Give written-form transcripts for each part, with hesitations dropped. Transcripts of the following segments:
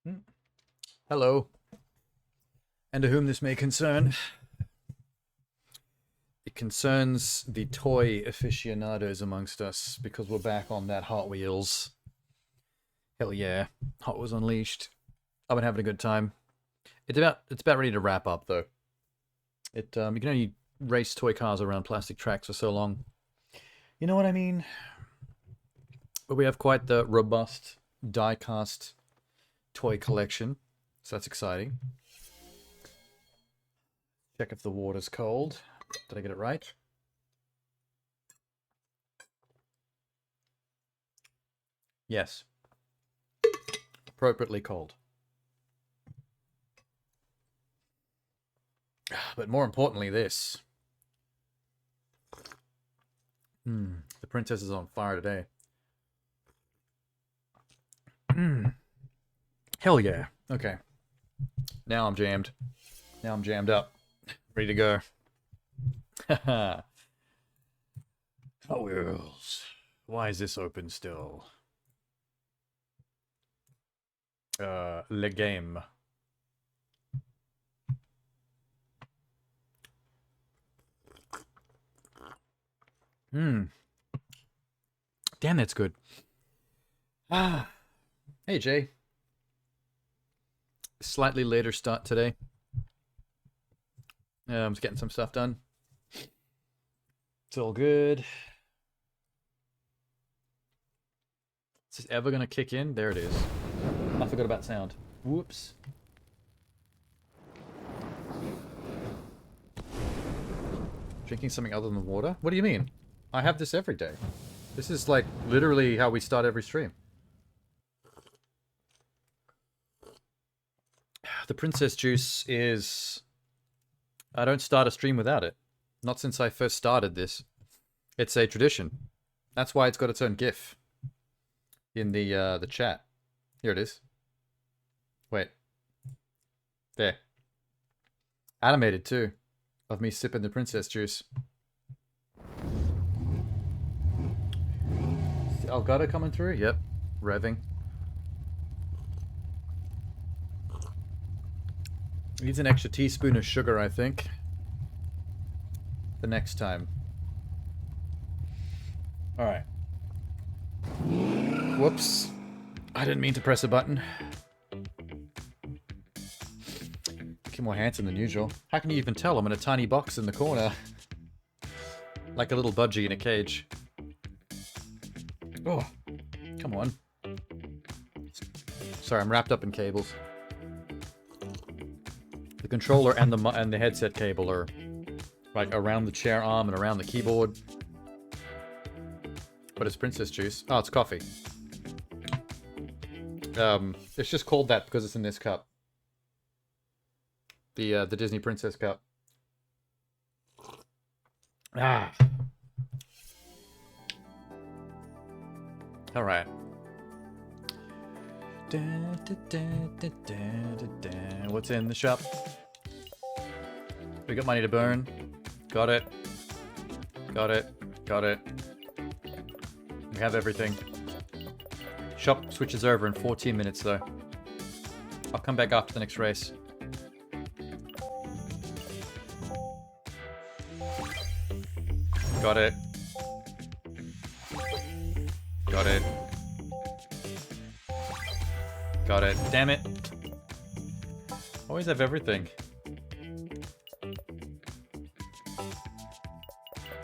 Hmm. Hello, and to whom this may concern. It concerns the toy aficionados amongst us because we're back on that Hot Wheels. Hell yeah, Hot Wheels Unleashed. I've been having a good time. It's about ready to wrap up though. You can only race toy cars around plastic tracks for so long. You know what I mean? But we have quite the robust die-cast toy collection, so that's exciting. Check if the water's cold. Did I get it right? Yes. Appropriately cold. But more importantly, this. The princess is on fire today. Hell yeah. Okay. Now I'm jammed. Now I'm jammed up. Ready to go. Hot Wheels. Why is this open still? Le game. Damn, that's good. Ah. Hey, Jay. Slightly later start today. I'm just getting some stuff done. It's all good. Is this ever gonna kick in? There it is. I forgot about sound. Whoops. Drinking something other than water? What do you mean? I have this every day. This is like literally how we start every stream. The princess juice is... I don't start a stream without it. Not since I first started this. It's a tradition. That's why it's got its own GIF in the chat. Here it is. Wait. There. Animated too, of me sipping the princess juice. Elgato coming through? Yep. Revving. Needs an extra teaspoon of sugar, I think. The next time. Alright. Whoops. I didn't mean to press a button. Looking more handsome than usual. How can you even tell? I'm in a tiny box in the corner. Like a little budgie in a cage. Oh, come on. Sorry, I'm wrapped up in cables. The controller and the headset cable are like around the chair arm and around the keyboard. But it's princess juice. Oh, it's coffee. It's just called that because it's in this cup. The Disney Princess cup. Ah. All right. What's in the shop? We got money to burn. Got it. Got it. Got it. We have everything. Shop switches over in 14 minutes though. I'll come back after the next race. Got it. Got it. Got it. Damn it. Always have everything.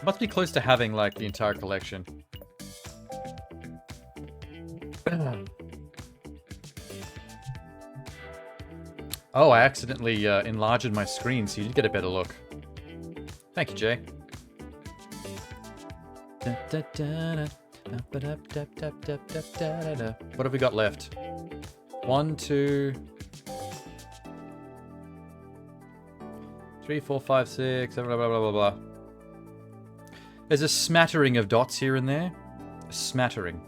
Must be close to having, like, the entire collection. Oh, I accidentally enlarged my screen, so you did get a better look. Thank you, Jay. What have we got left? 1, 2, 3, 4, 5, 6, blah, blah, blah, blah, blah. There's a smattering of dots here and there. A smattering.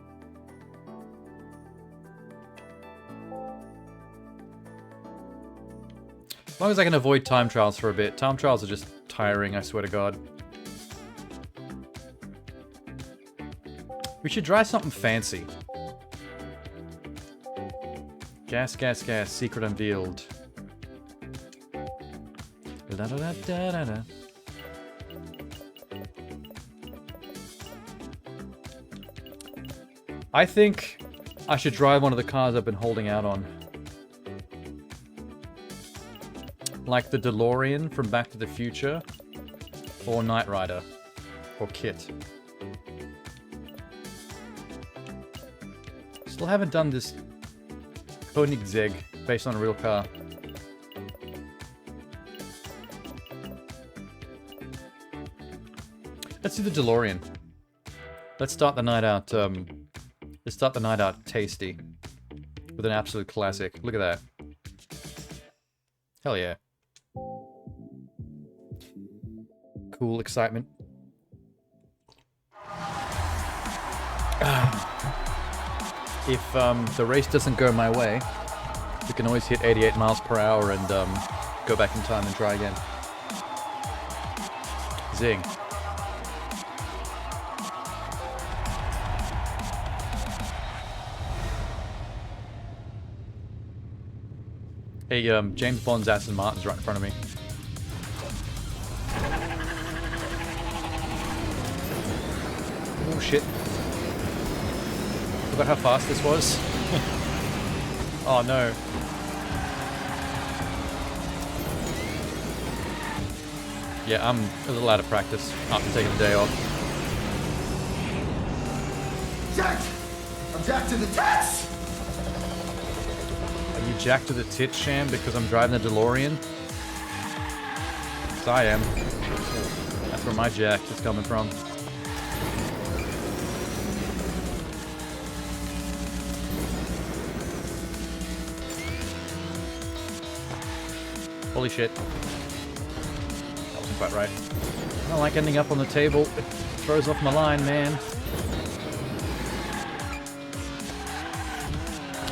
As long as I can avoid time trials for a bit. Time trials are just tiring, I swear to God. We should try something fancy. Gas, gas, gas. Secret unveiled. Da da da da da da. I think I should drive one of the cars I've been holding out on. Like the DeLorean from Back to the Future, or Knight Rider, or Kit. Still haven't done this Koenigsegg based on a real car. Let's do the DeLorean. Let's start the night out. Let's start the night out tasty with an absolute classic. Look at that. Hell yeah. Cool excitement. If the race doesn't go my way, we can always hit 88 miles per hour and go back in time and try again. Zing. Hey, James Bond's Aston Martin's right in front of me. Oh shit. Forgot how fast this was. Oh no. Yeah, I'm a little out of practice after taking the day off. Jacked! I'm jacked to the tits! Are you jacked to the tits, Sham, because I'm driving the DeLorean? Because I am. That's where my jack is coming from. Holy shit. That wasn't quite right. I don't like ending up on the table. It throws off my line, man.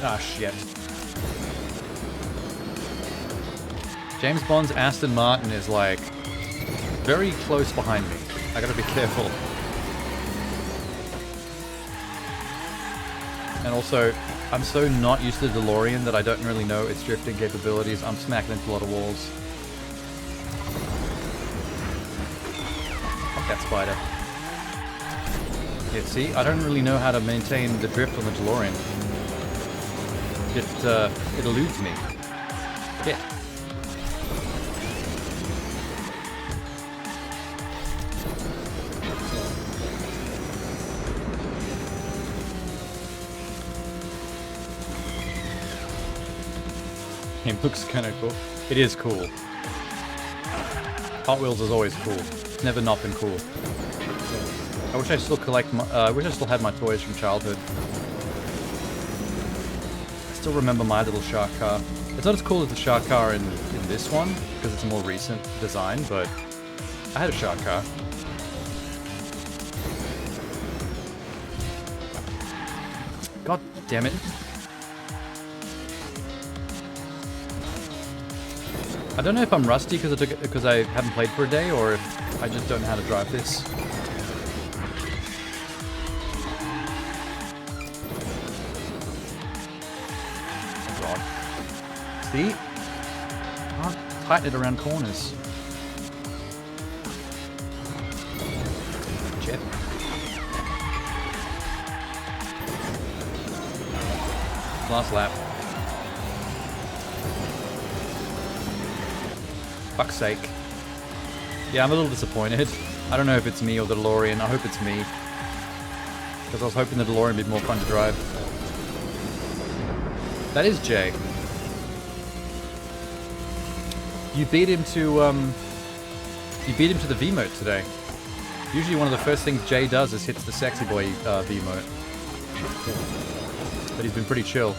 Ah, shit. James Bond's Aston Martin is, like, very close behind me. I gotta be careful. And also, I'm so not used to the DeLorean that I don't really know its drifting capabilities. I'm smacking into a lot of walls. Fuck that spider. Yeah, see? I don't really know how to maintain the drift on the DeLorean. It eludes me. Yeah. It looks kind of cool. It is cool. Hot Wheels is always cool. It's never not been cool. I wish I still collect my, I wish I still had my toys from childhood. I still remember my little shark car. It's not as cool as the shark car in this one, because it's a more recent design, but I had a shark car. God damn it. I don't know if I'm rusty because I haven't played for a day, or if I just don't know how to drive this. Oh god. See? Can't tighten it around corners. Jet. Last lap. Fuck's sake. Yeah, I'm a little disappointed. I don't know if it's me or the DeLorean. I hope it's me. Because I was hoping the DeLorean would be more fun to drive. That is Jay. You beat him to the V-mote today. Usually one of the first things Jay does is hits the sexy boy V-mote. But he's been pretty chill.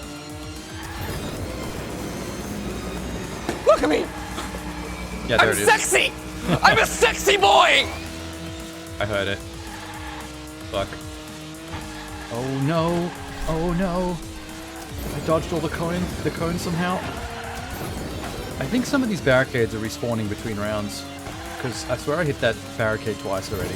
Look at me! Yeah, there I'm it is. sexy! I'm a sexy boy! I heard it. Fuck. Oh no. Oh no. I dodged all the cones somehow. I think some of these barricades are respawning between rounds. Because I swear I hit that barricade twice already.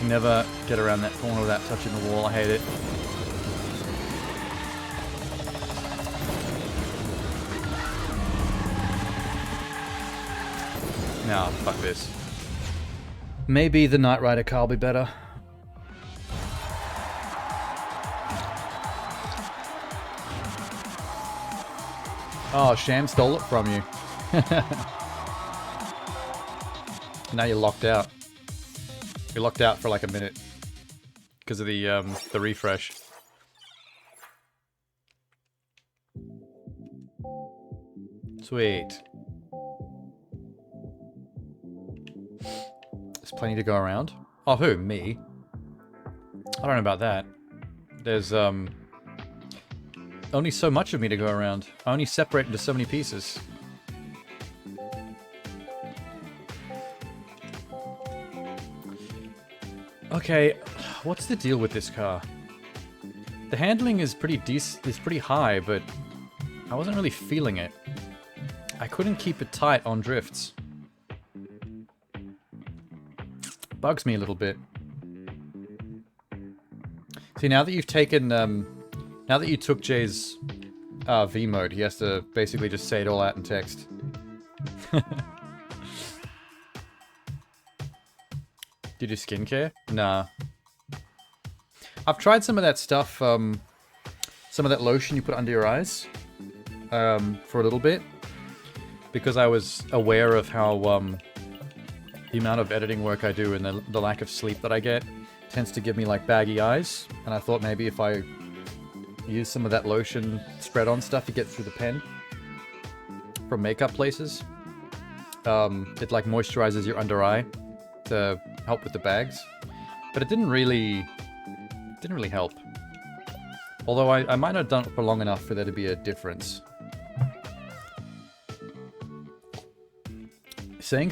can never get around that corner without touching the wall. I hate it. Nah, fuck this. Maybe the Knight Rider car will be better. Oh, Sham stole it from you. Now you're locked out. You're locked out for like a minute because of the refresh. Sweet. There's plenty to go around. Oh, who? Me? I don't know about that. There's only so much of me to go around. I only separate into so many pieces. Okay, what's the deal with this car? The handling is pretty pretty high, but I wasn't really feeling it. I couldn't keep it tight on drifts. Bugs me a little bit. See, now that you've taken, now that you took Jay's V mode, he has to basically just say it all out in text. Do you do skincare? Nah. I've tried some of that stuff, some of that lotion you put under your eyes, for a little bit, because I was aware of how, the amount of editing work I do and the lack of sleep that I get tends to give me, like, baggy eyes, and I thought maybe if I use some of that lotion spread-on stuff you get through the pen from makeup places, it, like, moisturizes your under eye to help with the bags, but it didn't really help. Although I might not have done it for long enough for there to be a difference. Saying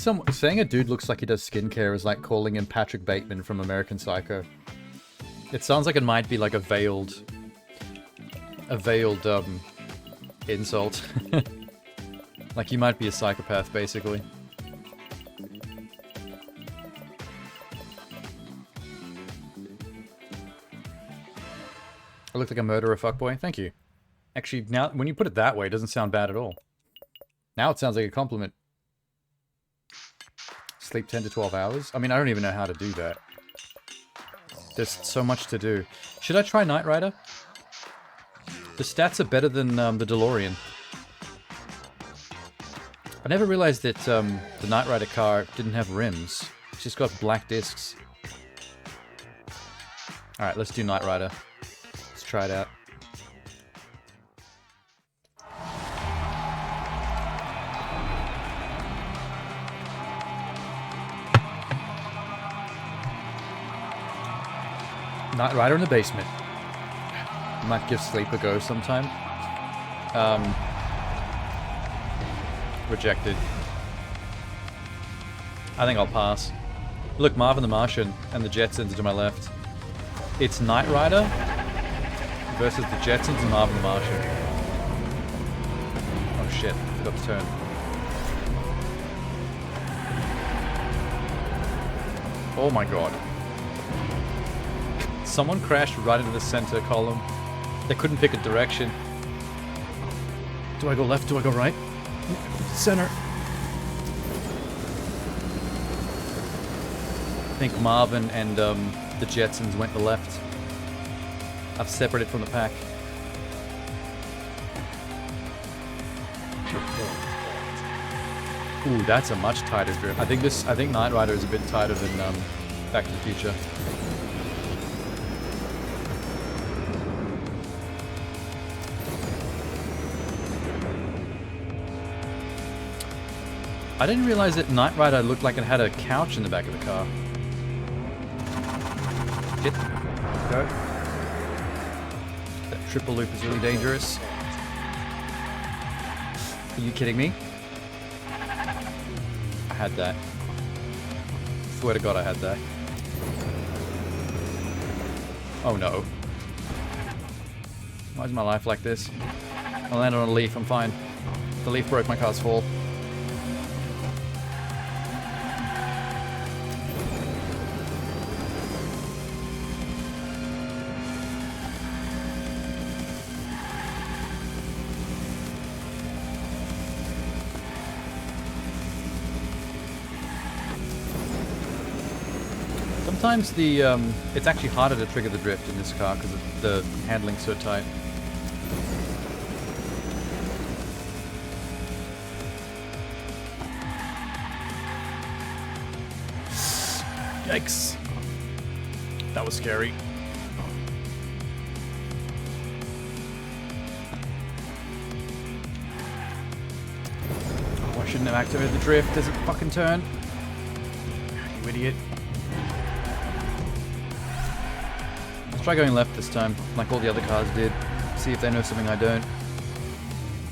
a dude looks like he does skincare is like calling him Patrick Bateman from American Psycho. It sounds like it might be like a veiled insult. Like you might be a psychopath, basically. I look like a murderer fuckboy? Thank you. Actually, now, when you put it that way, it doesn't sound bad at all. Now it sounds like a compliment. Sleep 10 to 12 hours? I mean, I don't even know how to do that. There's so much to do. Should I try Knight Rider? The stats are better than the DeLorean. I never realized that the Knight Rider car didn't have rims. It's just got black discs. Alright, let's do Knight Rider. Let's try it out. Knight Rider in the basement. Might give sleep a go sometime. Rejected. I think I'll pass. Look, Marvin the Martian and the Jetsons are to my left. It's Knight Rider versus the Jetsons and Marvin the Martian. Oh shit, forgot to turn. Oh my god. Someone crashed right into the center column. They couldn't pick a direction. Do I go left? Do I go right? Center. I think Marvin and the Jetsons went to the left. I've separated from the pack. Ooh, that's a much tighter grip. I think Knight Rider is a bit tighter than Back to the Future. I didn't realize that Knight Rider looked like it had a couch in the back of the car. Shit. Go. That triple loop is really dangerous. Are you kidding me? I had that. Swear to God I had that. Oh no. Why is my life like this? I landed on a leaf, I'm fine. The leaf broke my car's fall. sometimes the it's actually harder to trigger the drift in this car because the handling's so tight. Yikes. That was scary. Oh, I shouldn't have activated the drift. Does it fucking turn? You idiot. Let's try going left this time, like all the other cars did. See if they know something I don't.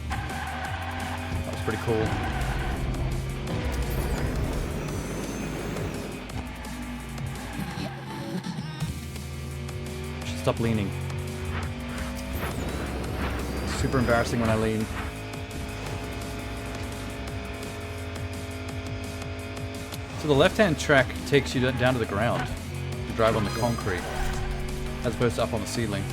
That was pretty cool. Stop leaning. It's super embarrassing when I lean. So the left-hand track takes you down to the ground to drive on the concrete, as opposed to up on the ceiling.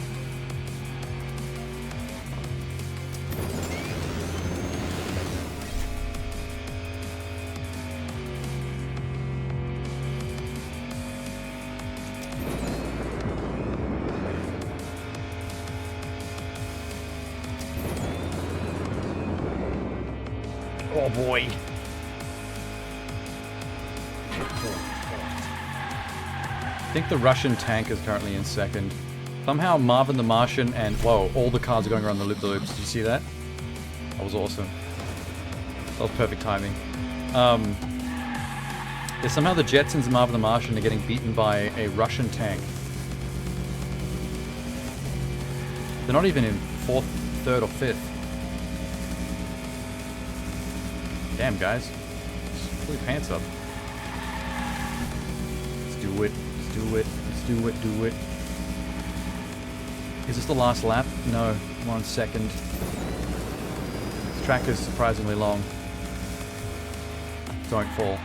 Oh boy. I think the Russian tank is currently in second. Somehow Marvin the Martian and, whoa, all the cars are going around the loop-the-loops. Did you see that? That was awesome. That was perfect timing. Yeah, somehow the Jetsons and Marvin the Martian are getting beaten by a Russian tank. They're not even in fourth, third, or fifth. Damn, guys. Just pull your pants up. Let's do it. Let's do it. Let's do it. Do it. Is this the last lap? No. 1 second. This track is surprisingly long. Don't fall.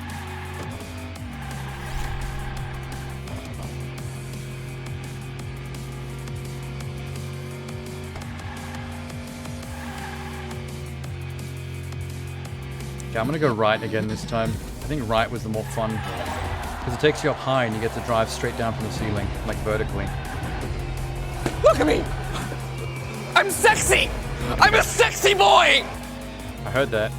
Okay, I'm gonna go right again this time. I think right was the more fun, because it takes you up high and you get to drive straight down from the ceiling, like vertically. Look at me! I'm sexy! I'm a sexy boy! I heard that.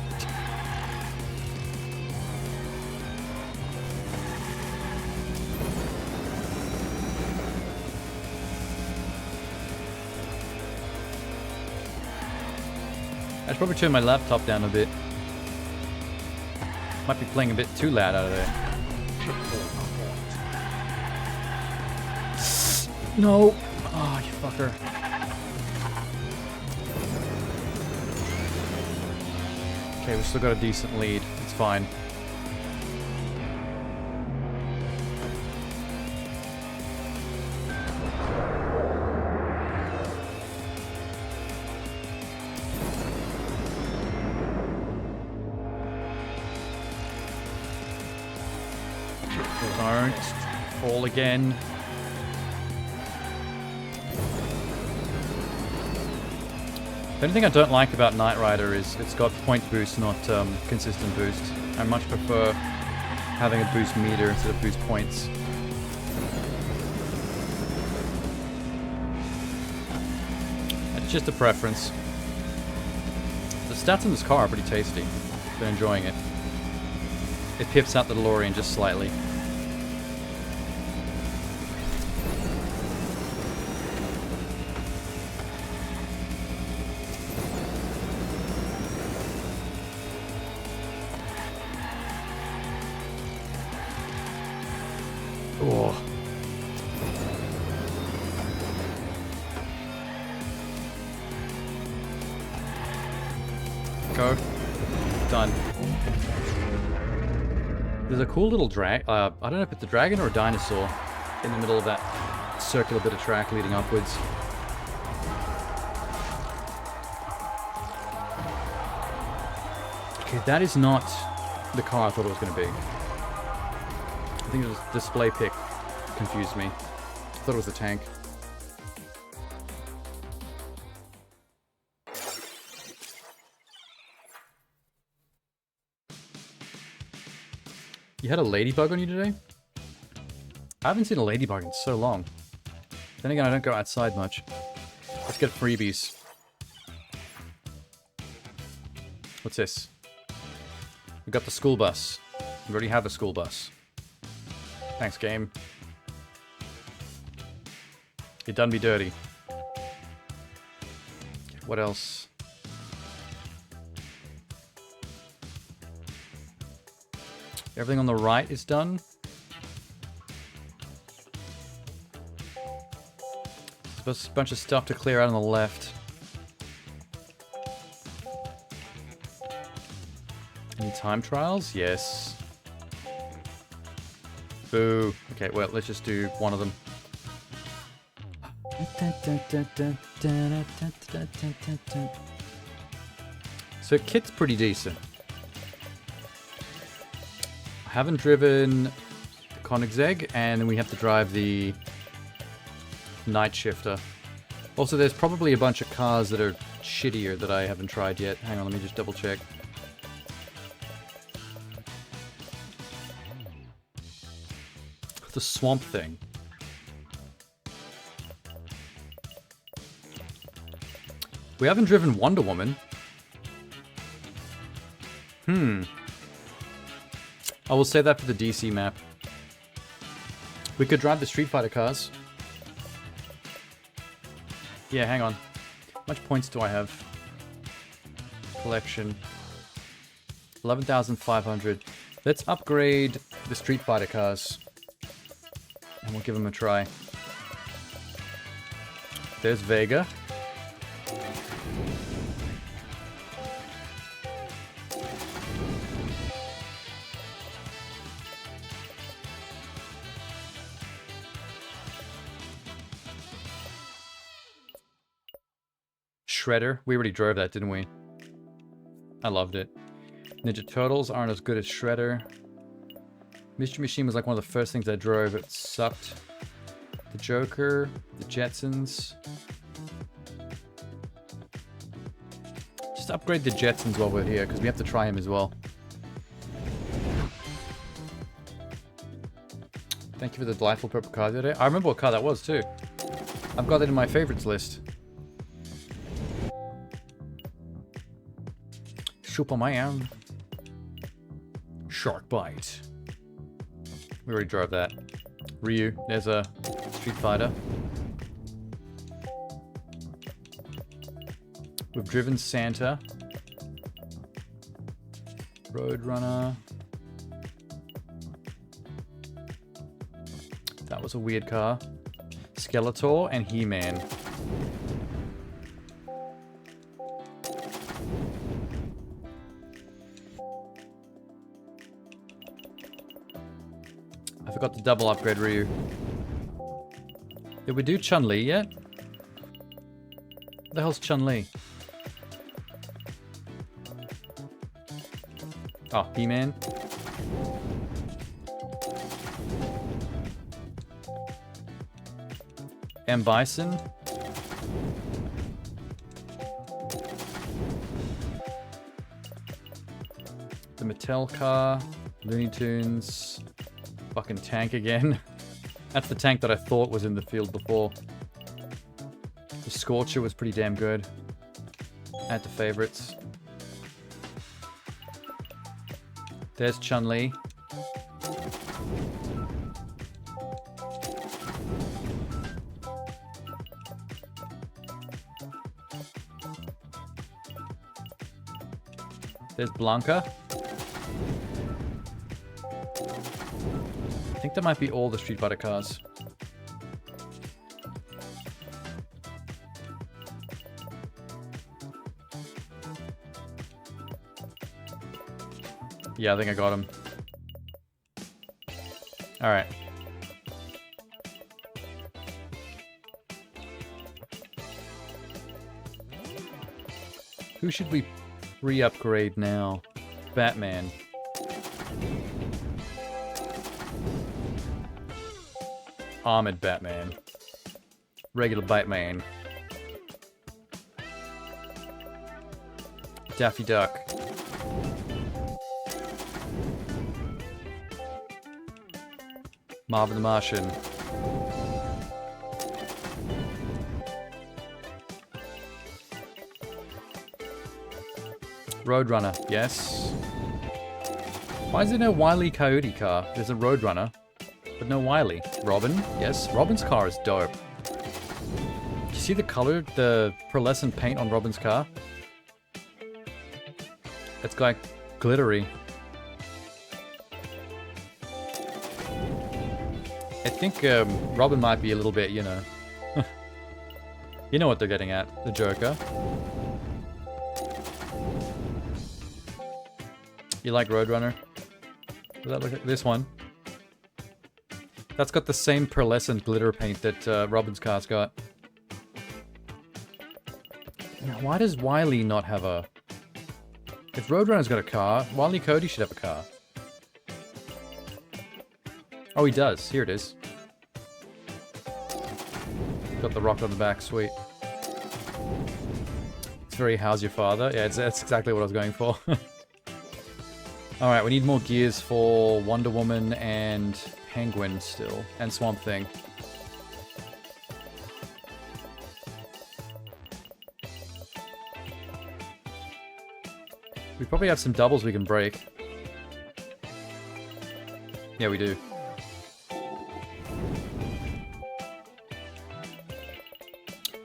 I should probably turn my laptop down a bit. Might be playing a bit too loud out of there. No! Oh, you fucker. Okay, we've still got a decent lead. It's fine. Don't fall again. The only thing I don't like about Knight Rider is it's got point boost, not consistent boost. I much prefer having a boost meter instead of boost points. It's just a preference. The stats in this car are pretty tasty. Been enjoying it. It pips out the DeLorean just slightly. Oh. Go. Done. There's a cool little I don't know if it's a dragon or a dinosaur in the middle of that circular bit of track leading upwards. Okay, that is not the car I thought it was going to be. I think the display pic confused me. I thought it was the tank. You had a ladybug on you today? I haven't seen a ladybug in so long. Then again, I don't go outside much. Let's get freebies. What's this? We got the school bus. We already have a school bus. Thanks, game. You done me dirty. What else? Everything on the right is done. There's a bunch of stuff to clear out on the left. Any time trials? Yes. Boo. Okay, well, let's just do one of them. So kit's pretty decent. I haven't driven the Koenigsegg, and then we have to drive the Night Shifter. Also, there's probably a bunch of cars that are shittier that I haven't tried yet. Hang on, let me just double check. The Swamp Thing. We haven't driven Wonder Woman. I will say that for the DC map. We could drive the Street Fighter cars. Yeah, hang on. How much points do I have? Collection. 11,500. Let's upgrade the Street Fighter cars. And we'll give them a try. There's Vega. Shredder. We already drove that, didn't we? I loved it. Ninja Turtles aren't as good as Shredder. Mystery Machine was like one of the first things I drove. It sucked. The Joker. The Jetsons. Just upgrade the Jetsons while we're here, because we have to try him as well. Thank you for the delightful purple car today. I remember what car that was, too. I've got it in my favorites list. Superman. Shark Bite. We already drove that. Ryu. There's a Street Fighter. We've driven Santa. Roadrunner. That was a weird car. Skeletor and He-Man. I forgot to double upgrade Ryu. Did we do Chun-Li yet? What the hell's Chun-Li? Oh, He-Man. M. Bison. The Mattel car. Looney Tunes. Fucking tank again. That's the tank that I thought was in the field before. The Scorcher was pretty damn good. Add to favorites. There's Chun-Li. There's Blanca. I think that might be all the Street Fighter cars. Yeah, I think I got him. Alright. Who should we re-upgrade now? Batman. Armored Batman. Regular Batman. Daffy Duck. Marvin the Martian. Roadrunner, yes. Why is there no Wile E. Coyote car? There's a Roadrunner, but no Wile. Robin, yes. Robin's car is dope. You see the color, the pearlescent paint on Robin's car? It's like glittery. I think Robin might be a little bit, you know. You know what they're getting at, the Joker. You like Roadrunner? Does that look like this one? That's got the same pearlescent glitter paint that Robin's car's got. Now, why does Wile E. not have a... If Roadrunner's got a car, Wile E. Coyote should have a car. Oh, he does. Here it is. Got the rock on the back. Sweet. It's very How's Your Father? Yeah, that's exactly what I was going for. Alright, we need more gears for Wonder Woman and Penguin still. And Swamp Thing. We probably have some doubles we can break. Yeah, we do.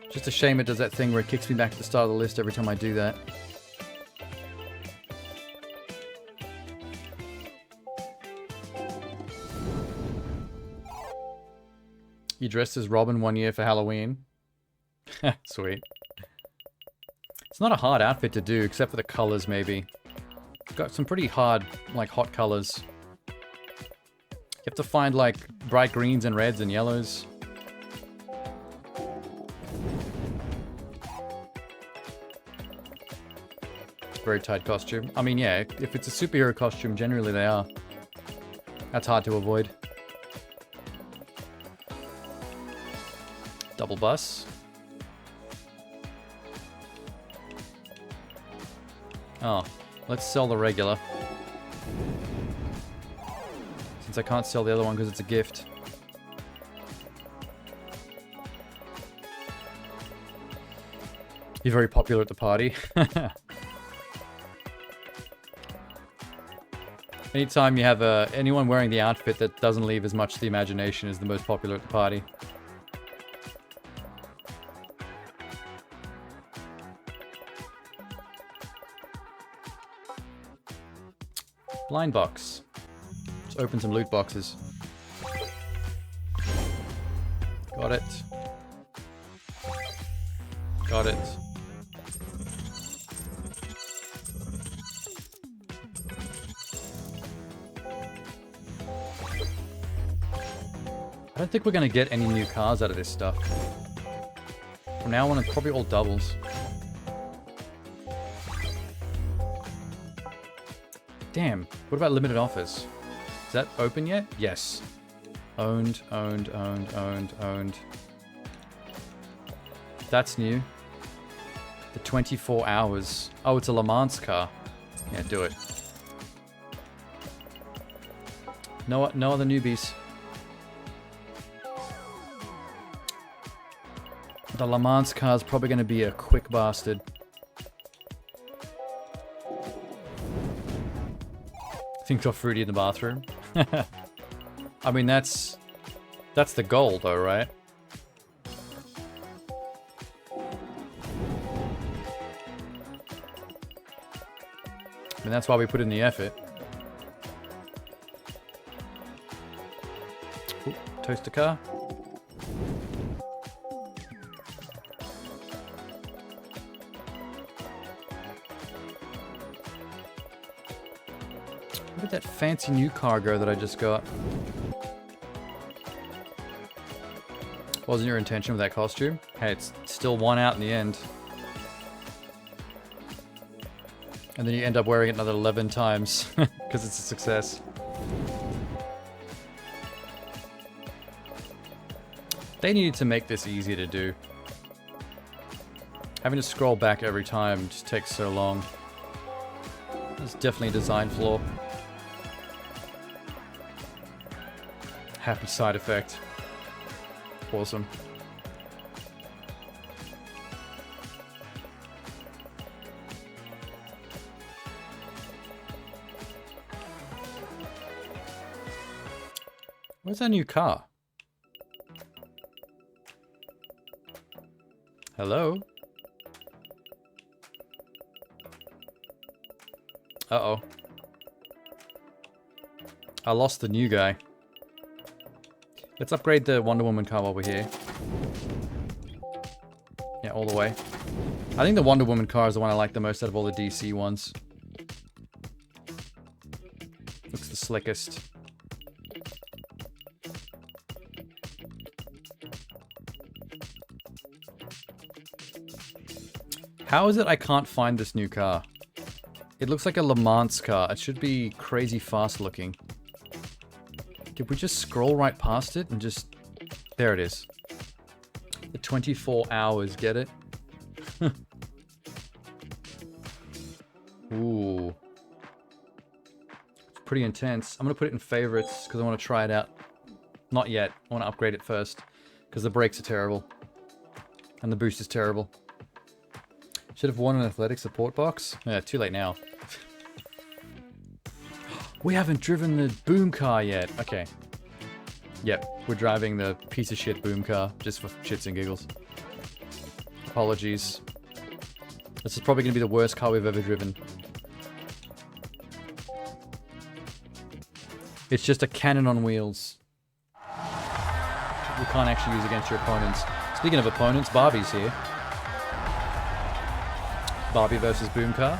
Just a shame it does that thing where it kicks me back to the start of the list every time I do that. You dressed as Robin one year for Halloween. Sweet. It's not a hard outfit to do, except for the colors, maybe. Got some pretty hard, like, hot colors. You have to find, like, bright greens and reds and yellows. Very tight costume. I mean, yeah, if it's a superhero costume, generally they are. That's hard to avoid. Double bus. Oh, let's sell the regular. Since I can't sell the other one because it's a gift. You're very popular at the party. Anytime you have anyone wearing the outfit that doesn't leave as much to the imagination is the most popular at the party. Blind box. Let's open some loot boxes. Got it. Got it. I don't think we're going to get any new cars out of this stuff. From now on, it's probably all doubles. Damn, what about limited offers? Is that open yet? Yes. Owned, owned, owned, owned, owned. That's new. The 24 hours. Oh, it's a Le Mans car. Yeah, do it. No other newbies. The Le Mans car is probably going to be a quick bastard. Things got fruity in the bathroom. I mean, that's the goal, though, right? I mean, that's why we put in the effort. Ooh, toaster car. Look at that fancy new cargo that I just got. Wasn't your intention with that costume? Hey, it's still one out in the end. And then you end up wearing it another 11 times because it's a success. They needed to make this easier to do. Having to scroll back every time just takes so long. It's definitely a design flaw. Happy side effect. Awesome. Where's our new car? Hello? Uh-oh. I lost the new guy. Let's upgrade the Wonder Woman car while we're here. Yeah, all the way. I think the Wonder Woman car is the one I like the most out of all the DC ones. Looks the slickest. How is it I can't find this new car? It looks like a Le Mans car. It should be crazy fast looking. Did we just scroll right past it and just... There it is. The 24 hours, get it? Ooh. It's pretty intense. I'm gonna put it in favorites because I want to try it out. Not yet. I want to upgrade it first. Because the brakes are terrible. And the boost is terrible. Should have won an athletic support box. Yeah, too late now. We haven't driven the boom car yet. Okay. Yep, we're driving the piece of shit boom car just for shits and giggles. Apologies. This is probably going to be the worst car we've ever driven. It's just a cannon on wheels. You can't actually use against your opponents. Speaking of opponents, Barbie's here. Barbie versus boom car.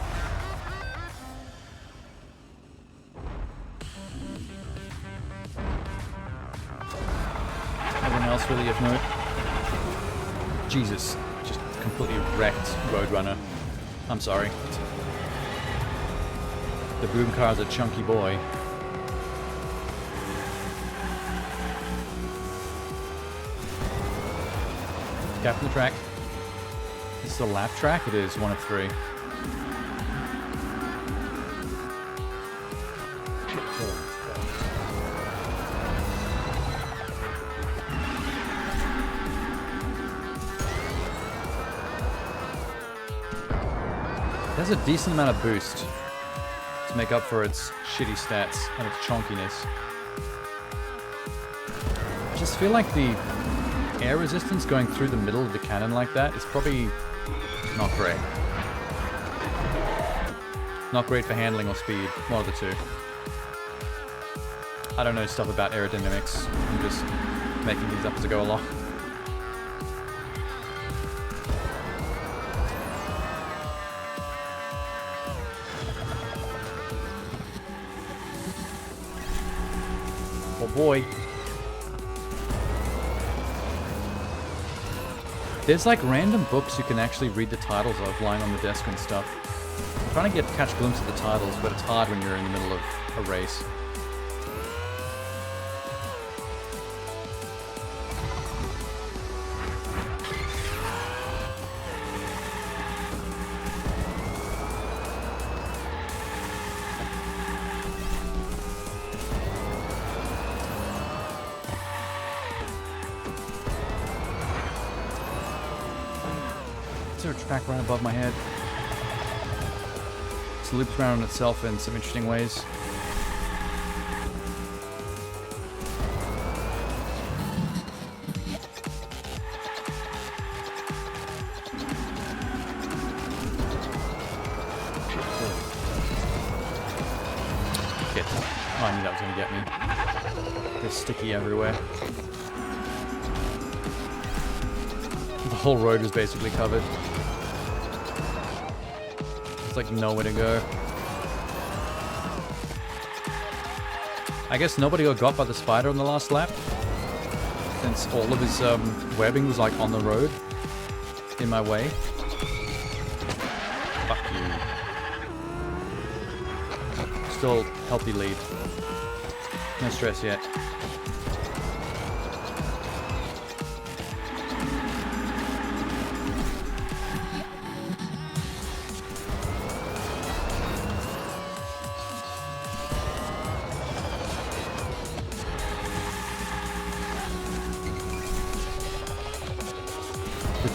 Everyone else really of note. Jesus, just completely wrecked Roadrunner. I'm sorry. The boom car is a chunky boy. Gap in the track. This is a lap track? It is, 1 of 3. It has a decent amount of boost to make up for its shitty stats and its chonkiness. I just feel like the air resistance going through the middle of the cannon like that is probably not great. Not great for handling or speed, one of the two. I don't know stuff about aerodynamics. I'm just making things up as I go along. Oh boy. There's like random books you can actually read the titles of lying on the desk and stuff. I'm trying to catch a glimpse of the titles, but it's hard when you're in the middle of a race. Is there a track right above my head? It loops around on itself in some interesting ways. Shit. Oh, I knew that was going to get me. They're sticky everywhere. The whole road was basically covered. It's like nowhere to go. I guess nobody got by the spider on the last lap, since all of his webbing was like on the road, in my way. Fuck you. Still healthy lead. No stress yet.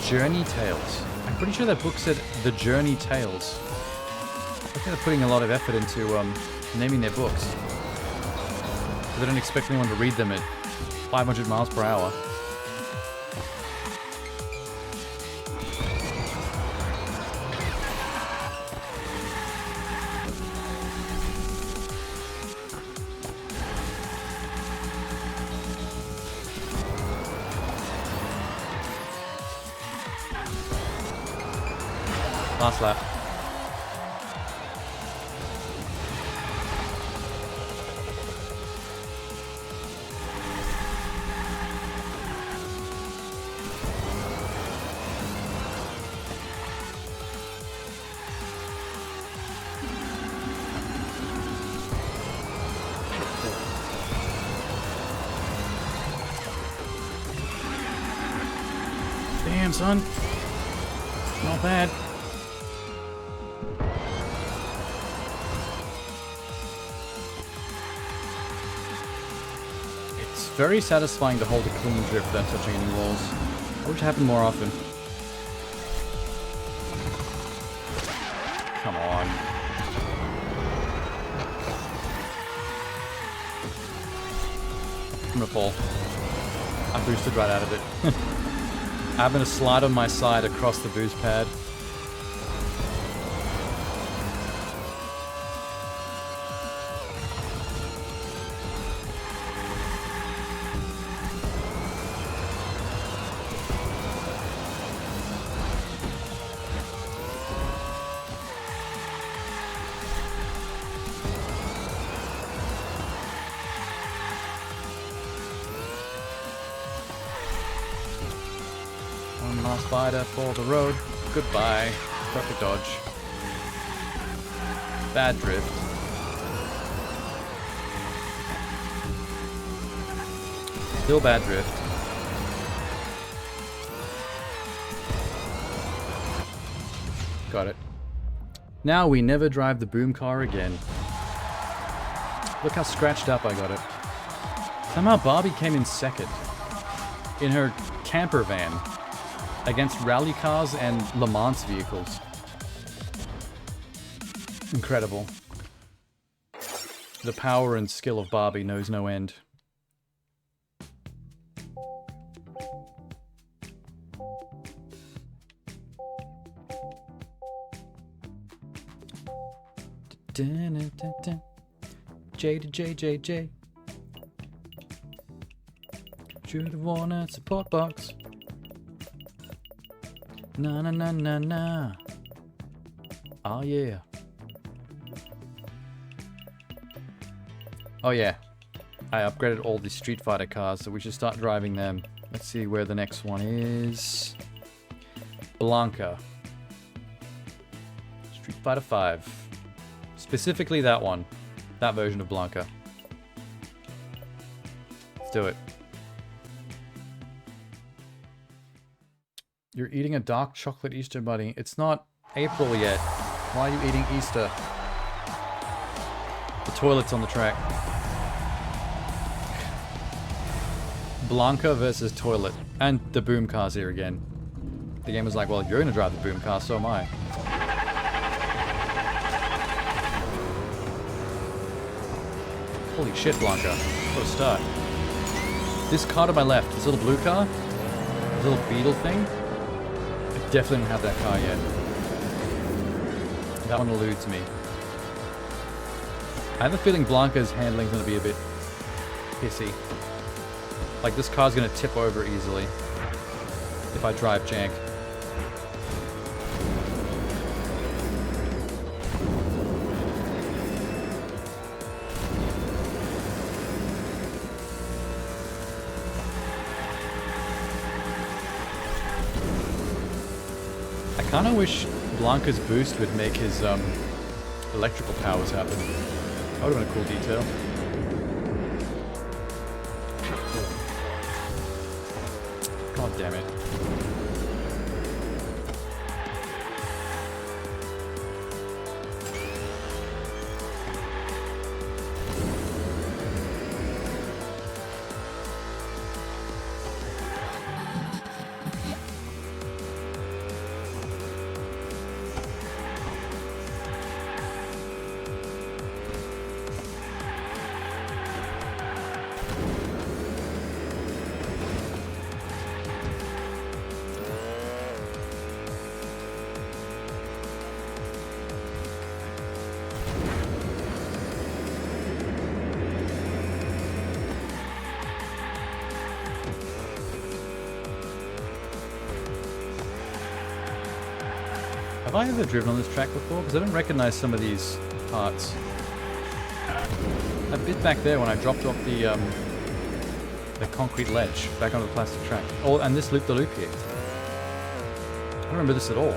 Journey Tales. I'm pretty sure that book said The Journey Tales. I think they're putting a lot of effort into naming their books. They don't expect anyone to read them at 500 miles per hour. Last lap. Damn, son. Not bad. It's very satisfying to hold a clean drift without touching any walls. I wish it happened more often. Come on. I'm gonna fall. I boosted right out of it. I'm gonna slide on my side across the boost pad. One last spider for the road. Goodbye. Perfect dodge. Bad drift. Still bad drift. Got it. Now we never drive the boom car again. Look how scratched up I got it. Somehow Barbie came in second in her camper van against rally cars and Le Mans vehicles. Incredible. The power and skill of Barbie knows no end. J to J, J, J. Should have worn a support box. Na na na na na. Oh yeah. Oh yeah. I upgraded all the Street Fighter cars, so we should start driving them. Let's see where the next one is. Blanca. Street Fighter 5. Specifically that one. That version of Blanca. Let's do it. You're eating a dark chocolate Easter bunny. It's not April yet. Why are you eating Easter? The toilet's on the track. Blanca versus toilet. And the boom car's here again. The game was like, well, you're gonna drive the boom car, so am I. Holy shit, Blanca. What a start. This car to my left, this little blue car, this little beetle thing, I definitely don't have that car yet. That one eludes me. I have a feeling Blanca's handling's gonna be a bit pissy. Like, this car's gonna tip over easily if I drive jank. I kinda wish Blanca's boost would make his electrical powers happen. That would've been a cool detail. God damn it. Have I ever driven on this track before? Because I don't recognize some of these parts. A bit back there when I dropped off the concrete ledge back onto the plastic track. Oh, and this loop-the-loop here. I don't remember this at all.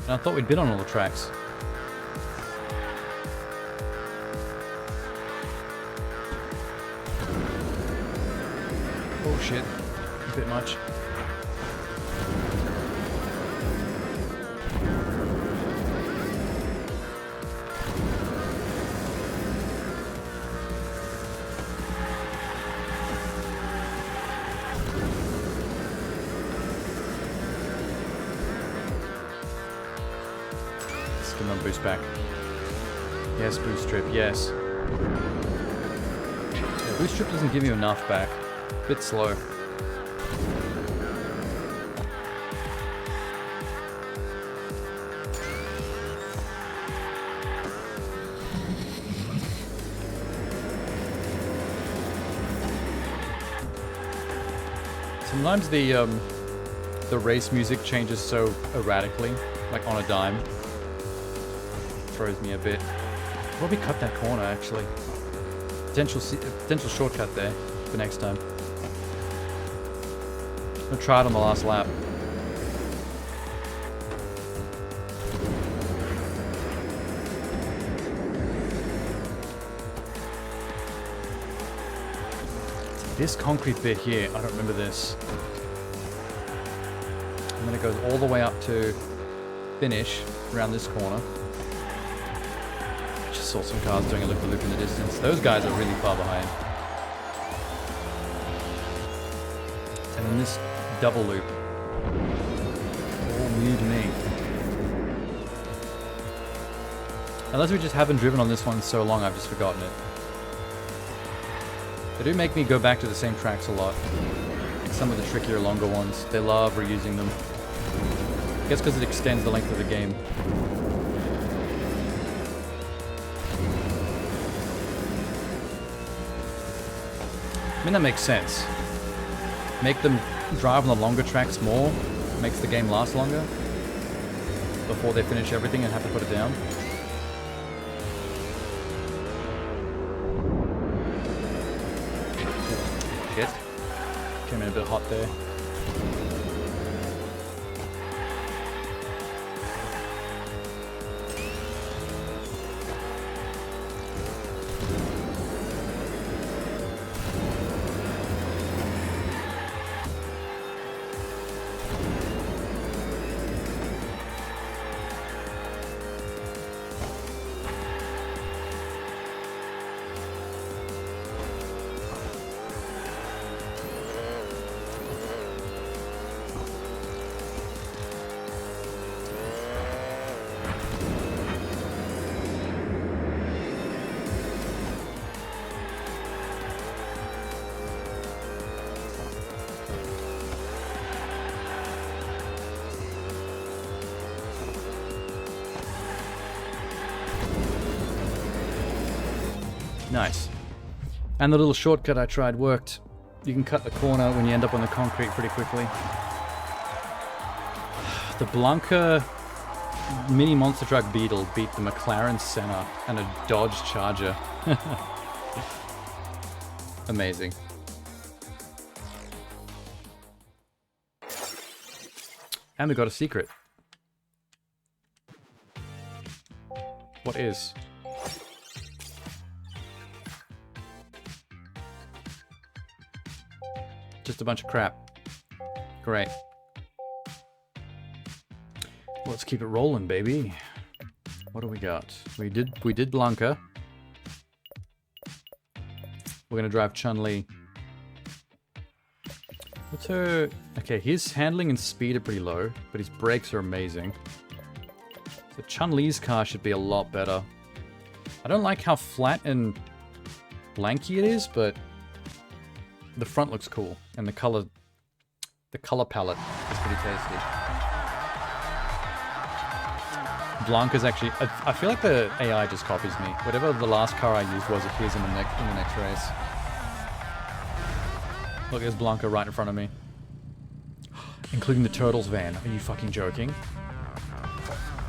And I thought we'd been on all the tracks. Oh shit, a bit much. Let's give him a boost back. Yes, boost strip, yes. Yeah, boost strip doesn't give you enough back. Bit slow. Sometimes the race music changes so erratically, like on a dime. Throws me a bit. Probably cut that corner actually. Potential shortcut there for next time. I'll try it on the last lap. This concrete bit here, I don't remember this. And then it goes all the way up to finish around this corner. Just saw some cars doing a loop-the-loop in the distance. Those guys are really far behind. And then this double loop. All new to me. Unless we just haven't driven on this one so long, I've just forgotten it. They do make me go back to the same tracks a lot. Like some of the trickier, longer ones. They love reusing them. I guess because it extends the length of the game. I mean, that makes sense. Make them drive on the longer tracks more, makes the game last longer before they finish everything and have to put it down. Hit. Came in a bit hot there. Nice. And the little shortcut I tried worked. You can cut the corner when you end up on the concrete pretty quickly. The Blanca Mini Monster Truck Beetle beat the McLaren Senna and a Dodge Charger. Amazing. And we got a secret. What is? Just a bunch of crap. Great. Let's keep it rolling, baby. What do we got? We did Blanca. We're gonna drive Chun-Li. What's her... Okay, his handling and speed are pretty low, but his brakes are amazing. So Chun-Li's car should be a lot better. I don't like how flat and blanky it is, but the front looks cool, and the color palette is pretty tasty. Blanca's actually... I feel like the AI just copies me. Whatever the last car I used was, appears in the next race. Look, there's Blanca right in front of me. Including the Turtles van. Are you fucking joking?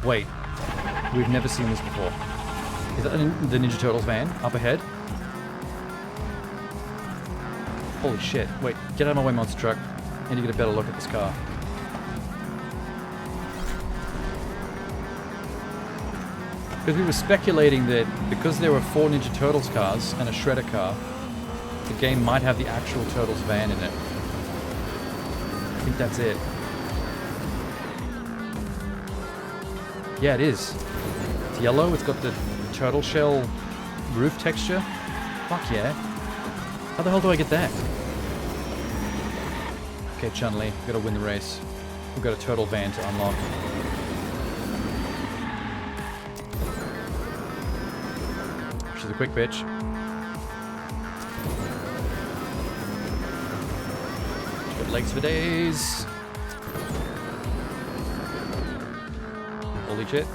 Wait. We've never seen this before. Is that the Ninja Turtles van? Up ahead? Holy shit. Wait, get out of my way, monster truck. I need to get a better look at this car. Because we were speculating that because there were 4 Ninja Turtles cars and a Shredder car, the game might have the actual Turtles van in it. I think that's it. Yeah, it is. It's yellow, it's got the turtle shell roof texture. Fuck yeah. How the hell do I get that? Okay, Chun-Li, we've got to win the race. We've got a turtle van to unlock. She's a quick bitch. She's got legs for days. Holy shit.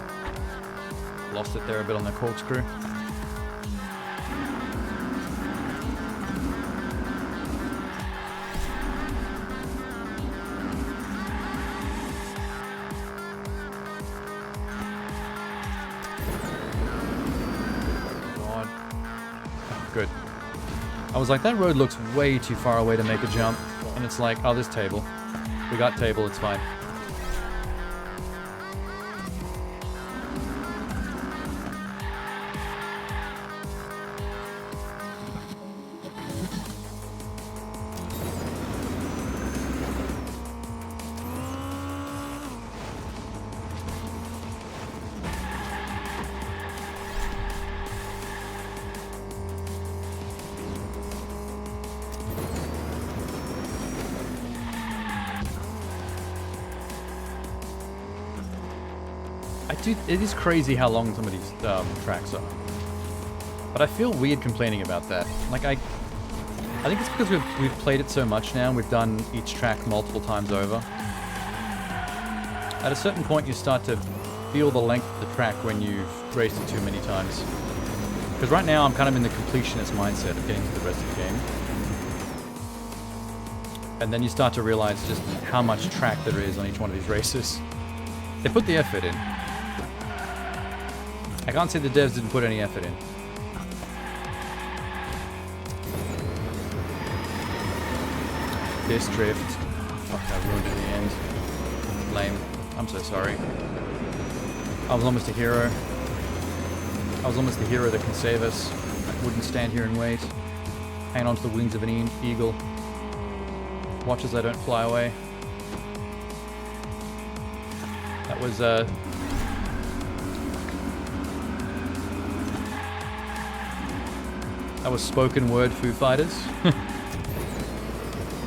Lost it there a bit on the corkscrew. God. Good. I was like, that road looks way too far away to make a jump. And it's like, oh, this table. We got table, it's fine. It is crazy how long some of these tracks are. But I feel weird complaining about that. Like, I think it's because we've played it so much now, and we've done each track multiple times over. At a certain point, you start to feel the length of the track when you've raced it too many times. Because right now, I'm kind of in the completionist mindset of getting to the rest of the game. And then you start to realize just how much track there is on each one of these races. They put the effort in. I can't say the devs didn't put any effort in. This drift. Fuck, I ruined it at the end. Lame. I'm so sorry. I was almost a hero. I was almost the hero that can save us. I wouldn't stand here and wait. Hang on to the wings of an eagle. Watch as I don't fly away. That was, that was spoken word Foo Fighters.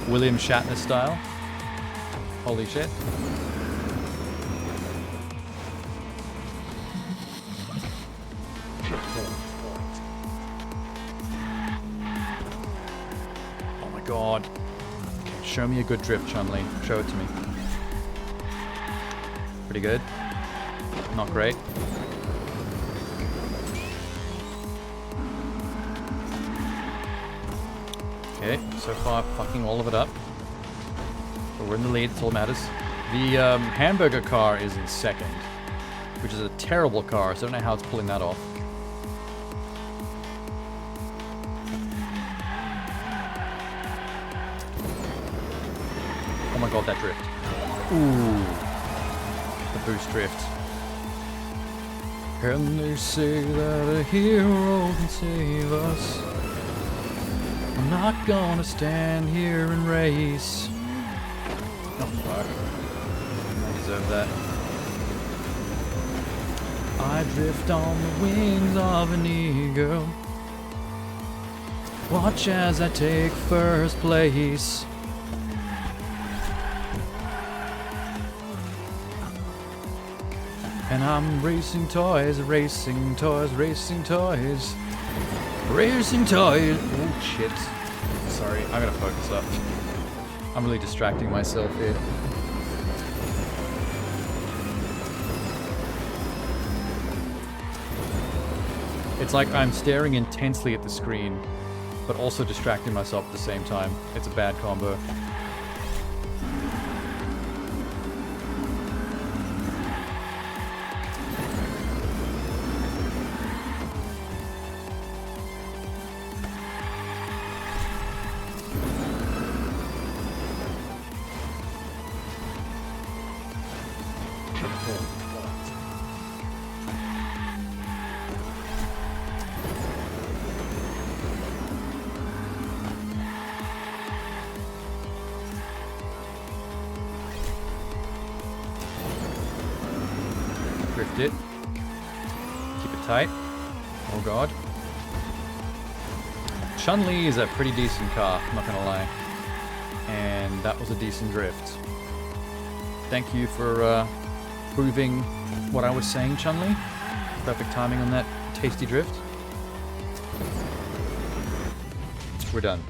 William Shatner style. Holy shit. Oh my god. Show me a good drift, Chun-Li. Show it to me. Pretty good. Not great. Okay, so far fucking all of it up. But we're in the lead, it's all that matters. The hamburger car is in second, which is a terrible car, so I don't know how it's pulling that off. Oh my god, that drift. Ooh. The boost drift. Can they say that a hero can save us? I'm not gonna stand here and race. Oh fuck. I deserve that. I drift on the wings of an eagle. Watch as I take first place. And I'm racing toys, racing toys, racing toys. Racing toys. Oh shit. Sorry, I gotta focus up. I'm really distracting myself here. It's like I'm staring intensely at the screen, but also distracting myself at the same time. It's a bad combo. Drift it. Keep it tight. Oh god. Chun-Li is a pretty decent car, I'm not gonna lie. And that was a decent drift. Thank you for proving what I was saying, Chun-Li. Perfect timing on that tasty drift. We're done.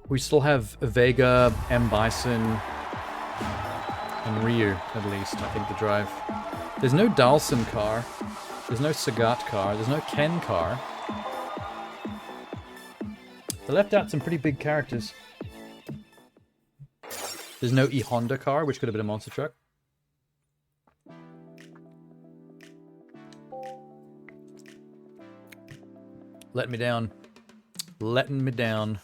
We still have Vega, M. Bison, and Ryu, at least, I think, to drive. There's no Dalsim car. There's no Sagat car. There's no Ken car. They left out some pretty big characters. There's no E-Honda car, which could have been a monster truck. Let me down. Letting me down.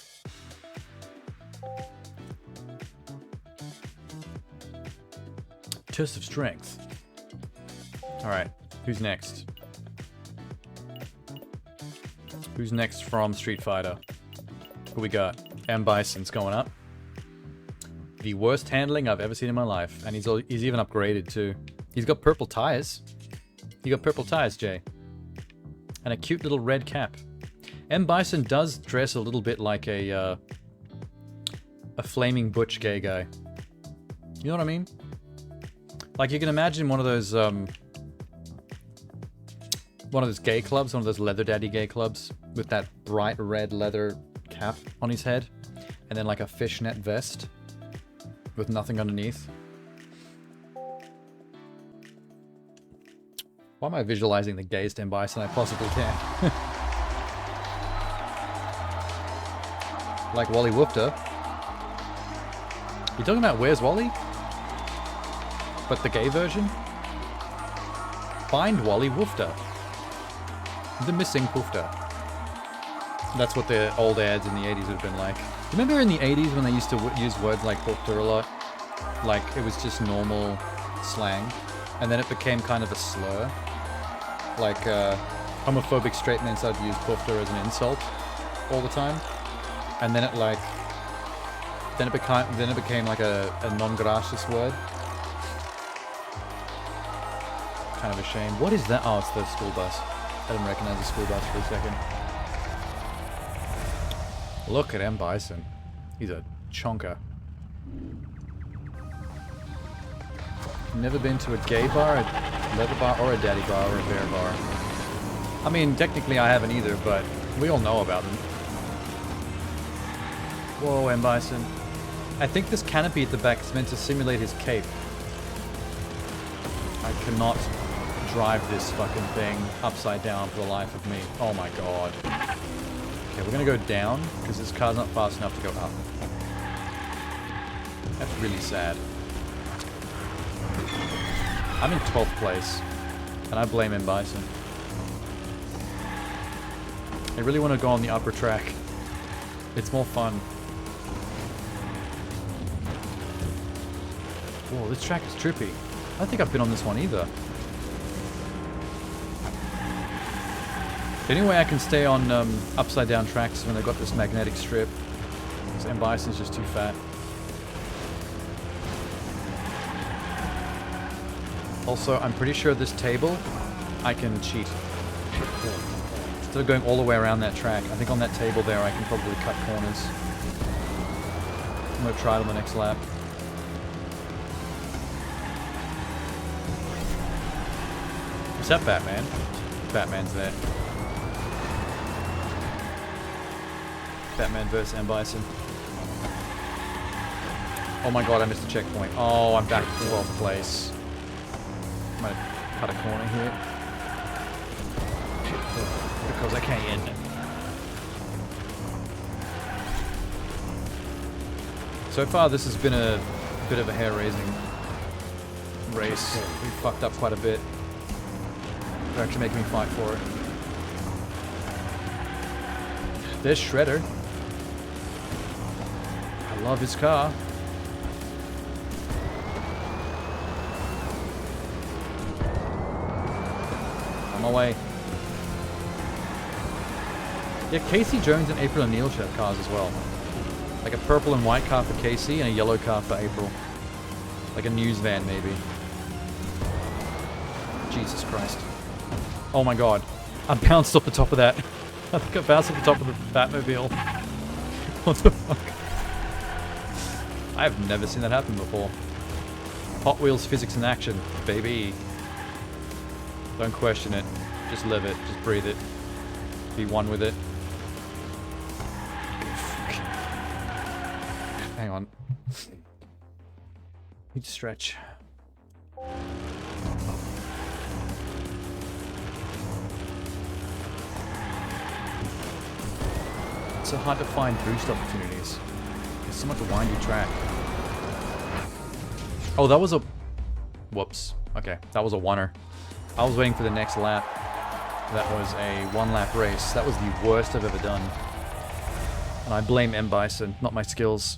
Test of strength. Alright, who's next? Who's next from Street Fighter? Who we got? M. Bison's going up. The worst handling I've ever seen in my life. And he's even upgraded too. He's got purple tires. You got purple tires, Jay. And a cute little red cap. M. Bison does dress a little bit like a flaming butch gay guy. You know what I mean? Like you can imagine one of those gay clubs, one of those leather daddy gay clubs with that bright red leather cap on his head and then like a fishnet vest with nothing underneath. Why am I visualizing the gayest M. Bison I possibly can? Like Wally Woofter. You talking about Where's Wally? But the gay version? Find Wally Woofter. The missing Woofter. That's what the old ads in the 80s would have been like. Remember in the 80s when they used to use words like Woofter a lot? Like it was just normal slang. And then it became kind of a slur. Like homophobic straight men started to use Woofter as an insult all the time. And then it like... Then it became like a non-gracious word. Kind of a shame. What is that? Oh, it's the school bus. I didn't recognize the school bus for a second. Look at M. Bison. He's a chonker. Never been to a gay bar, a leather bar, or a daddy bar, or a bear bar. I mean, technically I haven't either, but we all know about them. Whoa, M. Bison. I think this canopy at the back is meant to simulate his cape. I cannot drive this fucking thing upside down for the life of me. Oh my god. Okay, we're gonna go down, because this car's not fast enough to go up. That's really sad. I'm in 12th place, and I blame M. Bison. I really want to go on the upper track. It's more fun. Whoa, this track is trippy. I don't think I've been on this one either. The only way I can stay on upside down tracks is when they've got this magnetic strip. Because M. Bison's just too fat. Also, I'm pretty sure this table, I can cheat. Instead of going all the way around that track, I think on that table there I can probably cut corners. I'm going to try it on the next lap. What's up, Batman? Batman's there. Batman vs. M. Bison. Oh my god, I missed a checkpoint. Oh, I'm back to 12th place. I'm gonna cut a corner here. Because I can. So far, this has been a bit of a hair-raising race. We fucked up quite a bit. They're actually making me fight for it. There's Shredder. I love his car. On my way. Yeah, Casey Jones and April O'Neil should have cars as well. Like a purple and white car for Casey and a yellow car for April. Like a news van, maybe. Jesus Christ. Oh my god. I bounced off the top of that. I think I bounced off the top of the Batmobile. What the fuck? I've never seen that happen before. Hot Wheels physics in action, baby. Don't question it. Just live it. Just breathe it. Be one with it. Hang on. Need to stretch. It's so hard to find boost opportunities. It's so much a windy track. Oh, that was a... Whoops. Okay, that was a oneer. I was waiting for the next lap. That was a one-lap race. That was the worst I've ever done. And I blame M. Bison, not my skills.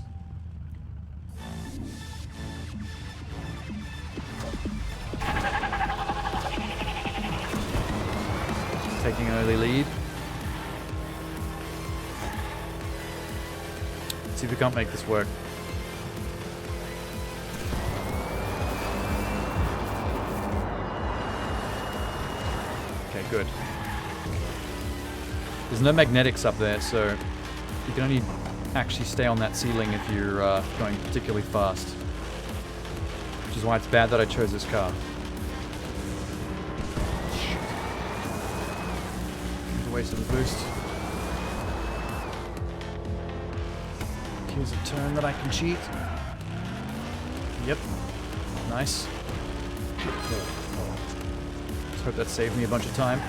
Taking an early lead. Let's see if we can't make this work. Okay, good. There's no magnetics up there, so you can only actually stay on that ceiling if you're going particularly fast. Which is why it's bad that I chose this car. Waste of the boost. Here's a turn that I can cheat. Yep. Nice. Let's hope that saved me a bunch of time.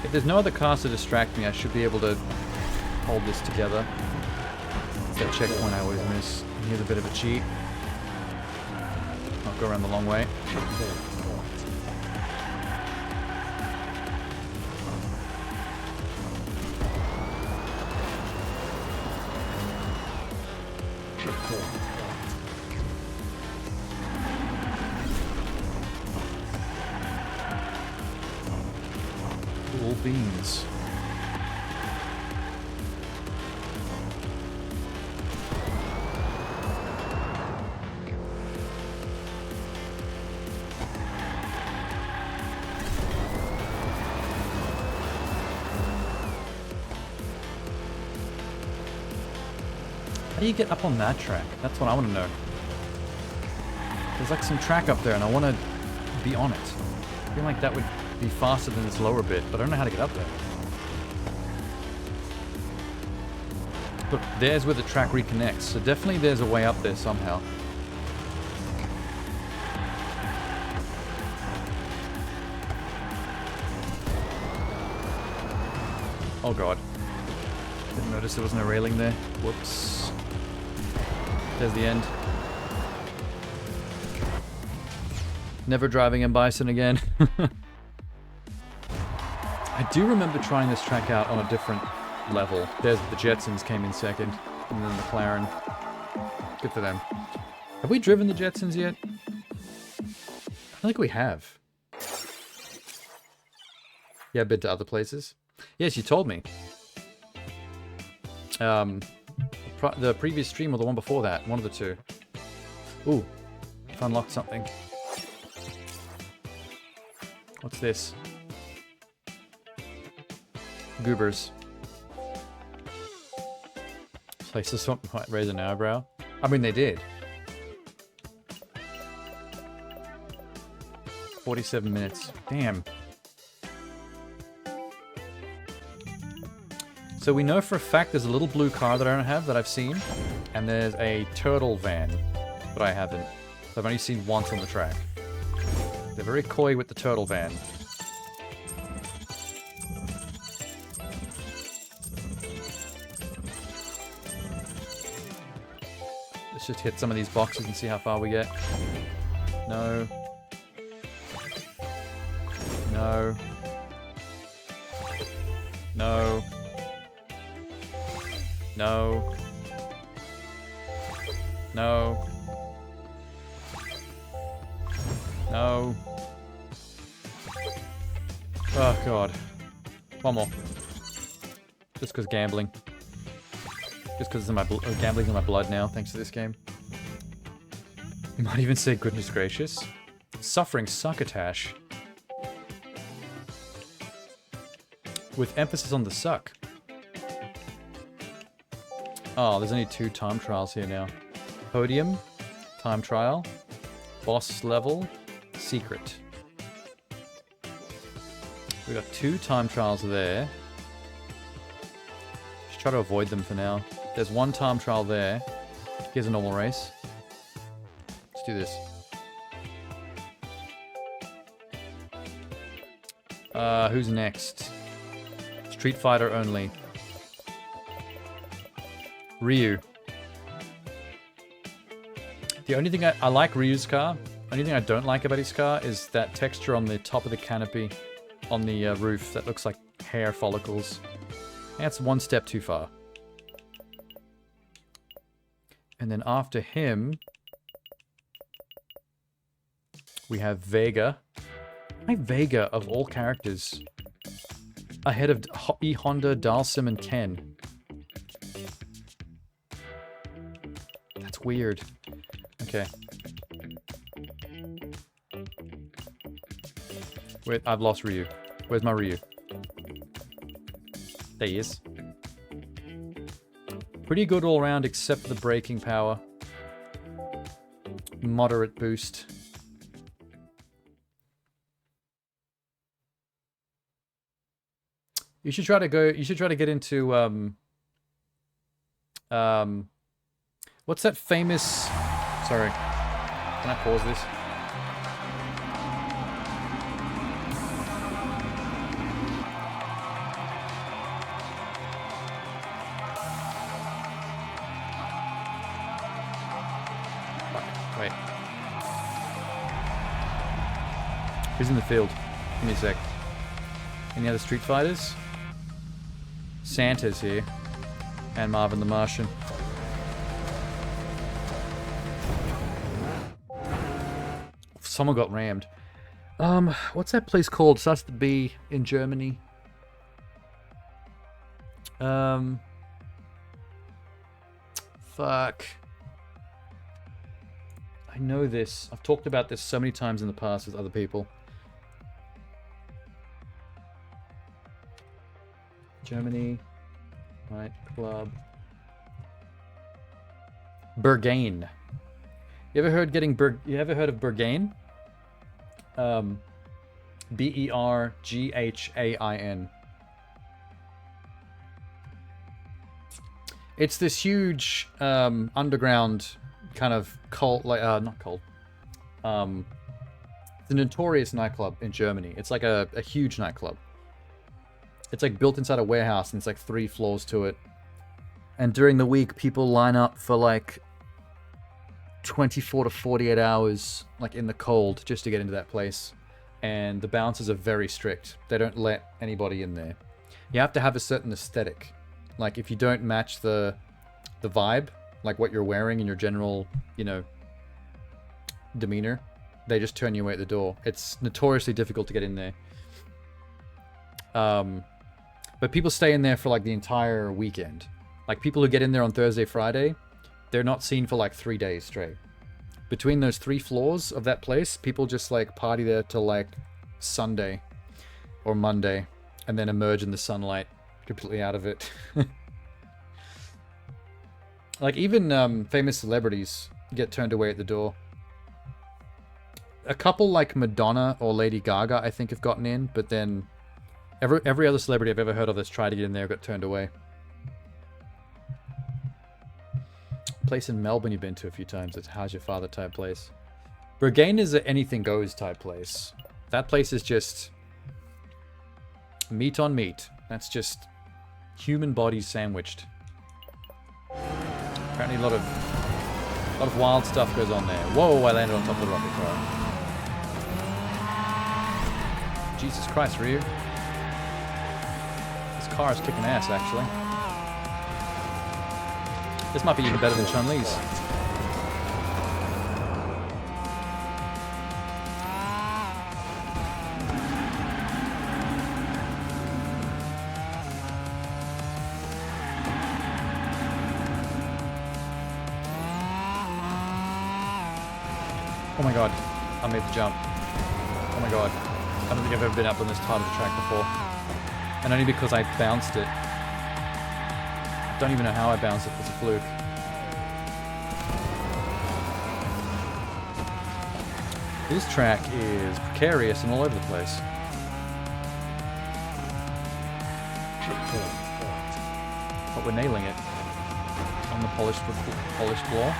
If there's no other cars to distract me, I should be able to hold this together. It's that checkpoint I always miss. Here's a bit of a cheat. I'll go around the long way. Cool beans. How do you get up on that track? That's what I want to know. There's like some track up there and I want to be on it. I feel like that would be faster than this lower bit, but I don't know how to get up there. Look, there's where the track reconnects, so definitely there's a way up there somehow. Oh god. Didn't notice there was no railing there. Whoops. There's the end. Never driving in Bison again. I do remember trying this track out on a different level. There's the Jetsons came in second, and then the McLaren. Good for them. Have we driven the Jetsons yet? I don't think we have. Yeah, I've been to other places. Yes, you told me. The previous stream or the one before that. One of the two. Ooh. I've unlocked something. What's this? Goobers. Places something might raise an eyebrow. I mean, they did. 47 minutes. Damn. So we know for a fact there's a little blue car that I don't have that I've seen, and there's a turtle van that I haven't. So I've only seen once on the track. They're very coy with the turtle van. Let's just hit some of these boxes and see how far we get. No. No. No. No. No. No. Oh, God. One more. Just because gambling. Just because gambling's in my blood now, thanks to this game. You might even say goodness gracious. Suffering succotash. With emphasis on the suck. Oh, there's only 2 time trials here now. Podium, time trial, boss level, secret. We got 2 time trials there. Just try to avoid them for now. There's 1 time trial there. Here's a normal race. Let's do this. Who's next? Street Fighter only. Ryu. The only thing I like Ryu's car. Only thing I don't like about his car is that texture on the top of the canopy on the roof that looks like hair follicles. That's 1 step too far. And then after him, we have Vega. Why Vega, of all characters, ahead of E Honda, Dalsim, and Ken? That's weird. Okay. Wait, I've lost Ryu. Where's my Ryu? There he is. Pretty good all around except for the braking power. Moderate boost. You should try to get into what's that famous... Sorry. Can I pause this? Wait. Who's in the field? Give me a sec. Any other Street Fighters? Santa's here. And Marvin the Martian. Someone got rammed. What's that place called? Starts with the B in Germany. Fuck. I know this. I've talked about this so many times in the past with other people. Germany. Right, club. Berghain. You ever heard of Berghain? Berghain. It's this huge underground kind of cult, like not cult. It's a notorious nightclub in Germany. It's like a huge nightclub. It's like built inside a warehouse, and it's like 3 floors to it. And during the week, people line up for like 24 to 48 hours, like in the cold, just to get into that place. And the bouncers are very strict. They don't let anybody in there. You have to have a certain aesthetic. Like if you don't match the vibe, like what you're wearing and your general, you know, demeanor, they just turn you away at the door. It's notoriously difficult to get in there. But people stay in there for like the entire weekend. Like people who get in there on Thursday, Friday, they're not seen for like 3 days straight. Between those 3 floors of that place, people just like party there till like Sunday or Monday and then emerge in the sunlight completely out of it. Like even famous celebrities get turned away at the door. A couple like Madonna or Lady Gaga, I think, have gotten in, but then every other celebrity I've ever heard of that's tried to get in there got turned away. Place in Melbourne you've been to a few times. It's How's Your Father type place. Berghain is an anything goes type place. That place is just meat on meat. That's just human bodies sandwiched. Apparently a lot of wild stuff goes on there. Whoa, I landed on top of the rocket car. Jesus Christ, Ryu. This car is kicking ass, actually. This might be even better than Chun-Li's. Oh my god, I made the jump. Oh my god, I don't think I've ever been up on this part of the track before. And only because I bounced it. I don't even know how I bounced it, it's a fluke. This track is precarious and all over the place. But we're nailing it on the polished floor.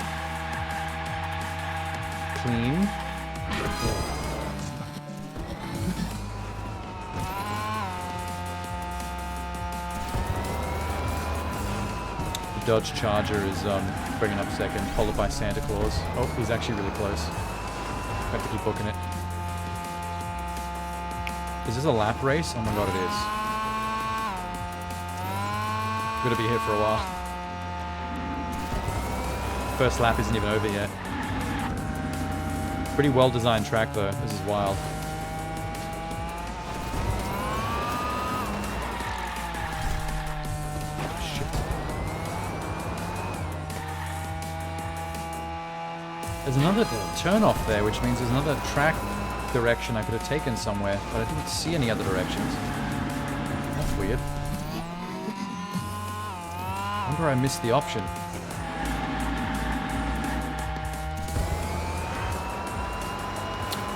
Clean. The Dodge Charger is bringing up second, followed by Santa Claus. Oh, he's actually really close. I have to keep booking it. Is this a lap race? Oh my god, it is. We're gonna be here for a while. First lap isn't even over yet. Pretty well designed track though. This is wild. Shit. There's another turn off there, which means there's another track direction I could have taken somewhere, but I didn't see any other directions. That's weird. I wonder I missed the option.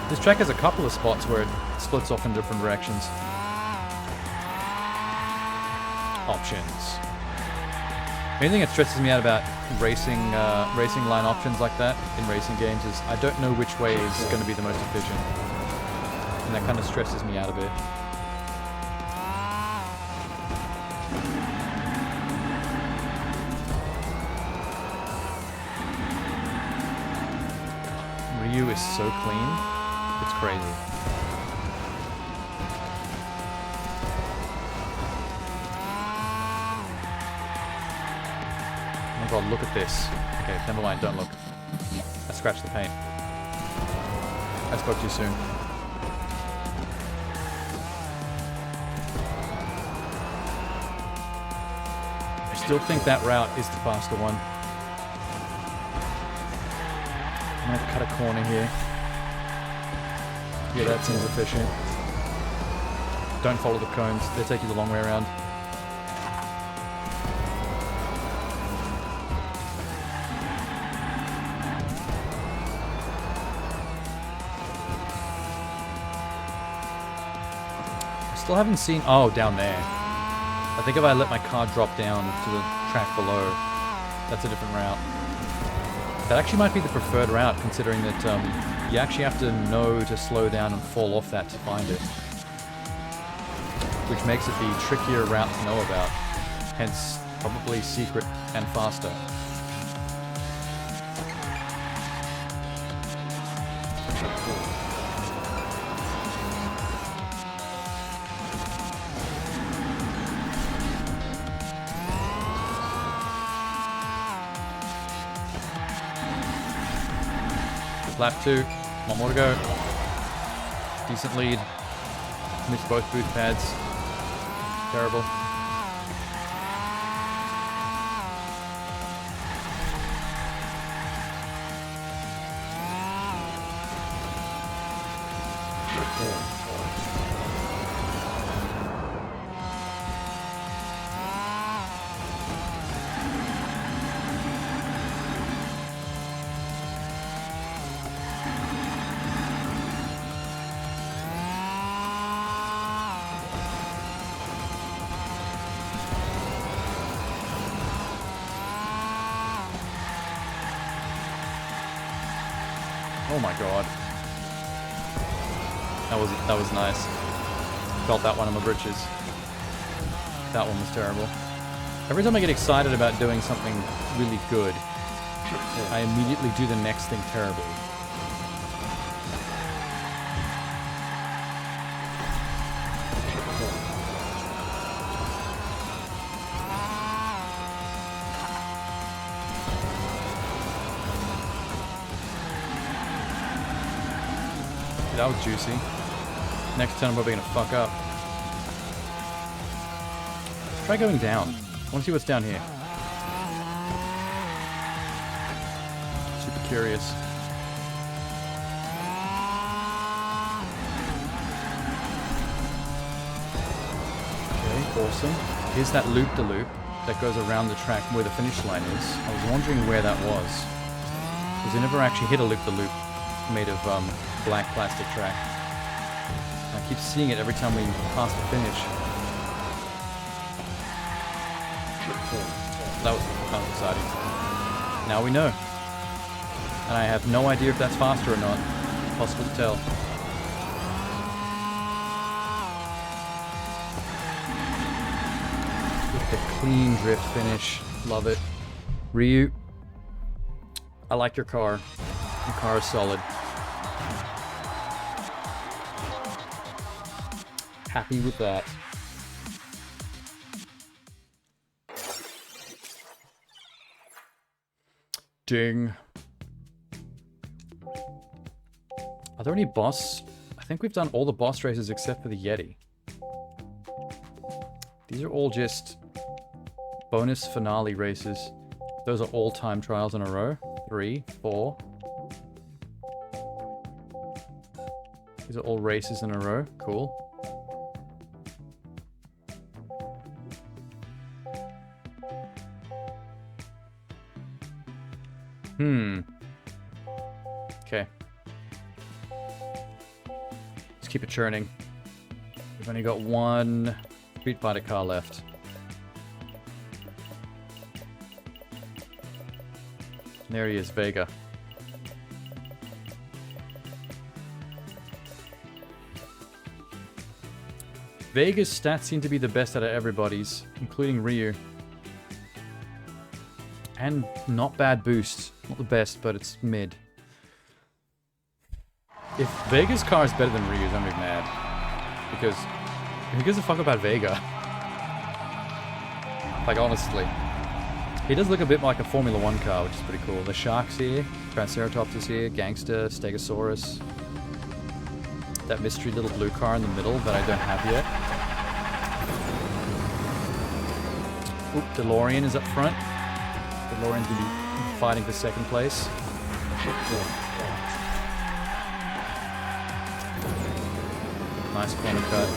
This track has a couple of spots where it splits off in different directions. Options. The only thing that stresses me out about racing line options like that in racing games is I don't know which way is going to be the most efficient. And that kind of stresses me out a bit. Ryu is so clean. It's crazy. Oh my god, look at this. Okay, never mind, don't look. I scratched the paint. I spoke too soon. I still think that route is the faster one. I'm gonna cut a corner here. Yeah, that seems efficient. Don't follow the cones, they take you the long way around. I still haven't seen... Oh, down there. I think if I let my car drop down to the track below, that's a different route. That actually might be the preferred route, considering that you actually have to know to slow down and fall off that to find it. Which makes it the trickier route to know about. Hence, probably secret and faster. Lap 2, one more to go. Decent lead. Missed both boot pads. Terrible. Oh my god. That was nice. Felt that one in my britches. That one was terrible. Every time I get excited about doing something really good, I immediately do the next thing terribly. That was juicy. Next turn I'm probably gonna fuck up. Let's try going down. I wanna see what's down here. Super curious. Awesome. Here's that loop-de-loop that goes around the track where the finish line is. I was wondering where that was. Because I never actually hit a loop-de-loop made of black plastic track. I keep seeing it every time we pass the finish. That was kind of exciting. Now we know. And I have no idea if that's faster or not. Impossible to tell. With the clean drift finish. Love it. Ryu, I like your car. Your car is solid. Happy with that. Ding. Are there any boss? I think we've done all the boss races except for the Yeti. These are all just bonus finale races. Those are all time trials in a row. 3, 4. These are all races in a row. Cool. Okay. Let's keep it churning. We've only got one Street Fighter car left. There he is, Vega. Vega's stats seem to be the best out of everybody's, including Ryu. And not bad boost. Not the best, but it's mid. If Vega's car is better than Ryu's, I'm gonna be mad. Because who gives a fuck about Vega? Like, honestly. He does look a bit like a Formula 1 car, which is pretty cool. The Shark's here, Triceratops is here, Gangster, Stegosaurus. That mystery little blue car in the middle that I don't have yet. Oop, DeLorean is up front. DeLorean's gonna be fighting for second place. Nice corner cut.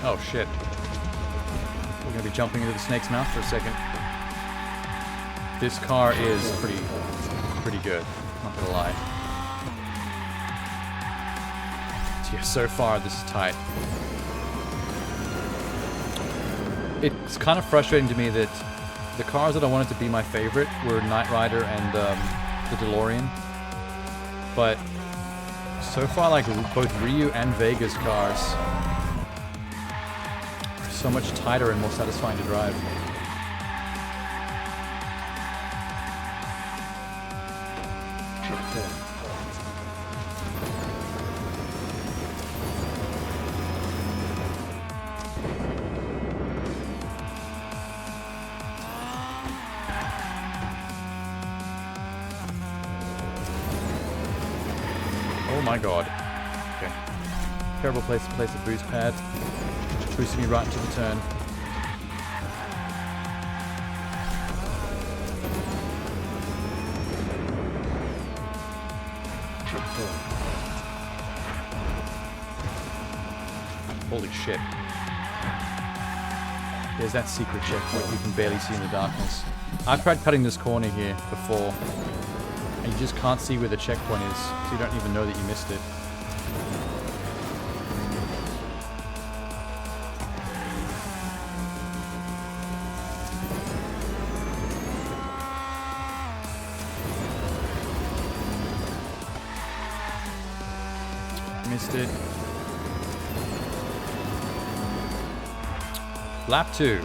Oh shit. We're gonna be jumping into the snake's mouth for a second. This car is pretty good, not gonna lie. So yeah, so far this is tight. It's kind of frustrating to me that the cars that I wanted to be my favorite were Knight Rider and the DeLorean. But so far, like, both Ryu and Vega's cars are so much tighter and more satisfying to drive. Oh my god. Okay. Terrible place to place a boost pad. Just twisting me right into the turn. Holy shit. There's that secret checkpoint you can barely see in the darkness. I've tried cutting this corner here before, and you just can't see where the checkpoint is, so you don't even know that you missed it. Missed it. Lap 2.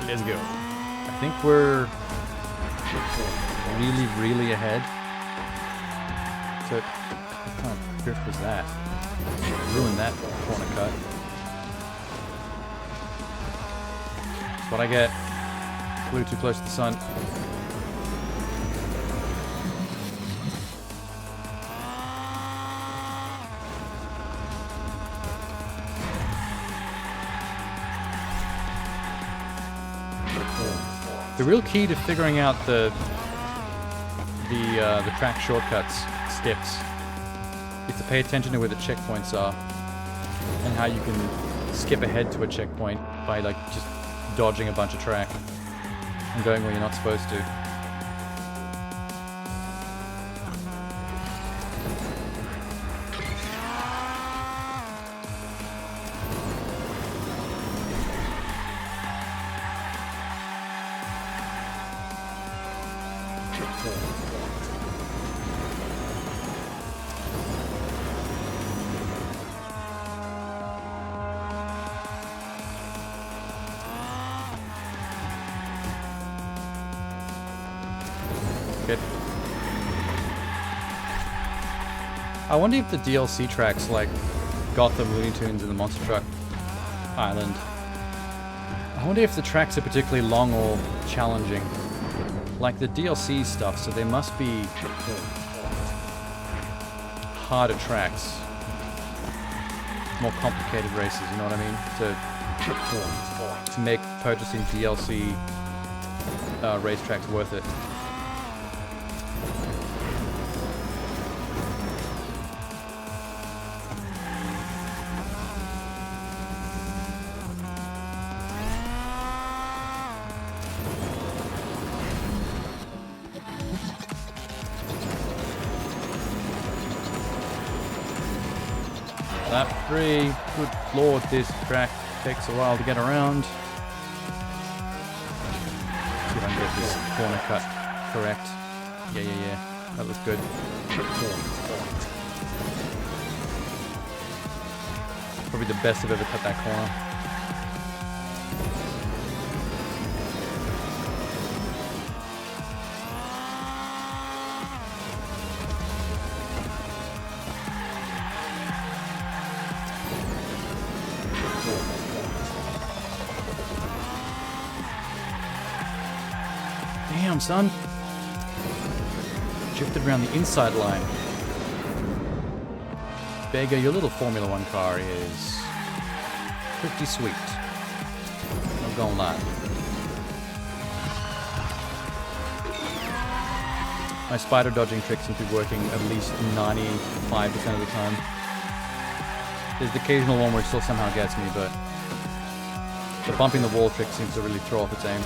Let's go. I think we're really ahead. So, what kind of drift was that? Ruined that corner cut. That's what I get. Flew too close to the sun. The real key to figuring out the track shortcuts steps is to pay attention to where the checkpoints are and how you can skip ahead to a checkpoint by like just dodging a bunch of track and going where you're not supposed to. Good. I wonder if the DLC tracks like Gotham, Looney Tunes, and the Monster Truck Island, I wonder if the tracks are particularly long or challenging. Like the DLC stuff, so they must be harder tracks. More complicated races, you know what I mean? To make purchasing DLC racetracks worth it. Lap 3. Good lord, this track takes a while to get around. See if I can get this corner cut correct. Yeah. That was good. Probably the best I've ever cut that corner. Damn, son. Drifted around the inside line. Vega, your little Formula 1 car is pretty sweet. Not gonna lie. My spider dodging trick seems to be working at least 95% of the time. There's the occasional one where it still somehow gets me, but the bumping the wall trick seems to really throw off its aim.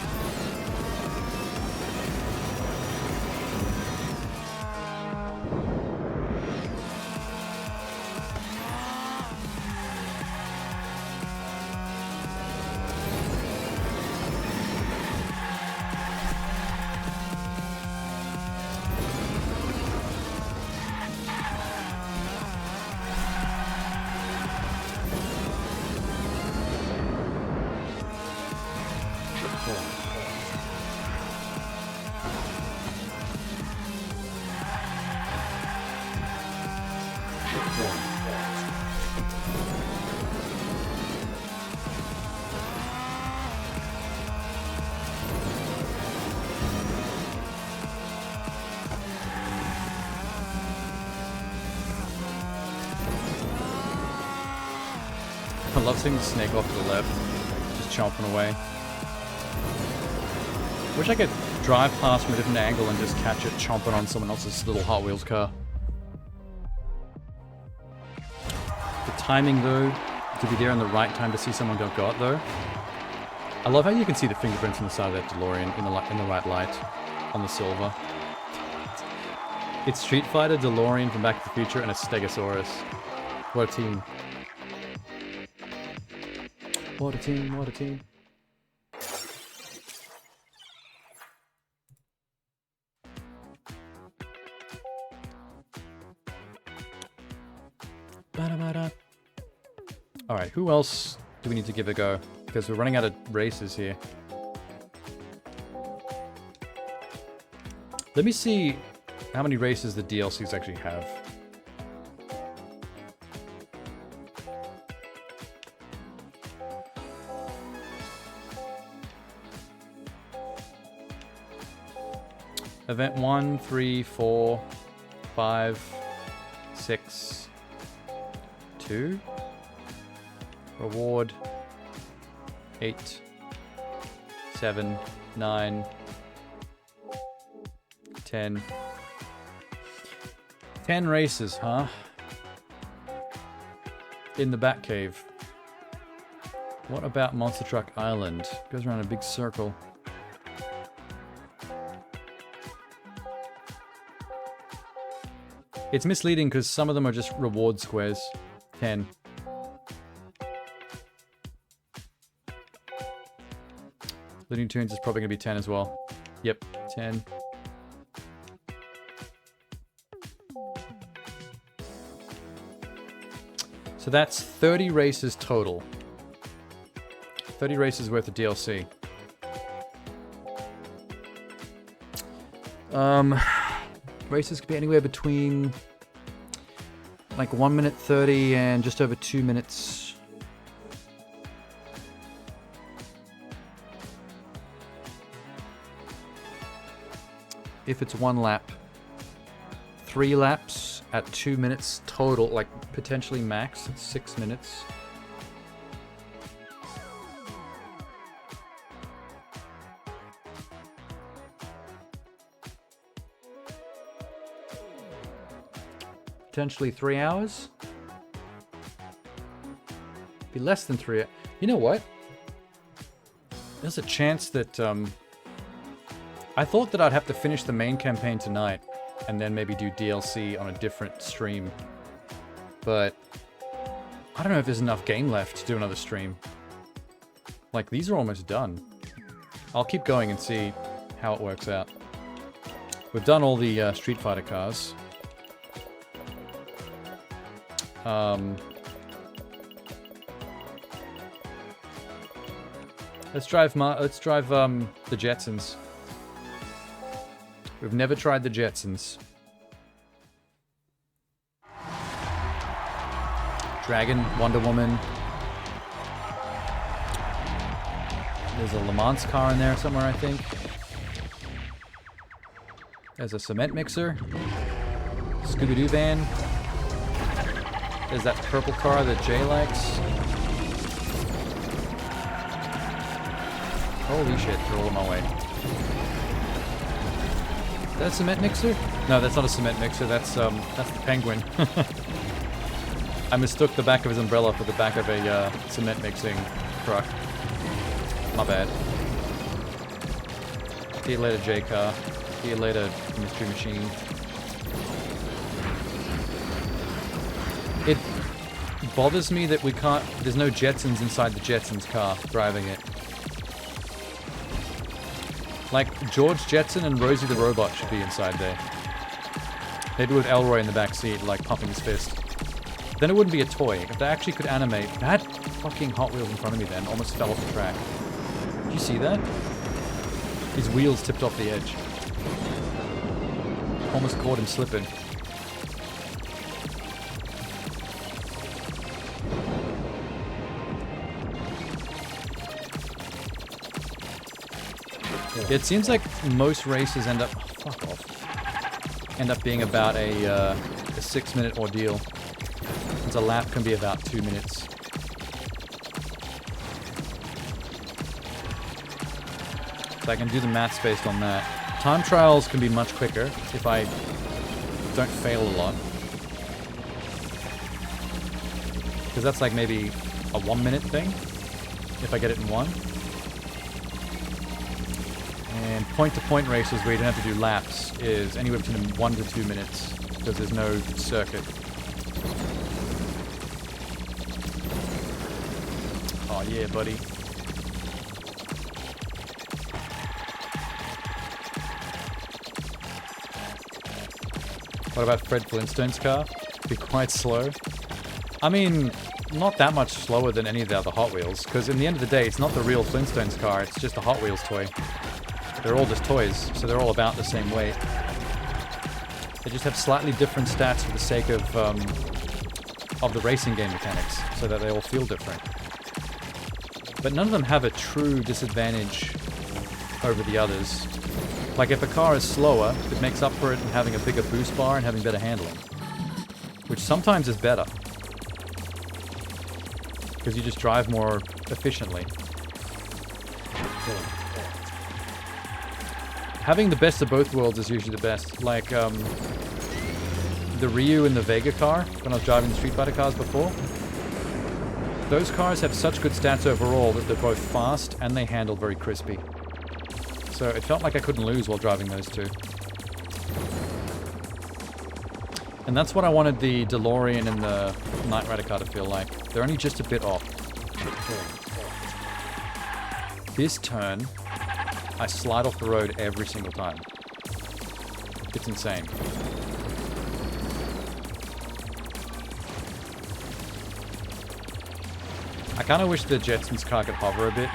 I love seeing the snake off to the left, just chomping away. Wish I could drive past from a different angle and just catch it chomping on someone else's little Hot Wheels car. The timing though, to be there in the right time to see someone go got though. I love how you can see the fingerprints on the side of that DeLorean in the right light on the silver. It's Street Fighter, DeLorean from Back to the Future, and a Stegosaurus. What a team. What a team, what a team. Alright, who else do we need to give a go? Because we're running out of races here. Let me see how many races the DLCs actually have. Event 1, 3, 4, 5, 6, 2. Reward 8, 7, 9, 10. 10 races, huh? In the Batcave. What about Monster Truck Island? Goes around a big circle. It's misleading because some of them are just reward squares. 10. Looney Tunes is probably going to be 10 as well. Yep, 10. So that's 30 races total. 30 races worth of DLC. Races could be anywhere between like 1 minute 30 and just over 2 minutes. If it's 1 lap. 3 laps at 2 minutes total, like potentially max, it's 6 minutes. Potentially 3 hours? Be less than 3 hours. You know what? There's a chance that, I thought that I'd have to finish the main campaign tonight and then maybe do DLC on a different stream. But I don't know if there's enough game left to do another stream. Like, these are almost done. I'll keep going and see how it works out. We've done all the Street Fighter cars. Let's drive the Jetsons. We've never tried the Jetsons. Dragon, Wonder Woman. There's a Le Mans car in there somewhere, I think. There's a cement mixer. Scooby-Doo van. There's that purple car that Jay likes. Holy shit, they're all on my way. Is that a cement mixer? No, that's not a cement mixer, that's the penguin. I mistook the back of his umbrella for the back of a cement mixing truck. My bad. See you later, J-Car. See you later, Mystery Machine. It bothers me that there's no Jetsons inside the Jetsons car driving it. Like, George Jetson and Rosie the Robot should be inside there. Maybe with Elroy in the back seat, like, pumping his fist. Then it wouldn't be a toy. If they actually could animate... That fucking Hot Wheels in front of me then almost fell off the track. Did you see that? His wheels tipped off the edge. Almost caught him slipping. It seems like most races end up... Oh, fuck off. End up being about a 6-minute ordeal. Since a lap can be about 2 minutes. So I can do the maths based on that. Time trials can be much quicker if I don't fail a lot. Because that's like maybe a 1 minute thing. If I get it in one. And point-to-point races where you don't have to do laps is anywhere between 1 to 2 minutes because there's no circuit. Oh yeah, buddy. What about Fred Flintstone's car? Be quite slow. I mean, not that much slower than any of the other Hot Wheels, because in the end of the day, it's not the real Flintstones car, it's just a Hot Wheels toy. They're all just toys, so they're all about the same weight. They just have slightly different stats for the sake of the racing game mechanics, so that they all feel different. But none of them have a true disadvantage over the others. Like if a car is slower, it makes up for it in having a bigger boost bar and having better handling. Which sometimes is better. Because you just drive more efficiently. Having the best of both worlds is usually the best. Like, the Ryu and the Vega car, when I was driving the Street Fighter cars before. Those cars have such good stats overall that they're both fast and they handle very crispy. So it felt like I couldn't lose while driving those two. And that's what I wanted the DeLorean and the Knight Rider car to feel like. They're only just a bit off. This turn, I slide off the road every single time. It's insane. I kind of wish the Jetsons car could hover a bit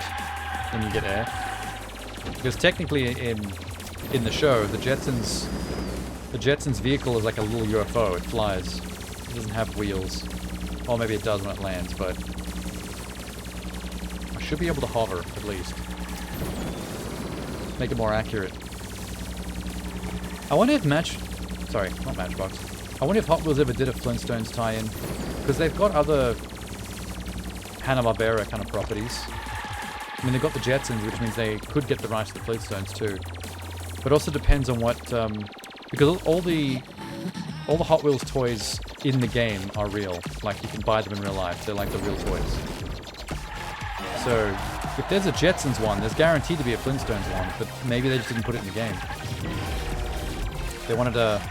when you get air. Because technically in the show, the Jetsons vehicle is like a little UFO. It flies. It doesn't have wheels. Or maybe it does when it lands, but I should be able to hover, at least. Make it more accurate. I wonder if Sorry, not Matchbox. I wonder if Hot Wheels ever did a Flintstones tie-in. Because they've got other Hanna-Barbera kind of properties. I mean, they've got the Jetsons, which means they could get the rights to the Flintstones too. But it also depends on what... because all the Hot Wheels toys in the game are real. Like, you can buy them in real life. They're like the real toys. So, if there's a Jetsons one, there's guaranteed to be a Flintstones one, but maybe they just didn't put it in the game. They wanted to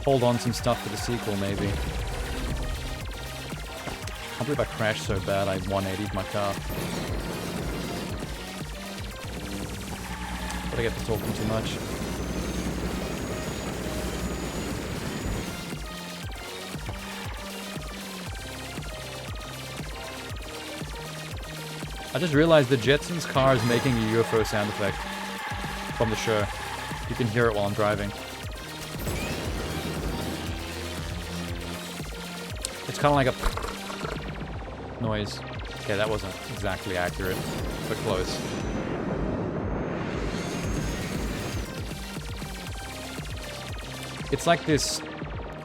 hold on some stuff for the sequel, maybe. I can't believe I crashed so bad I 180'd my car. But I get to talking too much. I just realized the Jetsons car is making a UFO sound effect from the show. You can hear it while I'm driving. It's kind of like a noise. Okay, that wasn't exactly accurate, but close. It's like this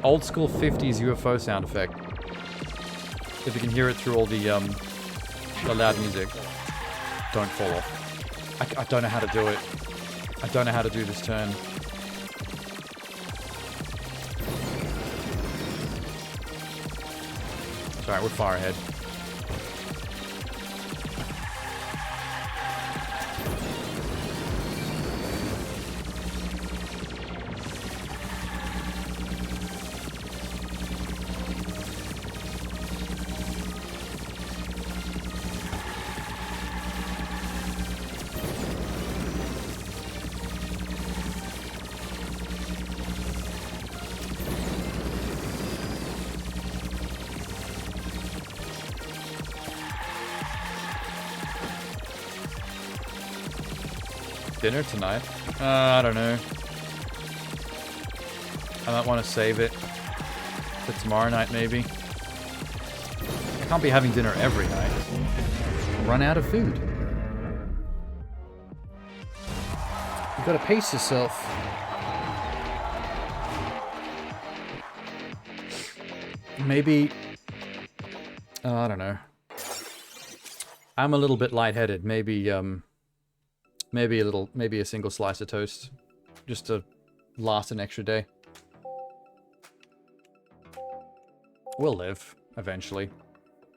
old school 50s UFO sound effect. If you can hear it through all the loud music. Don't fall off. I don't know how to do it. I don't know how to do this turn. It's alright, we're far ahead. Dinner tonight? I don't know. I might want to save it for tomorrow night, maybe. I can't be having dinner every night. Run out of food. You gotta pace yourself. Maybe... I don't know. I'm a little bit lightheaded. Maybe maybe a single slice of toast, just to last an extra day. We'll live, eventually.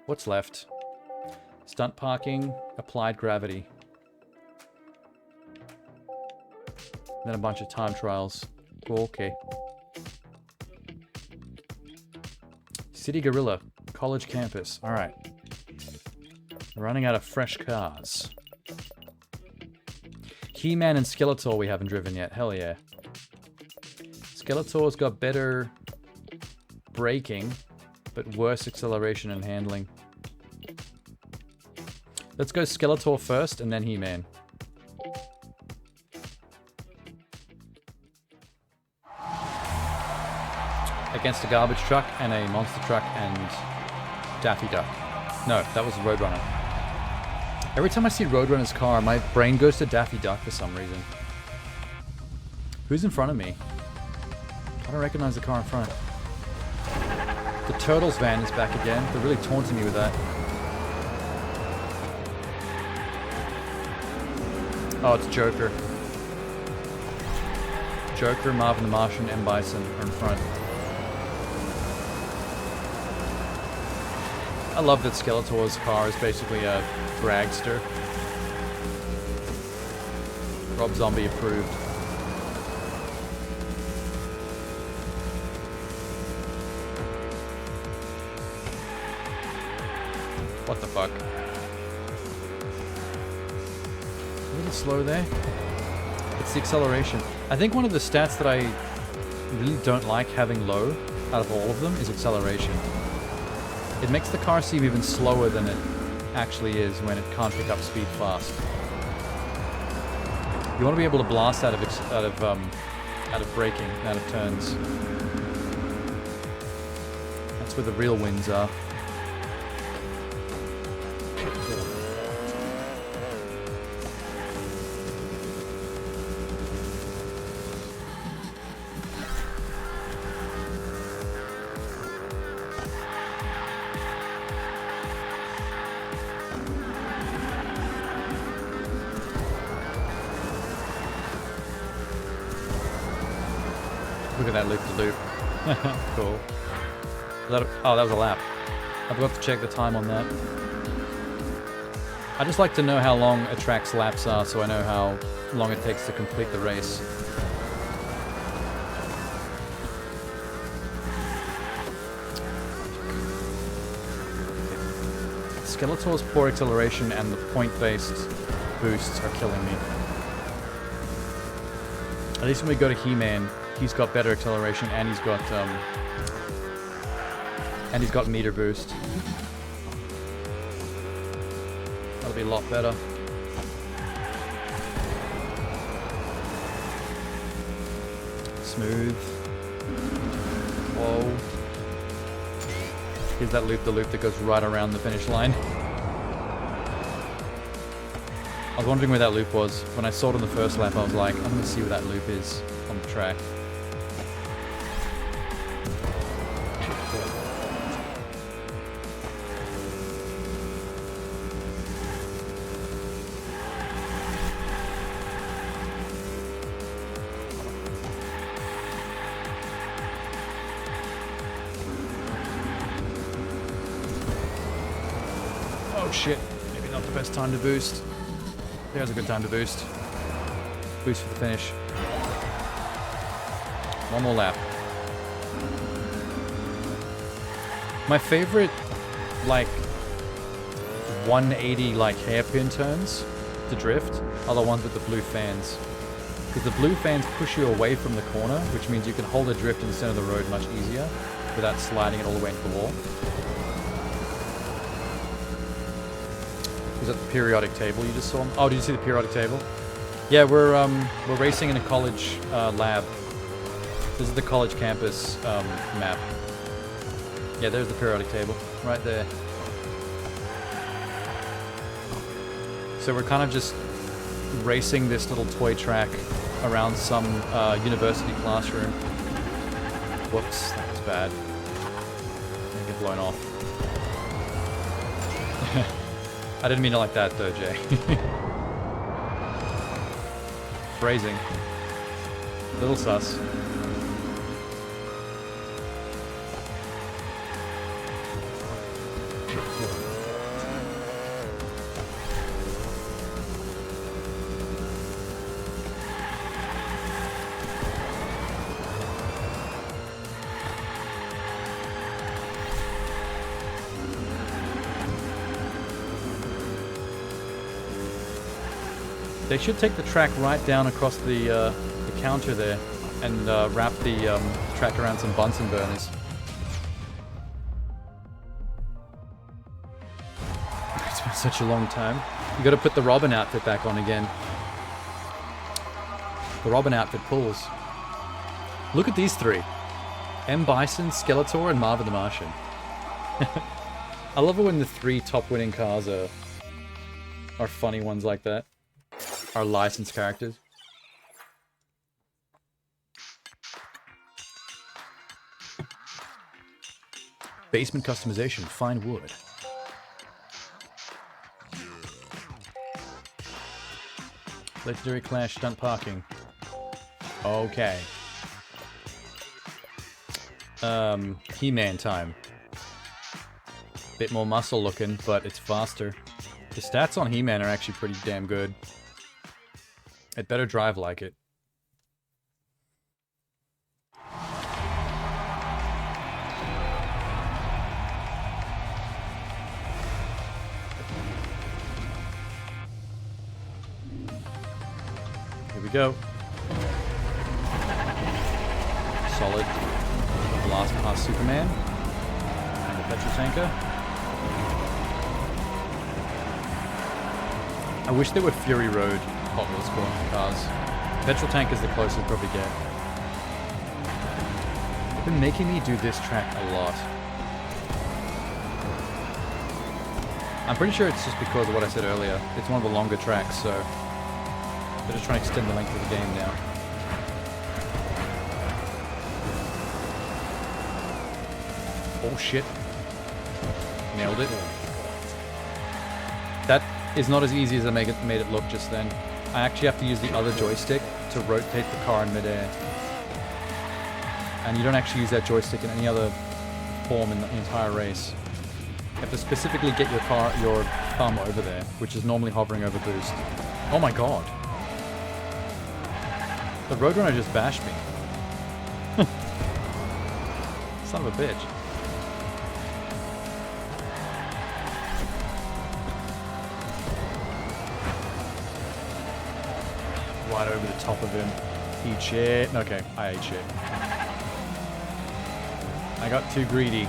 What's left? Stunt parking, applied gravity. Then a bunch of time trials. Okay. City Gorilla, college campus. Alright. Running out of fresh cars. He-Man and Skeletor we haven't driven yet. Hell yeah. Skeletor's got better braking, but worse acceleration and handling. Let's go Skeletor first, and then He-Man. Against a garbage truck and a monster truck and Daffy Duck. No, that was Roadrunner. Every time I see Roadrunner's car, my brain goes to Daffy Duck for some reason. Who's in front of me? I don't recognize the car in front. The Turtles van is back again. They're really taunting me with that. Oh, it's Joker. Joker, Marvin the Martian, and Bison are in front. I love that Skeletor's car is basically a dragster. Rob Zombie approved. What the fuck? A little slow there. It's the acceleration. I think one of the stats that I really don't like having low out of all of them is acceleration. It makes the car seem even slower than it actually is when it can't pick up speed fast. You want to be able to blast out of braking, out of turns. That's where the real wins are. Look at that loop-to-loop. Cool. Oh, that was a lap. I forgot to check the time on that. I just like to know how long a track's laps are so I know how long it takes to complete the race. Skeletor's poor acceleration and the point-based boosts are killing me. At least when we go to He-Man, he's got better acceleration and he's got meter boost. That'll be a lot better. Smooth. Whoa. Here's that loop-the-loop that goes right around the finish line. I was wondering where that loop was. When I saw it on the first lap, I was like, I'm gonna see where that loop is on the track. Oh shit, maybe not the best time to boost. There's a good time to boost. Boost for the finish. One more lap. My favorite, like, 180, like, hairpin turns to drift are the ones with the blue fans. Because the blue fans push you away from the corner, which means you can hold a drift in the center of the road much easier without sliding it all the way into the wall. Was that the periodic table you just saw? Oh, did you see the periodic table? Yeah, we're racing in a college lab. This is the college campus map. Yeah, there's the periodic table, right there. So we're kind of just racing this little toy track around some university classroom. Whoops, that was bad. I get blown off. I didn't mean it like that though, Jay. Phrasing. Little sus. They should take the track right down across the counter there and wrap the track around some Bunsen burners. It's been such a long time. You gotta put the Robin outfit back on again. The Robin outfit pulls. Look at these three. M. Bison, Skeletor, and Marvin the Martian. I love it when the three top winning cars are funny ones like that. Our licensed characters. Basement customization, fine wood. Legendary Clash, stunt parking. Okay. He-Man time. Bit more muscle looking, but it's faster. The stats on He-Man are actually pretty damn good. It better drive like it. Here we go. Solid. Blast past Superman. And the petrol tanker. I wish there were Fury Road Hot Wheels corner cars. Petrol tank is the closest we'll probably get. They've been making me do this track a lot. I'm pretty sure it's just because of what I said earlier. It's one of the longer tracks, so they're just trying to extend the length of the game now. Oh shit. Nailed it. That is not as easy as I made it look just then. I actually have to use the other joystick to rotate the car in midair. And you don't actually use that joystick in any other form in the entire race. You have to specifically get your thumb over there, which is normally hovering over boost. Oh my god. The Roadrunner just bashed me. Son of a bitch. Right over the top of him. Eat shit. Okay, I ate shit. I got too greedy.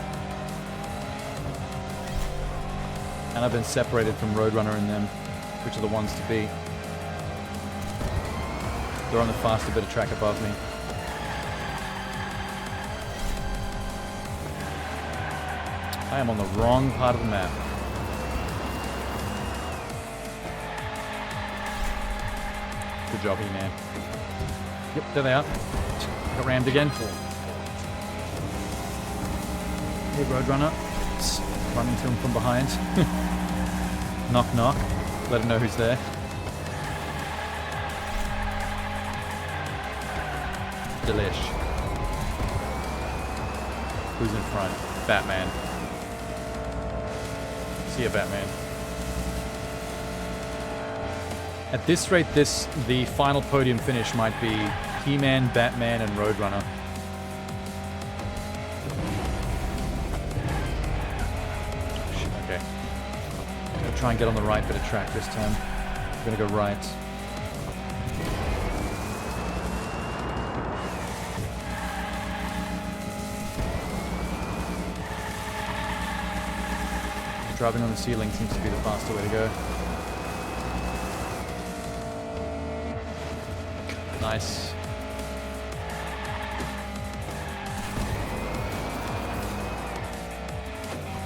And I've been separated from Roadrunner and them, which are the ones to be. They're on the faster bit of track above me. I am on the wrong part of the map. Good job, E-Man. Yep, there they are. Got rammed again. Hey, Roadrunner. Run into him from behind. Knock, knock. Let him know who's there. Delish. Who's in front? Batman. See ya, Batman. At this rate, the final podium finish might be He-Man, Batman, and Roadrunner. Shit, okay. I'm gonna try and get on the right bit of track this time. I'm gonna go right. Driving on the ceiling seems to be the faster way to go. Nice.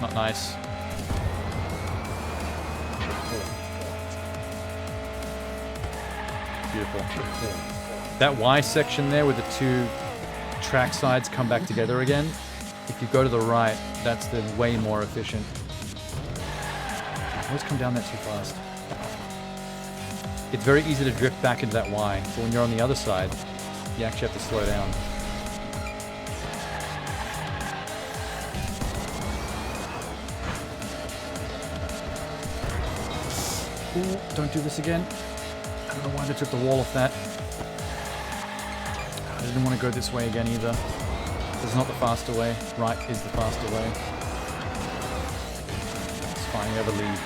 Not nice. Beautiful. That Y section there where the two track sides come back together again, if you go to the right, that's the way more efficient. I always come down that too fast. It's very easy to drift back into that Y, but when you're on the other side, you actually have to slow down. Ooh, don't do this again. I don't know why they took the wall off that. I didn't want to go this way again either. This is not the faster way. Right is the faster way. It's fine, you have a lead.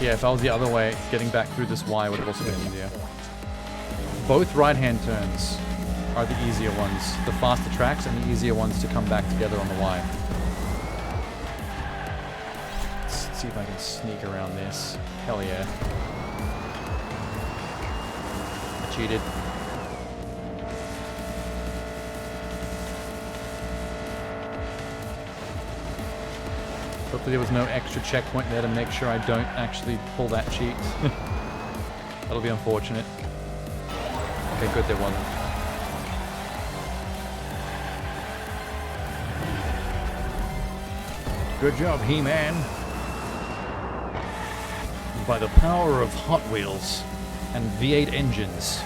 Yeah, if I was the other way, getting back through this Y would have also been easier. Both right-hand turns are the easier ones. The faster tracks and the easier ones to come back together on the Y. Let's see if I can sneak around this. Hell yeah. I cheated. Hopefully there was no extra checkpoint there to make sure I don't actually pull that cheat. That'll be unfortunate. Okay, good there wasn't. Good job, He-Man. By the power of Hot Wheels and V8 engines,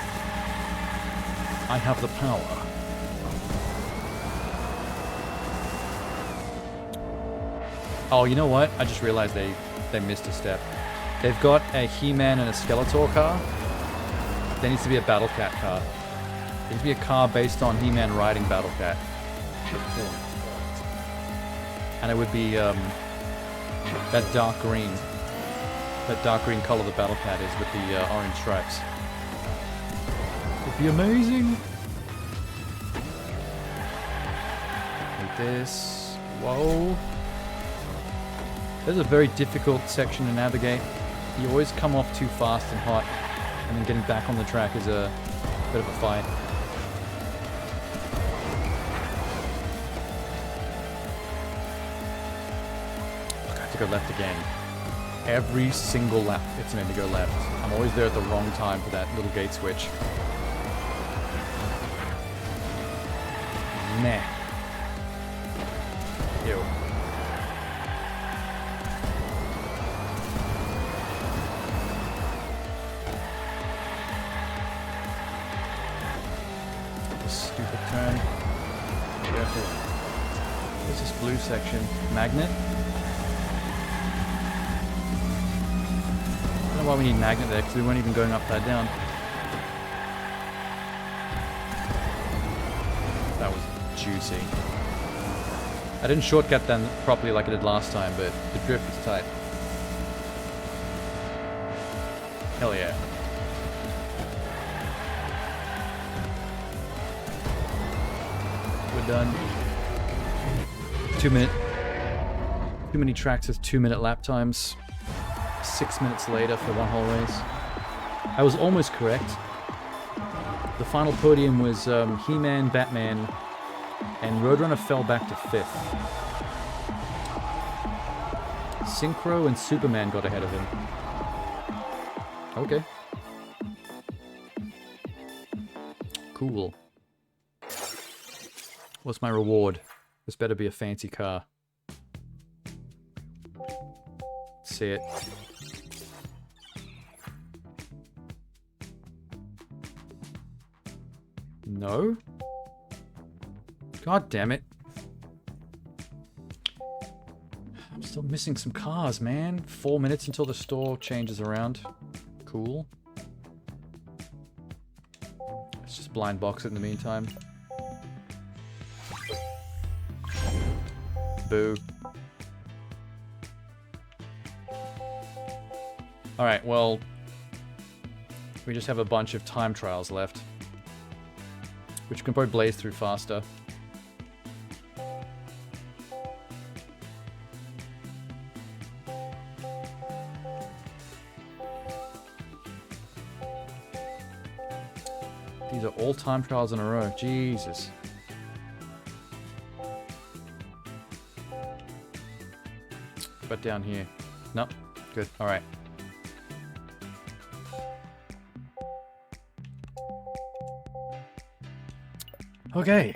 I have the power. Oh, you know what? I just realized they missed a step. They've got a He-Man and a Skeletor car. There needs to be a Battle Cat car. There needs to be a car based on He-Man riding Battle Cat. And it would be that dark green. That dark green color the Battle Cat is with the orange stripes. It'd be amazing. Like this. Whoa. This is a very difficult section to navigate. You always come off too fast and hot, and then getting back on the track is a bit of a fight. Look, I have to go left again. Every single lap, it's made me go left. I'm always there at the wrong time for that little gate switch. Meh. Ew. This stupid turn. Careful. What's this blue section? Magnet? I don't know why we need magnet there, because we weren't even going upside down. That was juicy. I didn't shortcut them properly like I did last time, but the drift is tight. Hell yeah. We're done. 2 minute. Too many tracks with 2 minute lap times. 6 minutes later for one whole race. I was almost correct. The final podium was He-Man, Batman, and Roadrunner fell back to 5th. Synchro and Superman got ahead of him. Okay. Cool. What's my reward? This better be a fancy car. See it. No? God damn it. I'm still missing some cars, man. 4 minutes until the store changes around. Cool. Let's just blind box it in the meantime. Boo. Alright, well, we just have a bunch of time trials left, which can probably blaze through faster. These are all time trials in a row. Jesus. But down here. Nope. Good. Alright. Okay.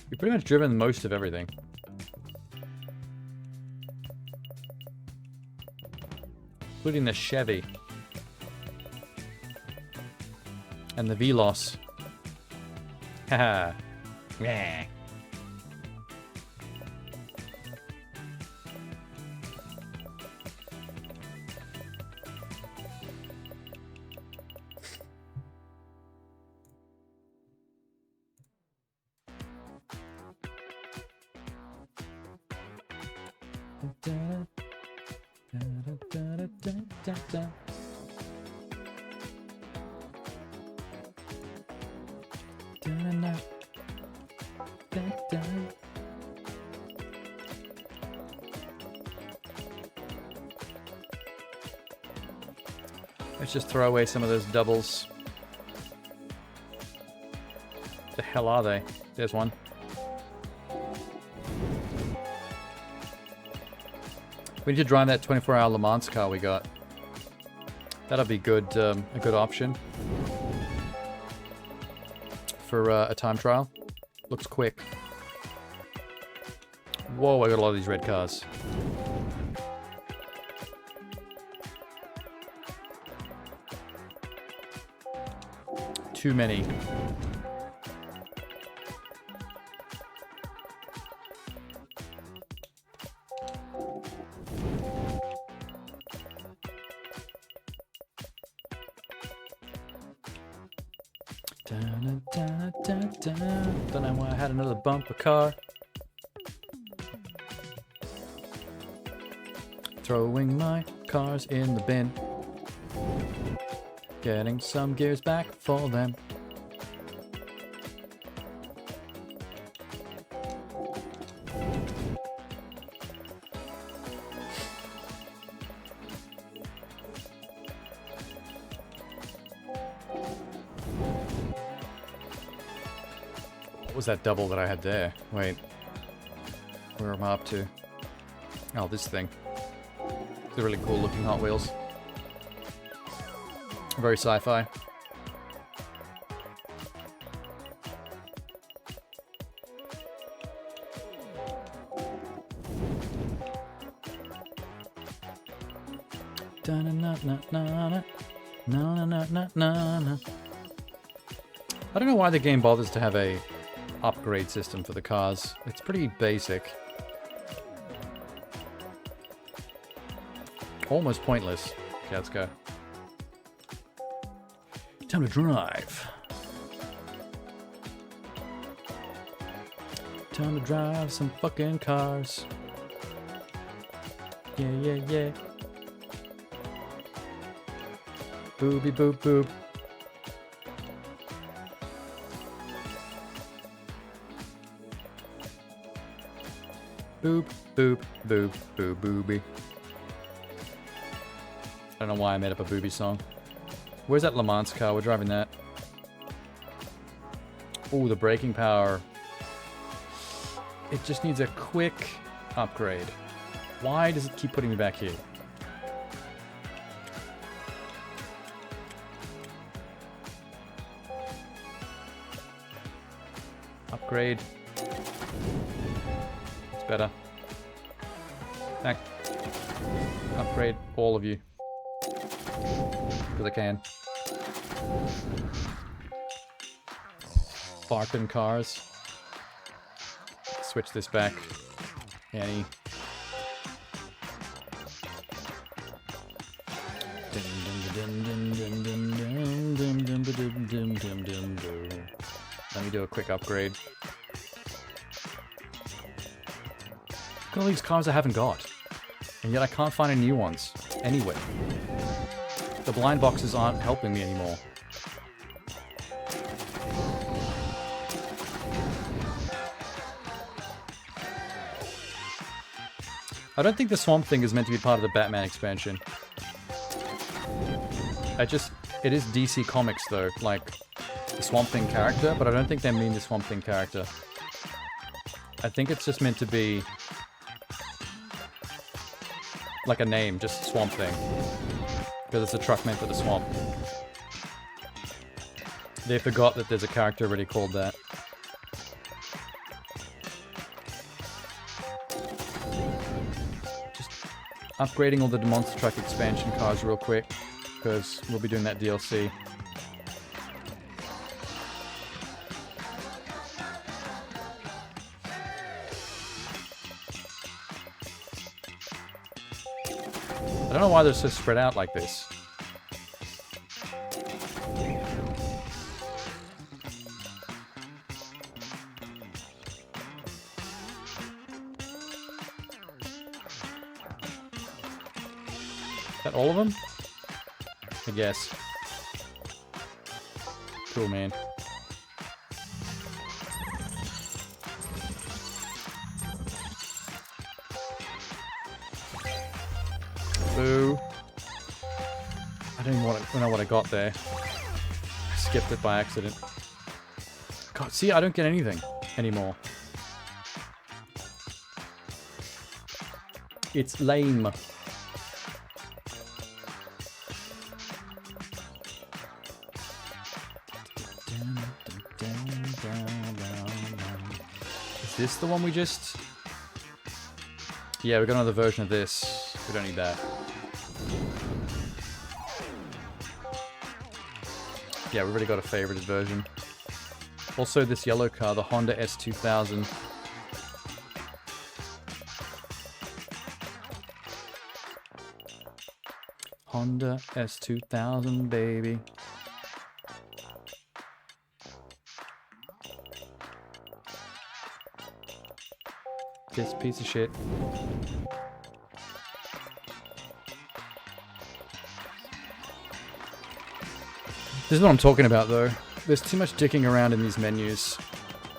We've pretty much driven most of everything. Including the Chevy. And the Velos. Haha. Yeah. Let's just throw away some of those doubles. The hell are they? There's one. We need to drive that 24-hour Le Mans car we got. That'll be good, a good option for a time trial. Looks quick. Whoa, I got a lot of these red cars. Too many. Don't know why I had another bumper car. Throwing my cars in the bin. Getting some gears back for them. What was that double that I had there? Wait. Where am I up to? Oh, this thing. It's a really cool looking Hot Wheels. Very sci-fi. I don't know why the game bothers to have a upgrade system for the cars. It's pretty basic. Almost pointless. Okay, let's go. Time to drive. Time to drive some fucking cars. Yeah, yeah, yeah. Booby boop boop. Boop, boop, boop, boop, booby. I don't know why I made up a booby song. Where's that Le Mans car? We're driving that. Ooh, the braking power. It just needs a quick upgrade. Why does it keep putting me back here? Upgrade. It's better. Back. Upgrade all of you. Because I can. Barking cars. Switch this back. Annie. Let me do a quick upgrade. Look at all these cars I haven't got. And yet I can't find any new ones. Anyway. The blind boxes aren't helping me anymore. I don't think the Swamp Thing is meant to be part of the Batman expansion. It is DC Comics though, like the Swamp Thing character, but I don't think they mean the Swamp Thing character. I think it's just meant to be like a name, just Swamp Thing. Because it's a truck meant for the swamp. They forgot that there's a character already called that. Just upgrading all the Monster Truck expansion cars real quick, because we'll be doing that DLC. I don't know why they're so spread out like this. Is that all of them? I guess. Cool, man. Boo. I don't even know what I got there. Skipped it by accident. God, see, I don't get anything anymore. It's lame. Is this the one we just... Yeah, we got another version of this. We don't need that. Yeah, we already got a favorited version. Also, this yellow car, the Honda S2000. Honda S2000, baby. This piece of shit. This is what I'm talking about, though. There's too much dicking around in these menus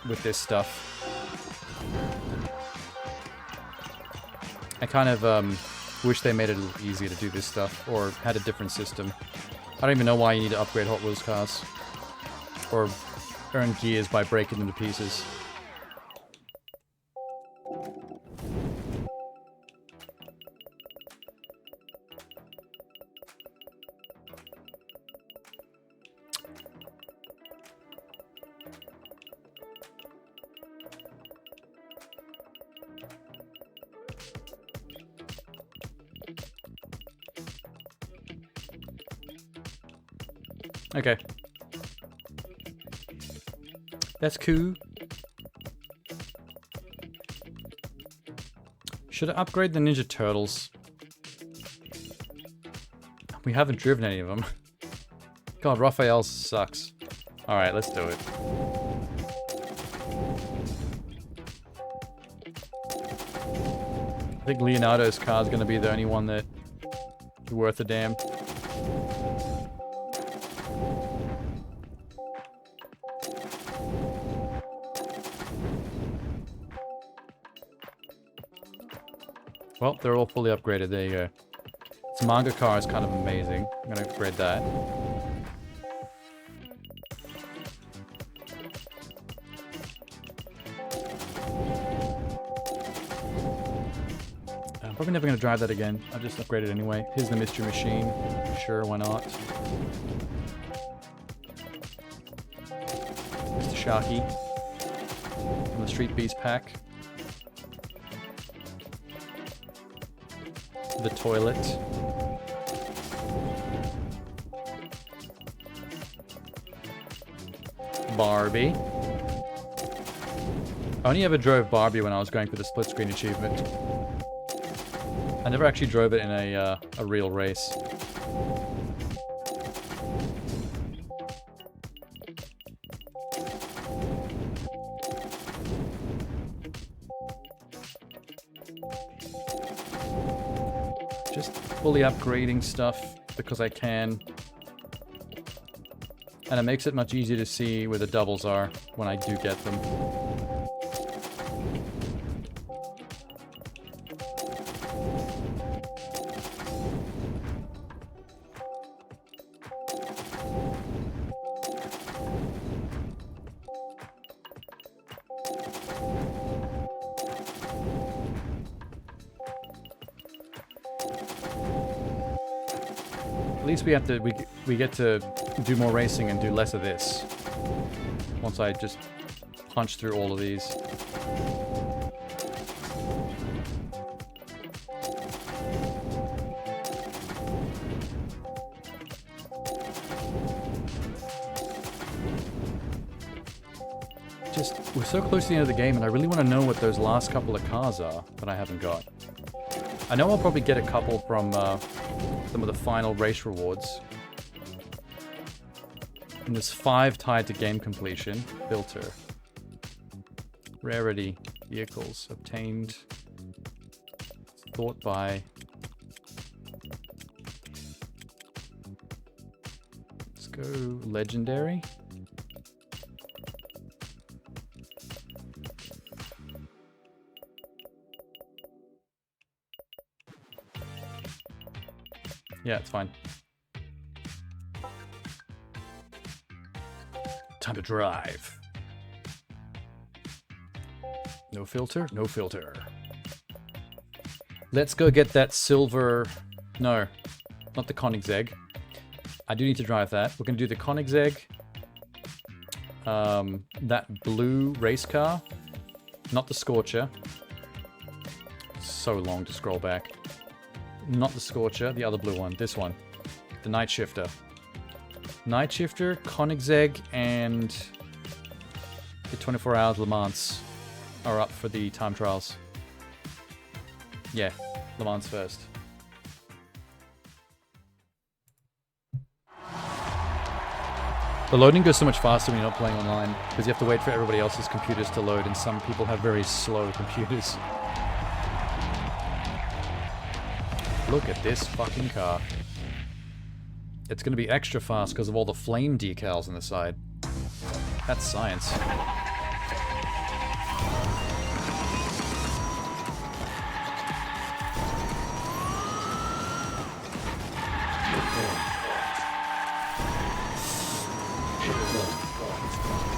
with this stuff. I kind of wish they made it a little easier to do this stuff, or had a different system. I don't even know why you need to upgrade Hot Wheels cars. Or earn gears by breaking them to pieces. Okay. That's cool. Should I upgrade the Ninja Turtles? We haven't driven any of them. God, Raphael sucks. Alright, let's do it. I think Leonardo's car is going to be the only one that is worth a damn. Well, they're all fully upgraded. There you go. This manga car is kind of amazing. I'm going to upgrade that. I'm probably never going to drive that again. I'll just upgrade it anyway. Here's the Mystery Machine. Sure, why not? Mr. Sharky. From the Street Beast pack. The toilet. Barbie. I only ever drove Barbie when I was going for the split screen achievement. I never actually drove it in a real race. Just fully upgrading stuff because I can. And it makes it much easier to see where the doubles are when I do get them. At least we get to do more racing and do less of this. Once I just punch through all of these. We're so close to the end of the game and I really want to know what those last couple of cars are that I haven't got. I know I'll probably get a couple from some of the final race rewards. And there's 5 tied to game completion. Filter. Rarity. Vehicles. Obtained. Thought by. Let's go legendary. Yeah, it's fine. Time to drive. No filter, no filter. Let's go get that silver... No, not the Koenigsegg. I do need to drive that. We're going to do the Koenigsegg. That blue race car. Not the Scorcher. So long to scroll back. Not the Scorcher, the other blue one. This one. The Night Shifter. Night Shifter, Koenigsegg, and the 24 Hours Le Mans are up for the time trials. Yeah, Le Mans first. The loading goes so much faster when you're not playing online, because you have to wait for everybody else's computers to load, and some people have very slow computers. Look at this fucking car. It's going to be extra fast because of all the flame decals on the side. That's science.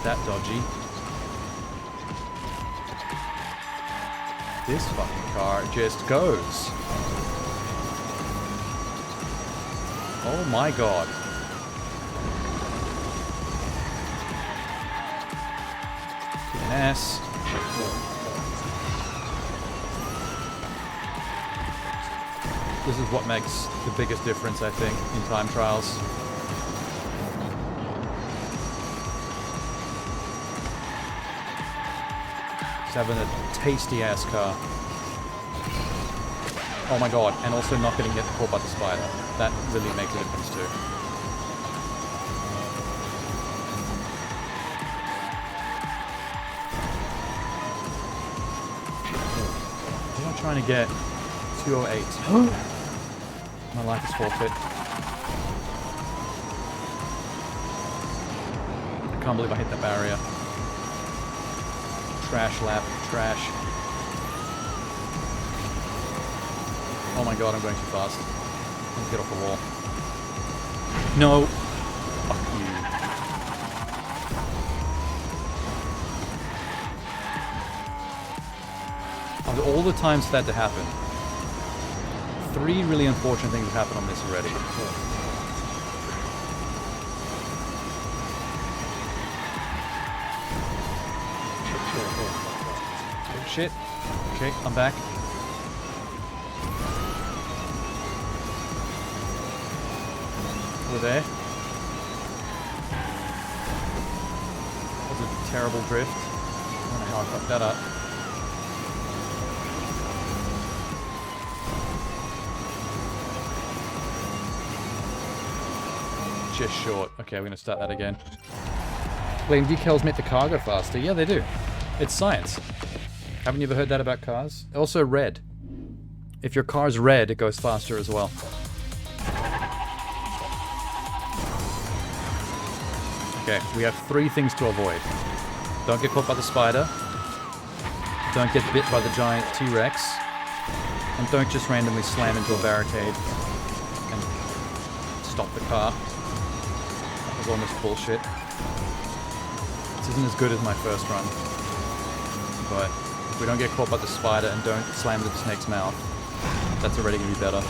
That dodgy. This fucking car just goes. Oh my god. Kicking ass. This is what makes the biggest difference, I think, in time trials. Just having a tasty ass car. Oh my god, and also not getting hit caught by the spider. That really makes a difference too. I'm not trying to get 208. My life is forfeit. I can't believe I hit that barrier. Trash lap, trash. Oh my god, I'm going too fast. Let's get off the wall. No! Fuck you. Of all the times for that to happen, 3 really unfortunate things have happened on this already. Oh shit. Okay, I'm back. We're there. That was a terrible drift. I don't know how I fucked that up. Just short. Okay, we're gonna start that again. Flame decals make the car go faster. Yeah, they do. It's science. Haven't you ever heard that about cars? Also red. If your car's red, it goes faster as well. Okay, we have 3 things to avoid. Don't get caught by the spider. Don't get bit by the giant T-Rex. And don't just randomly slam into a barricade and stop the car. That was almost bullshit. This isn't as good as my first run. But if we don't get caught by the spider and don't slam into the snake's mouth, that's already going to be better.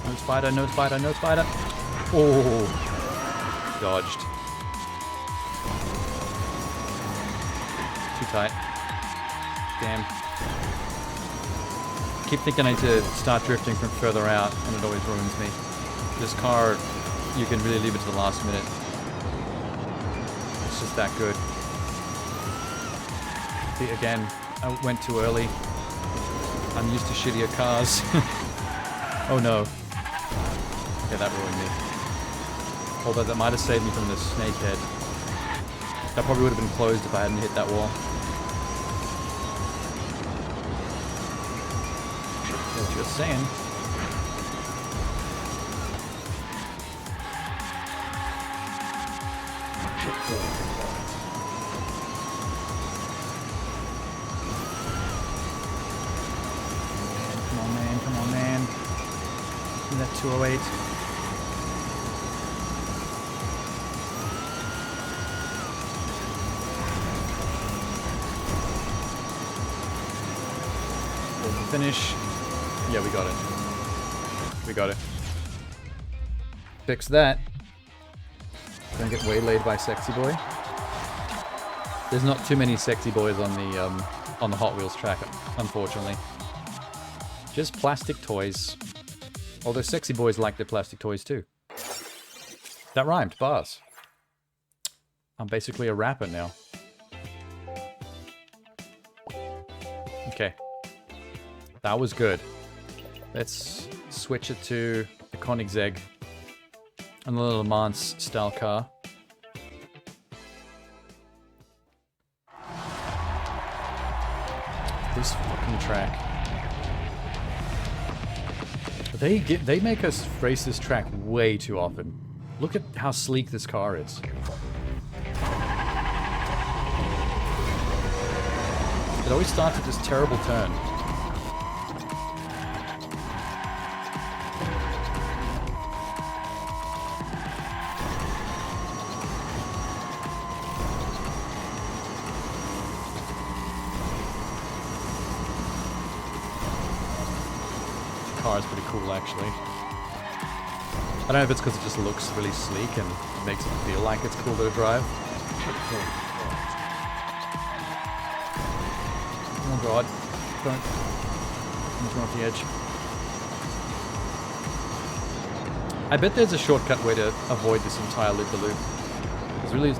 No spider, no spider, no spider. Oh, dodged. Too tight. Damn. I keep thinking I need to start drifting from further out, and it always ruins me. This car, you can really leave it to the last minute. It's just that good. See, again, I went too early. I'm used to shittier cars. Oh no. Okay, that ruined me. Although that might have saved me from the snake head. That probably would have been closed if I hadn't hit that wall. Just saying. at 208. Finish. Yeah, we got it. We got it. Fix that. Don't get waylaid by Sexy Boy. There's not too many sexy boys on the Hot Wheels track, unfortunately. Just plastic toys. Although sexy boys like their plastic toys too. That rhymed. Bars. I'm basically a rapper now. Okay. That was good. Let's switch it to the Koenigsegg. And the little Le Mans style car. This fucking track. They make us race this track way too often. Look at how sleek this car is. It always starts at this terrible turn. Car is pretty cool, actually. I don't know if it's because it just looks really sleek and makes it feel like it's cool to drive. Oh god. Don't run off the edge. I bet there's a shortcut way to avoid this entire loop-the-loop.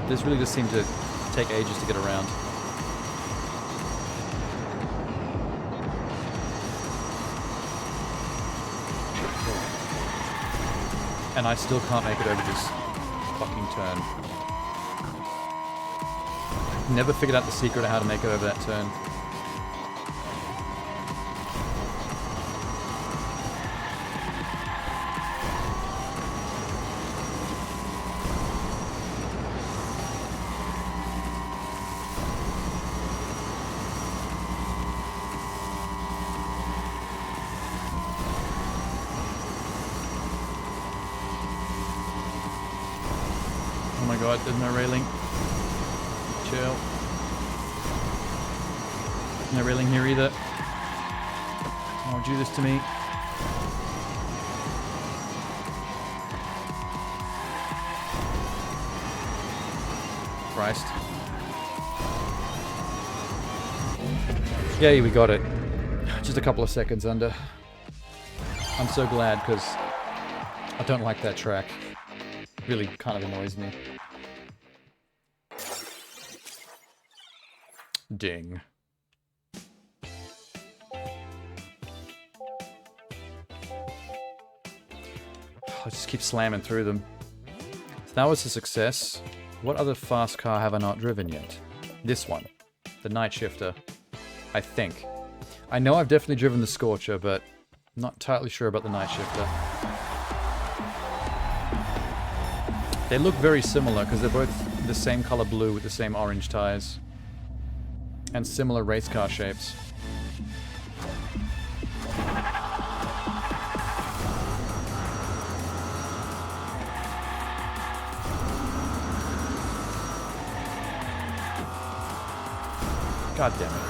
This really just seemed to take ages to get around. And I still can't make it over this fucking turn. Never figured out the secret of how to make it over that turn. Oh my god, there's no railing. Chill. No railing here either. Oh, do this to me. Christ. Yay, we got it. Just a couple of seconds under. I'm so glad, because I don't like that track. Really kind of annoys me. Ding. I just keep slamming through them. So that was a success. What other fast car have I not driven yet? This one. The Night Shifter. I think. I know I've definitely driven the Scorcher, but I'm not entirely sure about the Night Shifter. They look very similar because they're both the same color blue with the same orange tires. And similar race car shapes. God damn it.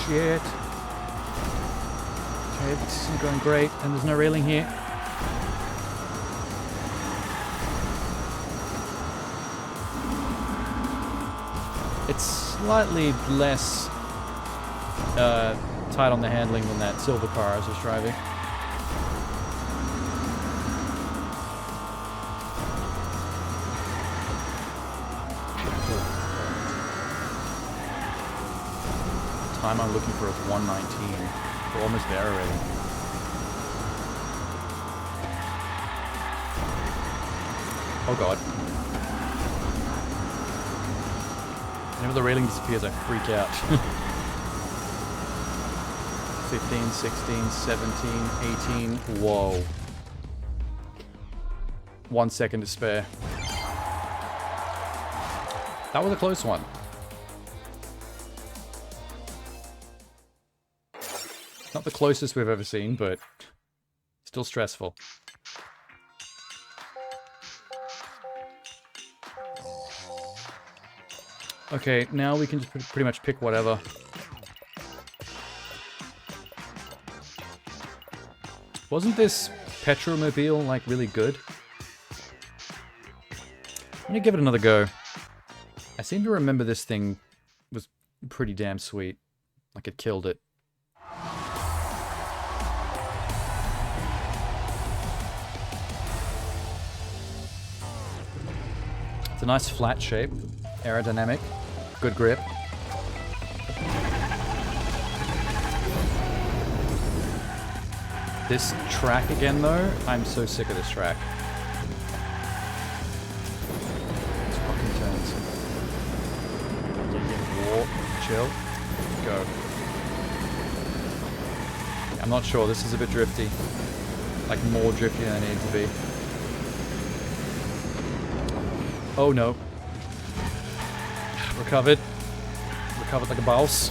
Shit. Okay, this isn't going great, and there's no railing here. It's slightly less tight on the handling than that silver car I was just driving. Time I'm looking for is 119. We're almost there already. Oh god. Whenever the railing disappears, I freak out. 15, 16, 17, 18. Whoa. 1 second to spare. That was a close one. Not the closest we've ever seen, but still stressful. Okay, now we can just pretty much pick whatever. Wasn't this Petromobile, like, really good? I'm gonna give it another go. I seem to remember this thing was pretty damn sweet. Like, it killed it. It's a nice flat shape. Aerodynamic. Good grip. This track again, though, I'm so sick of this track. These fucking turns. Walk, chill, go. I'm not sure, this is a bit drifty. Like, more drifty than I need to be. Oh no. Recovered. Recovered like a boss.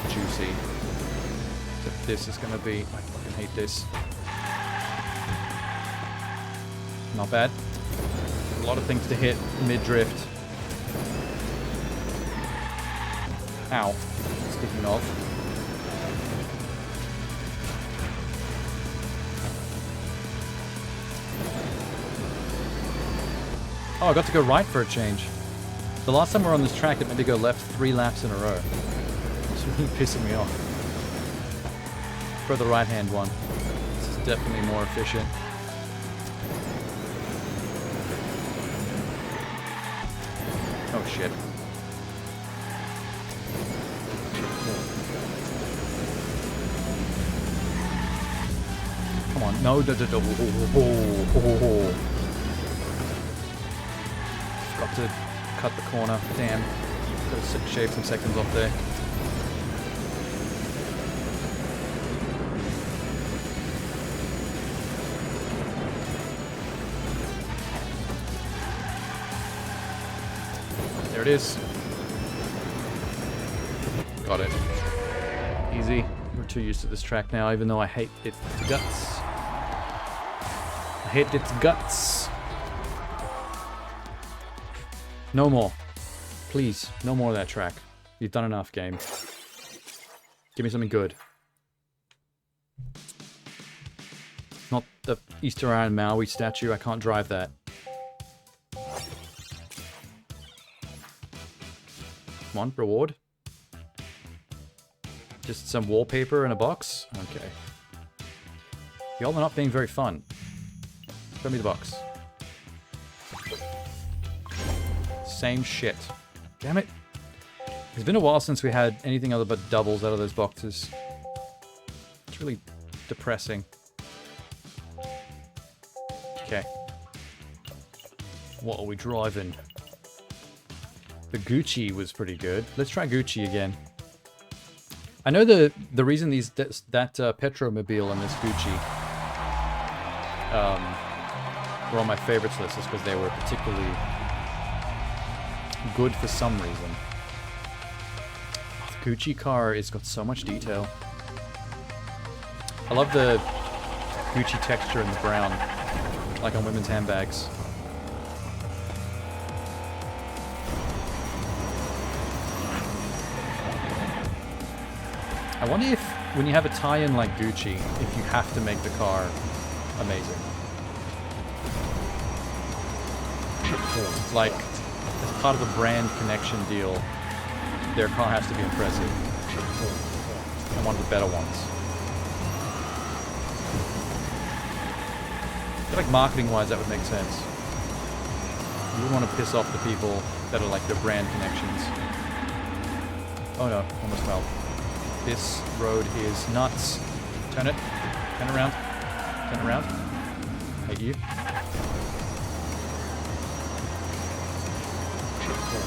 Juicy. This is gonna be... I fucking hate this. Not bad. A lot of things to hit mid-drift. Ow. Speaking of. Oh, I got to go right for a change. The last time we were on this track, it made me go left 3 laps in a row. It's really pissing me off. For the right-hand one. This is definitely more efficient. Oh shit. Come on, no, Got to cut the corner. Damn. Got to shave some seconds off there. There it is. Got it. Easy. We're too used to this track now, even though I hate its guts. I hate its guts. No more. Please, no more of that track. You've done enough, game. Give me something good. Not the Easter Island Maui statue. I can't drive that. Come on, reward. Just some wallpaper in a box? Okay. Y'all are not being very fun. Show me the box. Same shit. Damn it. It's been a while since we had anything other but doubles out of those boxes. It's really depressing. Okay. What are we driving? The Gucci was pretty good. Let's try Gucci again. I know the reason that Petromobile and this Gucci were on my favorites list is because they were particularly good for some reason. Oh, the Gucci car has got so much detail. I love the Gucci texture in the brown, like on women's handbags. I wonder if, when you have a tie-in like Gucci, if you have to make the car amazing. Like, as part of the brand connection deal, their car has to be impressive. And one of the better ones. I feel like marketing-wise that would make sense. You wouldn't want to piss off the people that are like their brand connections. Oh no, almost fell. This road is nuts. Turn it. Turn around. Turn around. Hate you.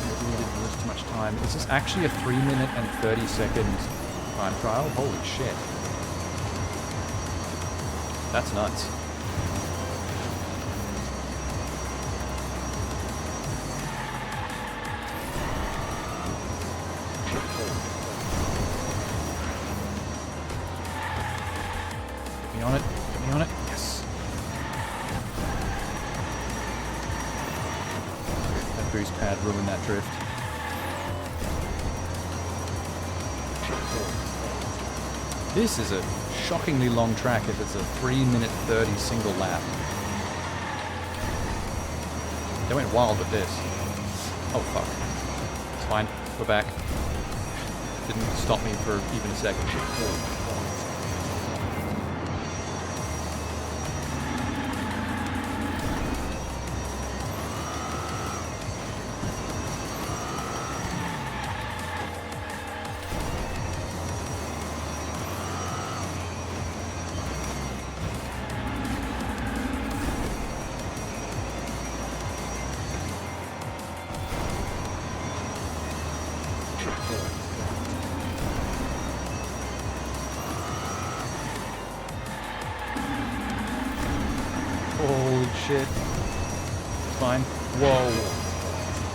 Maybe we didn't lose too much time. Is this actually a 3 minute and 30-second time trial? Holy shit. That's nuts. Get me on it. Get me on it. Yes. That boost pad ruined that drift. This is a shockingly long track if it's a 3 minute 30 single lap. They went wild with this. Oh fuck. It's fine. We're back. Didn't stop me for even a second. Holy shit. It's fine. Whoa.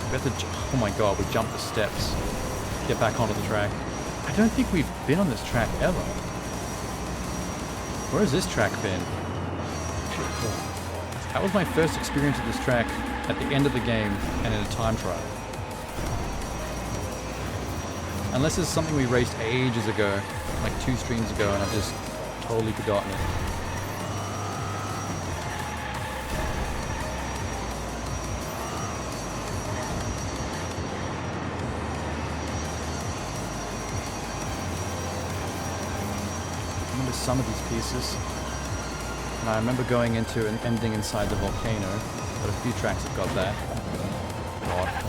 We have to oh my god, we jumped the steps. Get back onto the track. I don't think we've been on this track ever. Where has this track been? That was my first experience of this track at the end of the game and in a time trial. Unless it's something we raced ages ago, like 2 streams ago, and I've just totally forgotten it. Some of these pieces. And I remember going into and ending inside the volcano, but a few tracks have got that. God, I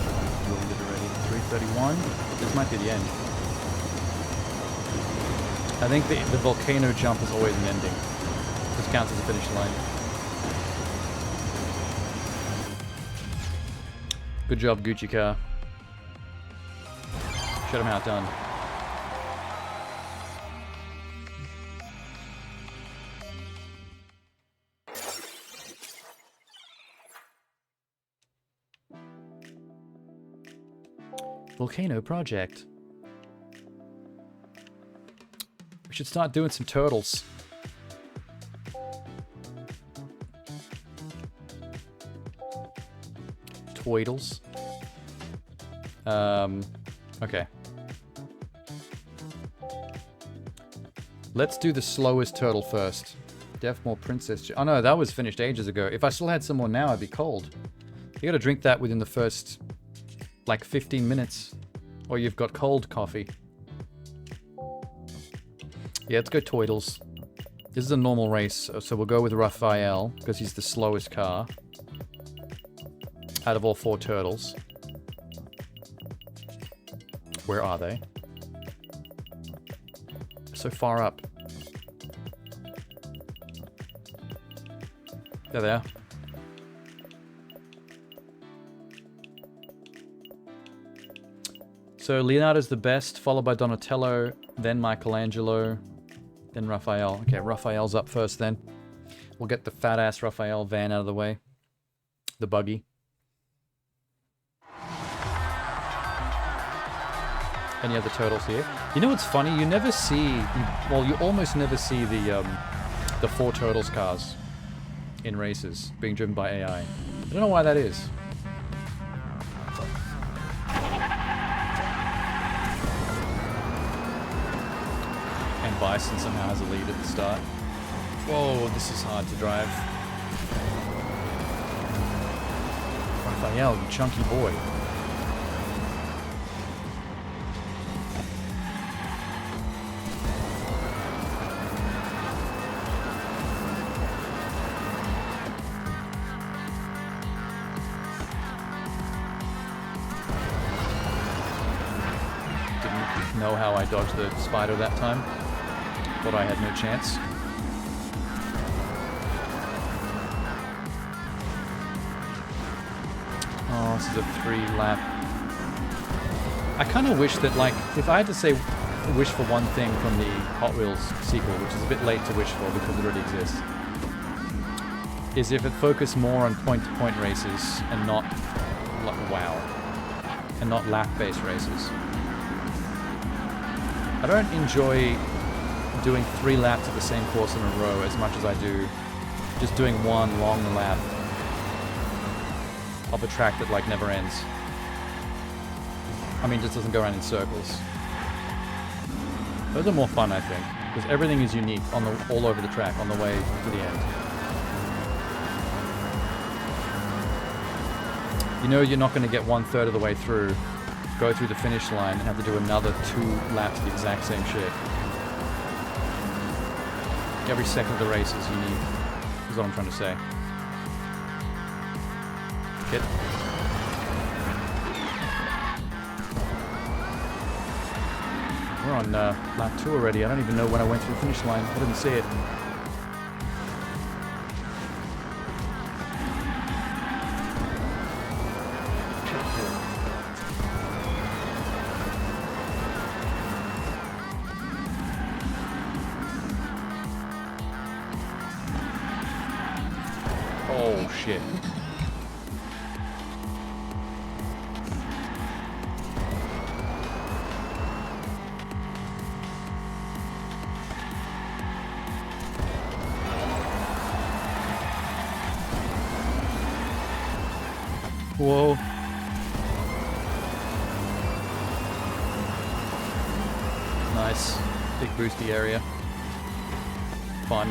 ruined it already. 331. This might be the end. I think the volcano jump is always an ending. This counts as a finish line. Good job, Gucci car. Shut him out, done. Volcano project. We should start doing some turtles. Twiddles. Okay. Let's do the slowest turtle first. Deathmore Princess. Oh no, that was finished ages ago. If I still had some more now, I'd be cold. You gotta drink that within the first, like, 15 minutes. Or you've got cold coffee. Yeah, let's go Twiddles. This is a normal race, so we'll go with Raphael, because he's the slowest car. Out of all 4 turtles. Where are they? So far up. There they are. So Leonardo's the best, followed by Donatello, then Michelangelo, then Raphael. Okay, Raphael's up first then. We'll get the fat-ass Raphael van out of the way. The buggy. Any other turtles here? You know what's funny? You never see... Well, you almost never see the 4 Turtles cars in races being driven by AI. I don't know why that is. And Bison somehow has a lead at the start. Whoa, this is hard to drive. Raphael, you chunky boy. Know how I dodged the spider that time. Thought I had no chance. Oh, this is a 3-lap. I kind of wish that, like, if I had to say wish for one thing from the Hot Wheels sequel, which is a bit late to wish for because it already exists, is if it focused more on point-to-point races and not, wow, and not lap-based races. I don't enjoy doing 3 laps of the same course in a row as much as I do just doing one long lap of a track that, like, never ends. I mean, just doesn't go around in circles. Those are more fun, I think, because everything is unique on the all over the track on the way to the end. You know you're not going to get 1/3 of the way through, go through the finish line, and have to do another 2 laps of the exact same shit. Every second of the race is unique, is what I'm trying to say. Hit. We're on lap 2 already. I don't even know when I went through the finish line. I didn't see it. Oh, shit. Whoa. Nice. Big boosty area. Fun.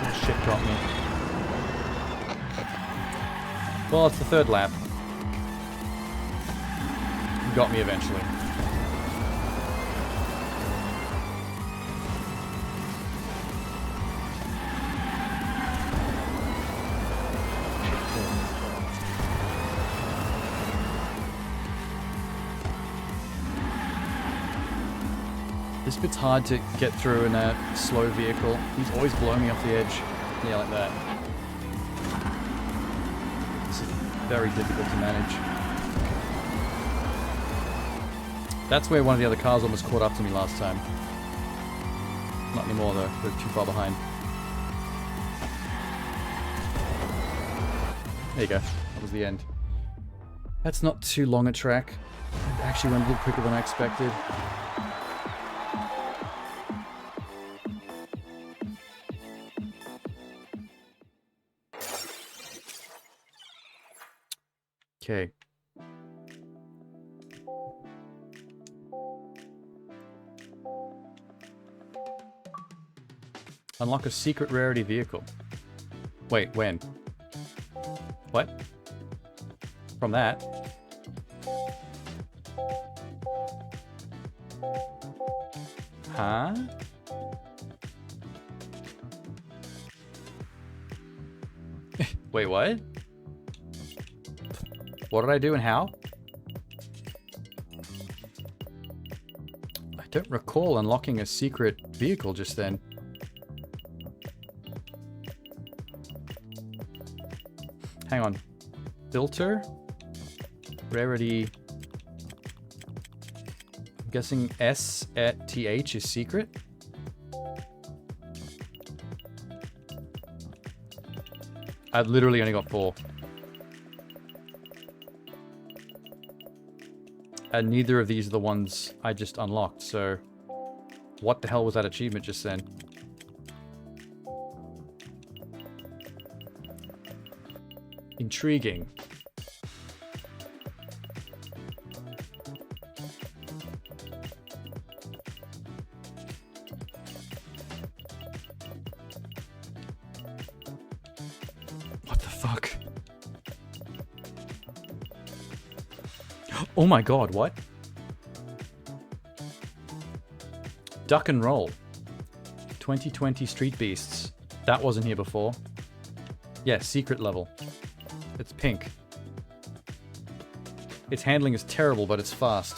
Oh, shit got me. Well, it's the 3rd lap. Got me eventually. This bit's hard to get through in a slow vehicle. He's always blowing me off the edge. Yeah, like that. This is very difficult to manage. That's where one of the other cars almost caught up to me last time. Not anymore though, they're too far behind. There you go, that was the end. That's not too long a track. It actually went a little quicker than I expected. Okay. Unlock a secret rarity vehicle. Wait, when? What? From that? Huh? Wait, what? What did I do and how? I don't recall unlocking a secret vehicle just then. Hang on. Filter? Rarity. I'm guessing S at TH is secret? I've literally only got 4. And neither of these are the ones I just unlocked, so... What the hell was that achievement just then? Intriguing. What the fuck? Oh my god, what? Duck and Roll. 2020 Street Beasts. That wasn't here before. Yeah, secret level. It's pink. Its handling is terrible, but it's fast.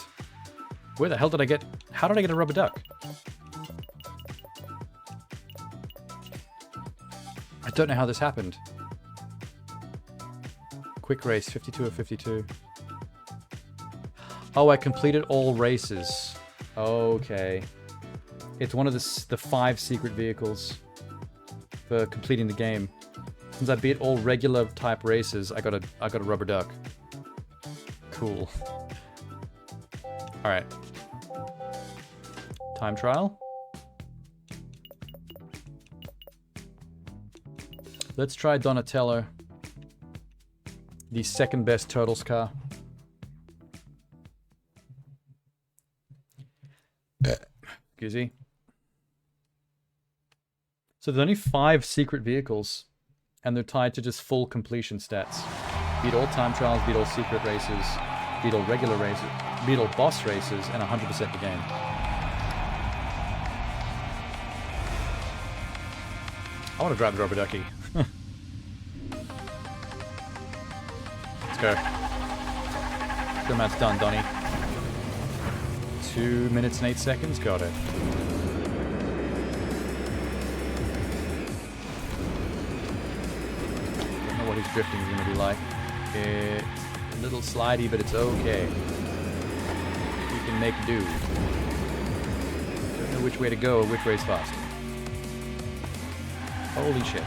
Where the hell did I get... How did I get a rubber duck? I don't know how this happened. Quick race, 52 of 52. Oh, I completed all races. Okay. It's one of the 5 secret vehicles for completing the game. Since I beat all regular type races, I got a rubber duck. Cool. Alright. Time trial. Let's try Donatello. The second best Turtles car. Excuse me. So there's only 5 secret vehicles, and they're tied to just full completion stats. Beat all time trials, beat all secret races, beat all regular races, beat all boss races, and 100% the game. I want to drive the rubber ducky. Let's go. The mat's done, Donnie. 2 minutes and 8 seconds, got it. Don't know what his drifting is going to be like. It's a little slidey, but it's okay. We can make do. Don't know which way to go or which way is faster. Holy shit.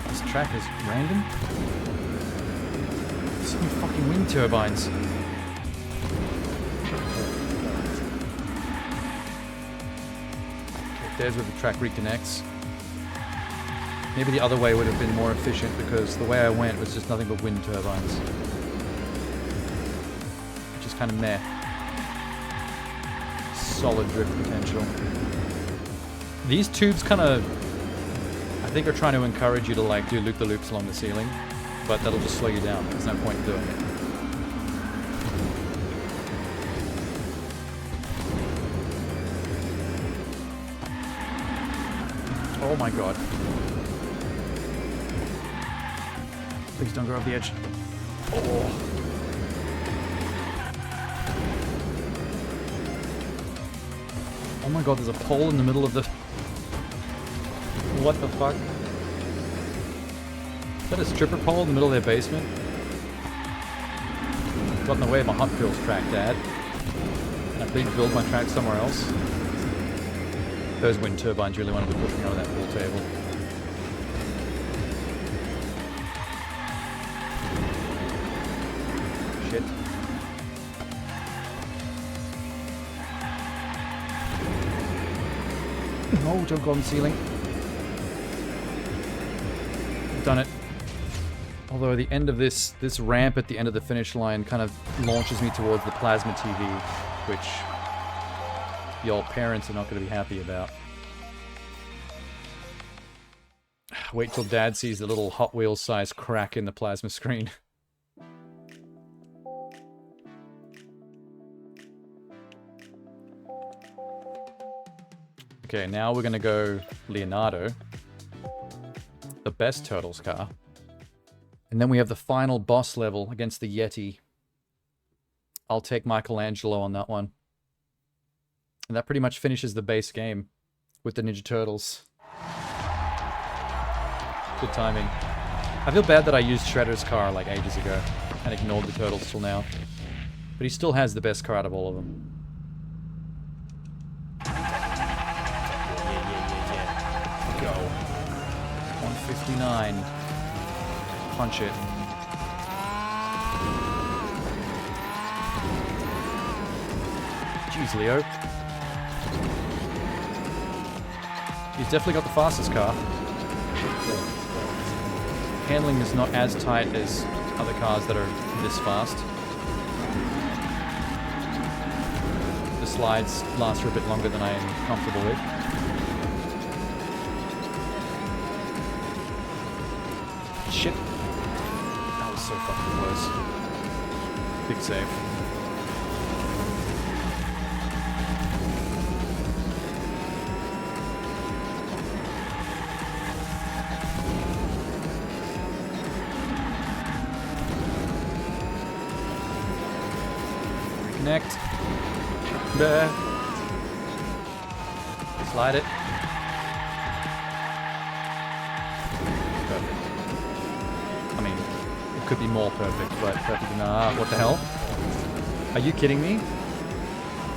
This track is random. So many fucking wind turbines. There's where the track reconnects. Maybe the other way would have been more efficient because the way I went was just nothing but wind turbines. Which is kind of meh. Solid drift potential. These tubes kind of, I think, are trying to encourage you to like do loop-the-loops along the ceiling, but that'll just slow you down. There's no point in doing it. Oh my god. Please don't go off the edge. Oh. Oh my god, there's a pole in the middle of the... What the fuck? Is that a stripper pole in the middle of their basement? Got in the way of my Hot Wheels track, Dad. Can I please build my track somewhere else? Those wind turbines really wanted to push me over that pool table. Shit. No, don't go on the ceiling. I've done it. Although at the end of this ramp at the end of the finish line kind of launches me towards the plasma TV, which your parents are not going to be happy about. Wait till Dad sees the little Hot Wheels size crack in the plasma screen. Okay, now we're going to go Leonardo, the best Turtles car. And then we have the final boss level against the Yeti. I'll take Michelangelo on that one. And that pretty much finishes the base game with the Ninja Turtles. Good timing. I feel bad that I used Shredder's car like ages ago and ignored the Turtles till now. But he still has the best car out of all of them. Yeah. Go. 159. Punch it. Jeez, Leo. He's definitely got the fastest car. Handling is not as tight as other cars that are this fast. The slides last for a bit longer than I am comfortable with. Shit. That was so fucking close. Big save. Connect. Bleh. Slide it. Perfect. I mean, it could be more perfect, but perfect enough. What the hell? Are you kidding me?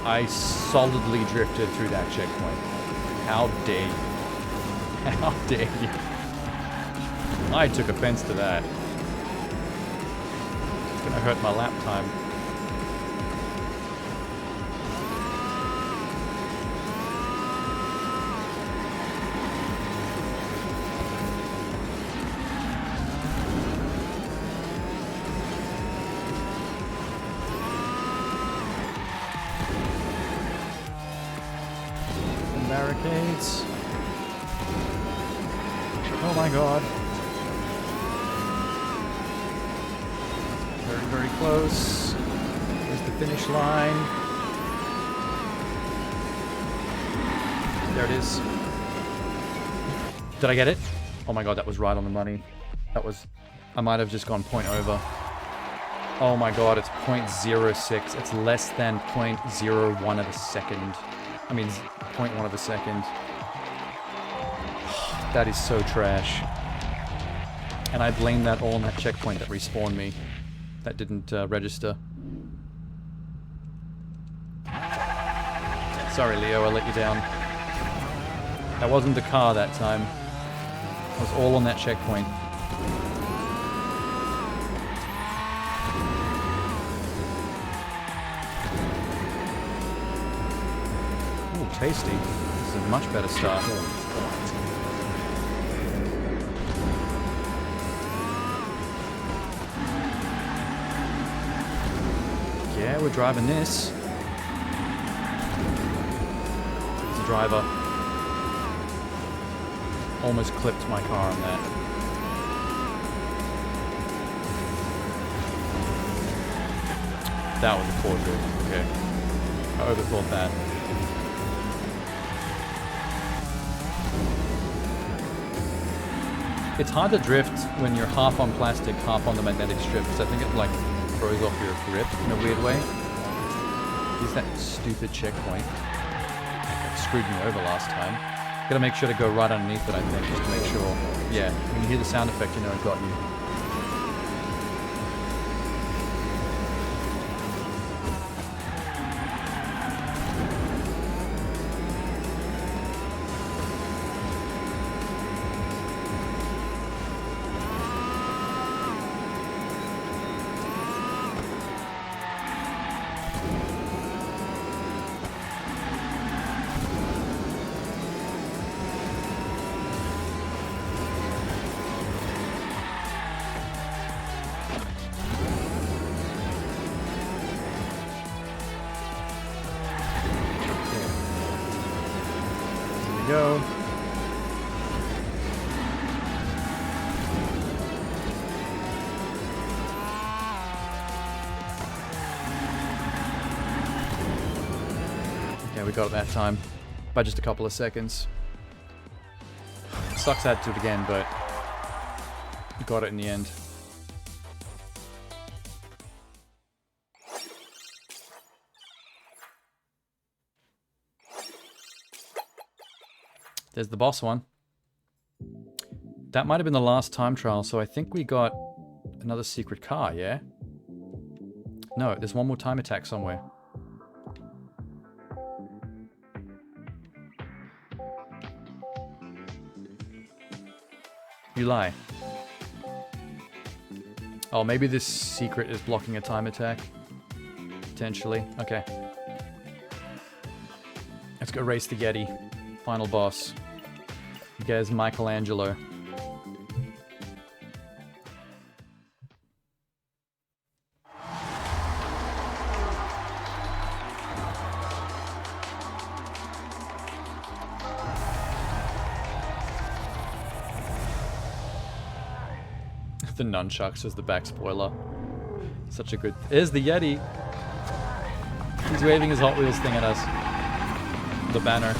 I solidly drifted through that checkpoint. How dare you? How dare you? I took offense to that. It's gonna hurt my lap time. Barricades. Oh my god. Very, very close. There's the finish line. There it is. Did I get it? Oh my god, that was right on the money. That was... I might have just gone point over. Oh my god, it's 0.06. It's less than 0.01 of a second. I mean, 0.1 of a second. That is so trash. And I blame that all on that checkpoint that respawned me. That didn't register. Sorry, Leo, I let you down. That wasn't the car that time. It was all on that checkpoint. Ooh, tasty. This is a much better start. Yeah, we're driving this. The driver almost clipped my car on that. That was a poor drift. Okay. I overthought that. It's hard to drift when you're half on plastic, half on the magnetic strip, because I think it like throws off your grip in a weird way. Use that stupid checkpoint. It screwed me over last time. Gotta make sure to go right underneath it, I think, just to make sure. Yeah, when you hear the sound effect, you know it got you. Go. Okay, we got it that time. By just a couple of seconds. Sucks I had to do it again, but we got it in the end. There's the boss one. That might have been the last time trial, so I think we got another secret car, yeah? No, there's one more time attack somewhere. You lie. Oh, maybe this secret is blocking a time attack? Potentially. Okay. Let's go race the Yeti. Final boss. There's Michelangelo. The nunchucks as the back spoiler. Such a good... There's the Yeti! He's waving his Hot Wheels thing at us. The banner.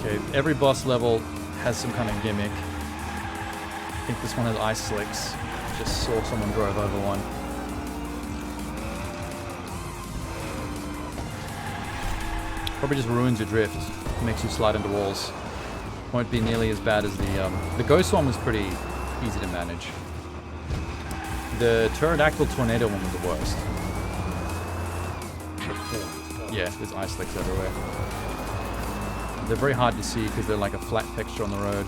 Okay, every boss level has some kind of gimmick. I think this one has ice slicks. Just saw someone drove over one. Probably just ruins your drift. Makes you slide into walls. Won't be nearly as bad as the ghost one was pretty easy to manage. The pterodactyl tornado one was the worst. Yeah, there's ice slicks everywhere. They're very hard to see because they're like a flat texture on the road.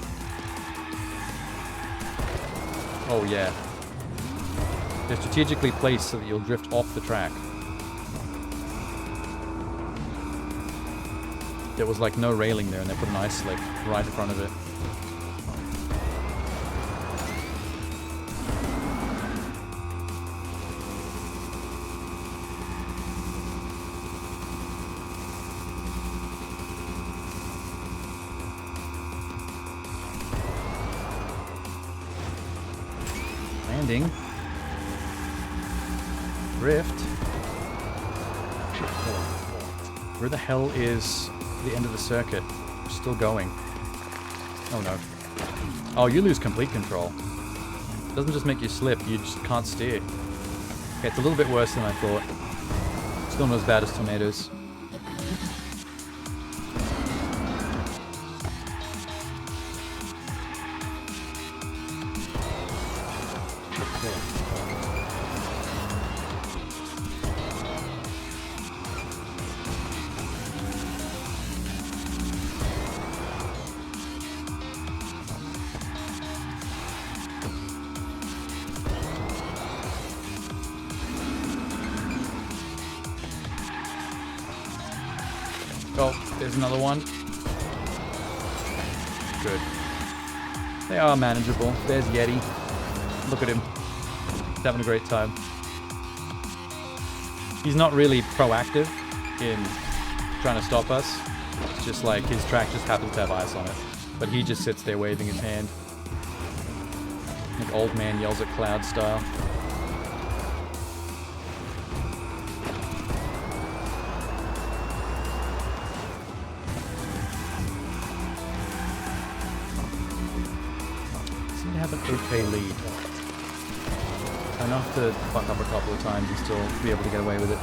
Oh yeah. They're strategically placed so that you'll drift off the track. There was like no railing there and they put an ice slick right in front of it. Landing. Drift. Where the hell is the end of the circuit? We're still going. Oh no. Oh, you lose complete control. It doesn't just make you slip, you just can't steer. Okay, it's a little bit worse than I thought. Still not as bad as tornadoes. Oh, there's another one. Good. They are manageable. There's Yeti. Look at him. He's having a great time. He's not really proactive in trying to stop us. It's just like his track just happens to have ice on it. But he just sits there waving his hand. Like old man yells at cloud style. Have an okay lead. Enough to fuck up a couple of times and still be able to get away with it.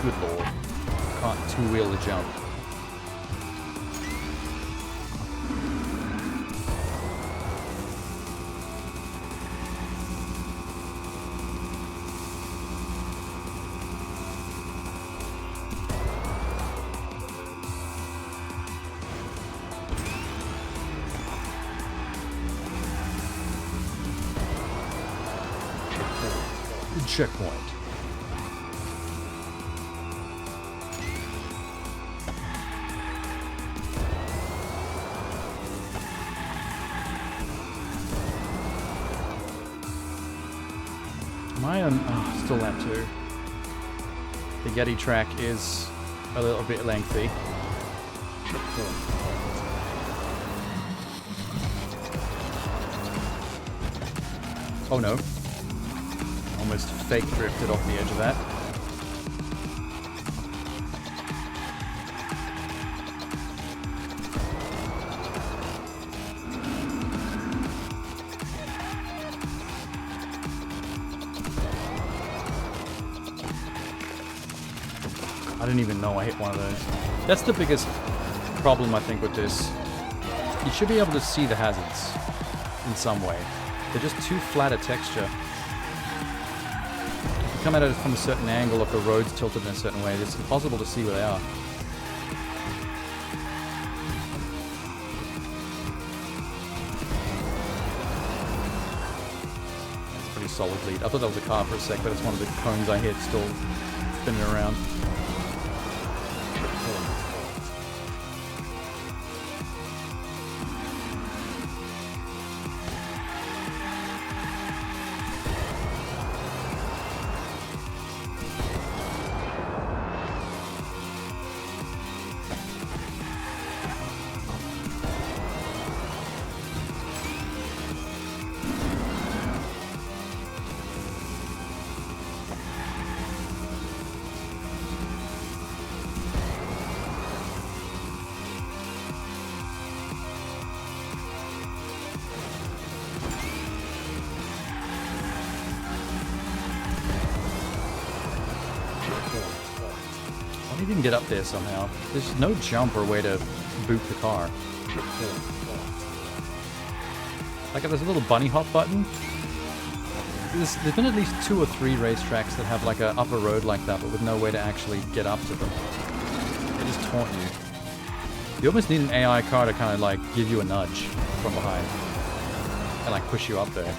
Good lord. Can't two-wheel the jump. Checkpoint. Am I on? Oh, still lap 2. The Yeti track is a little bit lengthy. Oh no. Almost fake drifted off the edge of that. I didn't even know I hit one of those. That's the biggest problem I think with this. You should be able to see the hazards in some way. They're just too flat a texture. If you come at it from a certain angle, if the road's tilted in a certain way, it's impossible to see where they are. That's a pretty solid lead. I thought that was a car for a sec, but it's one of the cones I hit still spinning around. you can get up there somehow. There's no jump or way to boot the car. Like, there's a little bunny hop button. There's been at least 2 or 3 racetracks that have like a upper road like that, but with no way to actually get up to them. They just taunt you. You almost need an AI car to kind of like give you a nudge from behind and like push you up there.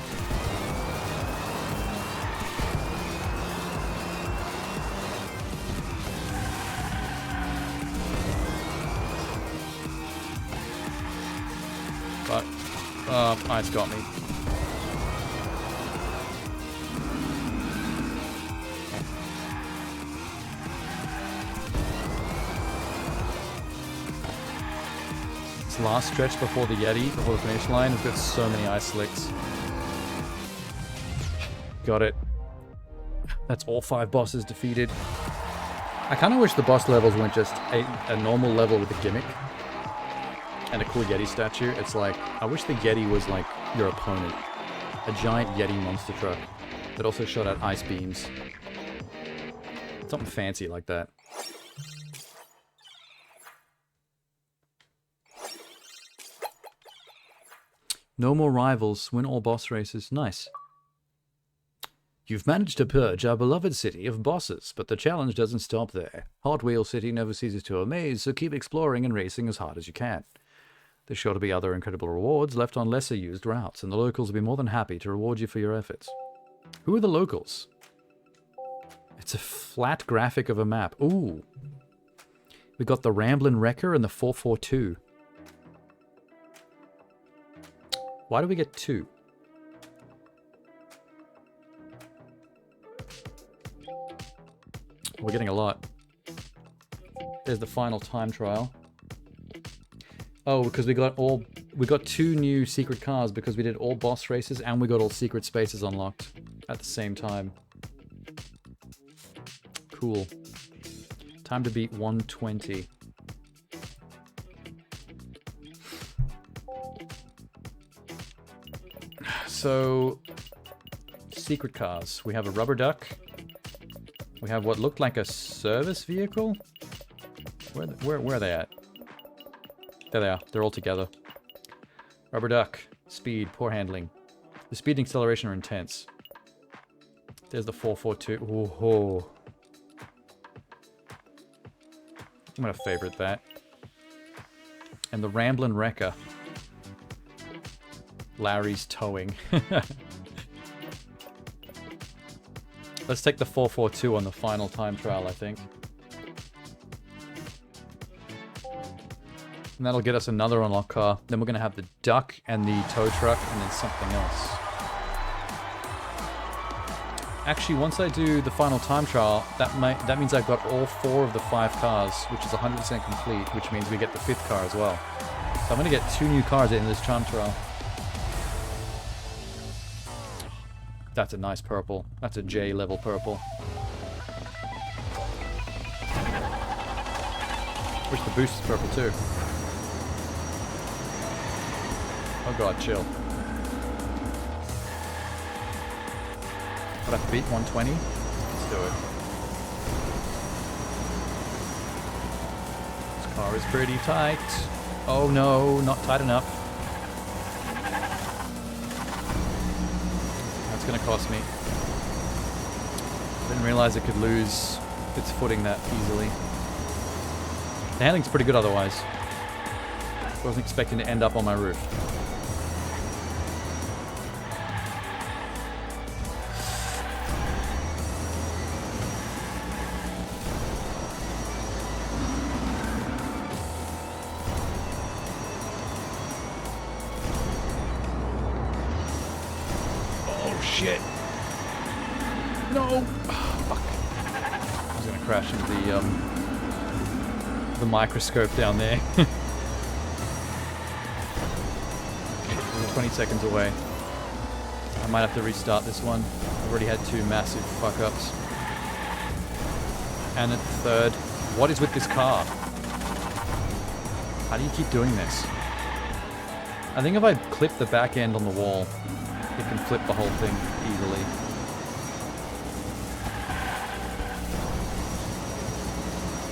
But ice got me. Last stretch before the Yeti, before the finish line, has got so many ice slicks. Got it. That's all 5 bosses defeated. I kind of wish the boss levels weren't just a normal level with a gimmick and a cool Yeti statue. It's like, I wish the Yeti was like your opponent. A giant Yeti monster truck that also shot out ice beams. Something fancy like that. No more rivals, win all boss races. Nice. You've managed to purge our beloved city of bosses, but the challenge doesn't stop there. Hot Wheel City never ceases to amaze, so keep exploring and racing as hard as you can. There's sure to be other incredible rewards left on lesser used routes, and the locals will be more than happy to reward you for your efforts. Who are the locals? It's a flat graphic of a map. Ooh. We got the Ramblin' Wrecker and the 442. Why do we get 2? We're getting a lot. There's the final time trial. Oh, because we got 2 new secret cars because we did all boss races and we got all secret spaces unlocked at the same time. Cool. Time to beat 120. So, secret cars. We have a rubber duck. We have what looked like a service vehicle. Where are they at? There they are. They're all together. Rubber duck. Speed. Poor handling. The speed and acceleration are intense. There's the 442. Ooh. I'm gonna favorite that. And the Ramblin' Wrecker. Larry's towing. Let's take the 442 on the final time trial, I think. And that'll get us another unlock car. Then we're going to have the duck and the tow truck and then something else. Actually, once I do the final time trial, that means I've got all 4 of the 5 cars, which is 100% complete, which means we get the 5th car as well. So I'm going to get 2 new cars in this time trial. That's a nice purple. That's a J level purple. Wish the boost is purple too. Oh god, chill. Would I have to beat 120? Let's do it. This car is pretty tight. Oh no, not tight enough. Gonna cost me. Didn't realize it could lose its footing that easily. The handling's pretty good otherwise. Wasn't expecting to end up on my roof. Shit. No. Oh, fuck. I was gonna crash into the microscope down there. We're 20 seconds away. I might have to restart this one. I've already had 2 massive fuck-ups. And a third. What is with this car? How do you keep doing this? I think if I clip the back end on the wall, it can flip the whole thing easily.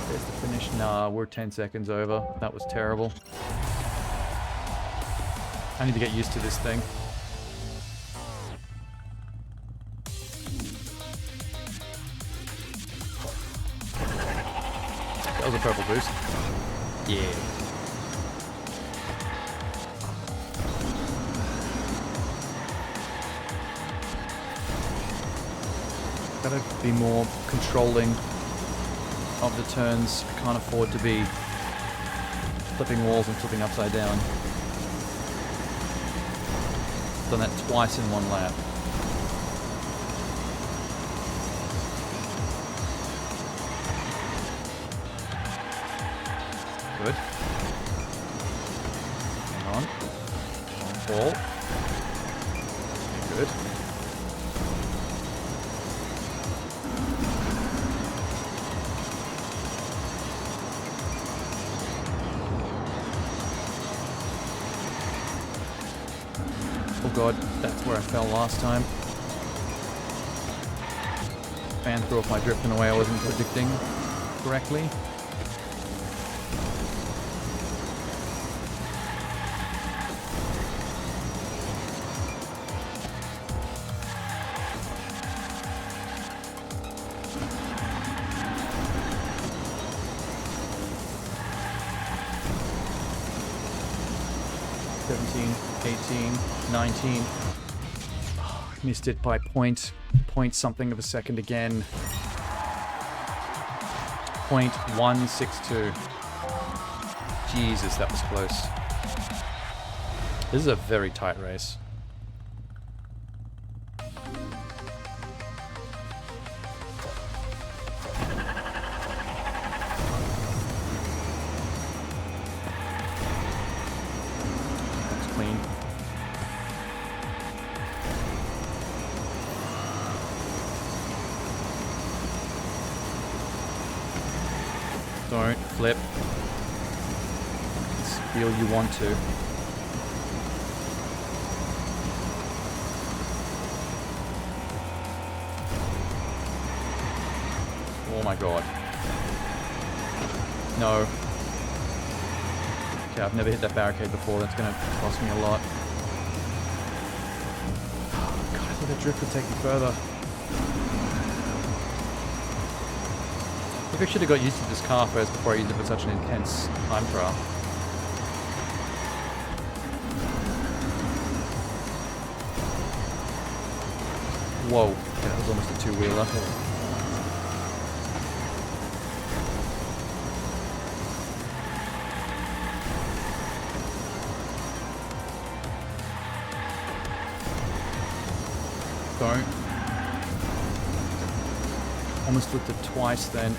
There's the Nah, we're 10 seconds over. That was terrible. I need to get used to this thing. That was a purple boost. Yeah. Gotta be more controlling of the turns. I can't afford to be flipping walls and flipping upside down. Done that twice in one lap. Good. Hang on. Ball. Good. Oh god, that's where I fell last time. Fan threw off my drift in a way I wasn't predicting correctly. Oh, I missed it by point something of a second again. 0.162. Jesus, that was close. This is a very tight race. That's clean. Don't flip. Feel you want to. Oh my god. No. Okay, I've never hit that barricade before. That's gonna cost me a lot. God, I thought that drift would take me further. I think I should have got used to this car first before I used it for such an intense time trial. Whoa. Okay, that was almost a two-wheeler. Don't. Almost flipped it twice then.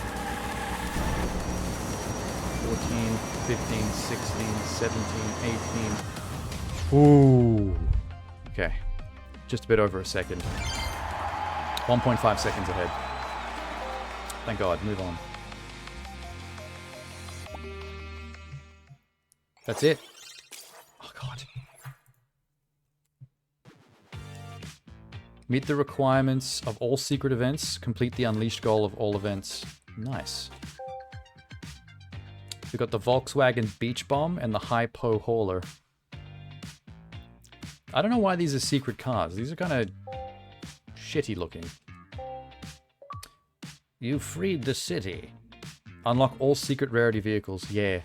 14, 15, 16, 17, 18. Ooh. Okay. Just a bit over a second. 1.5 seconds ahead. Thank God. Move on. That's it. Oh God. Meet the requirements of all secret events. Complete the unleashed goal of all events. Nice. We got the Volkswagen Beach Bomb and the Hypo Hauler. I don't know why these are secret cars. These are kind of shitty looking. You freed the city. Unlock all secret rarity vehicles. Yeah.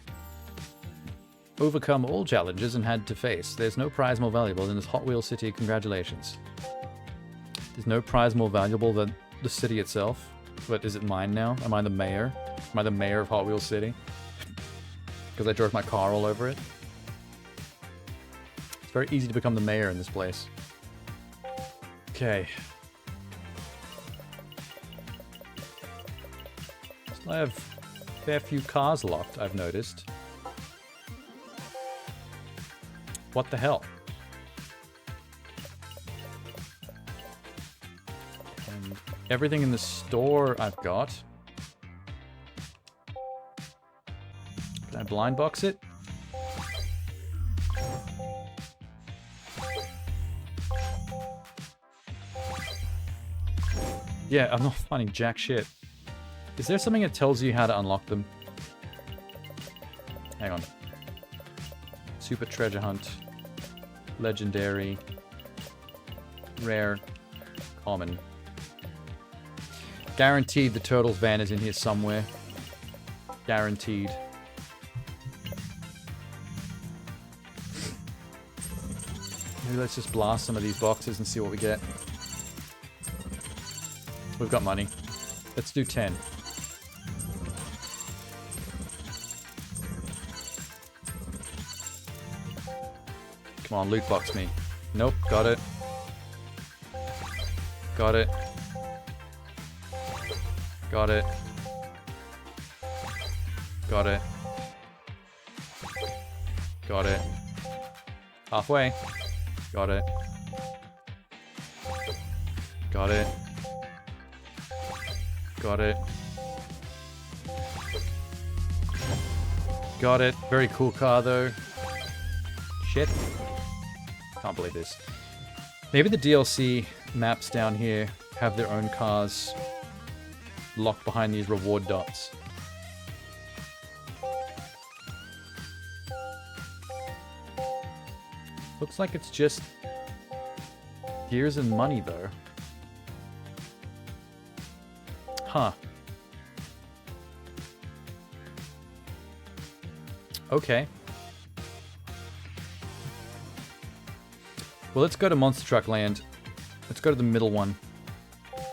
Overcome all challenges and had to face. There's no prize more valuable than this Hot Wheels city. Congratulations. There's no prize more valuable than the city itself. But is it mine now? Am I the mayor? Am I the mayor of Hot Wheels City? Because I drove my car all over it. It's very easy to become the mayor in this place. Okay. Still have a fair few cars locked, I've noticed. What the hell? And everything in the store I've got. Can I blind box it? Yeah, I'm not finding jack shit. Is there something that tells you how to unlock them? Hang on. Super treasure hunt. Legendary. Rare. Common. Guaranteed the turtle's van is in here somewhere. Guaranteed. Maybe let's just blast some of these boxes and see what we get. We've got money. Let's do 10. Come on, loot box me. Nope, got it. Got it. Got it. Got it. Got it. Halfway. Got it. Got it. Got it. Got it. Very cool car, though. Shit. Can't believe this. Maybe the DLC maps down here have their own cars locked behind these reward dots. Looks like it's just gears and money, though. Huh. Okay. Well, let's go to Monster Truck Land. Let's go to the middle one.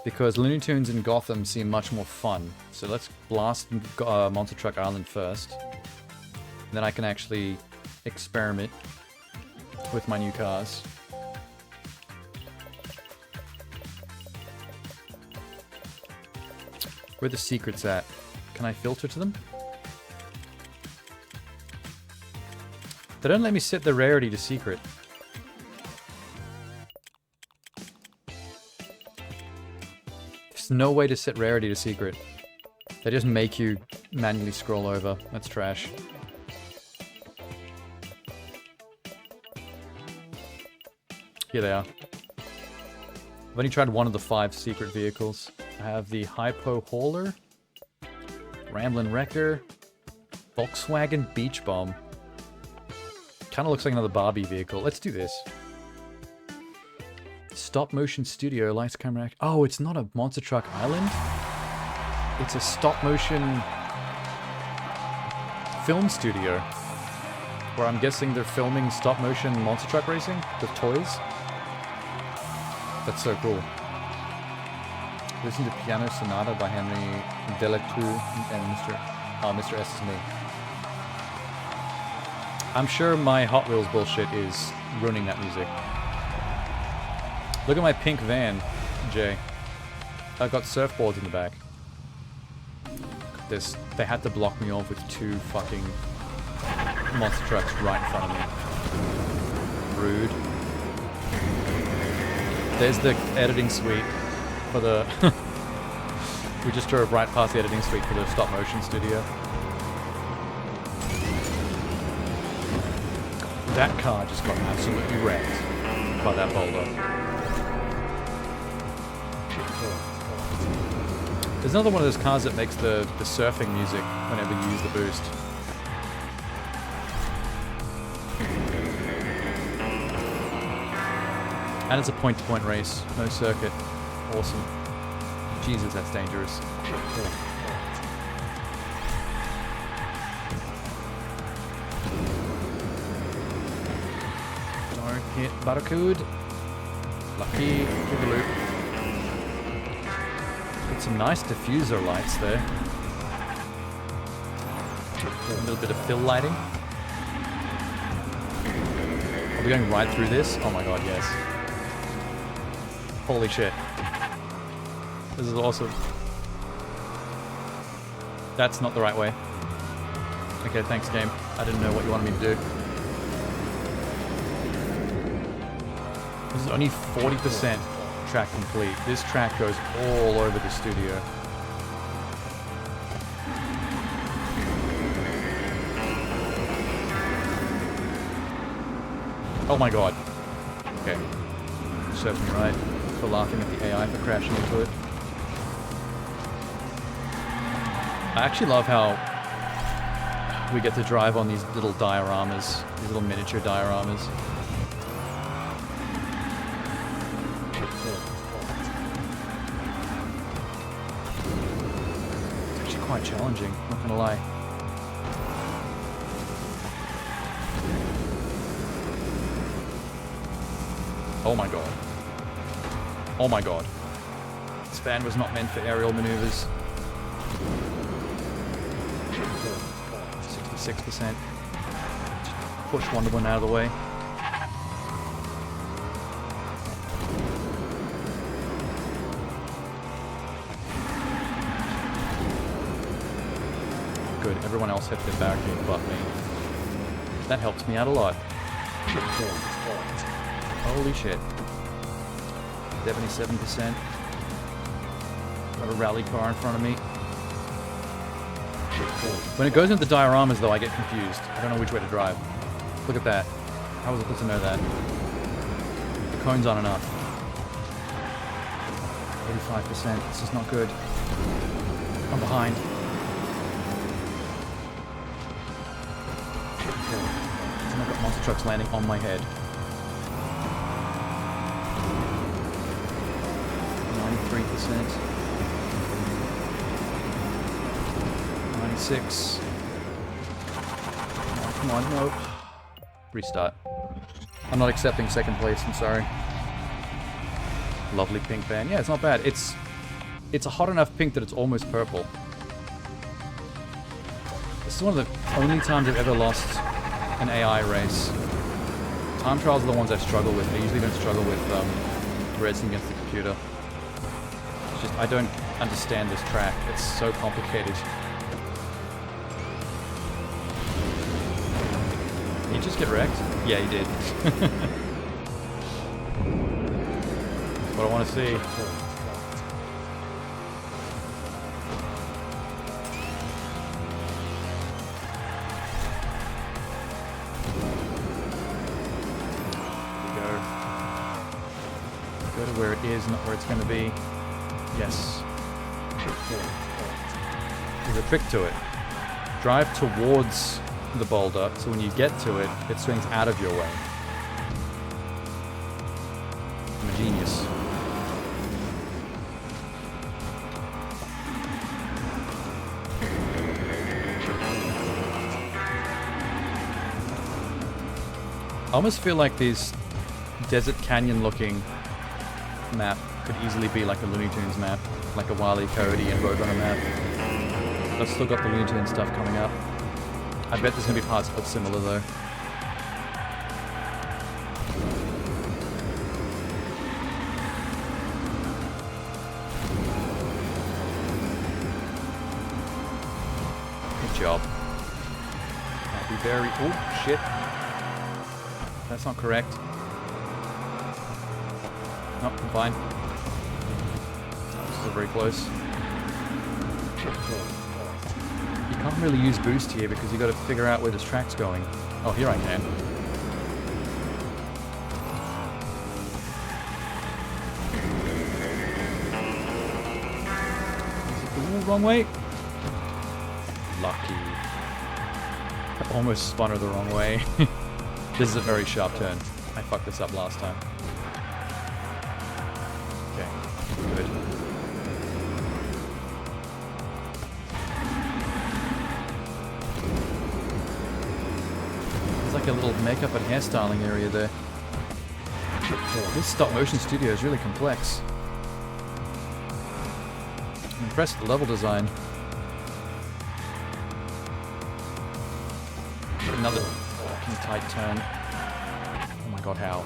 Because Looney Tunes and Gotham seem much more fun. So let's blast Monster Truck Island first. And then I can actually experiment with my new cars. Where are the secrets at? Can I filter to them? They don't let me set the rarity to secret. There's no way to set rarity to secret. They just make you manually scroll over. That's trash. Here they are. I've only tried one of the 5 secret vehicles. I have the Hypo Hauler, Ramblin' Wrecker, Volkswagen Beach Bomb. Kind of looks like another Barbie vehicle. Let's do this. Stop motion studio, lights, camera, action. Oh, it's not a Monster Truck Island. It's a stop motion film studio. Where I'm guessing they're filming stop motion monster truck racing with toys. That's so cool. Listen to Piano Sonata by Henry Delatour and Mr. S is me. I'm sure my Hot Wheels bullshit is ruining that music. Look at my pink van, Jay. I've got surfboards in the back. They had to block me off with 2 fucking monster trucks right in front of me. Rude. There's the editing suite for the... We just drove right past the editing suite for the stop motion studio. That car just got absolutely wrecked by that boulder. There's another one of those cars that makes the surfing music whenever you use the boost. And it's a point-to-point race, no circuit. Awesome. Jesus, that's dangerous. Don't hit Barracuda. Lucky. Give a loop. Got some nice diffuser lights there. A little bit of fill lighting. Are we going right through this? Oh my god, yes. Holy shit. This is awesome. That's not the right way. Okay, thanks game. I didn't know what you wanted me to do. This is only 40% track complete. This track goes all over the studio. Oh my god. Okay. Serves me right for laughing at the AI for crashing into it. I actually love how we get to drive on these little dioramas, these little miniature dioramas. It's actually quite challenging, not gonna lie. Oh my god. Oh my god. This van was not meant for aerial maneuvers. 66%. Push Wonder Woman out of the way. Good, everyone else hit their barricade but me. That helps me out a lot. Holy shit. 77%. Got a rally car in front of me. When it goes into the dioramas, though, I get confused. I don't know which way to drive. Look at that. How was I supposed to know that? The cones aren't enough. 85%. This is not good. I'm behind. And I've got monster trucks landing on my head. 93%. 96. Oh, come on, no. Restart. I'm not accepting second place, I'm sorry. Lovely pink van. Yeah, it's not bad. It's a hot enough pink that it's almost purple. This is one of the only times I've ever lost an AI race. Time trials are the ones I struggle with. I usually don't struggle with racing against the computer. It's just, I don't understand this track. It's so complicated. Did he just get wrecked? Yeah, he did. What I want to see. Go to where it is, not where it's going to be. Yes. There's a trick to it. Drive towards the boulder, so when you get to it, it swings out of your way. I'm a genius. I almost feel like these desert canyon looking map could easily be like a Looney Tunes map, like a Wile E. Coyote and Roadrunner map. I've still got the Looney Tunes stuff coming up. I bet there's gonna be parts that look similar though. Good job. That'd be very... Oh, shit. That's not correct. Nope, I'm fine. That was still very close. You can't really use boost here because you got to figure out where this track's going. Oh, here I can. Ooh, wrong way. Lucky. I almost spun her the wrong way. This is a very sharp turn. I fucked this up last time. Okay, good. There's like a little makeup and hairstyling area there. This stop motion studio is really complex. I'm impressed with the level design. Another fucking tight turn. Oh my god, how?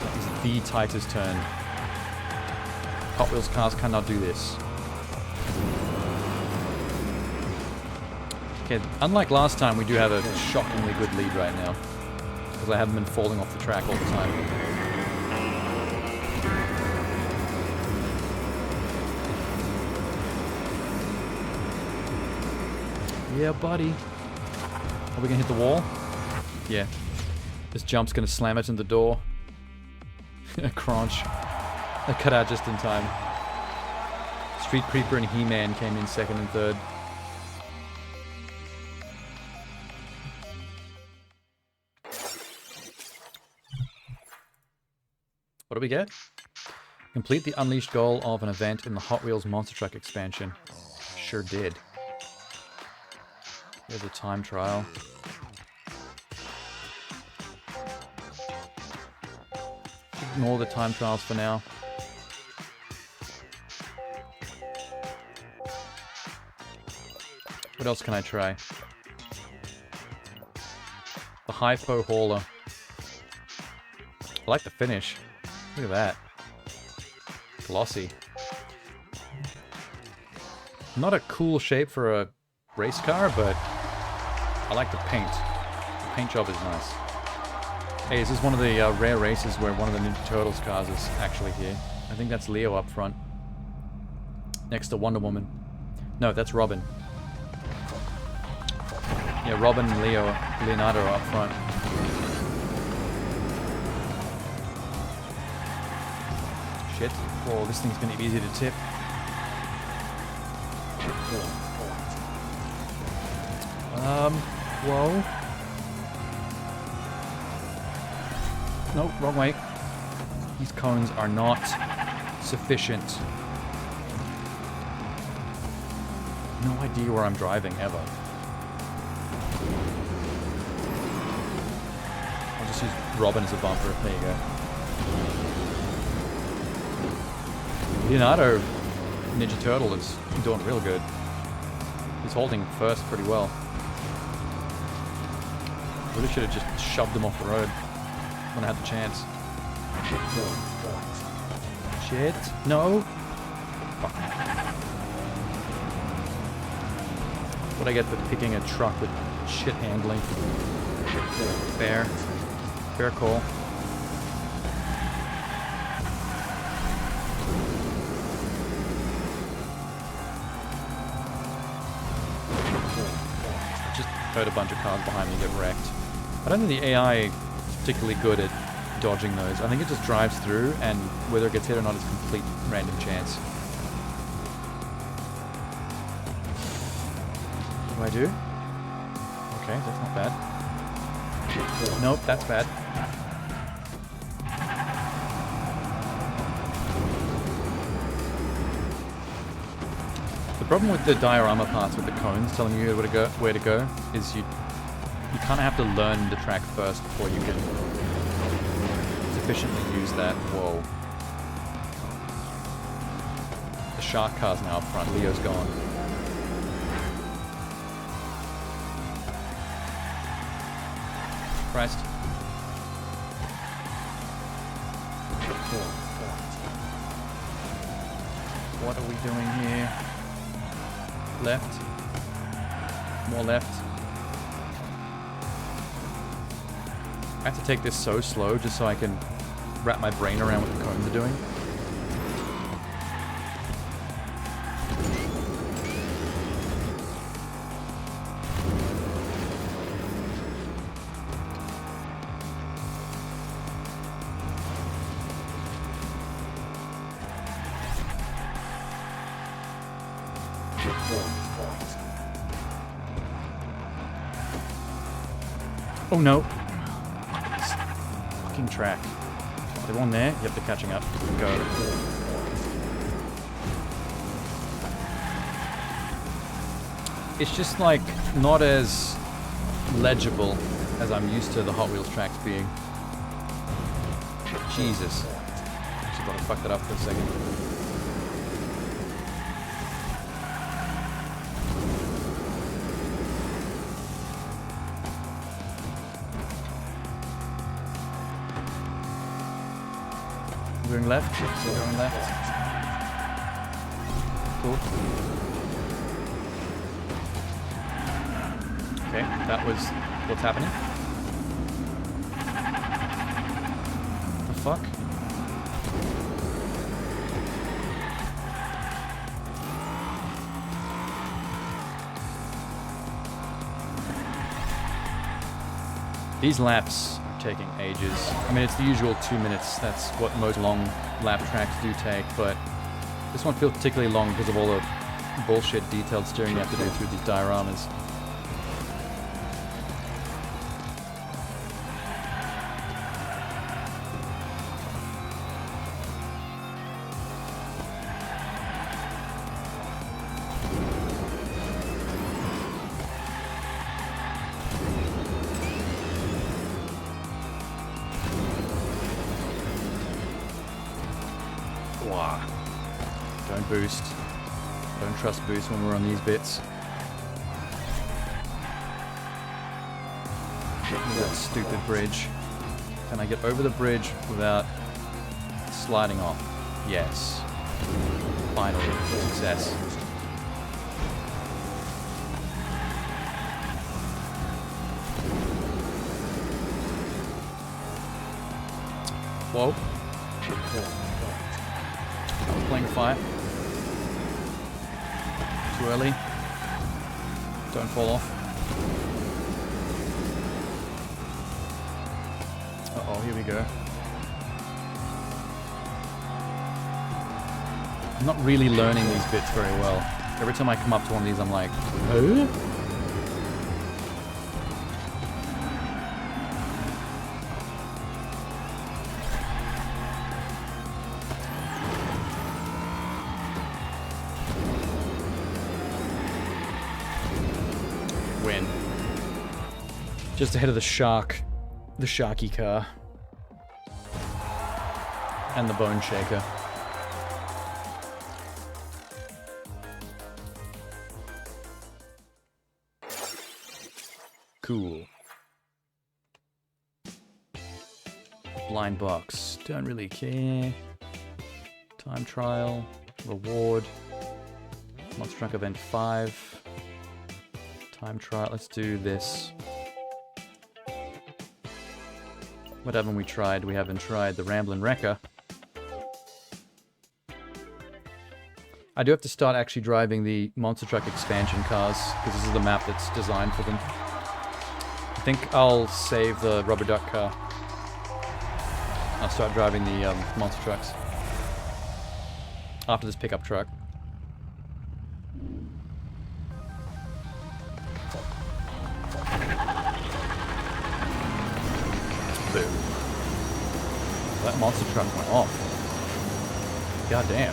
That is the tightest turn. Hot Wheels cars cannot do this. Okay, unlike last time, we do have a shockingly good lead right now. Because I haven't been falling off the track all the time. Yeah, buddy. Are we gonna hit the wall? Yeah. This jump's gonna slam it in the door. Crunch. I cut out just in time. Street Creeper and He-Man came in second and third. What do we get? Complete the unleashed goal of an event in the Hot Wheels Monster Truck expansion. Sure did. Here's a time trial. Ignore the time trials for now. What else can I try? The Hypo Hauler. I like the finish. Look at that. Glossy. Not a cool shape for a race car, but I like the paint. The paint job is nice. Hey, is this one of the rare races where one of the Ninja Turtles cars is actually here? I think that's Leo up front. Next to Wonder Woman. No, that's Robin. Yeah, Robin and Leonardo are up front. Shit. Whoa, this thing's gonna be easy to tip. Whoa. Nope, wrong way. These cones are not sufficient. No idea where I'm driving, ever. I'll just use Robin as a bumper. There you go. Leonardo, Ninja Turtle, is doing real good. He's holding first pretty well. Really should have just shoved him off the road when I had the chance. Shit. No. Fuck. What I get for picking a truck with shit handling. Fair. Fair call. Just heard a bunch of cars behind me get wrecked. I don't think the AI is particularly good at dodging those. I think it just drives through, and whether it gets hit or not is complete random chance. What do I do? Okay, that's not bad. Nope, that's bad. The problem with the diorama parts with the cones telling you where to go is you kind of have to learn the track first before you can sufficiently use that. Whoa. The shark car's now up front. Leo's gone. Christ. What are we doing here? Left. More left. I have to take this so slow just so I can wrap my brain around what the cones are doing. Oh no. This fucking track. They're on there. Yep, they're catching up. Go. It's just like not as legible as I'm used to the Hot Wheels tracks being. Jesus. Just gotta fuck that up for a second. Going left, going left. Cool. Okay, that was what's happening. The fuck? These laps are taking ages. I mean, it's the usual 2 minutes. That's what most long lap tracks do take, but this one feels particularly long because of all the bullshit detailed steering you have to do through these dioramas. Don't boost. Don't trust boost when we're on these bits. That stupid bridge. Can I get over the bridge without sliding off? Yes. Finally, success. Whoa. I'm playing fight. Too early. Don't fall off. Uh-oh, here we go. I'm not really learning these bits very well. Every time I come up to one of these, I'm like, oh? Win. Just ahead of the shark. The Sharky car. And the Bone Shaker. Cool. Blind box. Don't really care. Time trial. Reward. Monster Truck Event 5. Time trial. Let's do this. What haven't we tried? We haven't tried the Ramblin' Wrecker. I do have to start actually driving the Monster Truck expansion cars, because this is the map that's designed for them. I think I'll save the Rubber Duck car. I'll start driving the Monster Trucks after this pickup truck. Boom. That Monster Truck went off. God damn.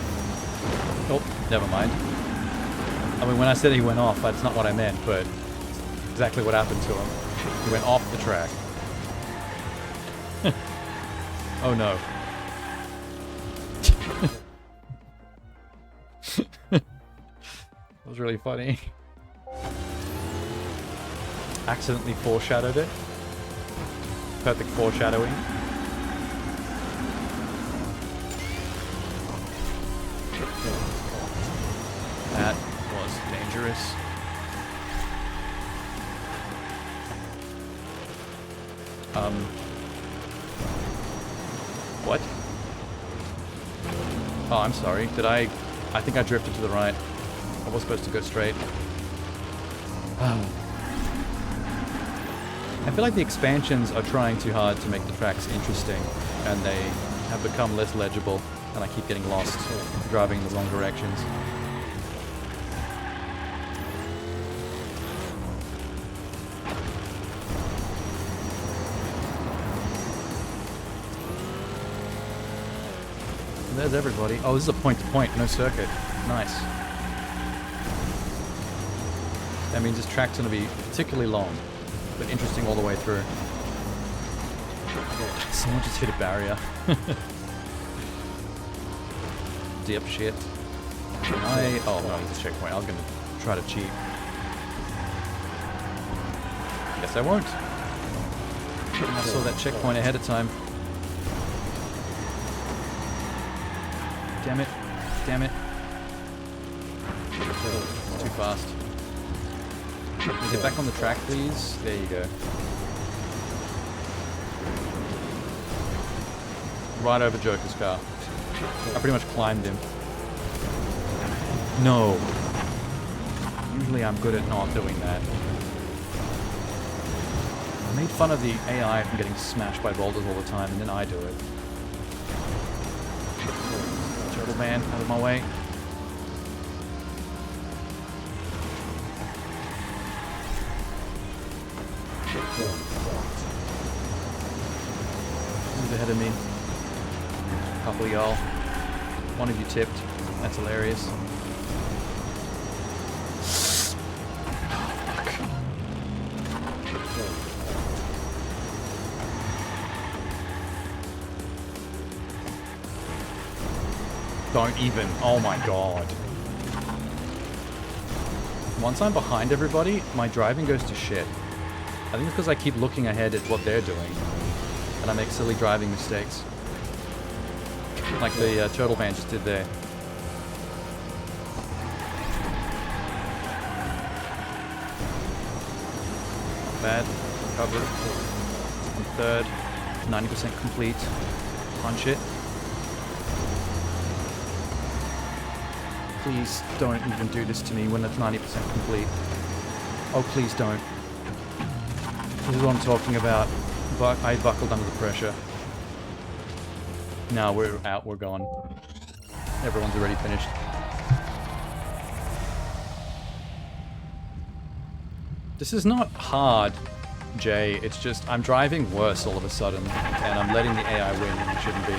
Oh, never mind. I mean, when I said he went off, that's not what I meant, but exactly what happened to him. He went off the track. Oh no. That was really funny. Accidentally foreshadowed it. Perfect foreshadowing. That was dangerous. What? Oh, I'm sorry. Did I think I drifted to the right. I was supposed to go straight. I feel like the expansions are trying too hard to make the tracks interesting, and they have become less legible, and I keep getting lost driving in the wrong directions. And there's everybody. Oh, this is a point-to-point, no circuit. Nice. That means this track's going to be particularly long, but interesting all the way through. Someone just hit a barrier. Dip shit. Oh no, it's a checkpoint. I was gonna try to cheat. Guess I won't. I saw that checkpoint ahead of time. Damn it. Damn it. It's too fast. Can you get back on the track, please? There you go. Right over Joker's car. I pretty much climbed him. No. Usually I'm good at not doing that. I made fun of the AI from getting smashed by boulders all the time, and then I do it. Turtle man, out of my way. Who's ahead of me? A couple of y'all. One of you tipped. That's hilarious. Don't even. Oh my god. Once I'm behind everybody, my driving goes to shit. I think it's because I keep looking ahead at what they're doing. And I make silly driving mistakes. Like the turtle van just did there. Not bad. Cover it. On third. 90% complete. Punch it. Please don't even do this to me when it's 90% complete. Oh, please don't. This is what I'm talking about. I buckled under the pressure. Now we're out, we're gone. Everyone's already finished. This is not hard, Jay. It's just I'm driving worse all of a sudden, and I'm letting the AI win when it shouldn't be.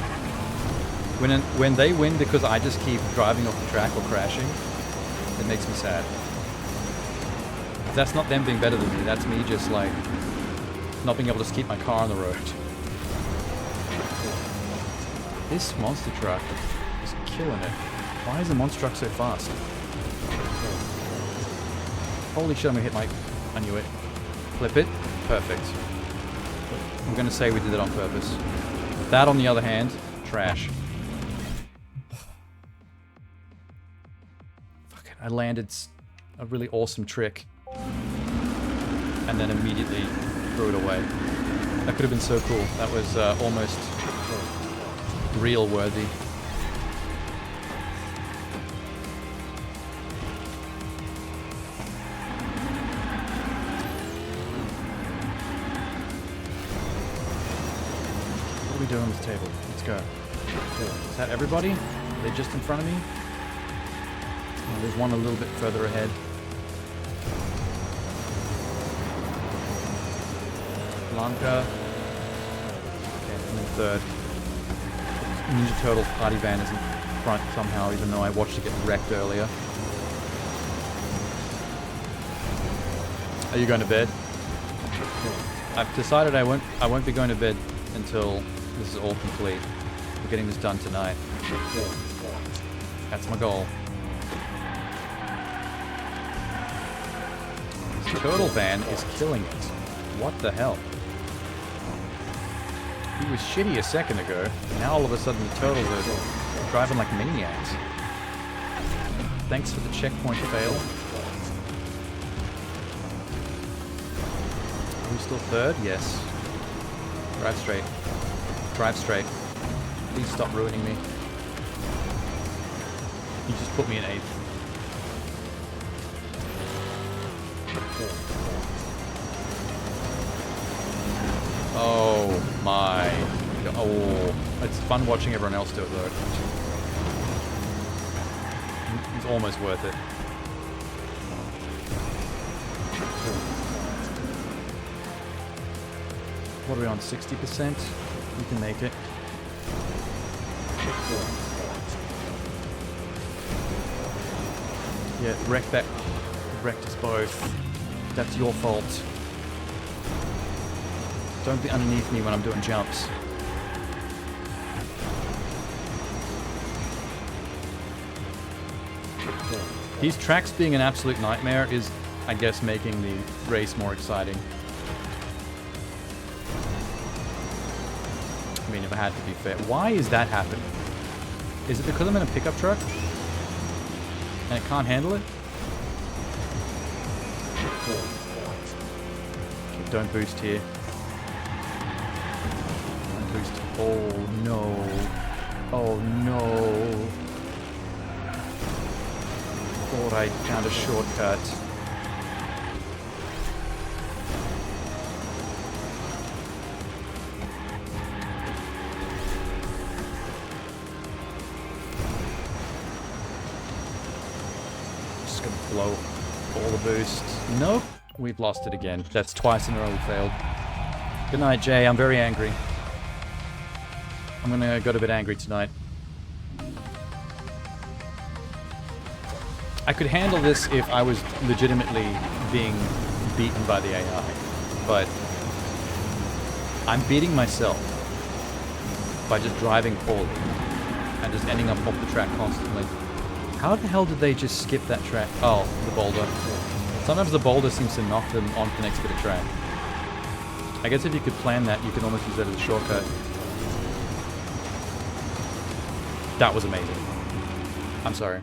When they win because I just keep driving off the track or crashing, it makes me sad. That's not them being better than me, that's me just like not being able to keep my car on the road. This monster truck is killing it. Why is the monster truck so fast? Holy shit, I'm gonna hit my... I knew it. Flip it. Perfect. I'm gonna say we did it on purpose. That, on the other hand, trash. I landed a really awesome trick and then immediately threw it away. That could have been so cool. That was almost real worthy. What are we doing on this table? Let's go. Is that everybody? Are they just in front of me? Oh, there's one a little bit further ahead. Blanca. Okay, I'm in third. Ninja Turtles party van is in front somehow, even though I watched it get wrecked earlier. Are you going to bed? I've decided I won't be going to bed until this is all complete. We're getting this done tonight. That's my goal. This turtle van is killing it. What the hell? He was shitty a second ago. Now all of a sudden the turtles are driving like maniacs. Thanks for the checkpoint fail. Are we still third? Yes. Drive straight. Drive straight. Please stop ruining me. You just put me in 8th. Oh my god. Oh, it's fun watching everyone else do it though. It's almost worth it. What are we on, 60%? We can make it. Yeah, wrecked that. Wrecked us both. That's your fault. Don't be underneath me when I'm doing jumps. These tracks being an absolute nightmare is, I guess, making the race more exciting. I mean, if I had to be fair. Why is that happening? Is it because I'm in a pickup truck? And it can't handle it? Okay, don't boost here. Don't boost. Oh no. Oh no. Thought I found a shortcut. Just gonna blow all the boost. Nope, we've lost it again. That's twice in a row we failed. Good night, Jay. I'm very angry. I'm gonna go to bed angry tonight. I could handle this if I was legitimately being beaten by the AI, but I'm beating myself by just driving poorly. and just ending up off the track constantly. How the hell did they just skip that track? Oh, the boulder. Sometimes the boulder seems to knock them onto the next bit of track. I guess if you could plan that, you could almost use that as a shortcut. That was amazing. I'm sorry.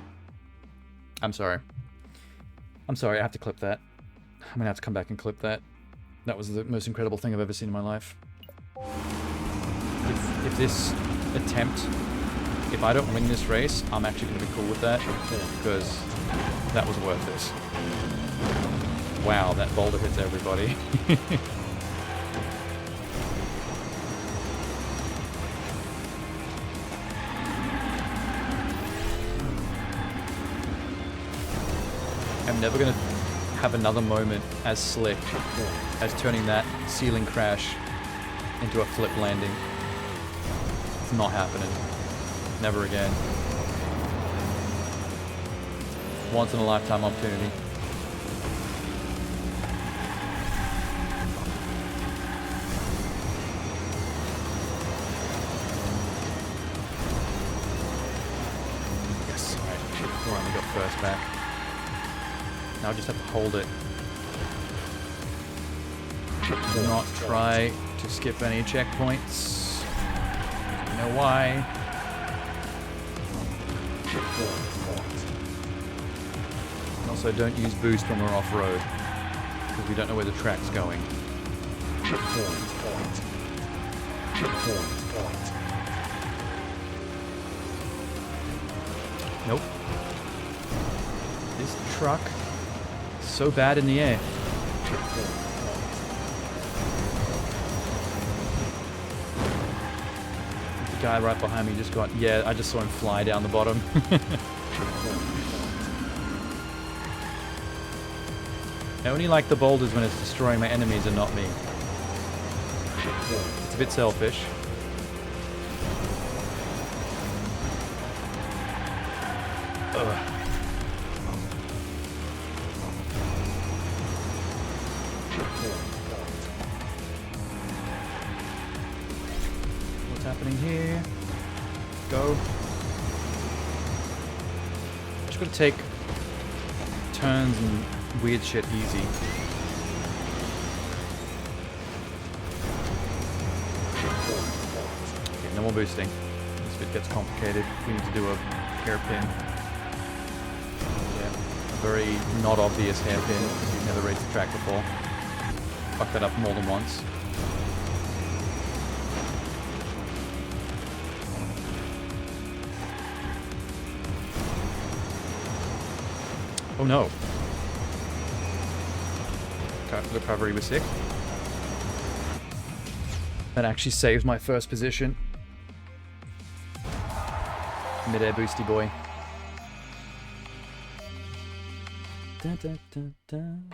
I'm sorry. I'm sorry, I have to clip that. I'm gonna have to come back and clip that. That was the most incredible thing I've ever seen in my life. If this attempt, if I don't win this race, I'm actually gonna be cool with that, because that was worth this. Wow, that boulder hits everybody. I'm never gonna have another moment as slick as turning that ceiling crash into a flip landing. It's not happening. Never again. Once in a lifetime opportunity. Yes, alright. Finally got first back. Now I just have to hold it. Do not try to skip any checkpoints. You know why. And also don't use boost when we're off-road, because we don't know where the track's going. Nope. This truck is so bad in the air. The guy right behind me just got... Yeah, I just saw him fly down the bottom. I only like the boulders when it's destroying my enemies and not me. It's a bit selfish. Ugh. What's happening here? Go. Just gotta take turns and weird shit easy. Okay, no more boosting. This bit gets complicated. We need to do a hairpin. Yeah, a very not obvious hairpin. You've never raced the track before. Fucked that up more than once. Oh no. The recovery was sick. That actually saved my first position. Mid-air boosty boy. Dun, dun, dun, dun.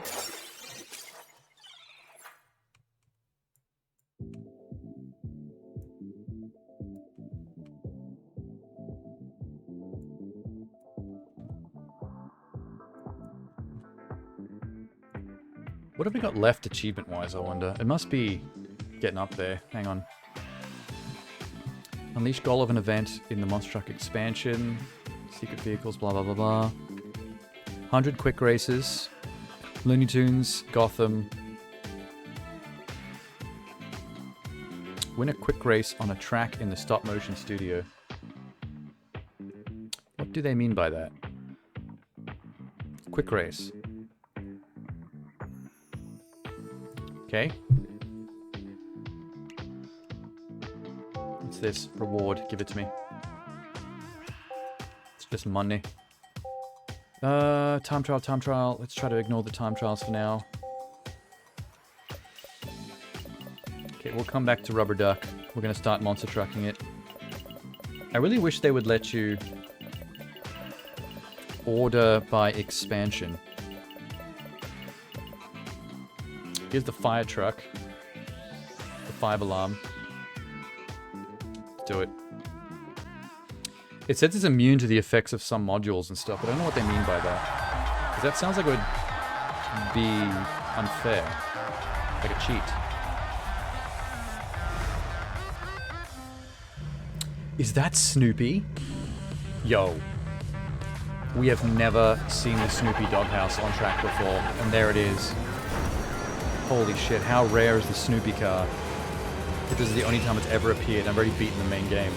What have we got left achievement-wise, I wonder? It must be getting up there. Hang on. Unleash goal of an event in the Monster Truck expansion. Secret vehicles, blah, blah, blah, blah. 100 quick races. Looney Tunes, Gotham. Win a quick race on a track in the stop-motion studio. What do they mean by that? Quick race. Okay. What's this? Reward. Give it to me. It's just money. Time trial, time trial. Let's try to ignore the time trials for now. Okay, we'll come back to Rubber Duck. We're gonna start monster trucking it. I really wish they would let you order by expansion. Here's the fire truck. The 5-alarm. Let's do it. It says it's immune to the effects of some modules and stuff, but I don't know what they mean by that. Because that sounds like it would be unfair. Like a cheat. Is that Snoopy? Yo. We have never seen the Snoopy doghouse on track before, and there it is. Holy shit, how rare is the Snoopy car? If this is the only time it's ever appeared, I've already beaten the main game.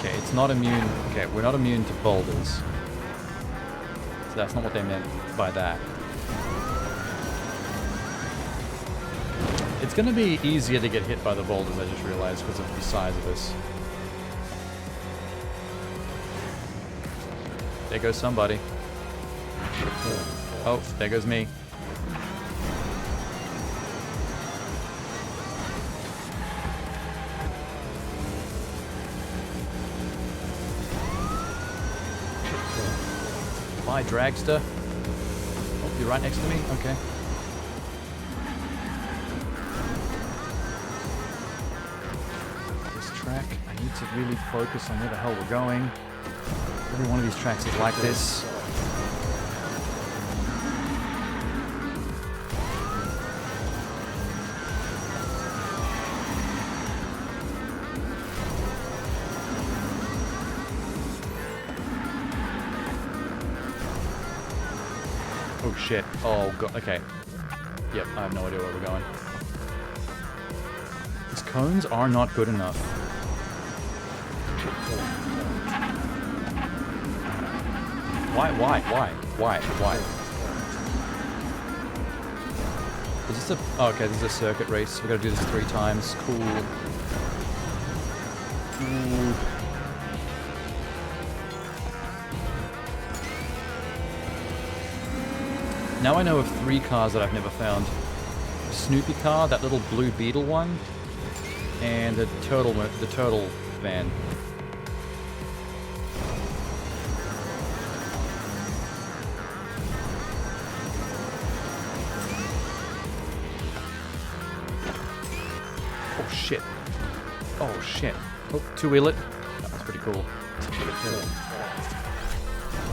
Okay, it's not immune... Okay, we're not immune to boulders. So that's not what they meant by that. It's gonna be easier to get hit by the boulders, I just realized, because of the size of this. There goes somebody. Oh, there goes me. Bye, dragster. Oh, you're right next to me? Okay. This track, I need to really focus on where the hell we're going. Every one of these tracks is like this. Oh shit. Oh god. Okay. Yep, I have no idea where we're going. These cones are not good enough. Why? Is this a... Oh, okay, this is a circuit race. We gotta do this 3 times. Cool. Ooh. Now I know of 3 cars that I've never found. A Snoopy car, that little blue beetle one, and the turtle van. Oh shit. Oh shit. Oh, 2-wheel it. That was pretty cool.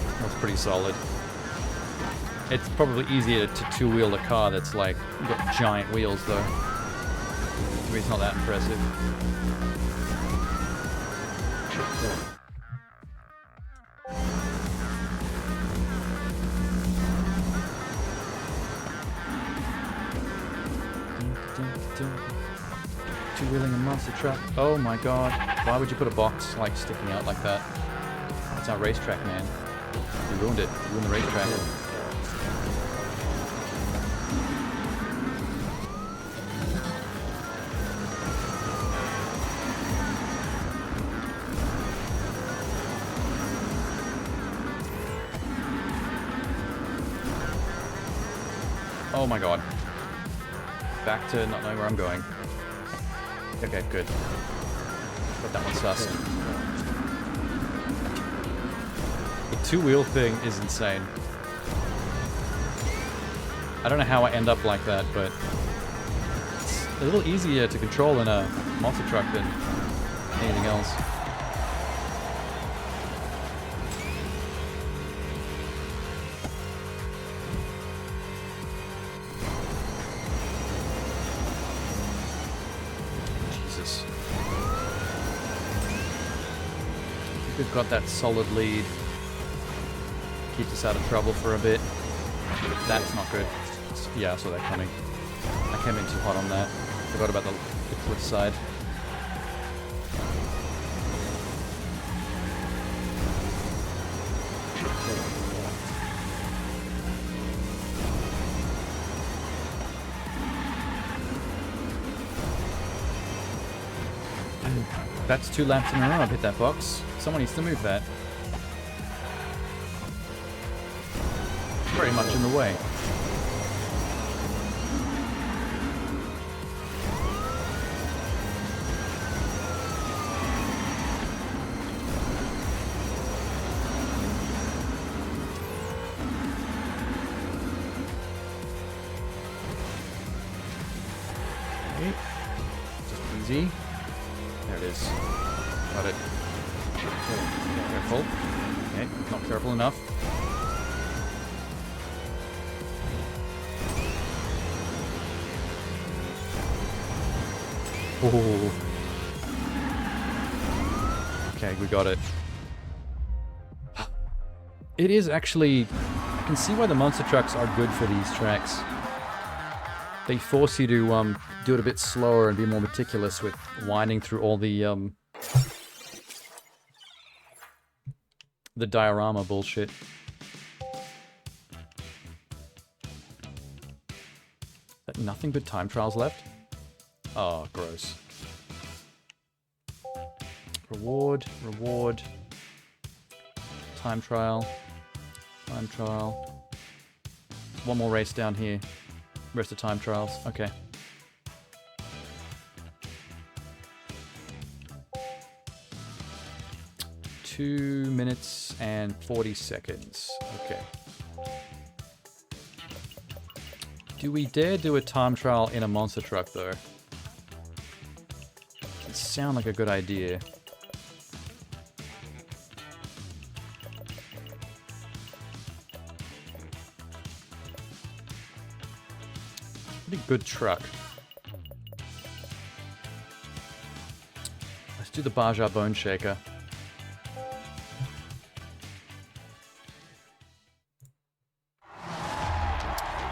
That was pretty solid. It's probably easier to 2-wheel a car that's like got giant wheels though. Maybe it's not that impressive. Two-wheeling a monster truck. Oh my god. Why would you put a box like sticking out like that? It's our racetrack, man. You ruined it. You ruined the racetrack. Oh my god. Back to not knowing where I'm going. Okay, good. Got that one sussed. The 2-wheel thing is insane. I don't know how I end up like that, but it's a little easier to control in a monster truck than anything else. We've got that solid lead. Keeps us out of trouble for a bit. That's not good. Yeah, I saw that coming. I came in too hot on that. Forgot about the cliff side. That's 2 laps in a row. I've hit that box. Someone needs to move that. Very much in the way. Okay. Just easy. There it is. Got it. Careful. Okay, not careful enough. Oh. Okay, we got it. It is actually... I can see why the monster trucks are good for these tracks. They force you to do it a bit slower and be more meticulous with winding through all the diorama bullshit. Nothing but time trials left? Oh, gross. Reward, reward. Time trial. Time trial. One more race down here. Rest of time trials. Okay. Two minutes and 40 seconds. Okay. Do we dare do a time trial in a monster truck, though? It sounds like a good idea. Pretty good truck. Let's do the Baja Bone Shaker.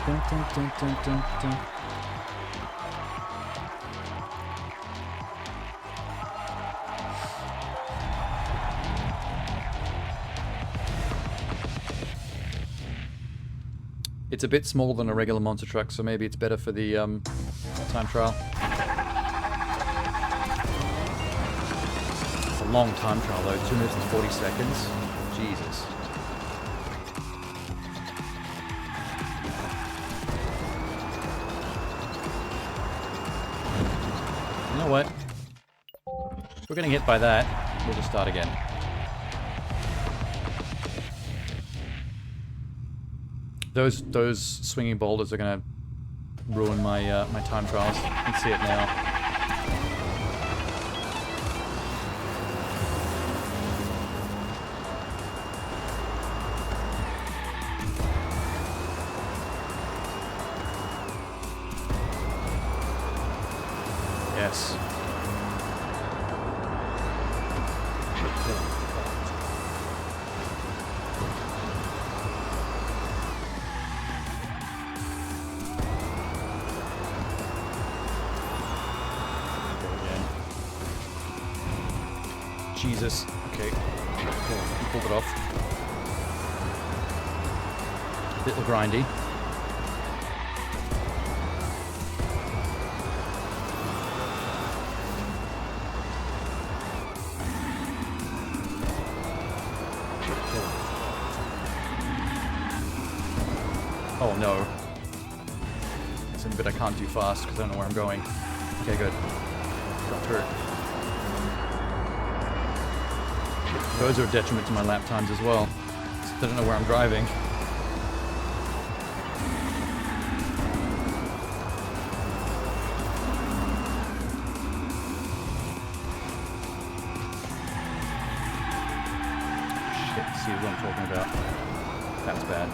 Dun, dun, dun, dun, dun, dun. It's a bit smaller than a regular monster truck, so maybe it's better for the time trial. It's a long time trial though, 2 minutes and 40 seconds. Jesus. You know what? If we're getting hit by that, we'll just start again. Those swinging boulders are gonna ruin my my time trials. You can see it now. Yes. Jesus. Okay. He pulled it off. Little grindy. Oh no. There's a bit I can't do fast because I don't know where I'm going. Okay, good. Got through. Those are a detriment to my lap times as well. I don't know where I'm driving. Shit, see what I'm talking about. That's bad.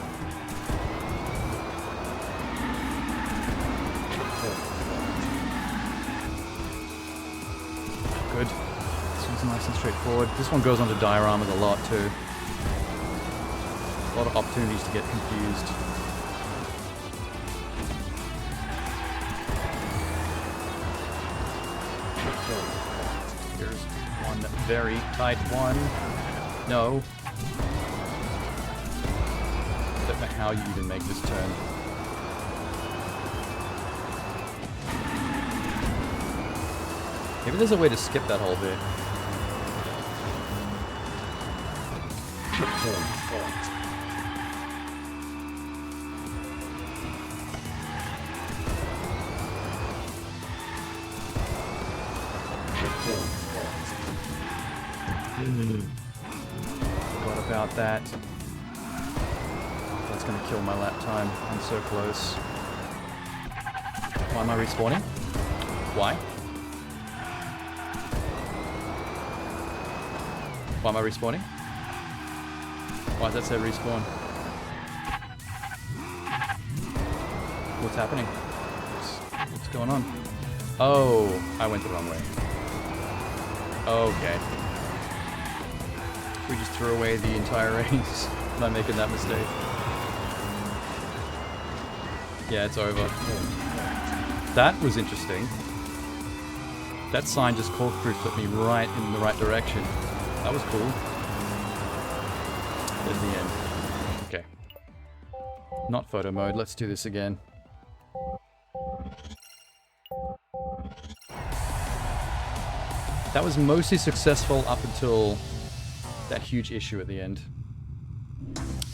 Good. Nice and straightforward. This one goes onto dioramas a lot too. A lot of opportunities to get confused. Here's one very tight one. No. I don't know how you even make this turn. Maybe there's a way to skip that whole bit. Forgot about that. That's gonna kill my lap time. I'm so close. Why am I respawning? Why? Why am I respawning? Why does that say respawn? What's happening? What's going on? Oh, I went the wrong way. Okay. We just threw away the entire race. by making that mistake. Yeah, it's over. That was interesting. That sign just corkscrew flipped me right in the right direction. That was cool. In the end. Okay. Not photo mode. Let's do this again. That was mostly successful up until that huge issue at the end.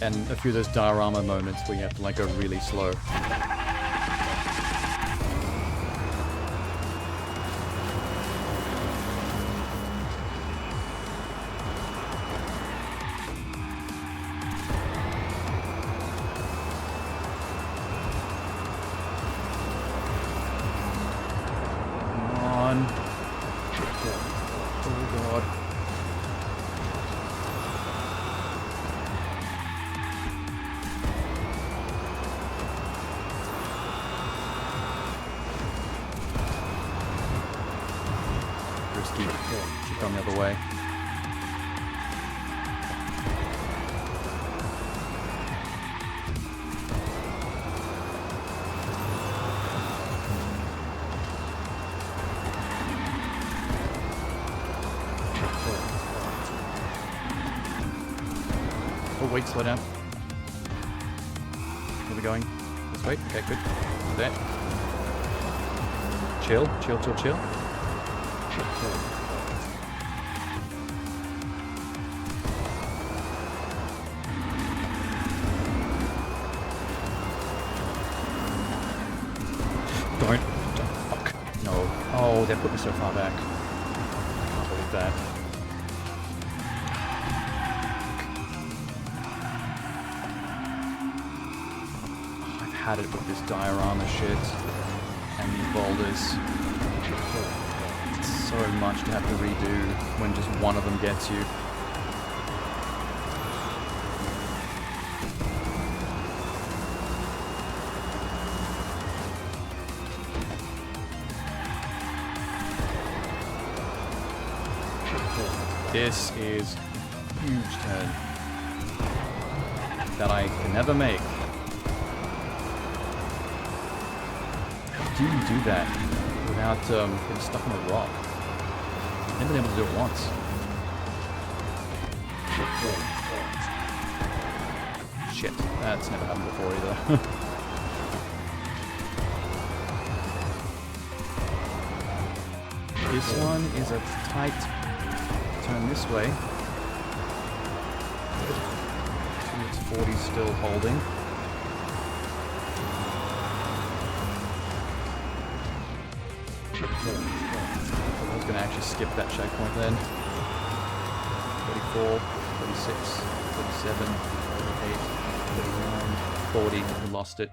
And a few of those diorama moments where you have to like go really slow. Keep going the other way. Oh wait, slow down. Where are we going? This way? Okay, good. There. Chill, chill, chill, chill. Don't, fuck. No. Oh, that put me so far back. I can't believe that. I've had it with this diorama shit and these boulders. It's so much to have to redo when just one of them gets you. This is a huge turn that I can never make. How do you do that without getting stuck on a rock? I've never been able to do it once. Shit, that's never happened before either. This one is a tight turn this way. It's 40 still holding. I was going to actually skip that checkpoint then. 34, 36, 37, 38, 39, 40. We lost it.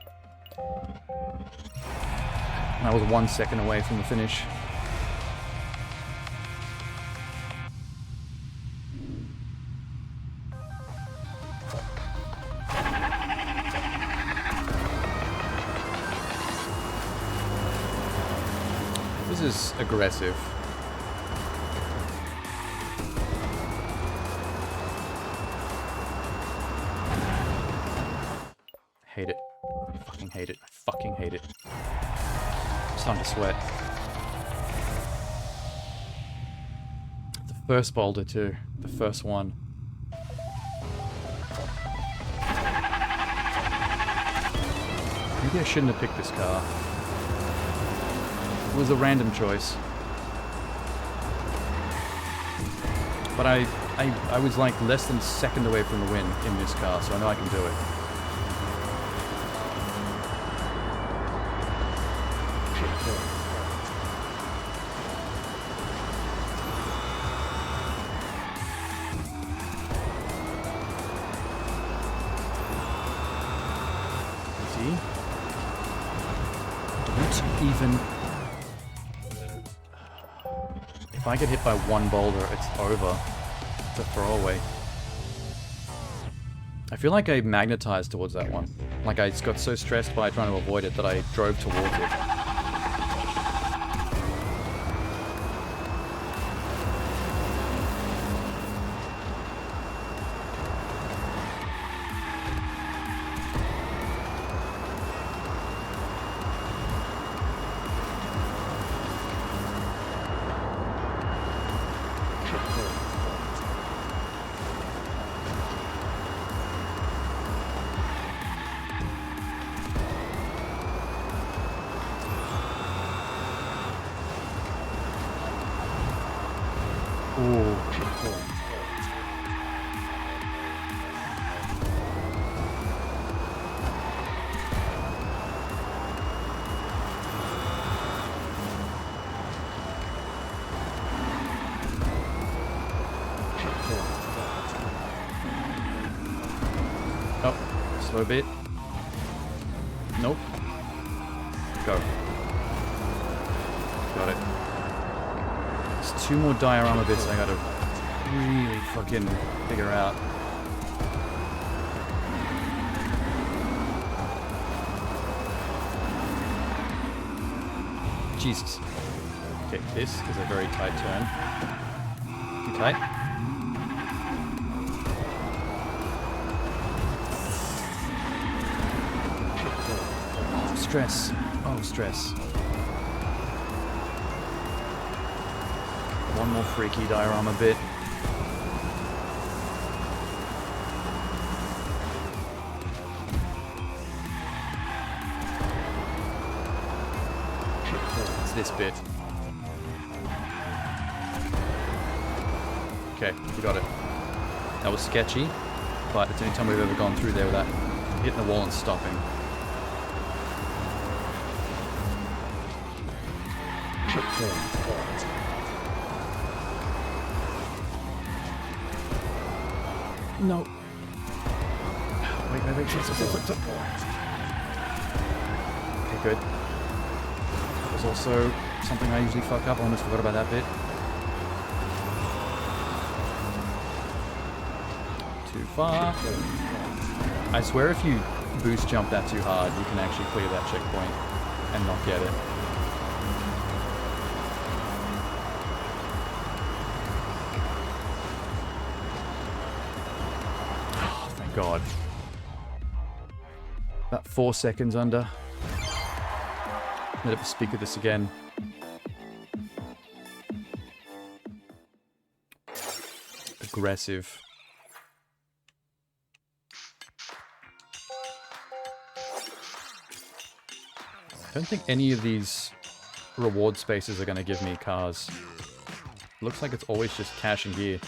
I was 1 second away from the finish. This is aggressive. Hate it. I fucking hate it. I fucking hate it. I'm starting to sweat. The first boulder too. The first one. Maybe I shouldn't have picked this car. It was a random choice. But I was like less than a second away from the win in this car, so I know I can do it. See? Don't even... If I get hit by one boulder, it's over. It's a throwaway. I feel like I magnetized towards that one. Like I got so stressed by trying to avoid it that I drove towards it. Ooh. Oh, slow bit. Nope. Go. Got it. There's 2 more diorama bits I gotta really fucking figure out. Jesus. Okay, this is a very tight turn. Too tight. Oh, stress. Oh, stress. One more freaky diorama bit. It's this bit. Okay, you got it. That was sketchy, but it's the only time we've ever gone through there without hitting the wall and stopping. No. Wait. Okay, good. That was also something I usually fuck up. I almost forgot about that bit. Too far. I swear if you boost jump that too hard, you can actually clear that checkpoint and not get it. God. About 4 seconds under. Let it speak of this again. Aggressive. I don't think any of these reward spaces are going to give me cars. Looks like it's always just cash and gear.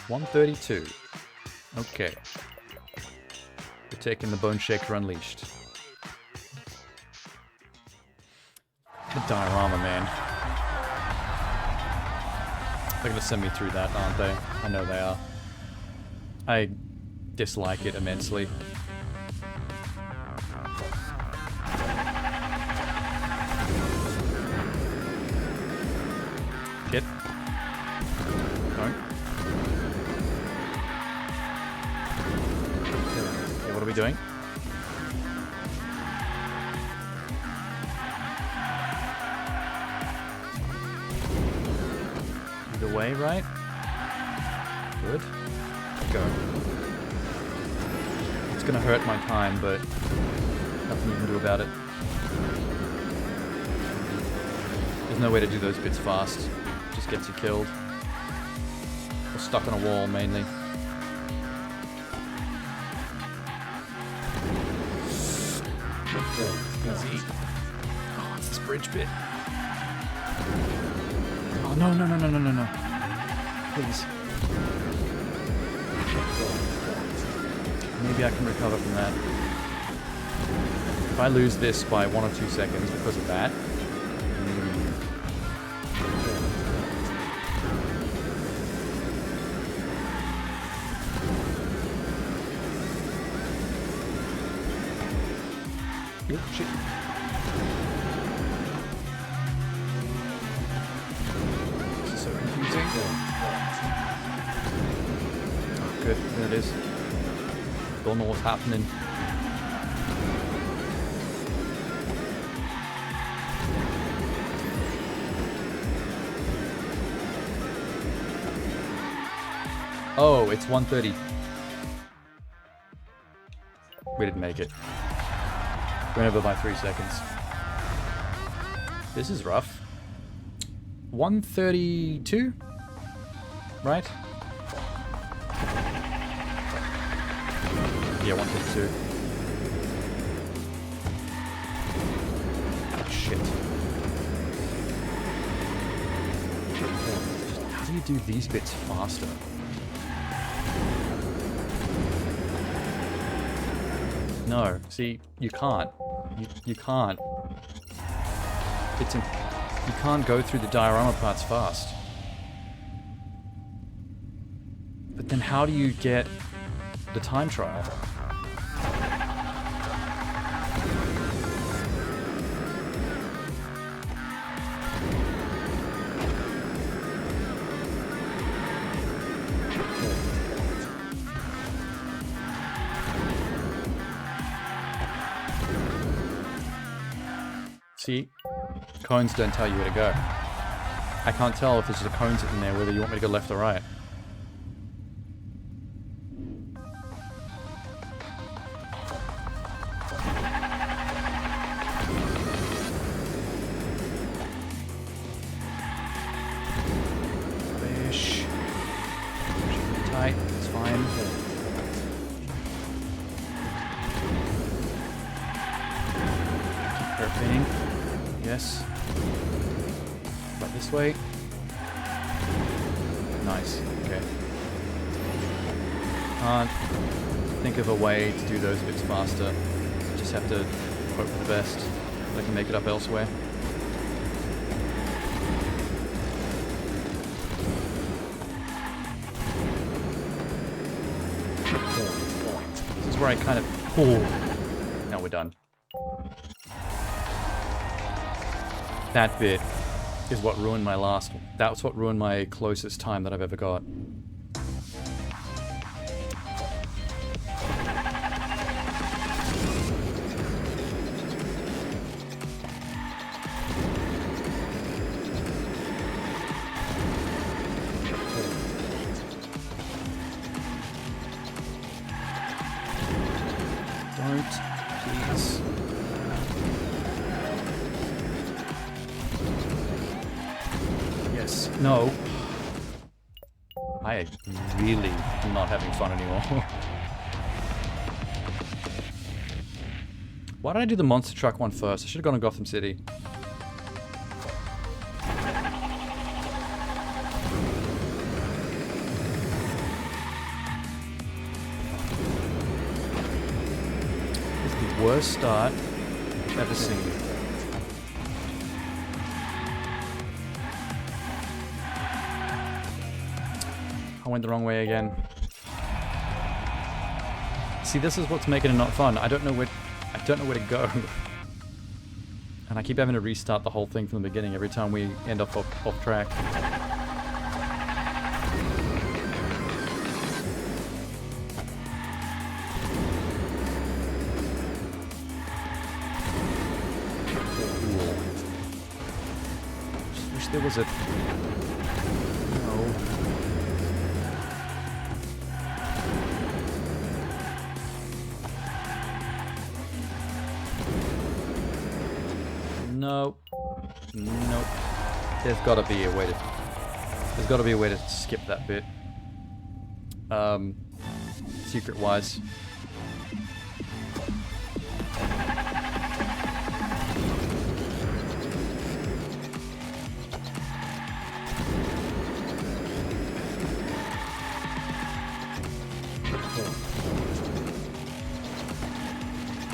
132. Okay. We're taking the Bone Shaker Unleashed. The diorama, man. They're gonna send me through that, aren't they? I know they are. I dislike it immensely. Hit. Don't. What are we doing? Either way, right? Good. Go. It's gonna hurt my time, but nothing you can do about it. There's no way to do those bits fast. It just gets you killed. Or stuck on a wall, mainly. Easy. Oh, it's this bridge bit. Oh, no. Please. Maybe I can recover from that. If I lose this by 1 or 2 seconds because of that... Oh, shit. This is so confusing. Oh, good. There it is. Don't know what's happening. Oh, it's 1:30. We didn't make it. Went over by 3 seconds. This is rough. 1:32? Right? Yeah, 1:32. Oh, shit. do you do these bits faster? No, see, you can't. You can't. You can't go through the diorama parts fast. But then how do you get the time trial? See? Cones don't tell you where to go. I can't tell if there's just a cone sitting there whether you want me to go left or right. Fish. Tight, it's fine. Keep spinning. Yes. But this way. Nice. Okay. Can't think of a way to do those bits faster. Just have to hope for the best. I can make it up elsewhere. This is where I kind of... Oh. Now we're done. That bit is what ruined my last one. That's what ruined my closest time that I've ever got. Don't, please. Yes. No. I really am not having fun anymore. Why did I do the monster truck one first? I should have gone to Gotham City. It's the worst start I've ever seen. I went the wrong way again. See, this is what's making it not fun. I don't know where to go. And I keep having to restart the whole thing from the beginning every time we end up off track. Just wish there was a... No. Nope. Nope. There's gotta be a way to... There's gotta be a way to skip that bit. Secret-wise.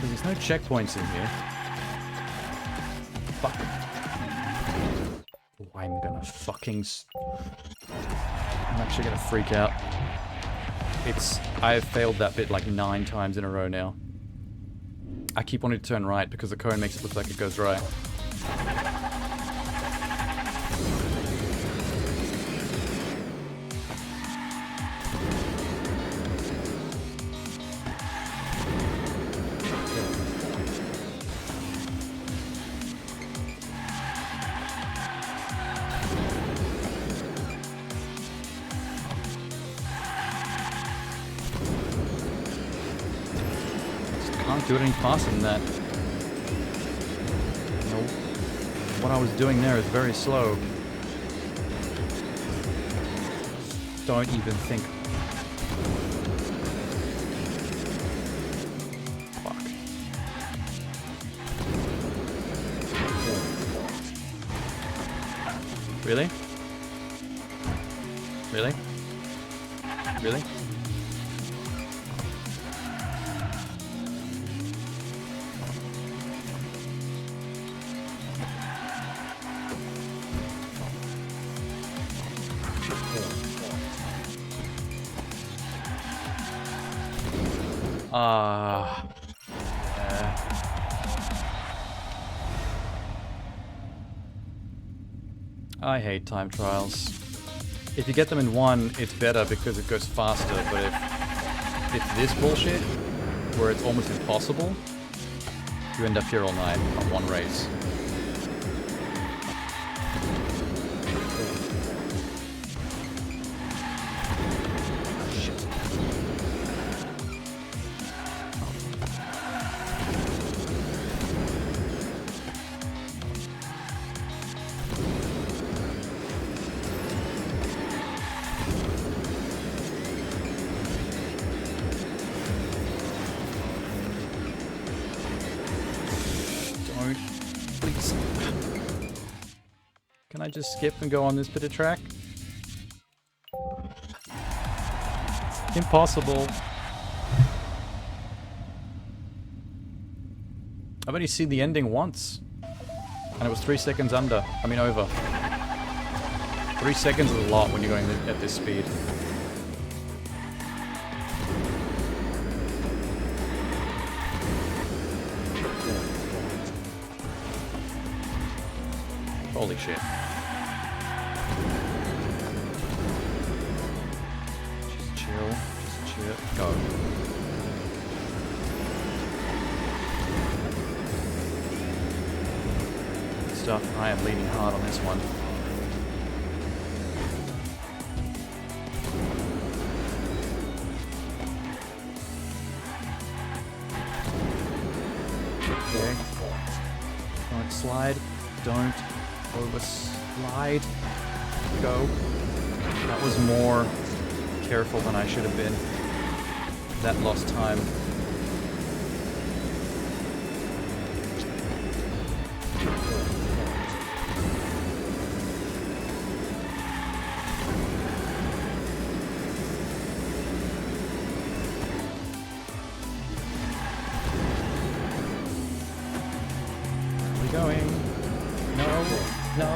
There's no checkpoints in here. Fuck. Oh, I'm gonna fucking... I'm actually gonna freak out. I've failed that bit like 9 times in a row now. I keep wanting to turn right because the cone makes it look like it goes right. Can't do it any faster than that. No. What I was doing there is very slow. Don't even think. Fuck. Really? Really? Really? Ah. I hate time trials. If you get them in one, it's better because it goes faster, but if it's this bullshit, where it's almost impossible, you end up here all night on one race. Please. Can I just skip and go on this bit of track? Impossible. I've only seen the ending once. And it was 3 seconds under. I mean over. 3 seconds is a lot when you're going at this speed. Holy shit. Just chill. Just chill. Go. Good stuff. I am leaning hard on this one. Okay. Don't slide. Don't overslide. Go. That was more careful than I should have been. That lost time. Where are we going? No,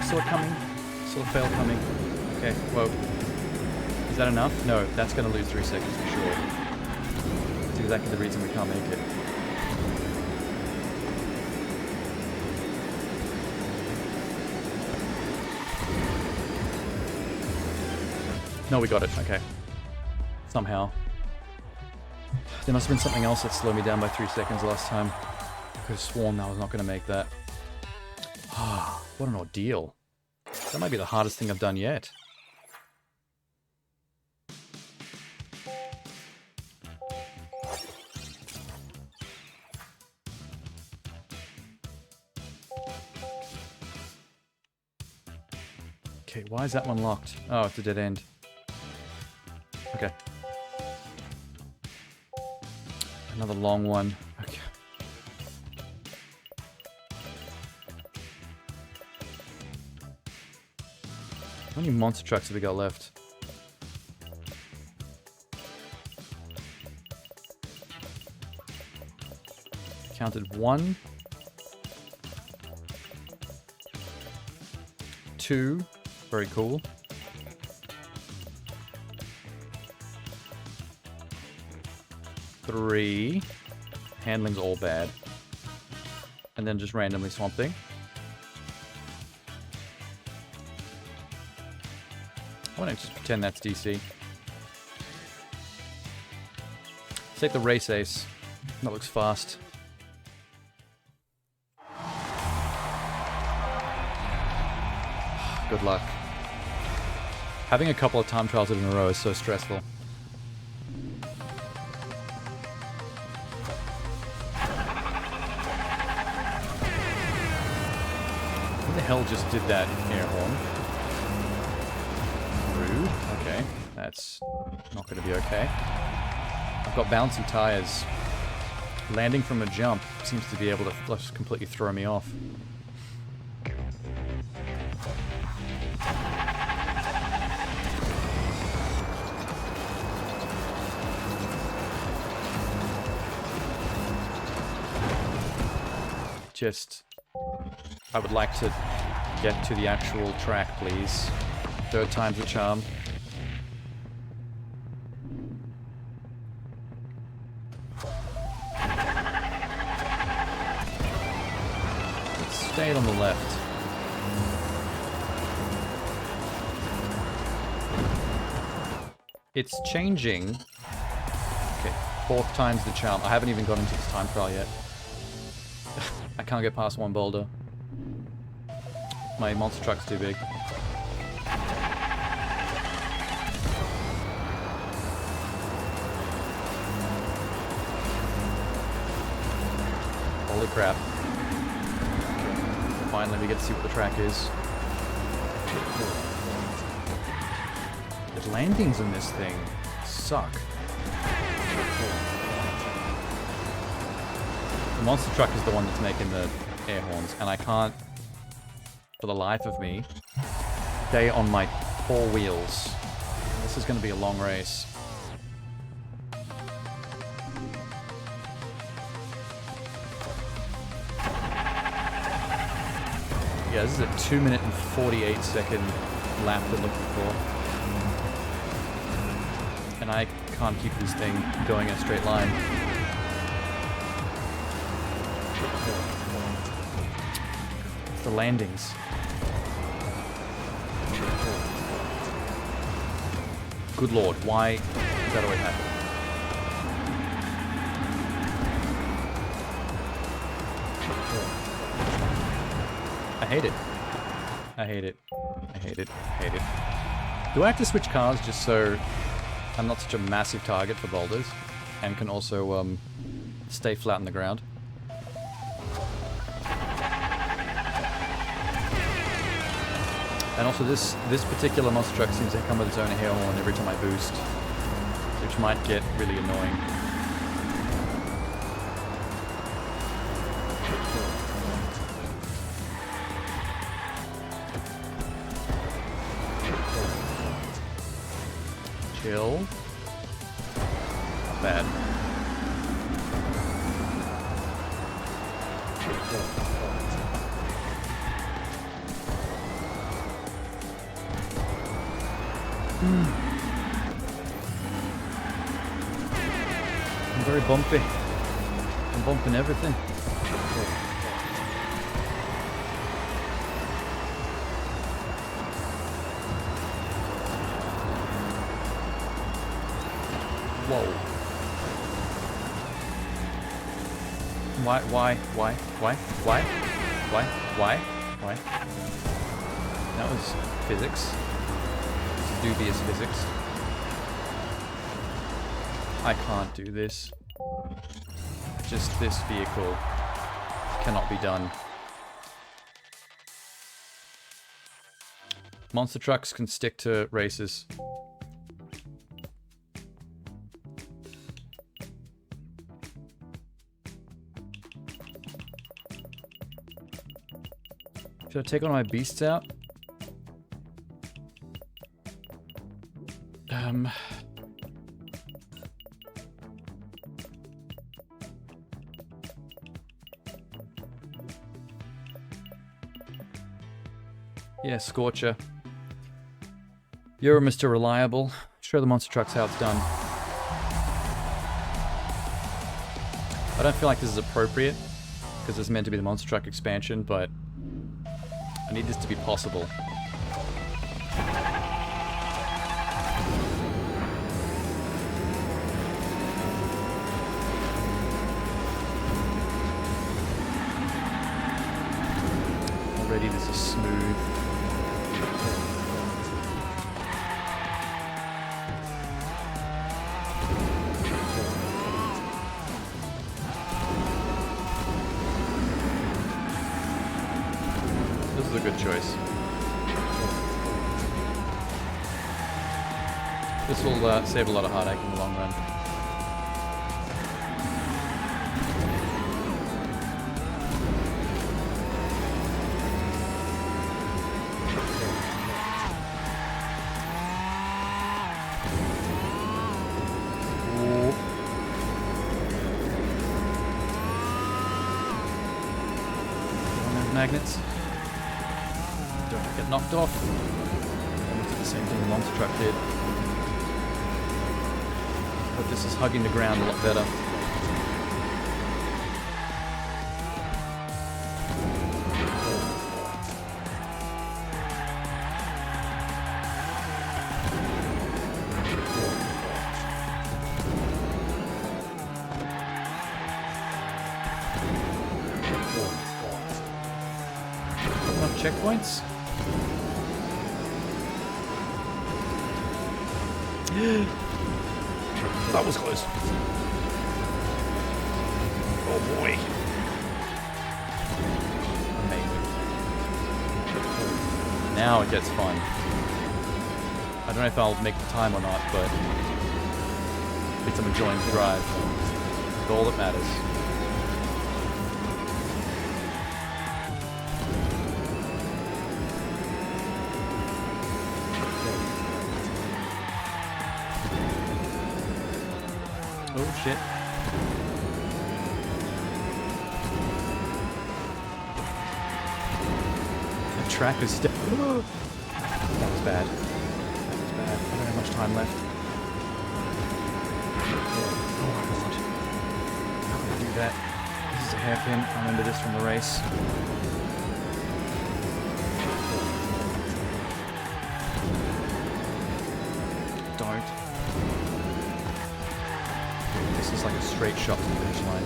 saw it coming. Saw the fail coming. Okay, whoa. Is that enough? No, that's gonna lose 3 seconds for sure. That's exactly the reason we can't make it. No, we got it, okay. Somehow. There must have been something else that slowed me down by 3 seconds last time. I could have sworn I was not gonna make that. Ah, what an ordeal. That might be the hardest thing I've done yet. Okay, why is that one locked? Oh, it's a dead end. Okay. Another long one. Okay. How many monster trucks have we got left? Counted 1, 2, very cool. 3, handling's all bad. And then just randomly swamping. I want to just pretend that's DC. Let's take the race ace. That looks fast. Good luck. Having a couple of time trials in a row is so stressful. Who the hell just did that air horn? Rude. Okay, that's not going to be okay. I've got bouncy tires. Landing from a jump seems to be able to just completely throw me off. just... I would like to get to the actual track, please. Third time's the charm. Let's stay on the left. It's changing. Okay, fourth time's the charm. I haven't even got into this time trial yet. I can't get past one boulder. My monster truck's too big. Holy crap. Okay. Finally, we get to see what the track is. The landings in this thing suck. The monster truck is the one that's making the air horns, and I can't, for the life of me, stay on my four wheels. This is going to be a long race. Yeah, this is a 2 minute and 48 second lap we're looking for. And I can't keep this thing going in a straight line. It's the landings. Good lord, why does that always happen? I hate it. I hate it. I hate it. I hate it. Do I have to switch cars just so I'm not such a massive target for boulders and can also stay flat on the ground? And also this particular monster truck seems to come with its own air horn every time I boost, which might get really annoying. Chill. Not bad. I'm very bumpy. I'm bumping everything. Whoa. Why? That was physics. Dubious physics. I can't do this. Just this vehicle cannot be done. Monster trucks can stick to races. Should I take one of my beasts out? Yeah, Scorcher. You're Mr. Reliable. Show the monster trucks how it's done. I don't feel like this is appropriate, because it's meant to be the monster truck expansion, but I need this to be possible. Already this is smooth. This is a good choice. This will save a lot of heartache in the long run. magnets. Don't get knocked off. Almost did the same thing the monster truck did. But this is hugging the ground a lot better. Enough checkpoints? That was close. Oh boy. Amazing. Now it gets fun. I don't know if I'll make the time or not, but at least I'm enjoying the drive. It's all that matters. Oh shit. The track is still. That was bad. That was bad. I don't have much time left. Oh my god. How can I do that? This is a hairpin. I remember this from the race. Don't. This is like a straight shot to the finish line.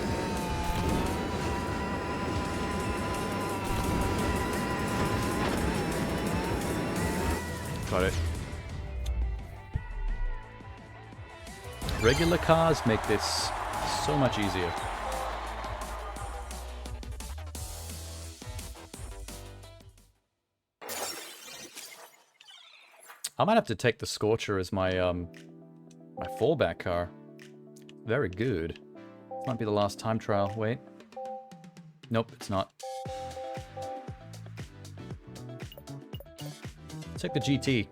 Got it. Regular cars make this so much easier. I might have to take the Scorcher as my my fallback car. Very good. This might be the last time trial. Wait. Nope, it's not. Take the GT.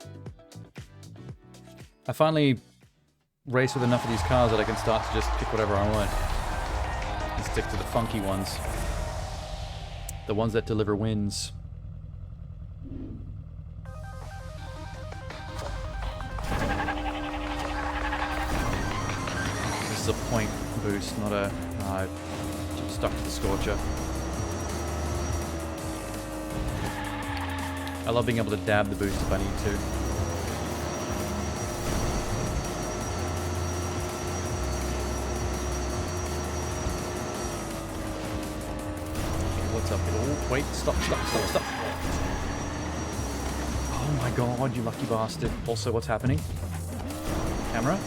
I finally race with enough of these cars that I can start to just pick whatever I want. And stick to the funky ones. The ones that deliver wins. This is a point boost, not a... stuck to the Scorcher. I love being able to dab the boost if I need to. What's up? Oh, wait, stop. Oh my god, you lucky bastard. Also, what's happening? Camera.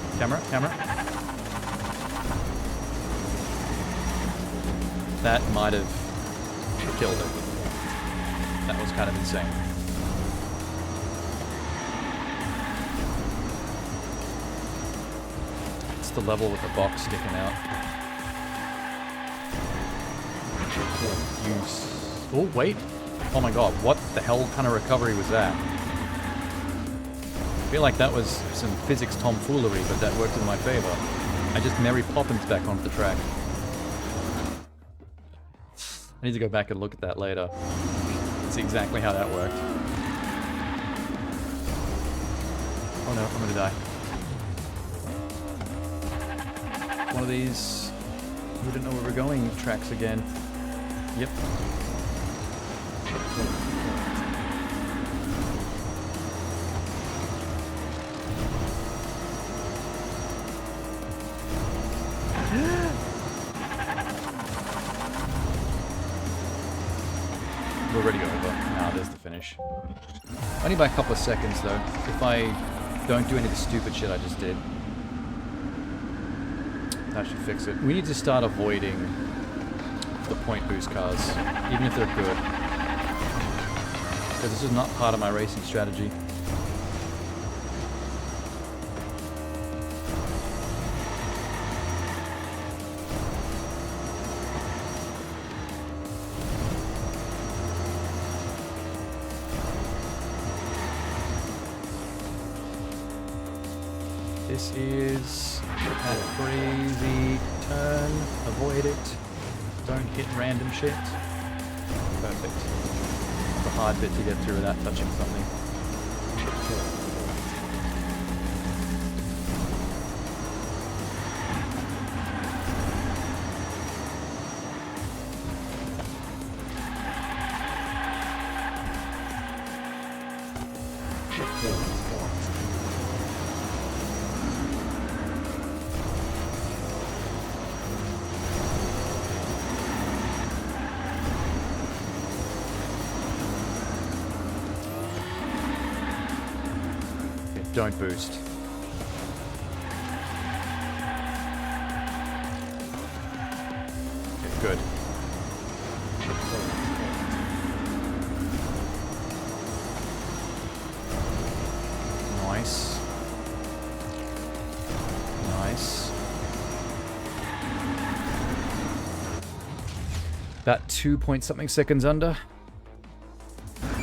That might have killed it. That was kind of insane. It's the level with the box sticking out. Oh, wait. Oh my god, what the hell kind of recovery was that? I feel like that was some physics tomfoolery, but that worked in my favor. I just Mary Poppins back onto the track. I need to go back and look at that later. See exactly how that worked. Oh no, I'm gonna die. One of these... we didn't know where we're going tracks again. Yep. We're already over. Now there's the finish. Only by a couple of seconds though. If I don't do any of the stupid shit I just did. That should fix it. We need to start avoiding the point boost cars, even if they're good. Because this is not part of my racing strategy. This is a crazy turn. Avoid it. Don't hit random shit. Perfect. hard bit to get through without touching something. Don't boost. Okay, good. Nice. Nice. About 2 point something seconds under.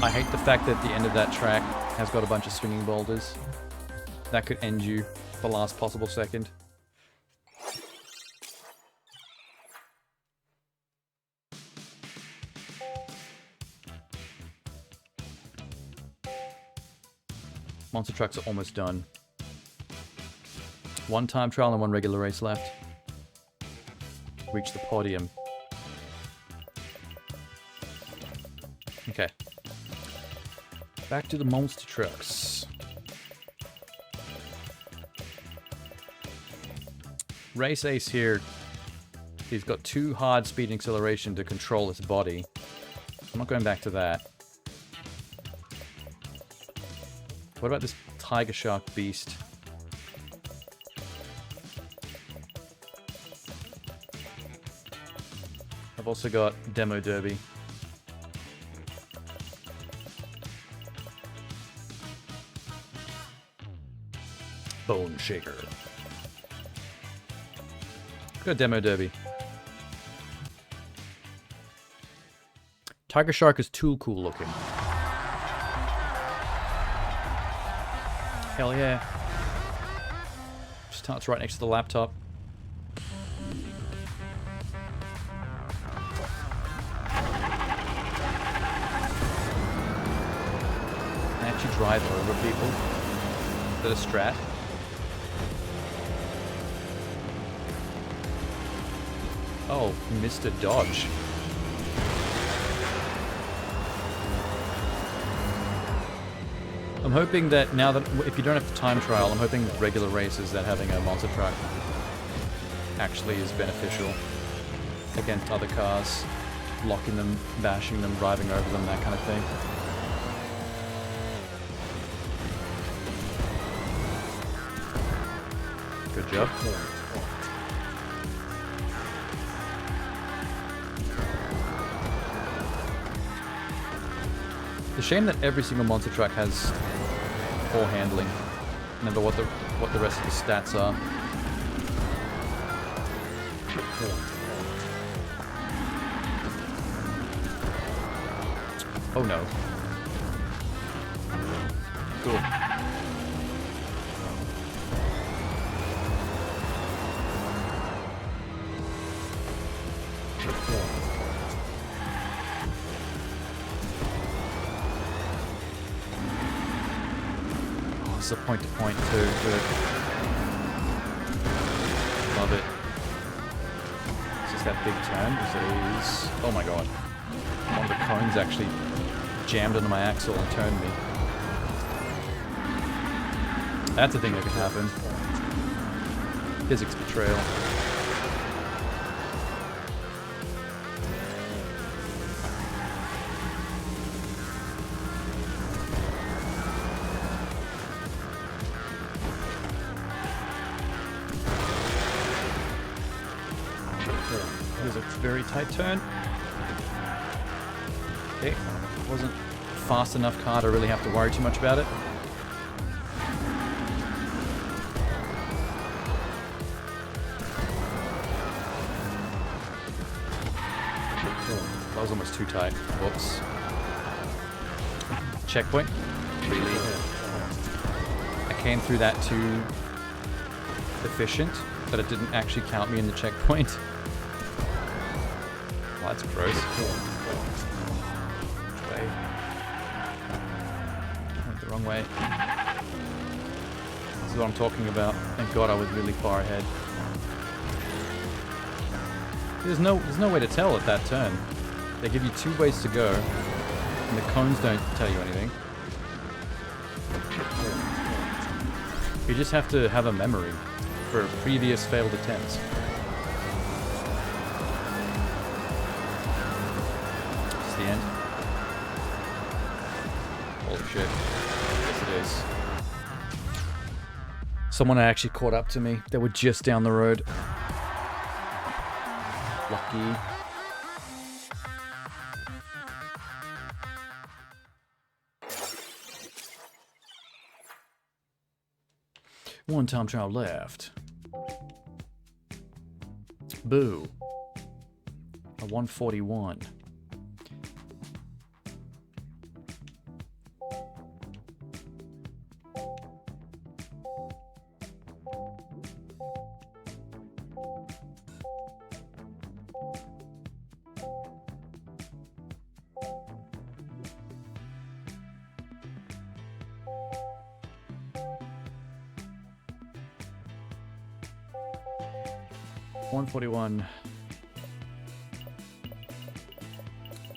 I hate the fact that the end of that track has got a bunch of swinging boulders. That could end you the last possible second. Monster trucks are almost done. One time trial and one regular race left. Reach the podium. Okay. Back to the monster trucks. Race Ace here, he's got too hard speed and acceleration to control his body. I'm not going back to that. What about this Tiger Shark beast? I've also got Demo Derby. Bone Shaker. Go Demo Derby. Tiger Shark is too cool looking. Hell yeah. Starts right next to the laptop. Can I actually drive over people? Is that a strat? Oh, Mr. Dodge. I'm hoping that now that, if you don't have the time trial, I'm hoping regular races that having a monster truck actually is beneficial against other cars. Locking them, bashing them, driving over them, that kind of thing. Good job. It's a shame that every single monster truck has poor handling. Remember what the rest of the stats are. Oh no. Cool. A point to point too. Good. Love it. It's just that big turn. Oh my god. One of the cones actually jammed into my axle and turned me. That's a thing that can happen. Physics betrayal. Very tight turn. Okay, wasn't fast enough car to really have to worry too much about it. That was almost too tight. Whoops. Checkpoint. Really? I came through that too efficient, but it didn't actually count me in the checkpoint. That's gross. Okay. Wrong way. This is what I'm talking about. Thank God I was really far ahead. There's no way to tell at that turn. They give you 2 ways to go, and the cones don't tell you anything. You just have to have a memory for previous failed attempts. It's the end. Holy shit. Yes, it is. Someone actually caught up to me. They were just down the road. Lucky. One time trial left. Boo. A 141.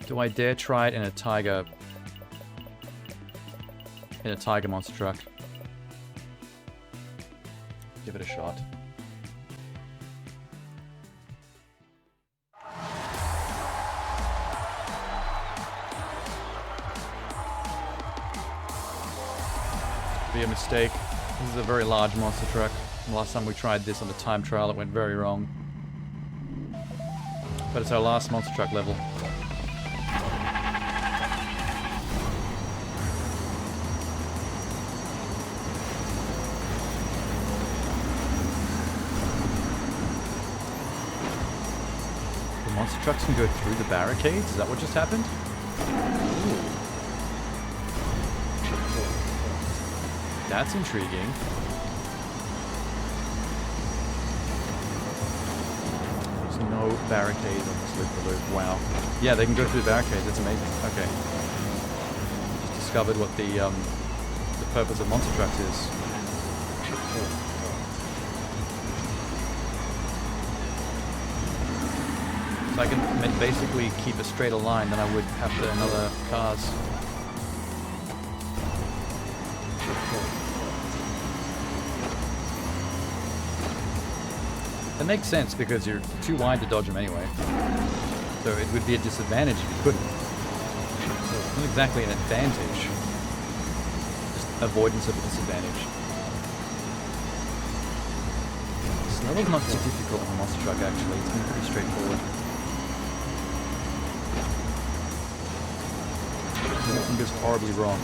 Do I dare try it in a tiger? In a tiger monster truck? Give it a shot. Be a mistake. This is a very large monster truck. The last time we tried this on the time trial, it went very wrong. But it's our last monster truck level. The monster trucks can go through the barricades? Is that what just happened? Ooh. That's intriguing. No barricades on this loop-the-loop. Wow. Yeah, they can go through the barricades. That's amazing. Okay. Just discovered what the purpose of monster trucks is. So I can basically keep a straighter line than I would after another cars. That makes sense because you're too wide to dodge them anyway. So it would be a disadvantage if you couldn't. Not exactly an advantage. Just avoidance of a disadvantage. This level's not too difficult on a monster truck actually. It's been pretty straightforward. Nothing goes horribly wrong.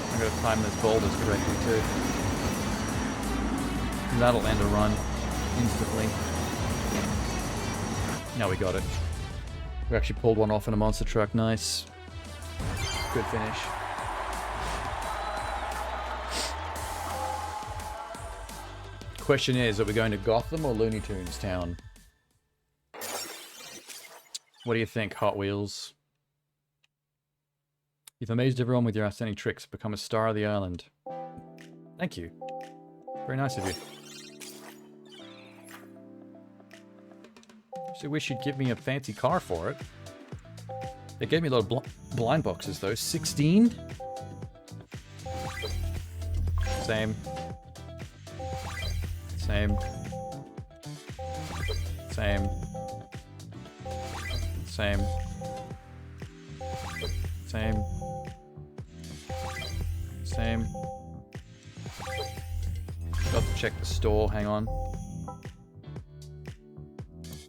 I'm gonna time those boulders correctly too. And that'll end a run instantly. Now we got it. We actually pulled one off in a monster truck. Nice. Good finish. Question is, are we going to Gotham or Looney Tunes Town? What do you think, Hot Wheels? You've amazed everyone with your outstanding tricks. Become a star of the island. Thank you. Very nice of you. Just wish you'd give me a fancy car for it. They gave me a lot of blind boxes though. 16? Same. Same. Same. Same. Same. Same. Got to check the store, hang on.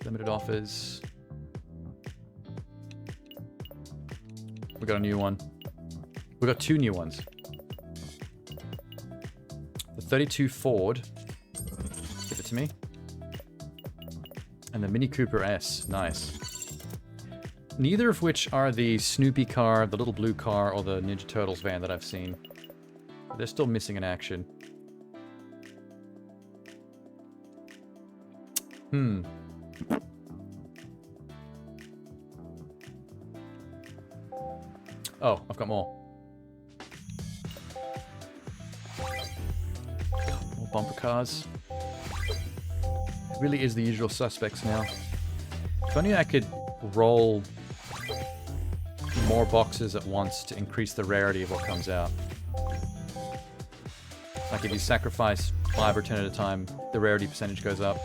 Limited offers. We got a new one. We got 2 new ones. The 32 Ford. Give it to me. And the Mini Cooper S. Nice. Neither of which are the Snoopy car, the little blue car, or the Ninja Turtles van that I've seen. They're still missing in action. Hmm. Oh, I've got more. More bumper cars. It really is the usual suspects now. If only I could roll more boxes at once to increase the rarity of what comes out. Like if you sacrifice 5 or 10 at a time, the rarity percentage goes up.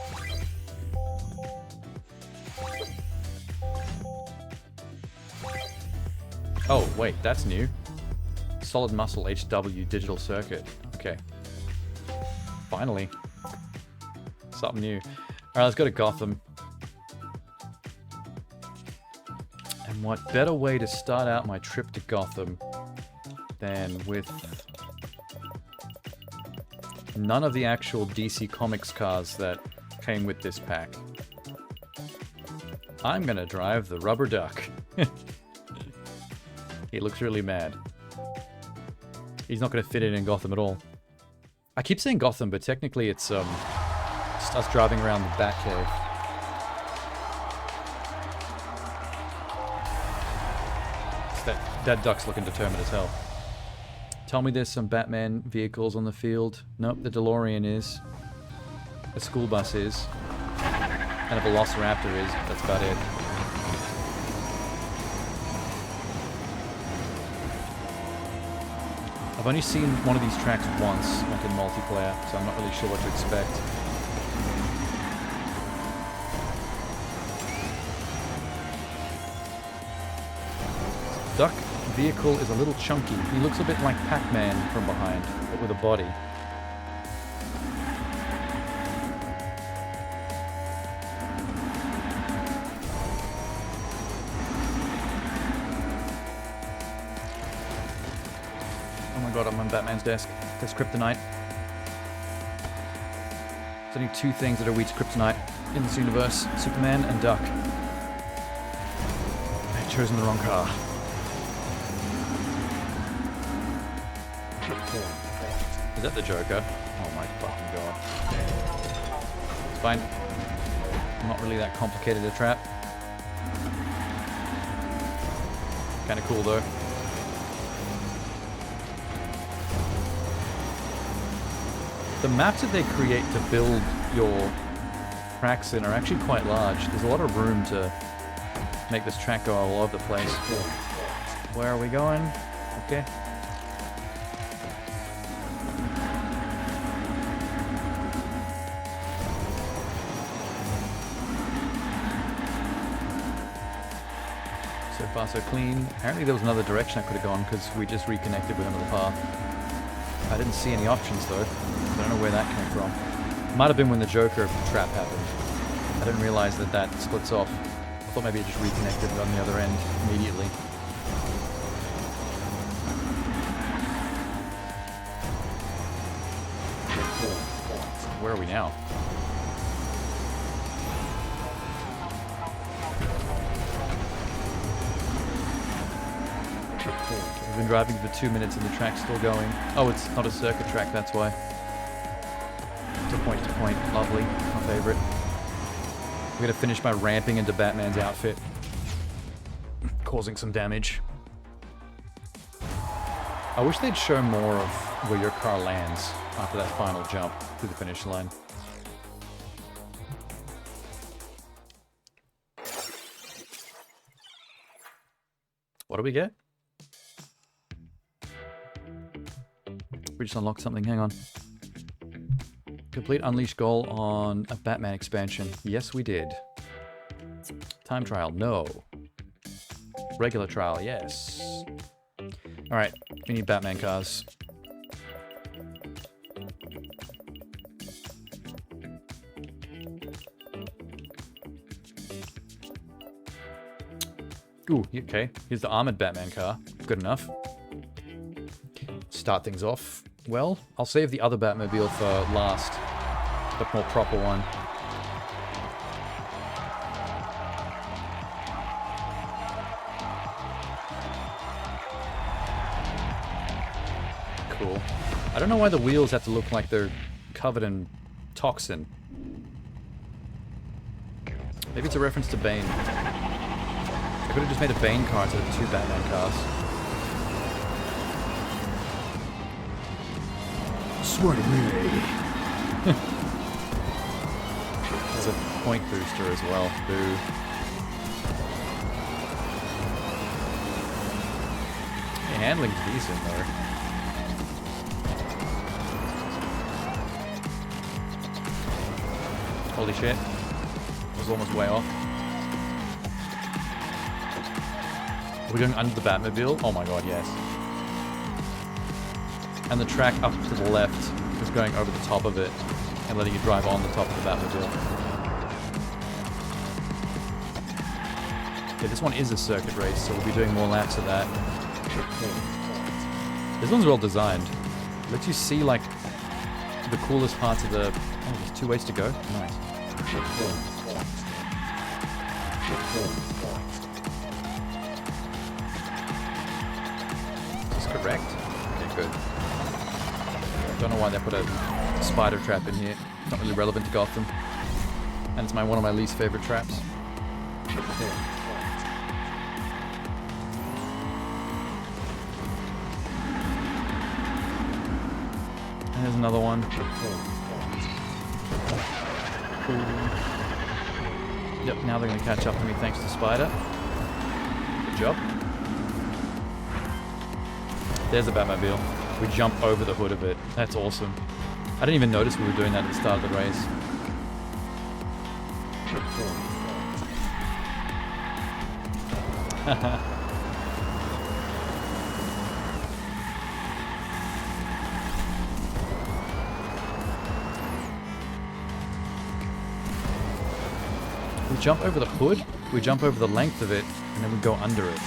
Oh, wait, that's new. Solid muscle HW digital circuit. Okay. Finally. Something new. Alright, let's go to Gotham. And what better way to start out my trip to Gotham than with none of the actual DC Comics cars that came with this pack. I'm gonna drive the Rubber Duck. He looks really mad. He's not gonna fit in Gotham at all. I keep saying Gotham, but technically it's just us driving around the Batcave. That duck's looking determined as hell. Tell me there's some Batman vehicles on the field. Nope, the DeLorean is. A school bus is. And a Velociraptor is. That's about it. I've only seen one of these tracks once, like in multiplayer, so I'm not really sure what to expect. Duck vehicle is a little chunky. He looks a bit like Pac-Man from behind, but with a body. Oh my god, I'm on Batman's desk. There's kryptonite. There's only 2 things that are weak to kryptonite in this universe. Superman and Duck. I've chosen the wrong car. Is that the Joker? Oh my fucking god. It's fine. Not really that complicated a trap. Kinda cool though. The maps that they create to build your tracks in are actually quite large. There's a lot of room to make this track go all over the place. Where are we going? Okay. So far so clean. Apparently there was another direction I could have gone because we just reconnected with another path. I didn't see any options though. I don't know where that came from. Might have been when the Joker trap happened. I didn't realize that that splits off. I thought maybe it just reconnected on the other end immediately. Where are we now? We've been driving for 2 minutes and the track's still going. Oh, it's not a circuit track, that's why. It's a point-to-point. Lovely. My favorite. I'm gonna finish by ramping into Batman's outfit. Causing some damage. I wish they'd show more of where your car lands after that final jump to the finish line. What do we get? We just unlocked something, hang on. Complete Unleashed goal on a Batman expansion. Yes, we did. Time trial, no. Regular trial, yes. Alright, we need Batman cars. Ooh, okay. Here's the armored Batman car. Good enough. Start things off. Well, I'll save the other Batmobile for last. The more proper one. Cool. I don't know why the wheels have to look like they're covered in toxin. Maybe it's a reference to Bane. I could have just made a Bane car instead of 2 Batman cars. Sweaty me. There's a point booster as well. Boo. Your handling's decent though. Holy shit. I was almost way off. Are we going under the Batmobile? Oh my god, yes. And the track up to the left is going over the top of it and letting you drive on the top of the Batmobile. Okay, this one is a circuit race, so we'll be doing more laps of that. This one's well designed. Lets you see, like, the coolest parts of the... Oh, there's 2 ways to go? Nice. Is this correct? Okay, good. Don't know why they put a spider trap in here. It's not really relevant to Gotham. And it's one of my least favorite traps. And there's another one. Cool. Yep, now they're going to catch up to me thanks to Spider. Good job. There's the Batmobile. We jump over the hood of it. That's awesome. I didn't even notice we were doing that at the start of the race. We jump over the hood, we jump over the length of it, and then we go under it.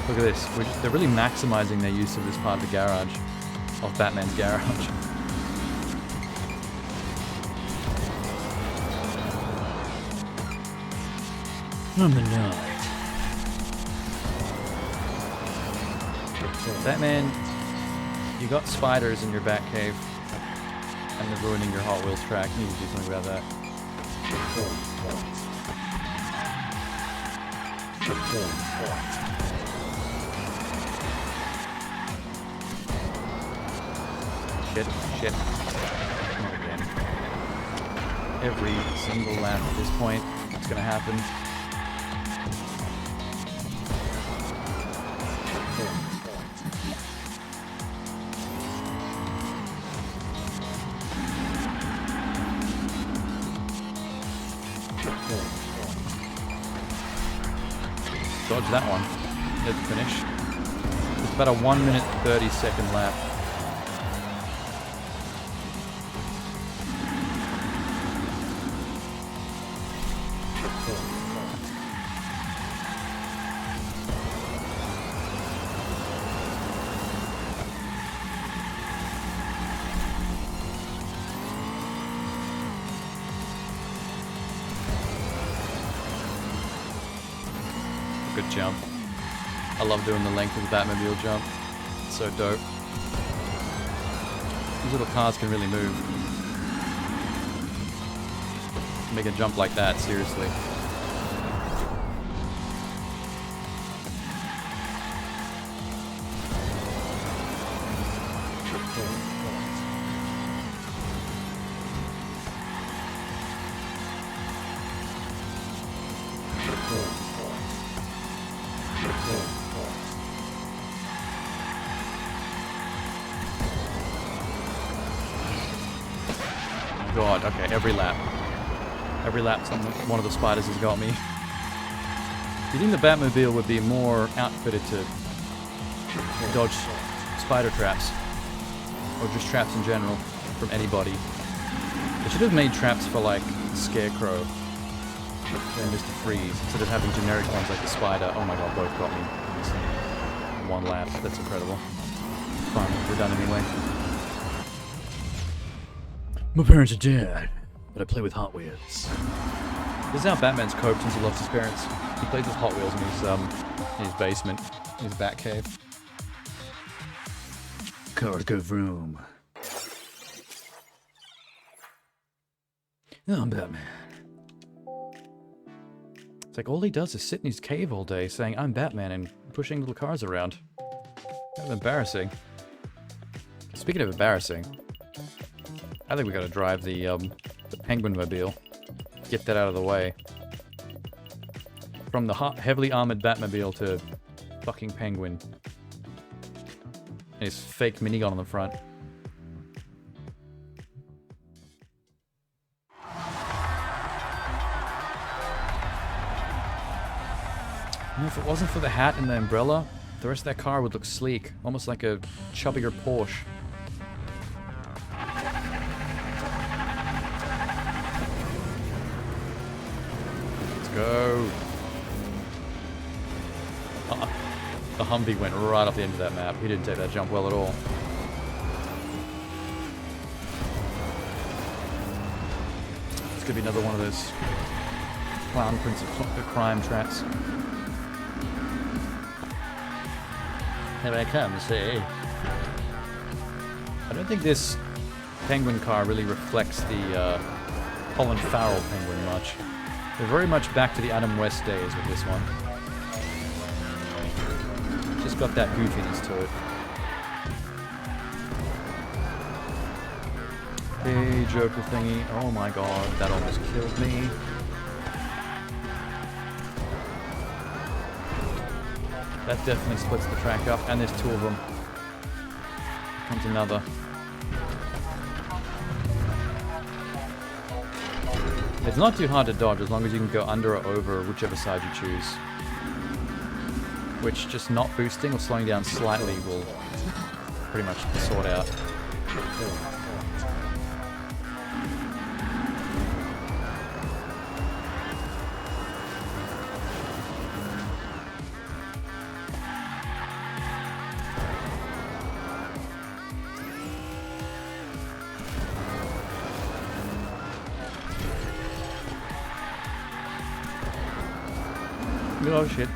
Look at this. They're really maximizing their use of this part of the garage. Of Batman's garage. On the night. Batman, you got spiders in your Batcave, and they're ruining your Hot Wheels track. You need to do something about that. Shit. Not again. Every single lap at this point, it's gonna happen. Dodge that one. Hit the finish. It's about a 1 minute 30-second lap. Good jump. I love doing the length of the Batmobile jump. It's so dope. These little cars can really move. Make a jump like that, seriously. God, okay, every lap. Every lap one of the spiders has got me. Do you think the Batmobile would be more outfitted to dodge spider traps? Or just traps in general, from anybody? They should have made traps for, like, Scarecrow and Mr. Freeze, instead of having generic ones like the spider. Oh my god, both got me. One lap, that's incredible. Fine, we're done anyway. My parents are dead, but I play with Hot Wheels. This is how Batman's coped since he lost his parents. He plays with Hot Wheels in his basement, in his Batcave. Cars go vroom. I'm Batman. like all he does is sit in his cave all day saying, I'm Batman, and pushing little cars around. Kind of embarrassing. Speaking of embarrassing, I think we gotta drive the Penguin Mobile. Get that out of the way. From the heavily armored Batmobile to fucking Penguin. And his fake minigun on the front. And if it wasn't for the hat and the umbrella, the rest of that car would look sleek. Almost like a chubbier Porsche. Let's go. The Humvee went right off the end of that map. He didn't take that jump well at all. It's gonna be another one of those clown prince of crime traps. Here I come, see. I don't think this Penguin car really reflects the Colin Farrell Penguin much. They're very much back to the Adam West days with this one. Just got that goofiness to it. Hey, Joker thingy. Oh my god, that almost killed me. That definitely splits the track up, and there's two of them. Here comes another. It's not too hard to dodge as long as you can go under or over whichever side you choose. Which just not boosting or slowing down slightly will pretty much sort out. Oh shit.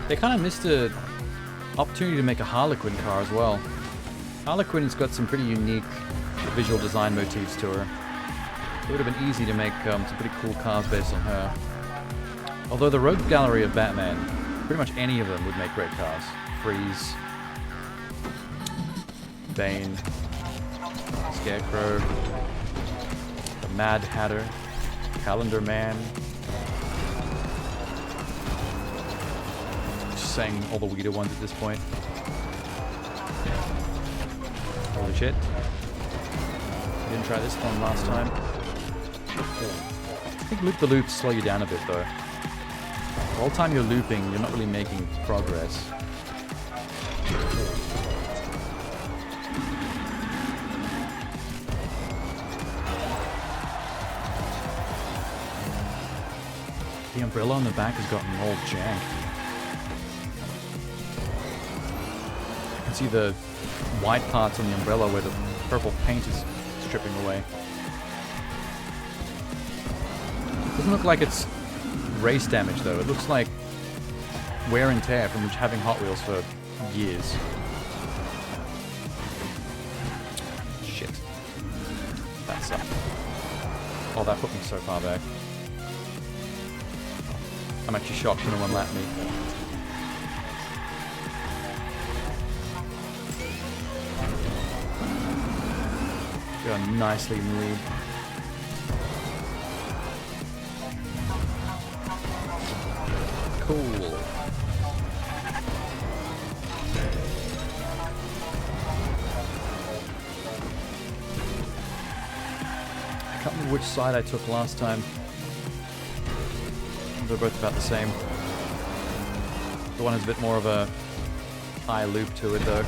They kind of missed an opportunity to make a Harlequin car as well. Harlequin's got some pretty unique visual design motifs to her. It would have been easy to make some pretty cool cars based on her. Although the rogue gallery of Batman, pretty much any of them would make great cars. Freeze, Bane, Scarecrow, the Mad Hatter, Calendar Man. Just saying all the weirder ones at this point. Holy shit. Didn't try this one last time. I think loop the loops slow you down a bit though. The whole time you're looping, you're not really making progress. The umbrella on the back has gotten all jank. I can see the white parts on the umbrella where the purple paint is stripping away. Doesn't look like it's race damage though. It looks like wear and tear from having Hot Wheels for years. Shit. That sucked. Oh, that put me so far back. I'm actually shocked no one lapped me. Going nicely in the lead. Cool. I can't remember which side I took last time. They're both about the same. The one has a bit more of a high loop to it though.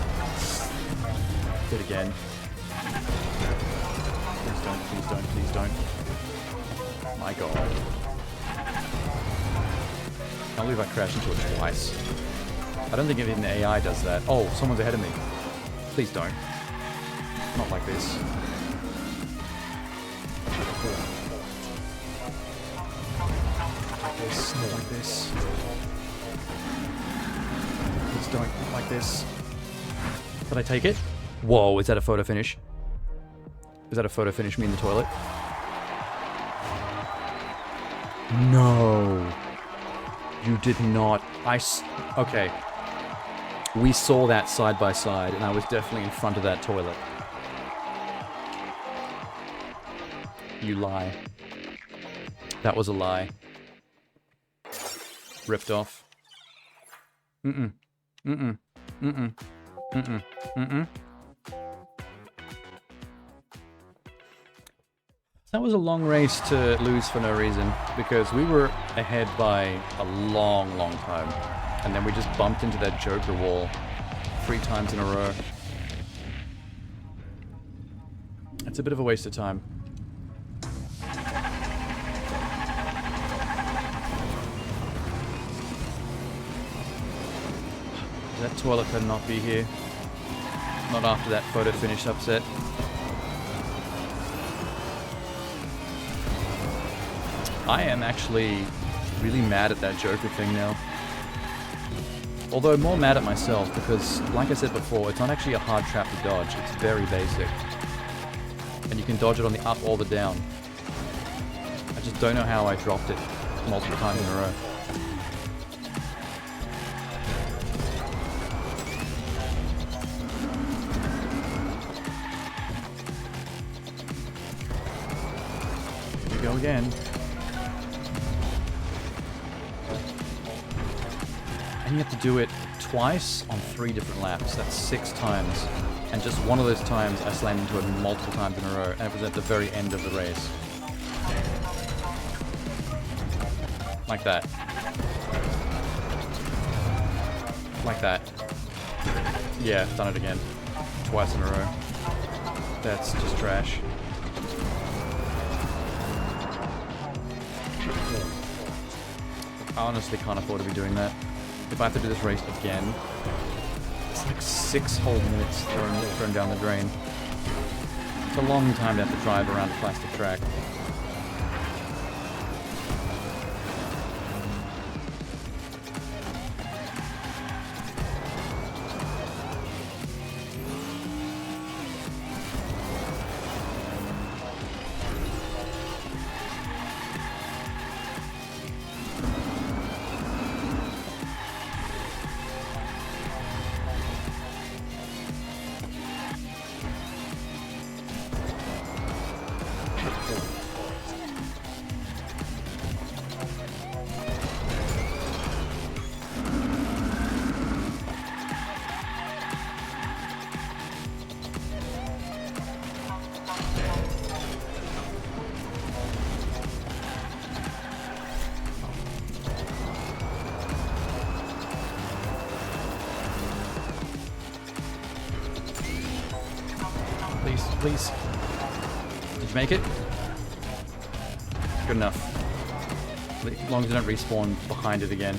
Do it again. Please don't, please don't, please don't. My god. I can't believe I crashed into it twice. I don't think even the AI does that. Oh, someone's ahead of me. Please don't. Not like this. Not like this. Please don't. Not like this. Did I take it? Whoa, is that a photo finish? Is that a photo finish me in the toilet? No. You did not. Okay. We saw that side by side, and I was definitely in front of that toilet. You lie. That was a lie. Ripped off. Mm-mm. Mm-mm. Mm-mm. Mm-mm. Mm-mm. That was a long race to lose for no reason, because we were ahead by a long, long time. And then we just bumped into that Joker wall 3 times in a row. It's a bit of a waste of time. That toilet could not be here. Not after that photo finish upset. I am actually really mad at that Joker thing now. Although more mad at myself because, like I said before, it's not actually a hard trap to dodge. It's very basic. And you can dodge it on the up or the down. I just don't know how I dropped it multiple times in a row. Here we go again. And you have to do it twice on 3 different laps. That's 6 times. And just one of those times I slammed into it multiple times in a row, and it was at the very end of the race. Like that. Like that. Yeah, done it again. Twice in a row. That's just trash. I honestly can't afford to be doing that. If I have to do this race again, it's like 6 whole minutes thrown down the drain. It's a long time to have to drive around a plastic track. Please. Did you make it? Good enough. As long as you don't respawn behind it again.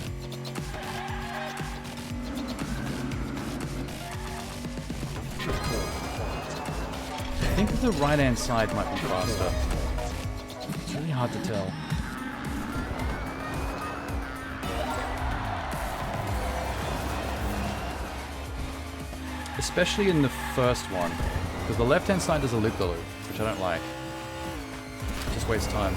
I think the right-hand side might be faster. It's really hard to tell. Especially in the first one. Because the left-hand side does a loop-the-loop, which I don't like. It just wastes time.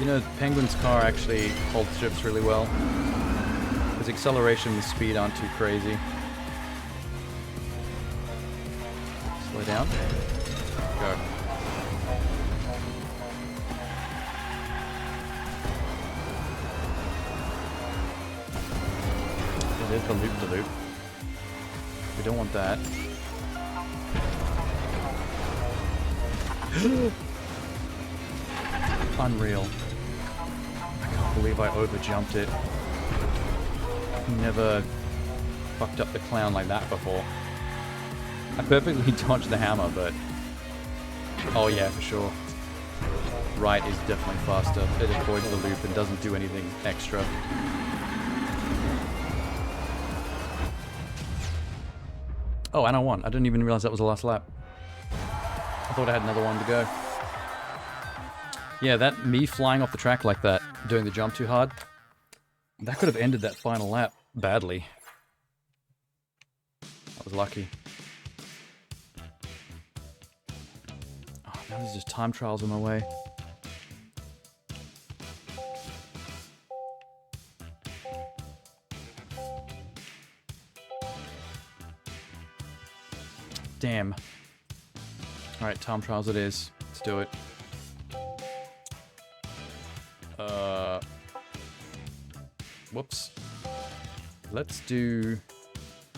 You know, Penguin's car actually holds shifts really well. His acceleration and speed aren't too crazy. Slow down. Go. There's the loop-to-loop. We don't want that. Unreal. I can't believe I overjumped it. Never fucked up the clown like that before. I perfectly dodged the hammer, but... Oh yeah, for sure. Right is definitely faster. It avoids the loop and doesn't do anything extra. Oh, and I won. I didn't even realize that was the last lap. I thought I had another one to go. Yeah, that me flying off the track like that, doing the jump too hard, that could have ended that final lap badly. I was lucky. Oh, now there's just time trials in my way. Damn. Alright, time trials it is. Let's do it. Whoops. Let's do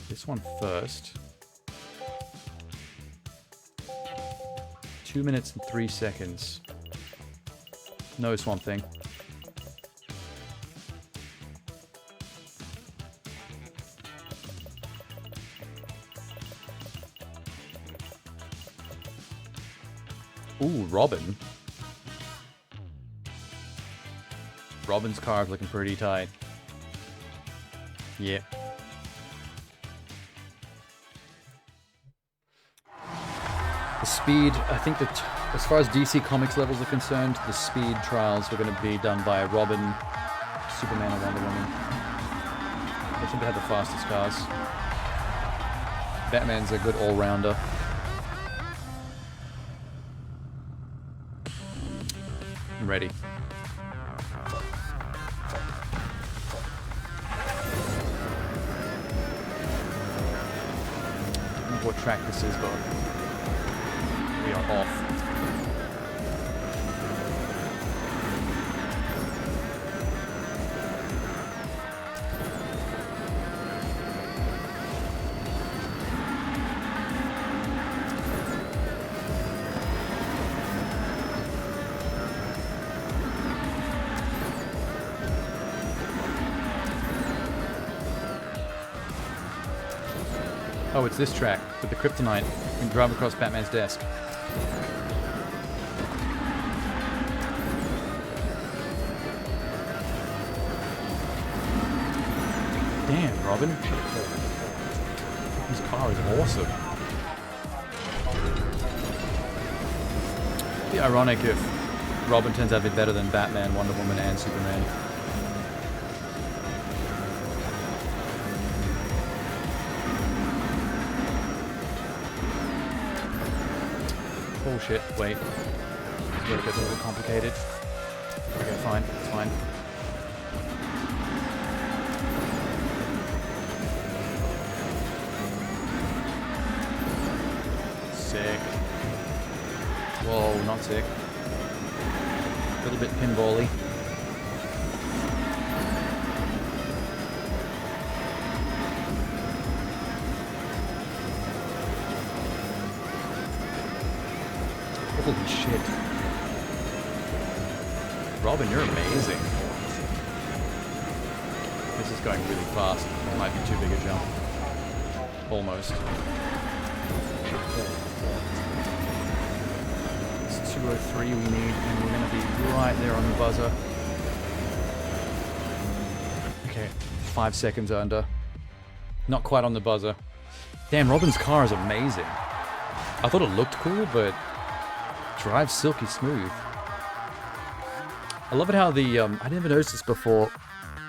this one first. 2 minutes and 3 seconds. No Swamp Thing. Ooh, Robin. Robin's car is looking pretty tight. Yeah. The speed, I think that as far as DC Comics levels are concerned, the speed trials are going to be done by Robin, Superman, and Wonder Woman. They seem to have the fastest cars. Batman's a good all-rounder. I'm ready. I don't know what track this is, but we are off. Oh, it's this track with the kryptonite. You can drive across Batman's desk. Damn, Robin. This car is awesome. It'd be ironic if Robin turns out to be better than Batman, Wonder Woman, and Superman. Oh shit, wait. It gets a little complicated. Okay, fine, it's fine. Sick. Whoa, not sick. A little bit pinball-y. Holy shit. Robin, you're amazing. This is going really fast. It might be too big a jump. Almost. It's 2:03 we need, and we're going to be right there on the buzzer. Okay, 5 seconds under. Not quite on the buzzer. Damn, Robin's car is amazing. I thought it looked cool, but drives silky smooth. I love it how the, I never noticed this before,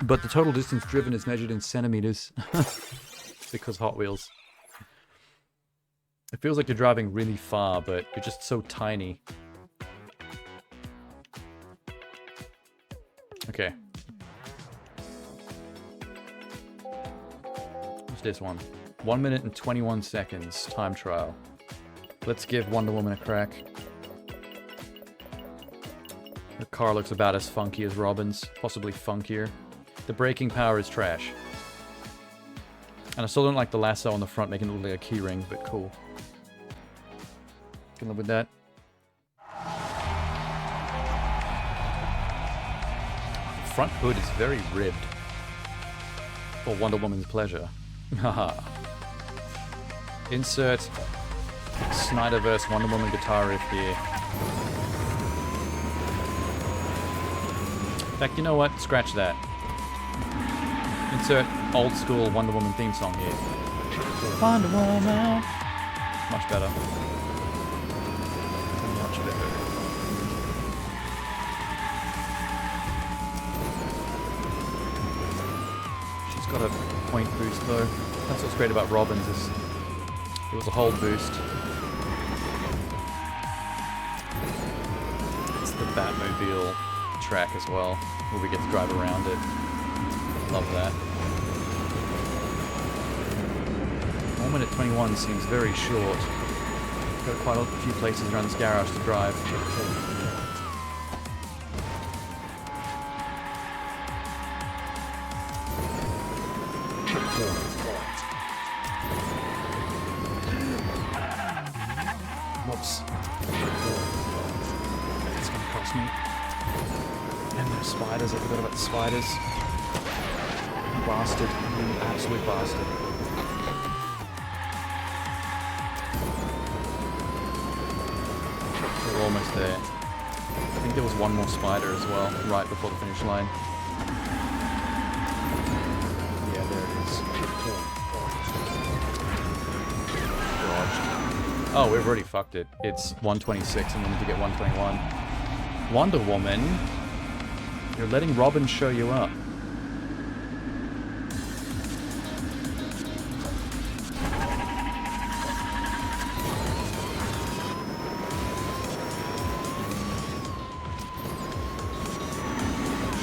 but the total distance driven is measured in centimeters. Because Hot Wheels. It feels like you're driving really far, but you're just so tiny. Okay. What's this one? 1 minute and 21 seconds time trial. Let's give Wonder Woman a crack. Her car looks about as funky as Robin's, possibly funkier. The braking power is trash. And I still don't like the lasso on the front, making it look like a key ring, but cool. Can live with that. The front hood is very ribbed. For Wonder Woman's pleasure. Haha. Insert Snyderverse Wonder Woman guitar riff here. In fact, you know what? Scratch that. Insert old school Wonder Woman theme song here. Wonder Woman. Much better. got a point boost though. That's what's great about Robin's is it was a hold boost. It's the Batmobile track as well, where we get to drive around it. Love that. 1 minute 21 seems very short. Got quite a few places around this garage to drive. Whoops. It's gonna cost me. And there's spiders, I forgot about the spiders. Bastard. You absolute bastard. We're almost there. I think there was one more spider as well, right before the finish line. Yeah, there it is. Dodged. Oh, we've already fucked it. It's 126 and we need to get 121. Wonder Woman, you're letting Robin show you up.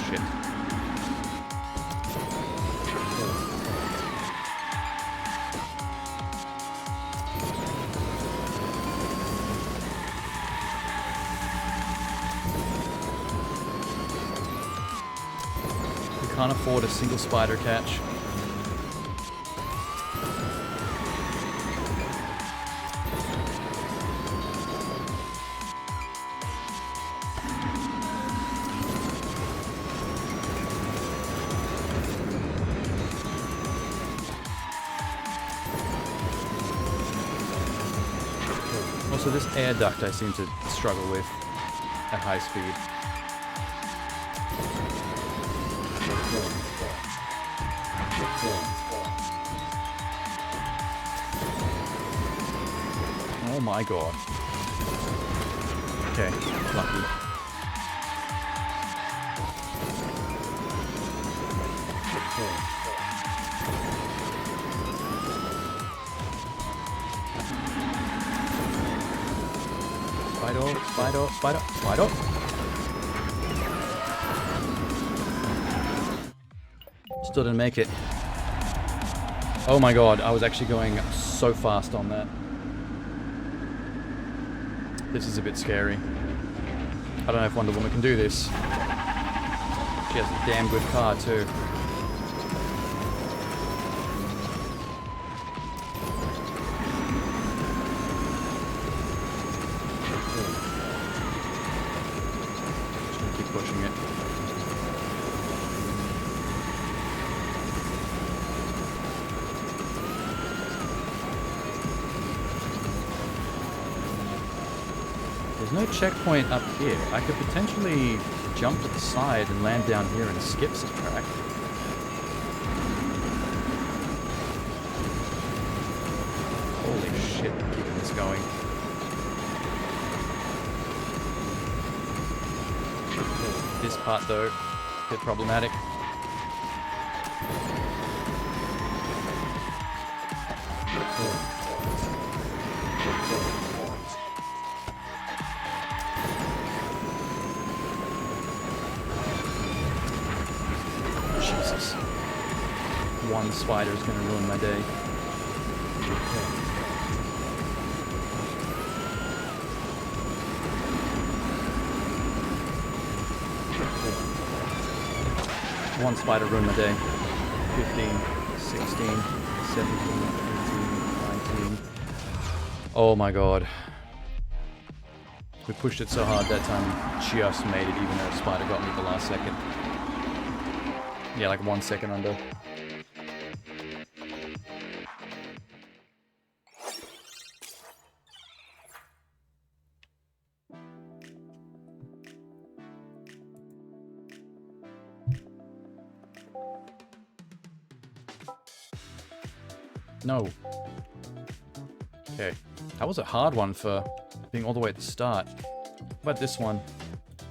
Shit. We can't afford a single spider catch. Also, this air duct I seem to struggle with at high speed. Oh my god. Okay, lucky. Spider. Still didn't make it. Oh my god, I was actually going so fast on that. This is a bit scary. I don't know if Wonder Woman can do this. She has a damn good car too. Keep pushing it. There's no checkpoint up here. I could potentially jump to the side and land down here and skip some track. Holy shit, keeping this going. This part though, a bit problematic. Jesus. One spider is gonna ruin my day. One spider ruined my day. 15, 16, 17, 18, 19. Oh my god. We pushed it so hard that time, just made it even though a spider got me at the last second. Yeah, like 1 second under. No. Okay. That was a hard one for being all the way at the start. How about this one?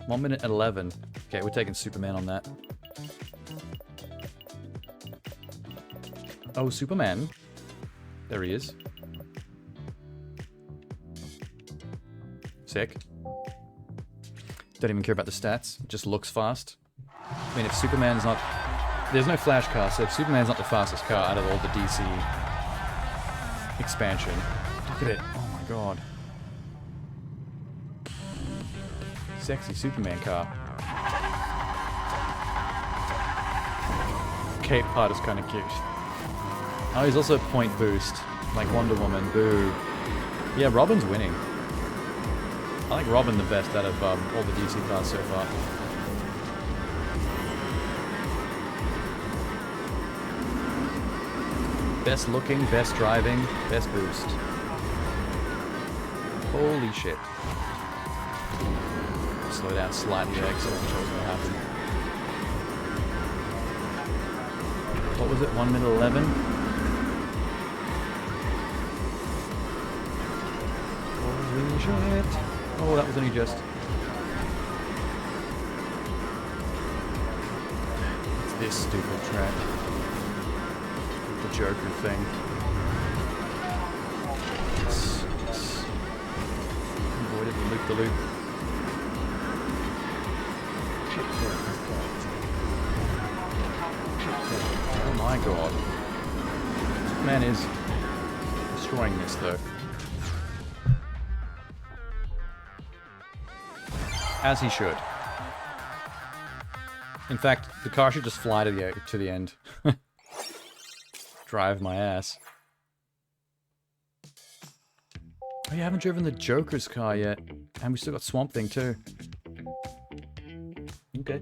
1 minute 11. Okay, we're taking Superman on that. Oh, Superman. There he is. Sick. Don't even care about the stats. Just looks fast. I mean, if Superman's not... There's no Flash car, so if Superman's not the fastest car out of all the DC expansion... Look at it. Oh my god. Sexy Superman car. Cape part is kind of cute. Oh, he's also point boost. Like Wonder Woman. Boo. Yeah, Robin's winning. I like Robin the best out of all the DC cars so far. Best looking, best driving, best boost. Holy shit. Slow down slightly there because I wasn't sure what was going to happen. What was it? 1 minute 11? Holy shit. Oh, that was only just... It's this stupid track. The Joker thing. Yes. Avoided the loop-the-loop. Oh my god. Man is destroying this though. As he should. In fact, the car should just fly to the end. Drive my ass. Oh, you haven't driven the Joker's car yet. And we still got Swamp Thing too. Okay.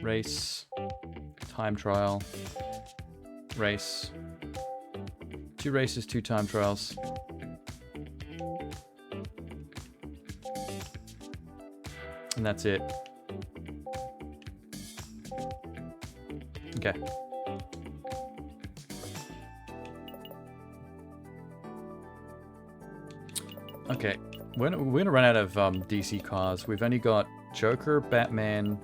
Race. Time trial. Race. 2 races, 2 time trials. And that's it. Okay. Okay. We're gonna run out of DC cars. We've only got Joker, Batman...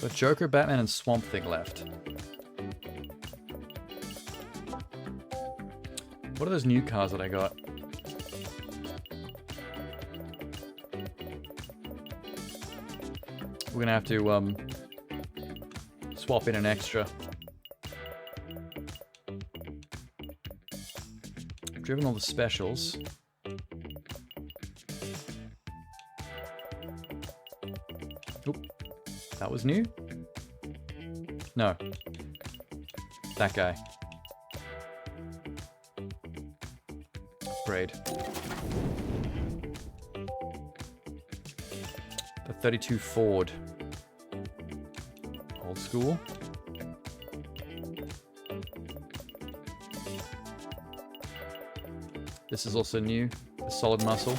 Got Joker, Batman, and Swamp Thing left. What are those new cars that I got? We're gonna have to swap in an extra. I've driven all the specials. Oop. That was new? No. That guy. Upgrade. The 32 Ford. Old school. This is also new. The solid muscle.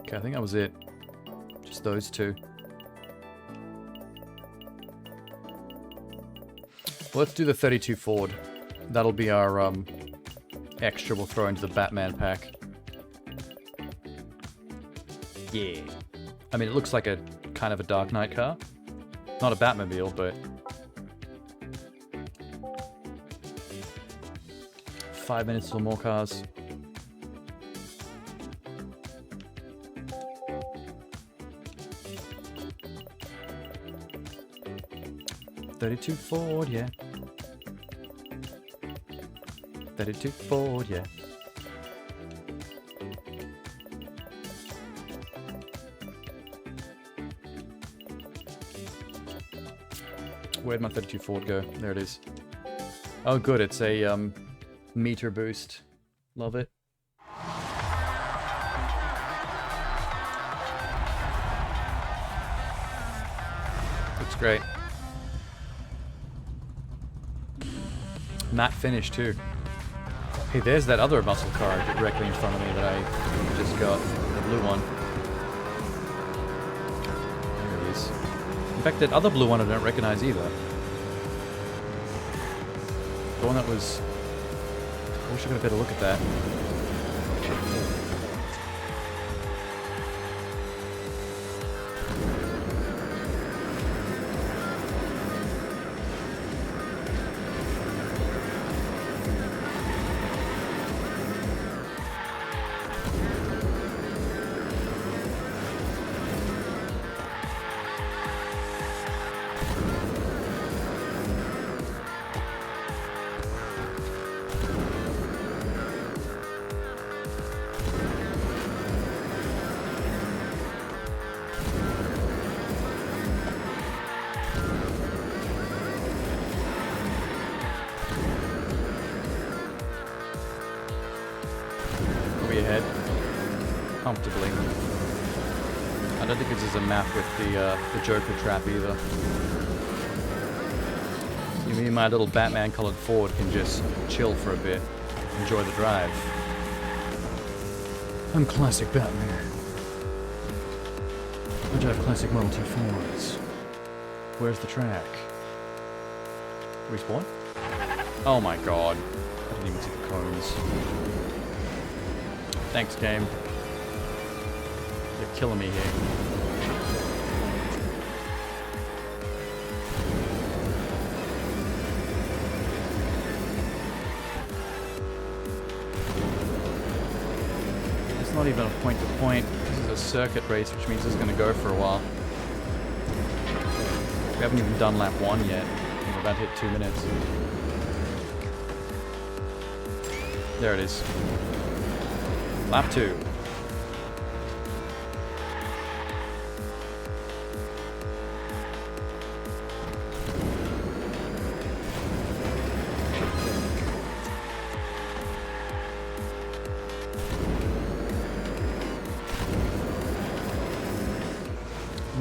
Okay, I think that was it. Just those two. Well, let's do the 32 Ford. That'll be our extra we'll throw into the Batman pack. Yeah. I mean, it looks like a kind of a Dark Knight car. Not a Batmobile, but... 5 minutes or more cars. .32 Ford, yeah. 32 Ford, yeah. Where'd my 32 Ford go? There it is. Oh, good. It's a meter boost. Love it. Looks great. Matte finish too. Hey, there's that other muscle car directly in front of me that I just got. The blue one. There it is. In fact, that other blue one I don't recognize either. The one that was... I wish I got a better look at that. Ahead comfortably. I don't think this is a map with the Joker trap either. Me and my little Batman colored Ford can just chill for a bit, enjoy the drive. I'm classic Batman. I drive classic Model T Fords. Where's the track? Respawn? Oh my god. I didn't even see the cones. Thanks, game. You're killing me here. It's not even a point-to-point. This is a circuit race, which means it's going to go for a while. We haven't even done lap 1 yet. We're about to hit 2 minutes. There it is. Lap 2.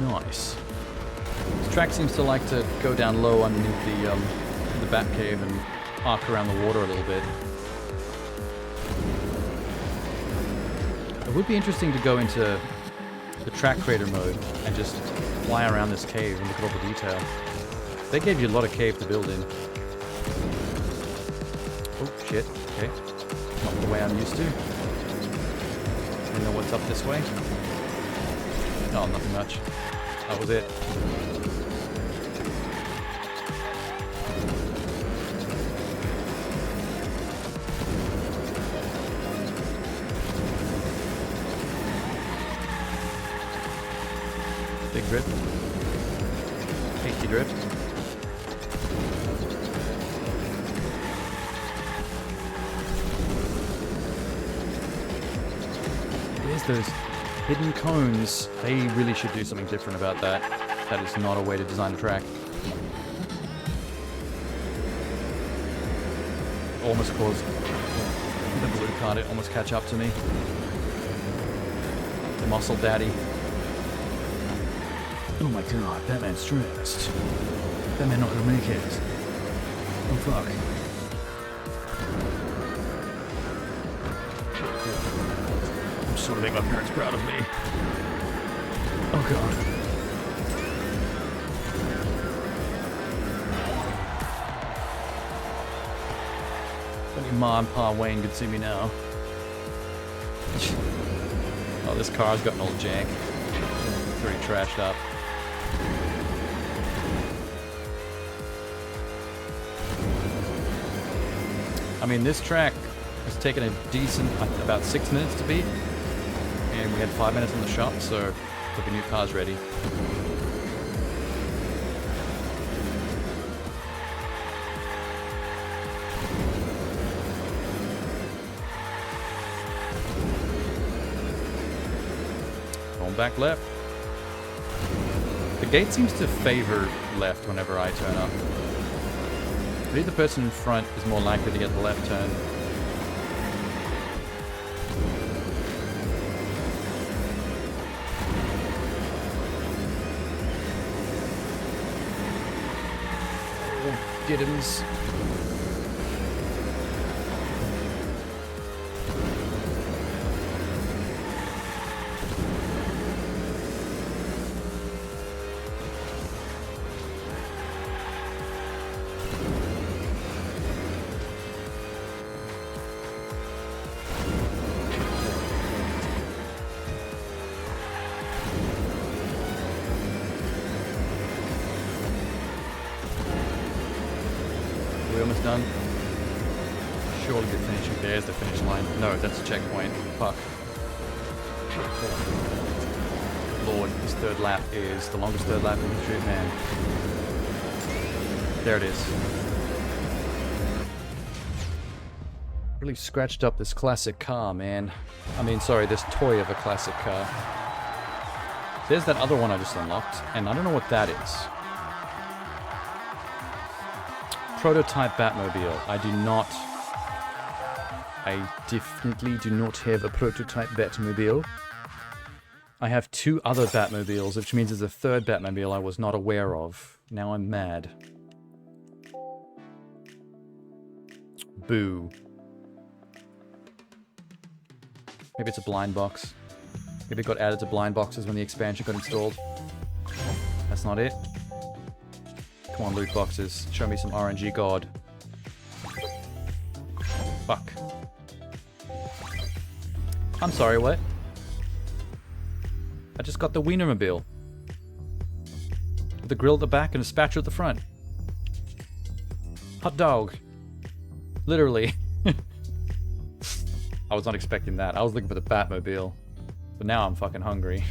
Nice. This track seems to like to go down low underneath the bat cave and arc around the water a little bit. It would be interesting to go into the track creator mode and just fly around this cave and look at all the detail. They gave you a lot of cave to build in. Oh, shit. Okay. Not the way I'm used to. I know what's up this way. Oh, nothing much. That was it. Big drift. Hasty drift. There's those hidden cones. They really should do something different about that. That is not a way to design a track. Almost caused the blue car to almost catch up to me. The muscle daddy. Oh my god, Batman's stressed. Batman not gonna make it. Oh fuck. I'm just gonna make my parents proud of me. Oh god. Only Ma and Pa Wayne could see me now. Oh, this car's got an old jank. It's pretty trashed up. I mean, this track has taken a decent, about 6 minutes to beat, and we had 5 minutes in the shop, so hope the new car's ready. Going back left. The gate seems to favor left whenever I turn up. I believe the person in front is more likely to get the left turn. Oh, Diddums. done. Surely the finishing. There's the finish line. No, that's a checkpoint. Fuck. Lord, this third lap is the longest third lap in history of man. There it is. Really scratched up this classic car, man. I mean, sorry, this toy of a classic car. There's that other one I just unlocked, and I don't know what that is. Prototype Batmobile. I definitely do not have a prototype Batmobile. I have 2 other Batmobiles, which means there's a third Batmobile I was not aware of. Now I'm mad. Boo. Maybe it's a blind box. Maybe it got added to blind boxes when the expansion got installed. That's not it. Come on, loot boxes. Show me some RNG god. Fuck. I'm sorry, what? I just got the Wienermobile. With a grill at the back and a spatula at the front. Hot dog. Literally. I was not expecting that. I was looking for the Batmobile. But now I'm fucking hungry.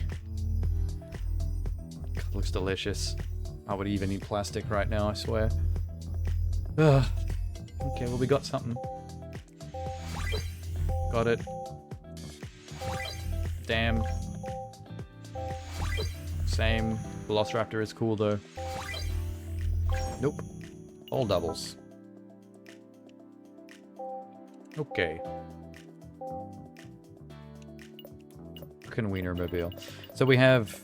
God, looks delicious. I would even eat plastic right now, I swear. Ugh. Okay, well, we got something. Got it. Damn. Same. Velociraptor is cool, though. Nope. All doubles. Okay. Fucking Wienermobile. So we have...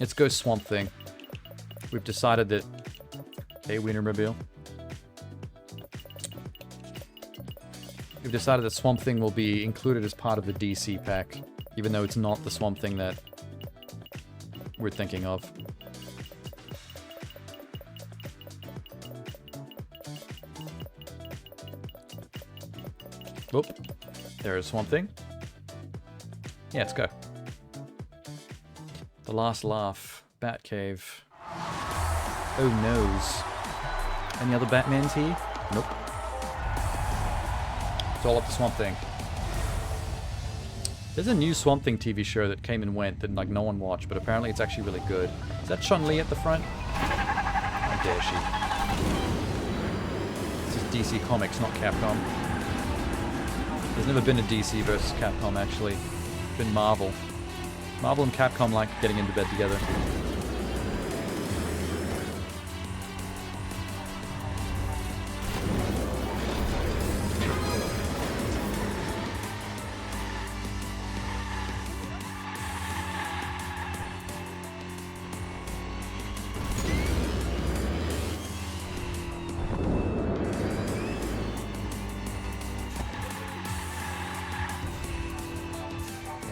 Let's go Swamp Thing. We've decided that... Hey, Wienermobile. We've decided that Swamp Thing will be included as part of the DC pack, even though it's not the Swamp Thing that we're thinking of. Oop. There's Swamp Thing. Yeah, let's go. The Last Laugh. Batcave. Oh, noes. Any other Batmans here? Nope. It's all up to Swamp Thing. There's a new Swamp Thing TV show that came and went that like no one watched, but apparently it's actually really good. Is that Chun-Li at the front? How dare she? This is DC Comics, not Capcom. There's never been a DC versus Capcom, actually. It's been Marvel. Marvel and Capcom like getting into bed together.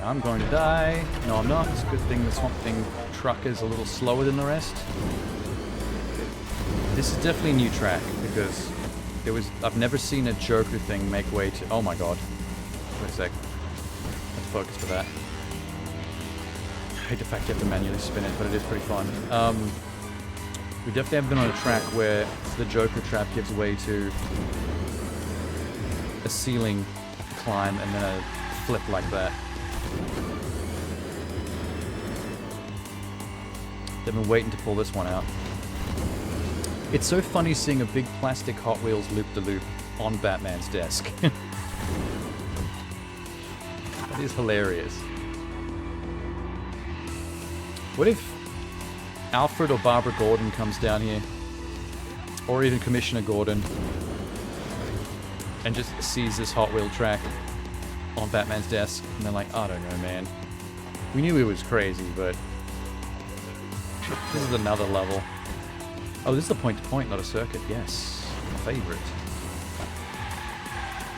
I'm going to die. No, I'm not. It's a good thing the Swamp Thing truck is a little slower than the rest. This is definitely a new track, because I've never seen a Joker thing make way to... Oh my god. Wait a sec. Let's focus for that. I hate the fact you have to manually spin it, but it is pretty fun. We definitely have been on a track where the Joker trap gives way to a ceiling climb and then a flip like that. They've been waiting to pull this one out. It's so funny seeing a big plastic Hot Wheels loop-de-loop on Batman's desk. That is hilarious. What if Alfred or Barbara Gordon comes down here, or even Commissioner Gordon, and just sees this Hot Wheel track on Batman's desk, and they're like, I don't know, man. We knew he was crazy, but this is another level. Oh, this is a point-to-point, not a circuit. Yes, favorite.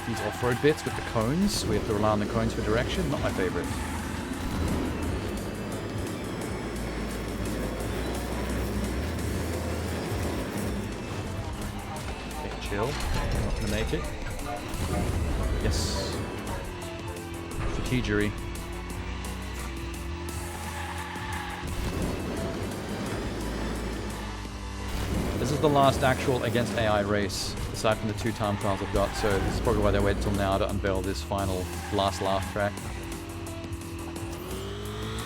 These off-road bits with the cones. We have to rely on the cones for direction. Not my favorite. Okay, chill. Not gonna make it. Yes. Strategery. This is the last actual against AI race, aside from the 2 time trials I've got, so this is probably why they waited till now to unveil this final last laugh track.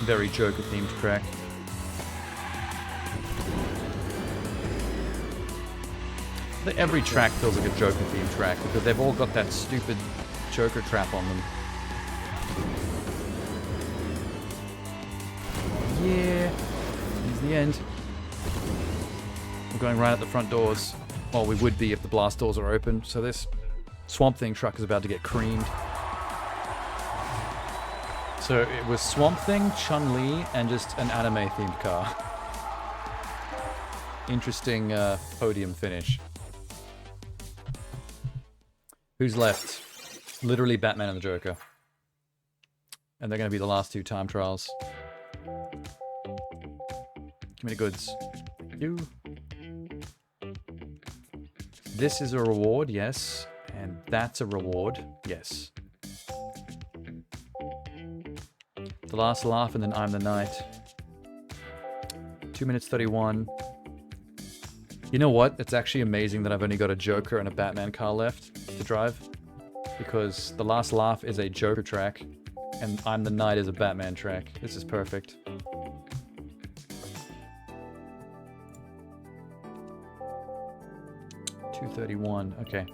Very Joker themed track. Every track feels like a Joker themed track because they've all got that stupid Joker trap on them. Yeah, here's the end. We're going right at the front doors. Well, we would be if the blast doors are open. So this Swamp Thing truck is about to get creamed. So it was Swamp Thing, Chun-Li, and just an anime-themed car. Interesting podium finish. Who's left? Literally Batman and the Joker. And they're going to be the last 2 time trials. Give me the goods. You. This is a reward, yes. And that's a reward, yes. The last laugh and then I'm the Knight. 2 minutes 31. You know what? It's actually amazing that I've only got a Joker and a Batman car left to drive. Because the last laugh is a Joker track. And I'm the Knight is a Batman track. This is perfect. $231. Okay.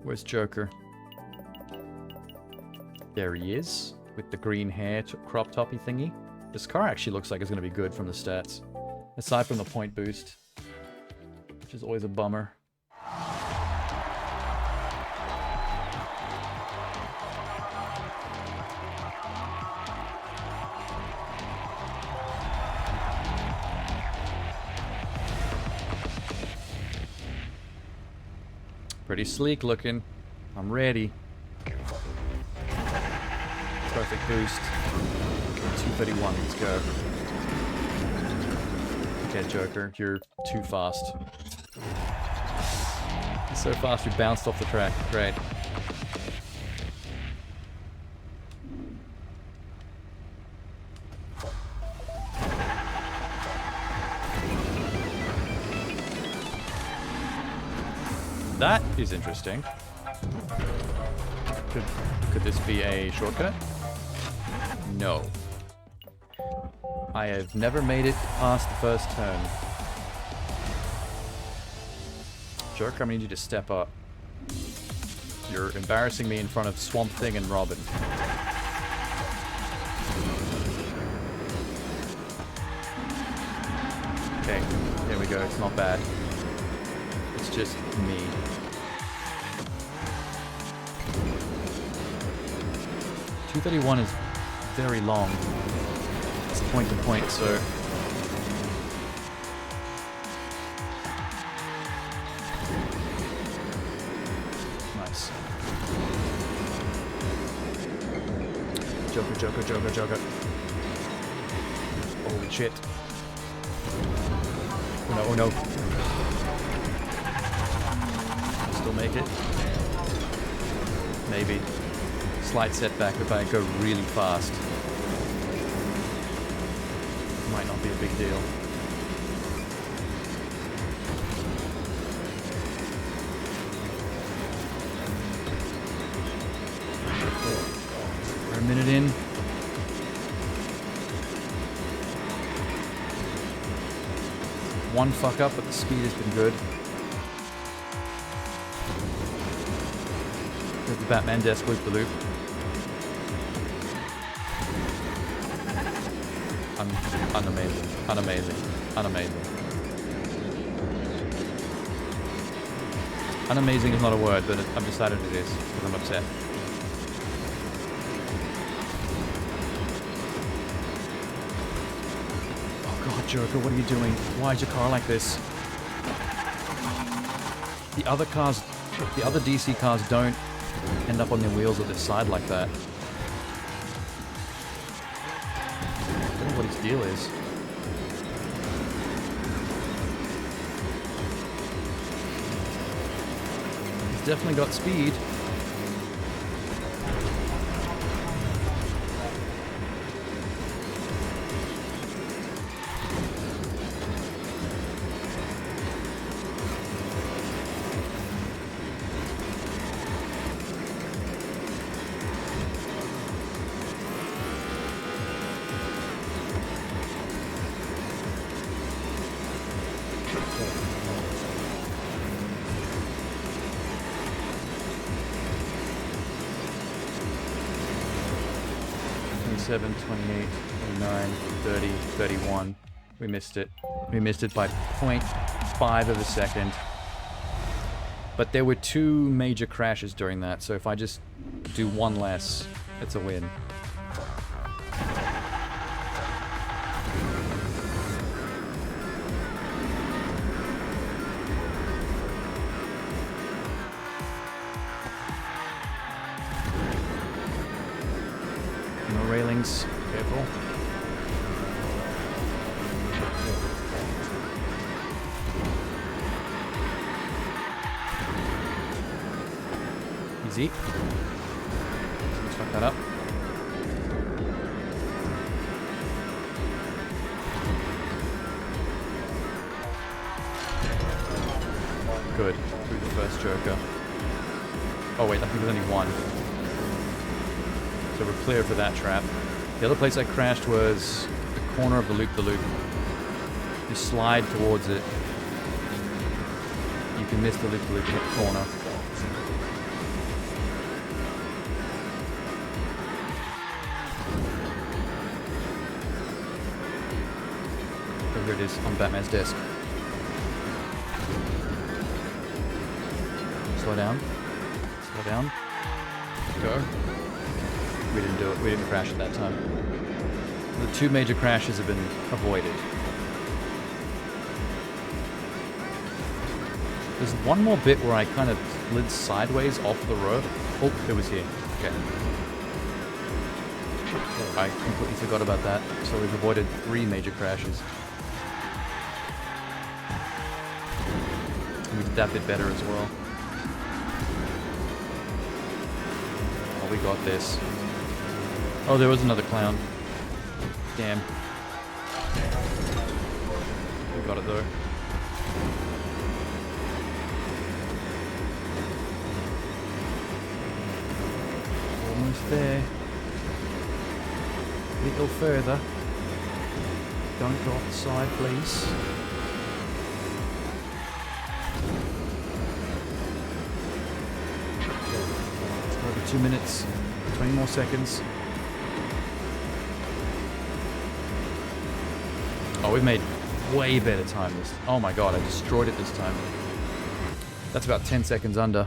Where's Joker? There he is. With the green hair crop toppy thingy. This car actually looks like it's going to be good from the stats. Aside from the point boost. Which is always a bummer. Pretty sleek looking. I'm ready. Perfect boost. 231, let's go. Okay, Joker, you're too fast. You're so fast you bounced off the track. Great. That is interesting. Could this be a shortcut? No. I have never made it past the first turn. Joker, I'm gonna need you to step up. You're embarrassing me in front of Swamp Thing and Robin. Okay, here we go. It's not bad. It's just me. $231 is very long. It's point to point, so nice. Joker, Joker, Joker, Joker. Holy shit. Oh no, oh no. Still make it? Maybe. Slight setback if I go really fast. Might not be a big deal. We're a minute in. One fuck up, but the speed has been good. There's the Batman desk loop the loop. Unamazing. Unamazing. Unamazing. Unamazing is not a word, but I've decided it is, because I'm upset. Oh god, Joker, what are you doing? Why is your car like this? The other cars, the other DC cars don't end up on their wheels at the side like that. What his deal is. He's definitely got speed. 27, 28, 29, 30, 31. We missed it. We missed it by 0.5 of a second. But there were 2 major crashes during that, so if I just do 1 less, it's a win. No railings. Careful. Easy. Let's fuck that up. Good. Through the first joker. Oh wait, I think there's only 1. So we're clear for that trap. The other place I crashed was the corner of the loop-the-loop. You slide towards it. You can miss the loop-the-loop corner. Oh, here it is on Batman's desk. Slow down. Slow down. Go. We didn't do it. We didn't crash at that time. The 2 major crashes have been avoided. There's one more bit where I kind of slid sideways off the road. Oh, it was here. Okay. I completely forgot about that. So we've avoided 3 major crashes. And we did that bit better as well. Oh, we got this. Oh, there was another clown. Damn. We got it though. Almost there. A little further. Don't go off the side, please. It's over 2 minutes. 20 more seconds. Oh, we've made way better time this. Oh my god, I destroyed it this time. That's about 10 seconds under.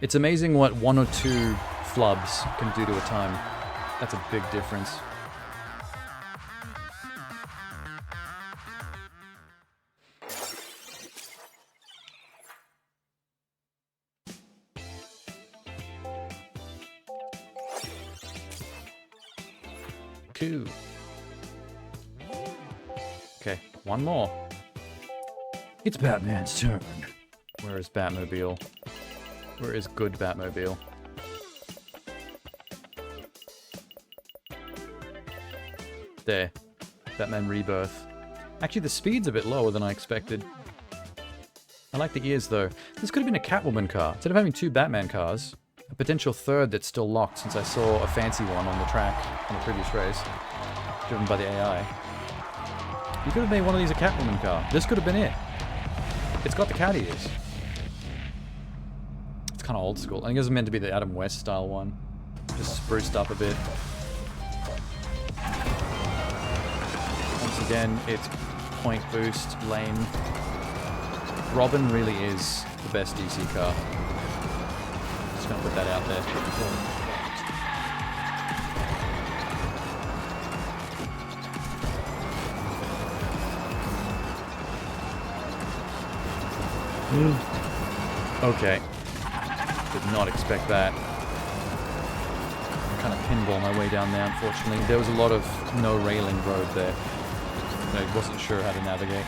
It's amazing what 1 or 2 flubs can do to a time. That's a big difference. Cool. Okay, 1 more. It's Batman's turn. Where is Batmobile? Where is good Batmobile? There. Batman Rebirth. Actually, the speed's a bit lower than I expected. I like the ears, though. This could have been a Catwoman car. Instead of having 2 Batman cars, a potential 3rd that's still locked since I saw a fancy one on the track on the previous race, driven by the AI. You could have made one of these a Catwoman car. This could have been it. It's got the cat ears. It's kind of old school. I think this is meant to be the Adam West style one. Just spruced up a bit. Once again, it's point boost, lame. Robin really is the best DC car. Just gonna put that out there. Okay. Did not expect that. Kind of pinball my way down there, unfortunately. There was a lot of no railing road there. I wasn't sure how to navigate.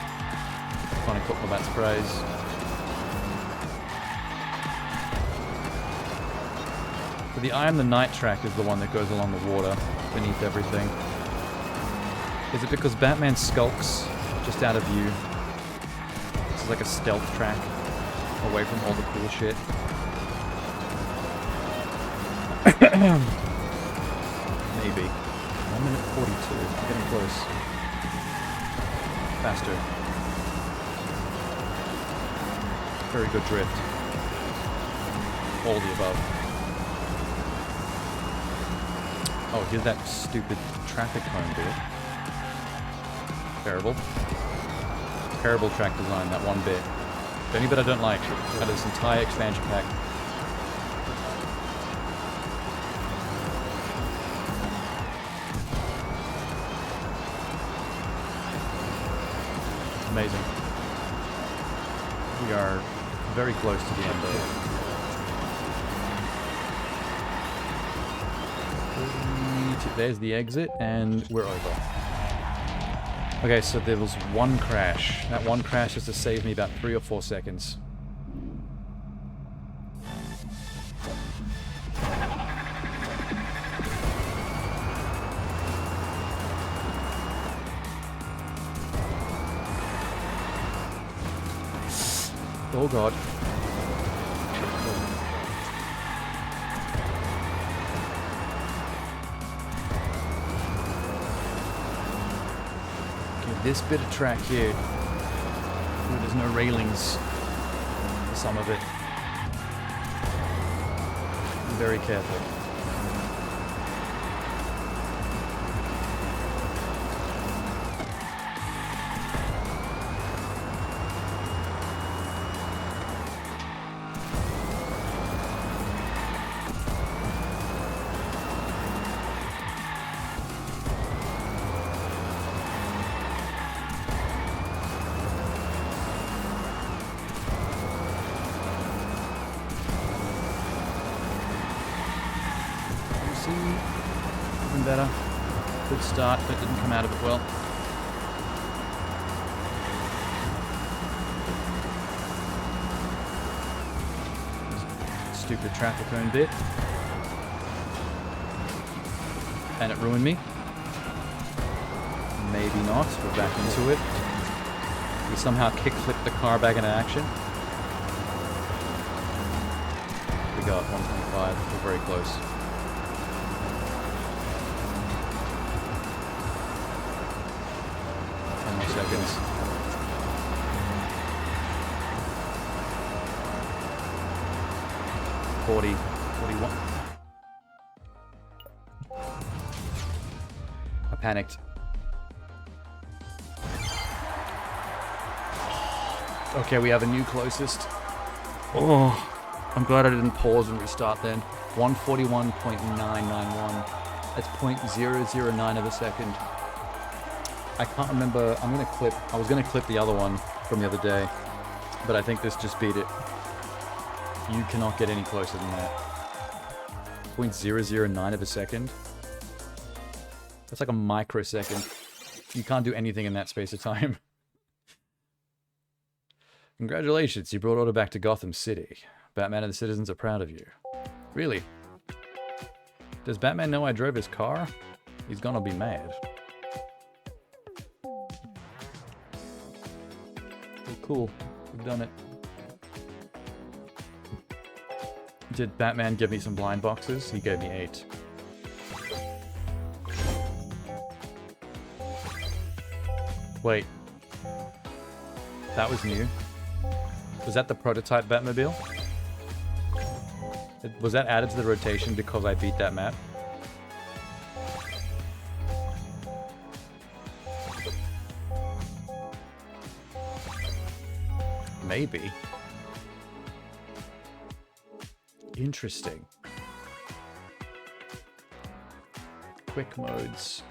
Finally caught my bat sprays. So the I Am the Night track is the one that goes along the water beneath everything. Is it because Batman skulks just out of view? This is like a stealth track away from all the cool shit. Maybe. 1 minute 42. I'm getting close. Faster. Very good drift. All the above. Oh, here's that stupid traffic cone bit. Terrible. Terrible track design, that one bit. The only bit I don't like out of this entire expansion pack. Amazing. We are very close to the end though. There's the exit, and we're over. Okay, so there was one crash. That one crash is to save me about 3 or 4 seconds. Oh god. This bit of track here, there's no railings for some of it. Be very careful. Even better. Good start, but didn't come out of it well. Stupid traffic cone bit. And it ruined me. Maybe not. We're back into it. We somehow kickflipped the car back into action. We got 125. We're very close. 10 more seconds. $40, $41. I panicked. Okay, we have a new closest. Oh, I'm glad I didn't pause and restart then. 141.991. That's 0.009 of a second. I can't remember. I was gonna clip the other one from the other day, but I think this just beat it. You cannot get any closer than that. 0.009 of a second. That's like a microsecond. You can't do anything in that space of time. Congratulations, you brought order back to Gotham City. Batman and the citizens are proud of you. Really? Does Batman know I drove his car? He's gonna be mad. Oh, cool. We've done it. Did Batman give me some blind boxes? He gave me 8. Wait. That was new. Was that the prototype Batmobile? Was that added to the rotation because I beat that map? Maybe. Interesting. Quick modes.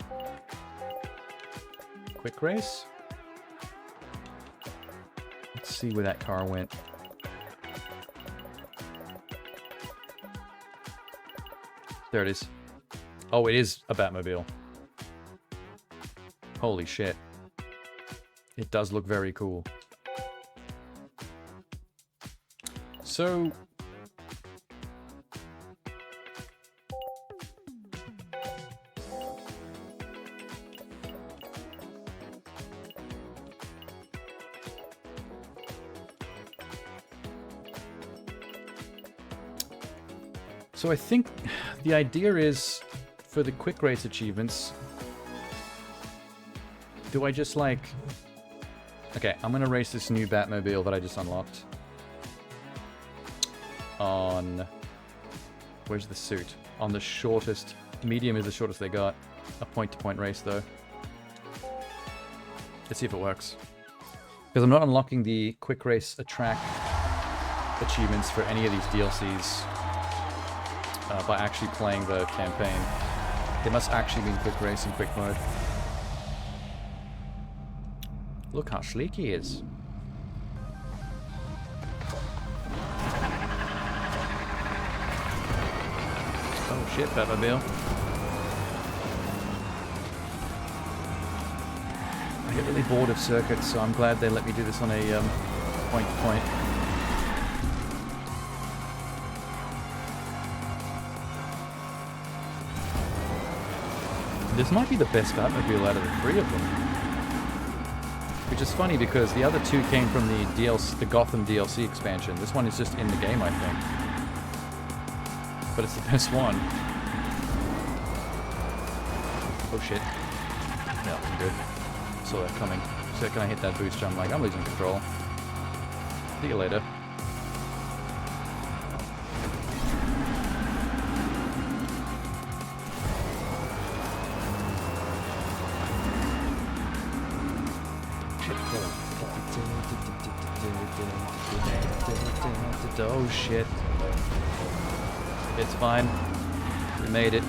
Quick race? Let's see where that car went. There it is. Oh, it is a Batmobile. Holy shit. It does look very cool. So... So I think the idea is, for the quick race achievements, do I just like... Okay, I'm gonna race this new Batmobile that I just unlocked. On Where's the suit? On the shortest. Medium is the shortest they got. A point-to-point race, though. Let's see if it works. Because I'm not unlocking the quick race track achievements for any of these DLCs by actually playing the campaign. They must actually be in quick race and quick mode. Look how sleek he is. Oh shit, Batmobile. I get really bored of circuits, so I'm glad they let me do this on a point-to-point. This might be the best Batmobile out of the three of them. Which is funny because the other two came from the DLC, the Gotham DLC expansion. This one is just in the game, I think. But it's the best one. Oh shit. Yeah, that was good. Saw that coming. The second I hit that boost jump, like, I'm losing control. See you later. Oh shit. It's fine. We made it.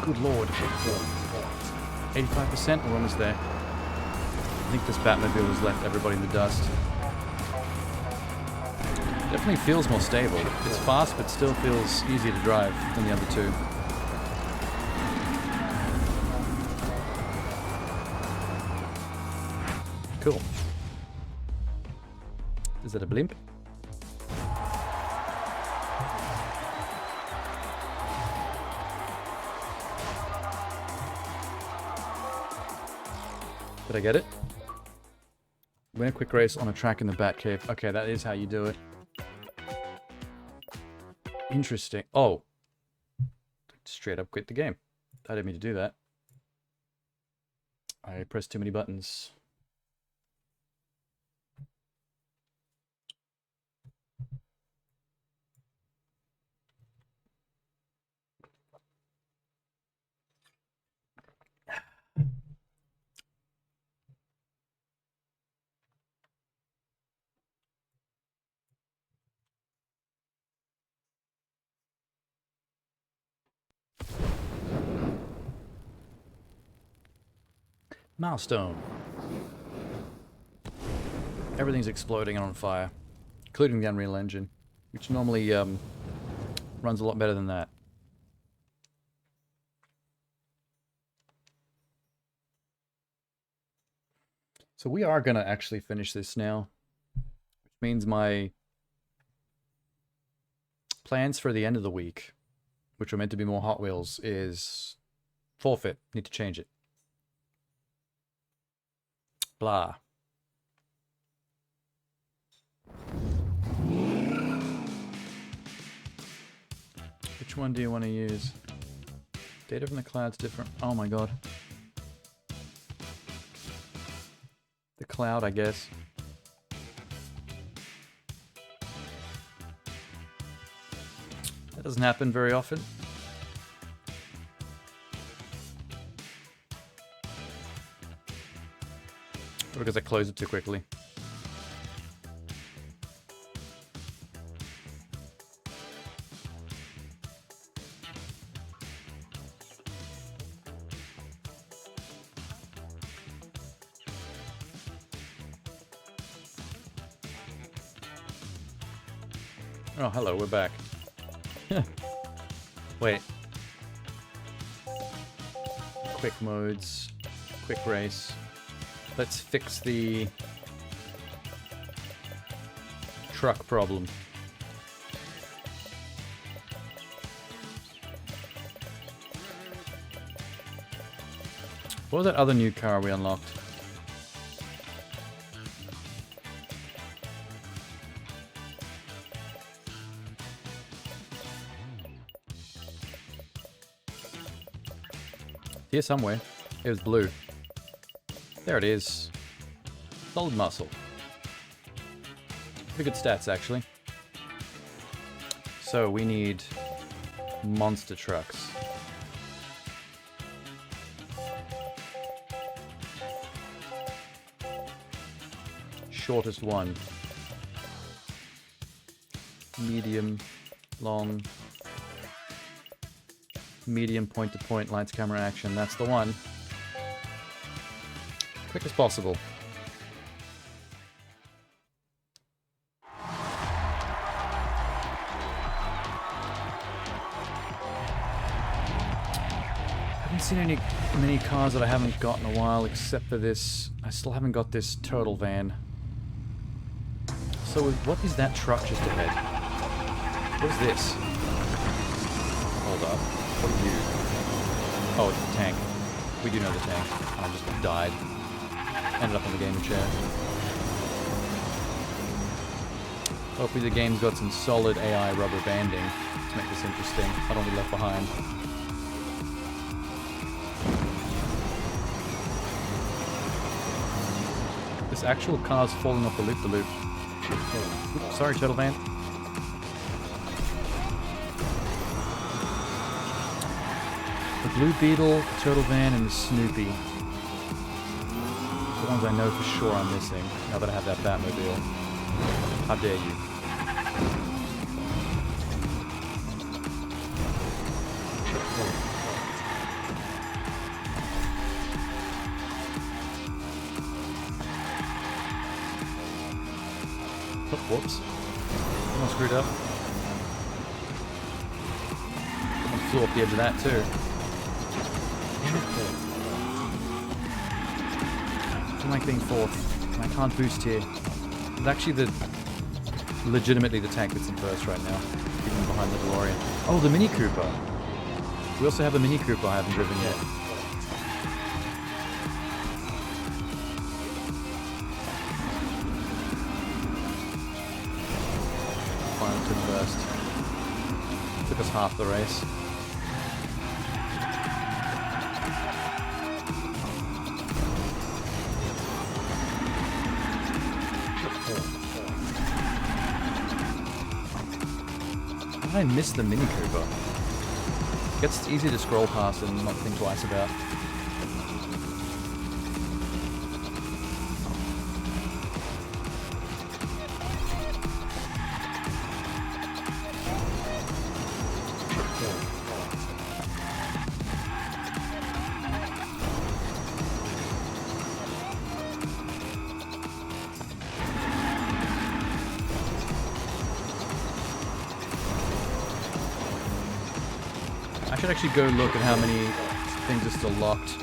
Good lord. 85%? We're almost there. I think this Batmobile has left everybody in the dust. Definitely feels more stable. It's fast, but still feels easier to drive than the other two. Cool. Is that a blimp? Did I get it? Win a quick race on a track in the Batcave. Okay, that is how you do it. Interesting. Oh. Straight up quit the game. I didn't mean to do that. I pressed too many buttons. Milestone. Everything's exploding and on fire, including the Unreal Engine, which normally runs a lot better than that. So we are going to actually finish this now, which means my plans for the end of the week, which were meant to be more Hot Wheels, is forfeit. Need to change it. Blah. Which one do you want to use? Data from the cloud's different. Oh my god. The cloud, I guess. That doesn't happen very often. Or because I closed it too quickly. Oh, hello, we're back. Wait. Quick modes. Quick race. Let's fix the truck problem. What was that other new car we unlocked? Here somewhere. It was blue. There it is. Solid muscle. Pretty good stats, actually. So we need monster trucks. Shortest one. Medium, long, medium point-to-point lights, camera, action. That's the one. Quick as possible. Haven't seen many cars that I haven't got in a while, except for this. I still haven't got this turtle van. So what is that truck just ahead? What is this? Hold up. What are you? Oh, it's the tank. We do know the tank. I just died. Ended up on the gaming chair. Hopefully the game's got some solid AI rubber banding to make this interesting. I don't be left behind. This actual car's falling off the loop-the-loop. Oops, sorry, Turtle Van. The Blue Beetle, the Turtle Van, and the Snoopy. The ones I know for sure I'm missing, now that I have that Batmobile. How dare you. Oh, whoops. Almost screwed up. I flew off the edge of that too. I don't like being fourth. And I can't boost here. It's actually legitimately the tank that's in first right now. Even behind the DeLorean. Oh, the Mini Cooper. We also have a Mini Cooper I haven't driven yet. Finally took first. Took us half the race. I missed the Mini Cooper. It's easy to scroll past and not think twice about. I should actually go look at how many things are still locked.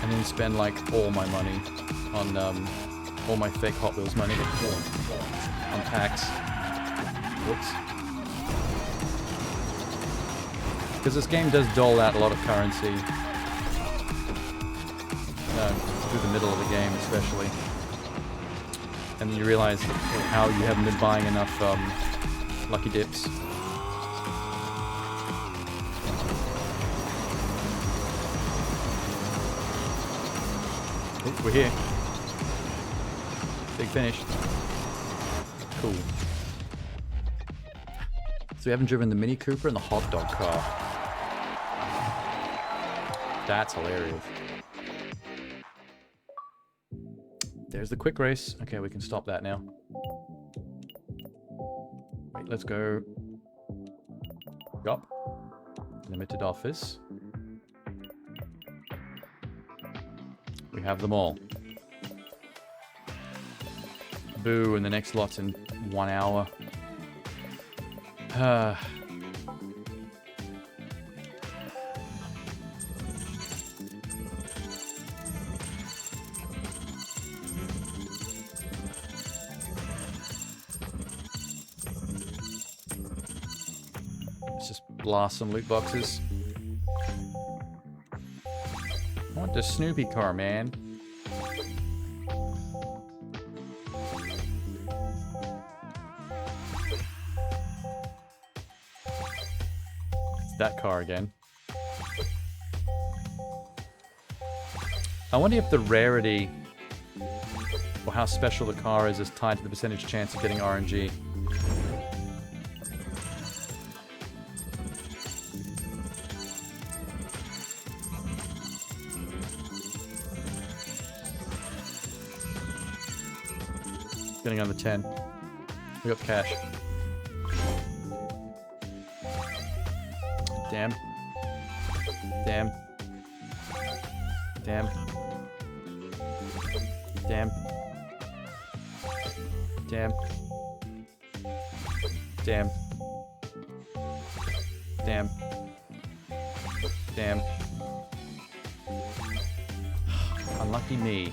And then spend like all my money on all my fake Hot Wheels money on packs. Whoops. Because this game does dole out a lot of currency. Through the middle of the game especially. And then you realize how you haven't been buying enough Lucky Dips. Oh, we're here. Big finish. Cool. So we haven't driven the Mini Cooper and the hot dog car. That's hilarious. There's the quick race. Okay, we can stop that now. Wait, let's go. Yup. Limited office. We have them all. Boo, and the next lot's in 1 hour. Let's just blast some loot boxes. I want the Snoopy car, man. It's that car again. I wonder if the rarity or how special the car is tied to the percentage chance of getting RNG. Getting on the 10. We got cash. Damn. Damn. Damn. Damn. Damn. Damn. Damn. Damn. Unlucky me.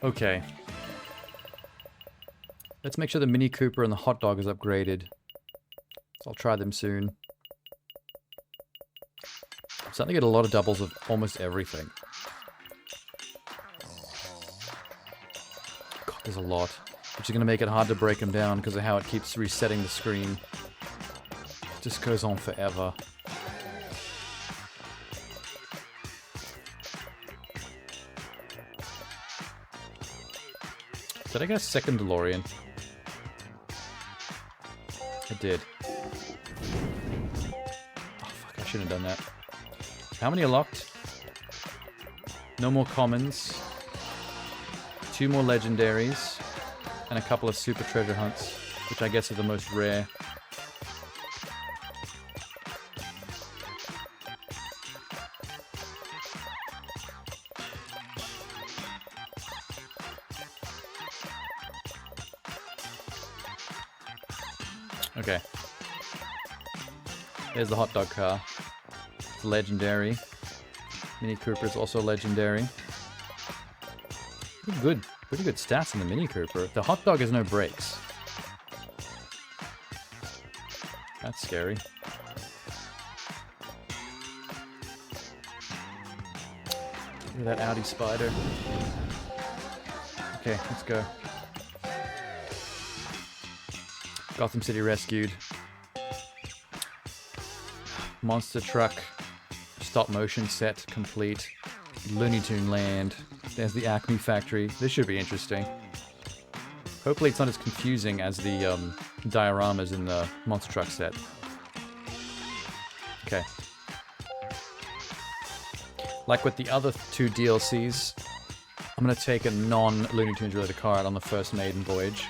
Okay. Let's make sure the Mini Cooper and the hot dog is upgraded. So I'll try them soon. I'm starting to get a lot of doubles of almost everything. God, there's a lot. Which is going to make it hard to break them down because of how it keeps resetting the screen. It just goes on forever. Did I get a second DeLorean? I did. Oh fuck, I shouldn't have done that. How many are locked? No more commons. 2 more legendaries. And a couple of super treasure hunts, which I guess are the most rare. Okay. There's the hot dog car. It's legendary. Mini Cooper is also legendary. Pretty good stats in the Mini Cooper. The hot dog has no brakes. That's scary. Look at that Audi Spider. Okay, let's go. Gotham City Rescued. Monster Truck. Stop motion set complete. Looney Tune Land. There's the Acme Factory. This should be interesting. Hopefully it's not as confusing as the dioramas in the Monster Truck set. Okay. Like with the other 2 DLCs, I'm going to take a non-Looney Tunes related car out on the first maiden voyage.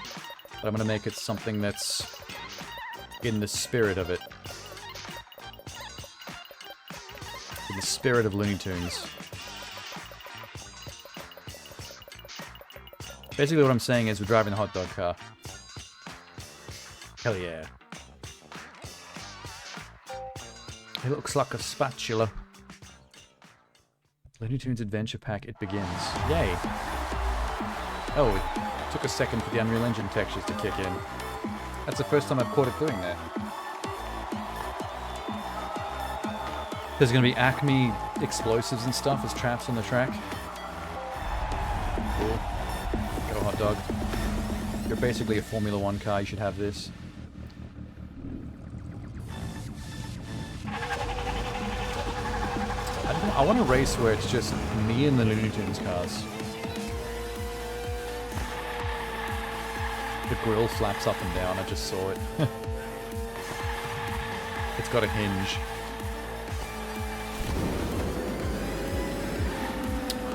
But I'm going to make it something that's in the spirit of it. In the spirit of Looney Tunes. Basically what I'm saying is we're driving the hot dog car. Hell yeah. It looks like a spatula. Looney Tunes Adventure Pack, it begins. Yay. Oh, it took a second for the Unreal Engine textures to kick in. That's the first time I've caught it doing that. There's going to be Acme explosives and stuff as traps on the track. Cool. Go hot dog. You're basically a Formula 1 car, you should have this. I want a race where it's just me and the Looney Tunes cars. The grill flaps up and down, I just saw it. It's got a hinge.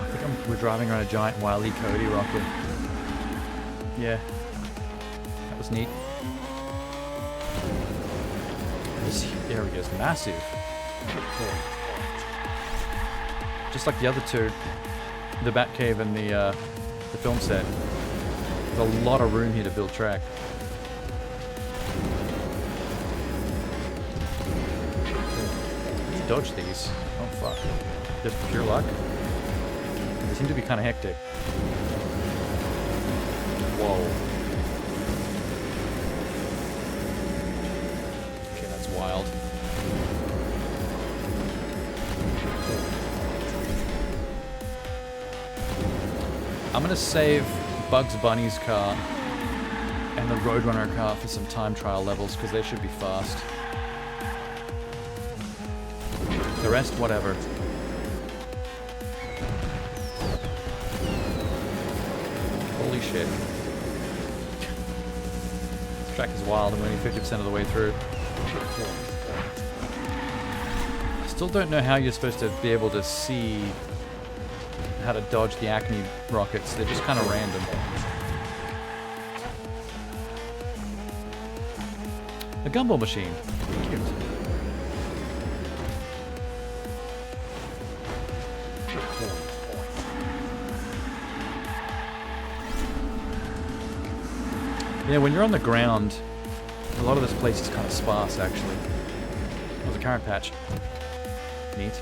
I think we're driving around a giant Wile E. Cody rocket. Yeah. That was neat. This area is massive. Just like the other two, the Batcave and the film set. There's a lot of room here to build track. How do you dodge these? Oh fuck. Just pure luck? They seem to be kind of hectic. Whoa. Okay, that's wild. I'm gonna save Bugs Bunny's car and the Roadrunner car for some time trial levels because they should be fast. The rest, whatever. Holy shit. This track is wild. I'm only 50% of the way through. I still don't know how you're supposed to be able to see how to dodge the Acme rockets. They're just kind of random. A gumball machine. Cute. Yeah, when you're on the ground, a lot of this place is kind of sparse, actually. There's a carrot patch. Neat.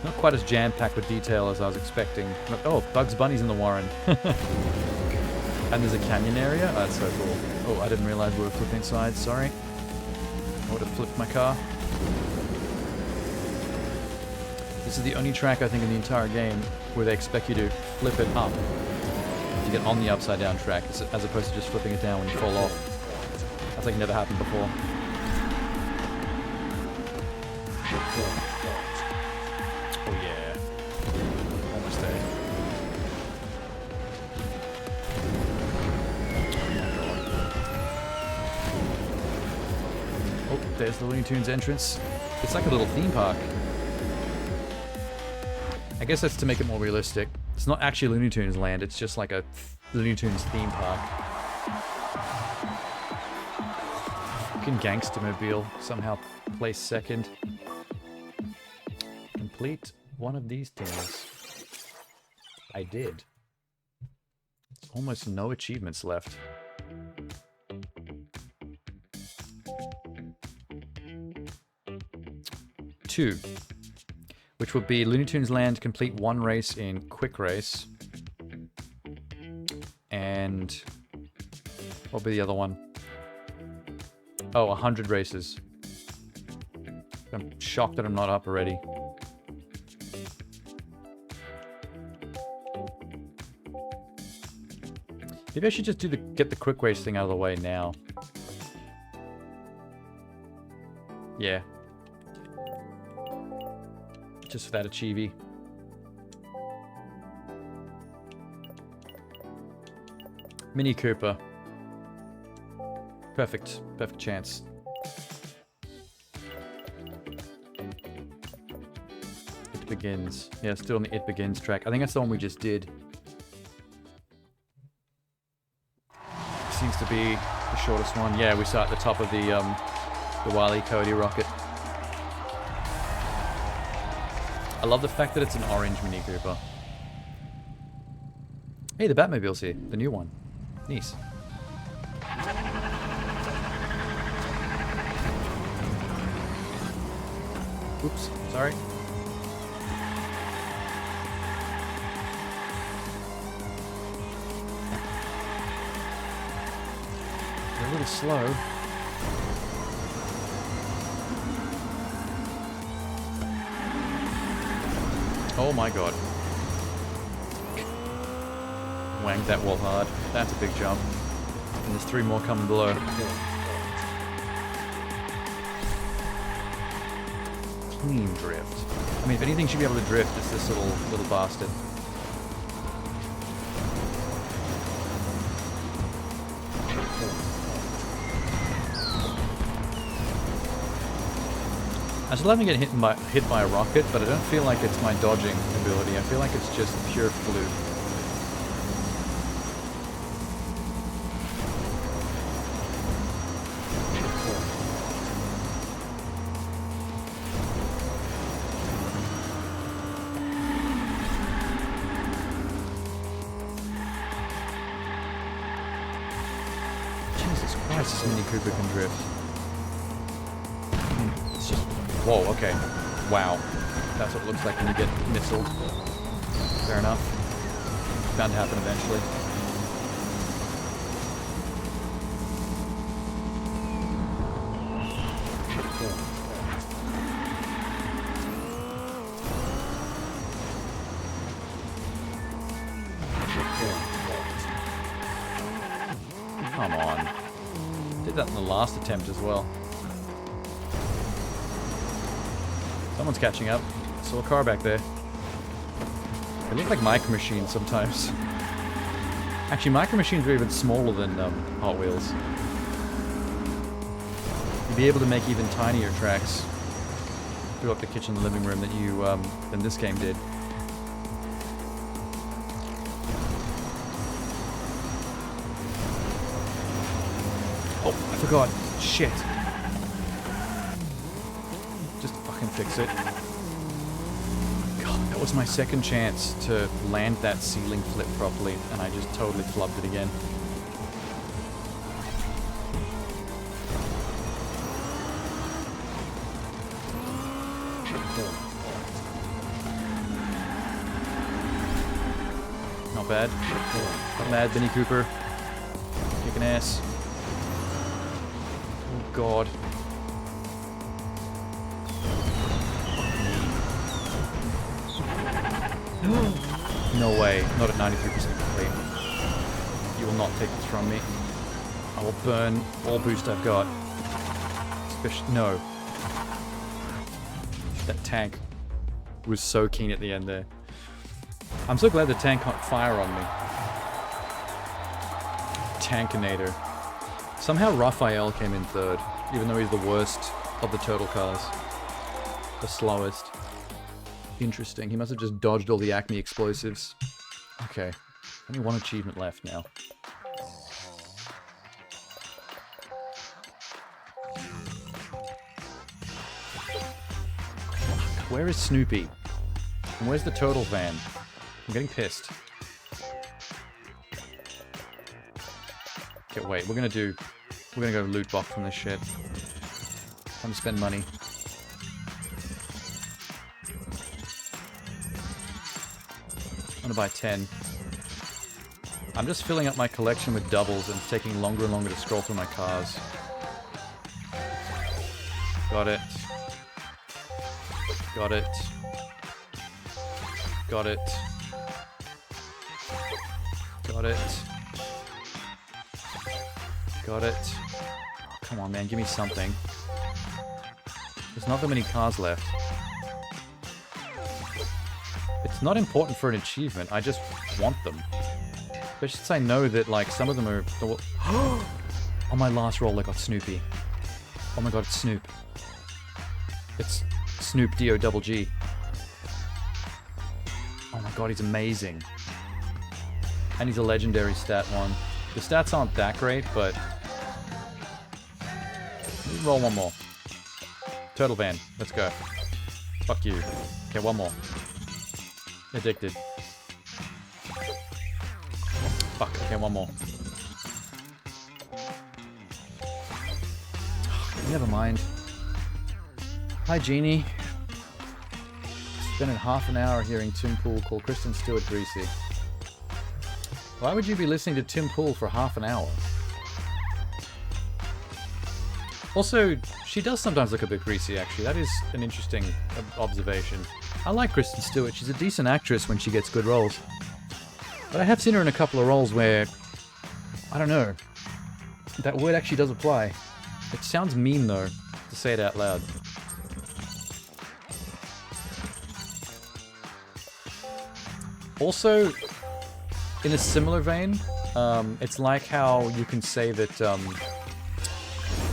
Not quite as jam-packed with detail as I was expecting. Oh, Bugs Bunny's in the Warren. And there's a canyon area? Oh, that's so cool. Oh, I didn't realize we were flipping sides, sorry. I would have flipped my car. This is the only track, I think, in the entire game where they expect you to flip it up to get on the upside-down track, as opposed to just flipping it down when you fall off. That's like never happened before. Oh yeah. Almost there. Oh, there's the Looney Tunes entrance. It's like a little theme park. I guess that's to make it more realistic. It's not actually Looney Tunes land, it's just like a Looney Tunes theme park. Fucking Gangstermobile somehow placed second. Complete one of these things. I did. Almost no achievements left. Two. Which would be Looney Tunes Land, complete one race in Quick Race. And what would be the other one? Oh, 100 races. I'm shocked that I'm not up already. Maybe I should just get the Quick Race thing out of the way now. Yeah. Just for that achievey. Mini Cooper. Perfect chance. It Begins. Yeah, still on the It Begins track. I think that's the one we just did. Seems to be the shortest one. Yeah, we saw at the top of the Wile E. Coyote rocket. I love the fact that it's an orange Mini Cooper. Hey, the Batmobile's here. The new one. Nice. Oops, sorry. They're a little slow. Oh my god. Wanged that wall hard. That's a big jump. And there's 3 more coming below. Clean drift. I mean, if anything should be able to drift, it's this little bastard. I still haven't get hit by a rocket, but I don't feel like it's my dodging ability. I feel like it's just pure fluke. Christ, this Mini Cooper can drift. It's just... Whoa, okay. Wow. That's what it looks like when you get missiled. Fair enough. Bound to happen eventually. Come on. Did that in the last attempt as well. Someone's catching up. Saw a car back there. They look like micro machines sometimes. Actually, micro machines are even smaller than Hot Wheels. You'd be able to make even tinier tracks through up the kitchen and living room that you than this game did. Oh, I forgot. Shit. Just fucking fix it. God, that was my second chance to land that ceiling flip properly, and I just totally flubbed it again. Not bad. Not bad, Mini Cooper. Kicking ass. Oh god. No way. Not at 93% complete. You will not take this from me. I will burn all boost I've got. Especially... No. That tank was so keen at the end there. I'm so glad the tank can't fire on me. Tankinator. Somehow Raphael came in third, even though he's the worst of the turtle cars. The slowest. Interesting. He must have just dodged all the Acme explosives. Okay. Only one achievement left now. Where is Snoopy? And where's the turtle van? I'm getting pissed. Okay, wait. We're gonna go loot box from this shit. Time to spend money. I'm gonna buy 10. I'm just filling up my collection with doubles and it's taking longer and longer to scroll through my cars. Got it. Got it. Got it. Got it. Got it. Oh, come on, man. Give me something. There's not that many cars left. It's not important for an achievement. I just want them. But since I know that, like, some of them are... On my last roll, I got Snoopy. Oh my god, it's Snoop. It's Snoop D-O-double-G. Oh my god, he's amazing. And he's a legendary stat one. The stats aren't that great, but... Let's roll one more. Turtle van, let's go. Fuck you. Okay, one more. Addicted. Fuck, okay, one more. Never mind. Hi, Jeannie. Spending half an hour hearing Tim Pool call Kristen Stewart greasy. Why would you be listening to Tim Pool for half an hour? Also, she does sometimes look a bit greasy, actually. That is an interesting observation. I like Kristen Stewart. She's a decent actress when she gets good roles. But I have seen her in a couple of roles where... I don't know. That word actually does apply. It sounds mean, though, to say it out loud. Also, in a similar vein, it's like how you can say that...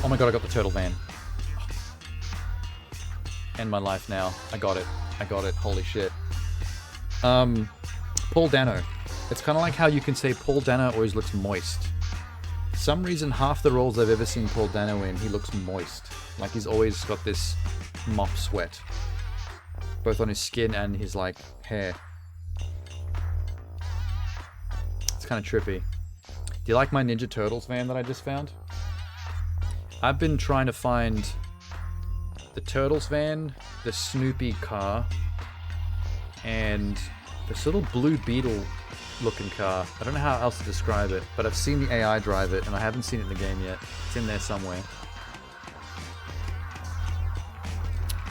Oh my god, I got the turtle van. End my life now. I got it. I got it. Holy shit. Paul Dano. It's kind of like how you can say Paul Dano always looks moist. For some reason, half the roles I've ever seen Paul Dano in, he looks moist. Like he's always got this mop sweat. Both on his skin and his, like, hair. It's kind of trippy. Do you like my Ninja Turtles van that I just found? I've been trying to find the Turtles van, the Snoopy car, and this little Blue Beetle looking car. I don't know how else to describe it, but I've seen the AI drive it, and I haven't seen it in the game yet. It's in there somewhere.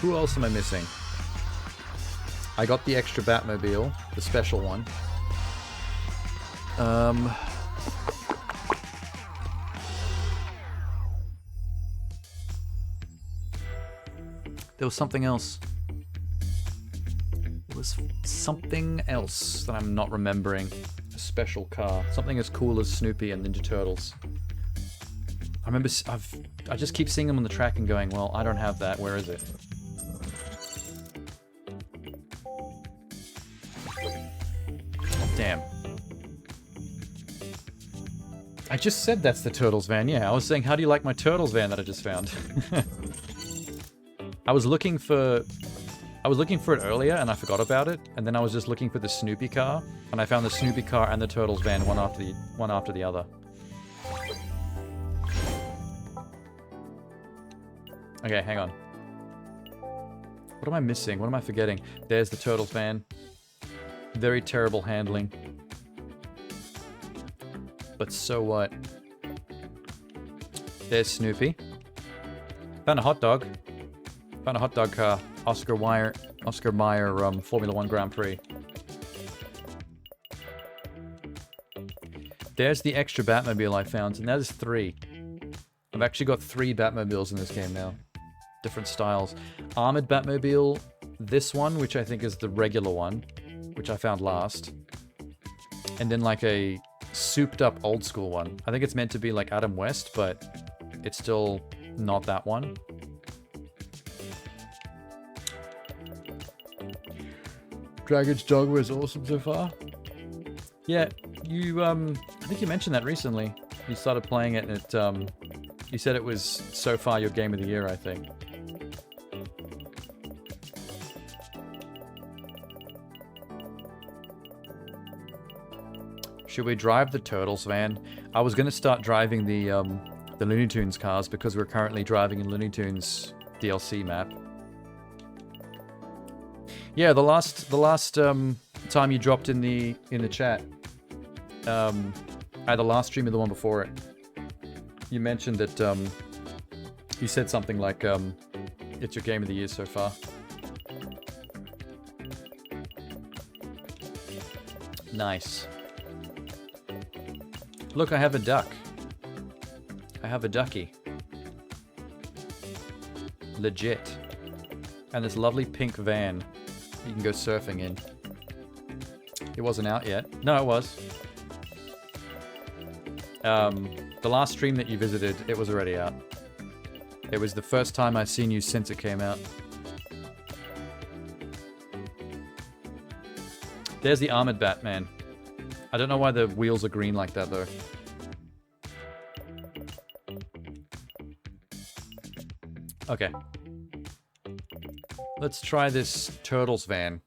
Who else am I missing? I got the extra Batmobile, the special one. There was something else. There was something else that I'm not remembering. A special car. Something as cool as Snoopy and Ninja Turtles. I remember I just keep seeing them on the track and going, well, I don't have that. Where is it? Damn. I just said that's the Turtles van. Yeah, I was saying, how do you like my Turtles van that I just found? I was looking for it earlier and I forgot about it, and then I was just looking for the Snoopy car, and I found the Snoopy car and the Turtles van one after the other. Okay, hang on. What am I missing? What am I forgetting? There's the Turtles van. Very terrible handling. But so what? There's Snoopy. Found a hot dog. Found a hot dog car. Oscar Mayer Formula 1 Grand Prix. There's the extra Batmobile I found, and that is 3. I've actually got 3 Batmobiles in this game now. Different styles. Armored Batmobile, this one, which I think is the regular one, which I found last. And then like a souped up old school one. I think it's meant to be like Adam West, but it's still not that one. Dragon's Dogma is awesome so far. Yeah, you I think you mentioned that recently. You started playing it, and it you said it was so far your game of the year, I think. Should we drive the Turtles van? I was gonna start driving the Looney Tunes cars because we're currently driving in Looney Tunes DLC map. Yeah, the last time you dropped in the chat, at the last stream of the one before it, you mentioned that you said something like it's your game of the year so far. Nice. Look, I have a duck. I have a ducky. Legit. And this lovely pink van you can go surfing in. It wasn't out yet. No, it was. The last stream that you visited, it was already out. It was the first time I've seen you since it came out. There's the armored Batman. I don't know why the wheels are green like that, though. Okay. Let's try this Turtles van.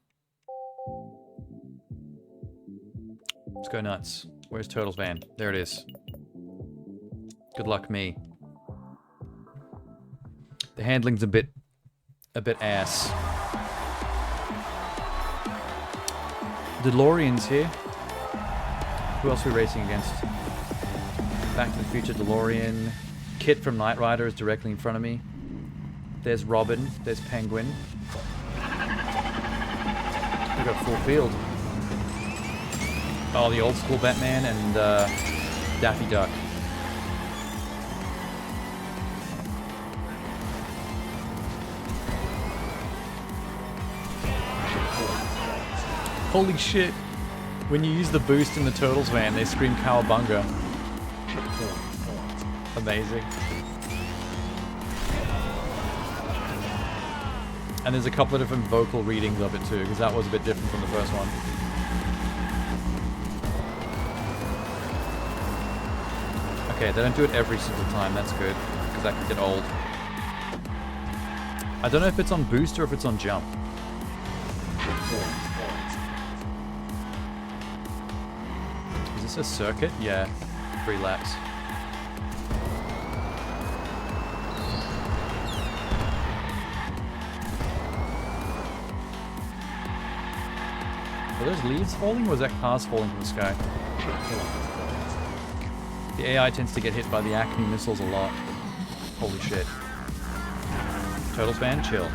Let's go nuts. Where's Turtles van? There it is. Good luck me. The handling's a bit ass. DeLorean's here. Who else are we racing against? Back to the Future DeLorean. Kit from Knight Rider is directly in front of me. There's Robin. There's Penguin. We've got full field. Oh, the old school Batman and Daffy Duck. Holy shit. When you use the boost in the Turtles van, they scream cowabunga. Amazing. And there's a couple of different vocal readings of it too, because that was a bit different from the first one. Okay, they don't do it every single time, that's good, because that can get old. I don't know if it's on boost or if it's on jump. Is this a circuit? Yeah, 3 laps. Were those leaves falling, or was that cars falling from the sky? The AI tends to get hit by the Acme missiles a lot. Holy shit. Turtles fan, chill.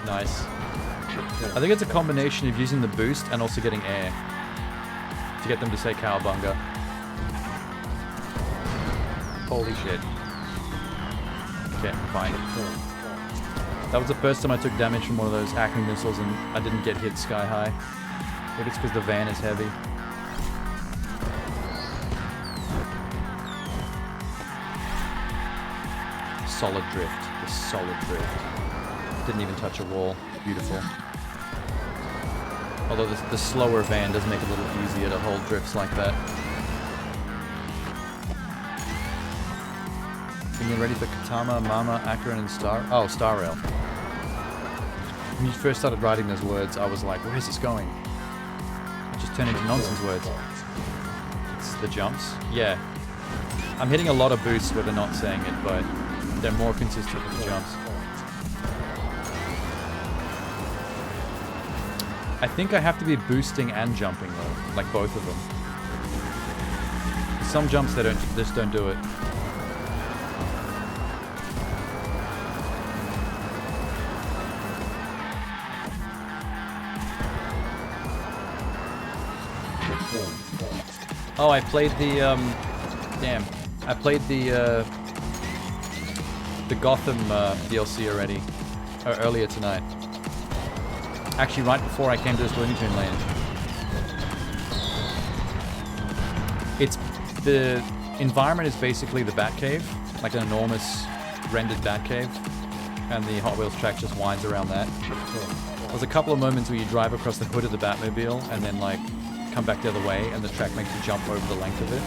Nice. I think it's a combination of using the boost and also getting air to get them to say cowabunga. Holy shit. Okay, fine. That was the first time I took damage from one of those Acme missiles and I didn't get hit sky high. Maybe it's because the van is heavy. Solid drift. The solid drift. Didn't even touch a wall. Beautiful. Although the slower van does make it a little easier to hold drifts like that. When you're ready for Katama, Mama, Akron, and Star Rail. When you first started writing those words, I was like, where is this going? It just turned into nonsense words. It's the jumps? Yeah. I'm hitting a lot of boosts where they're not saying it, but they're more consistent with the jumps. I think I have to be boosting and jumping though, like both of them. Some jumps they just don't do it. Oh, I played the I played the Gotham DLC already earlier tonight. Actually, right before I came to this Looney Tune land. The environment is basically the Batcave, like an enormous rendered Batcave, and the Hot Wheels track just winds around that. There's a couple of moments where you drive across the hood of the Batmobile and then like come back the other way, and the track makes you jump over the length of it,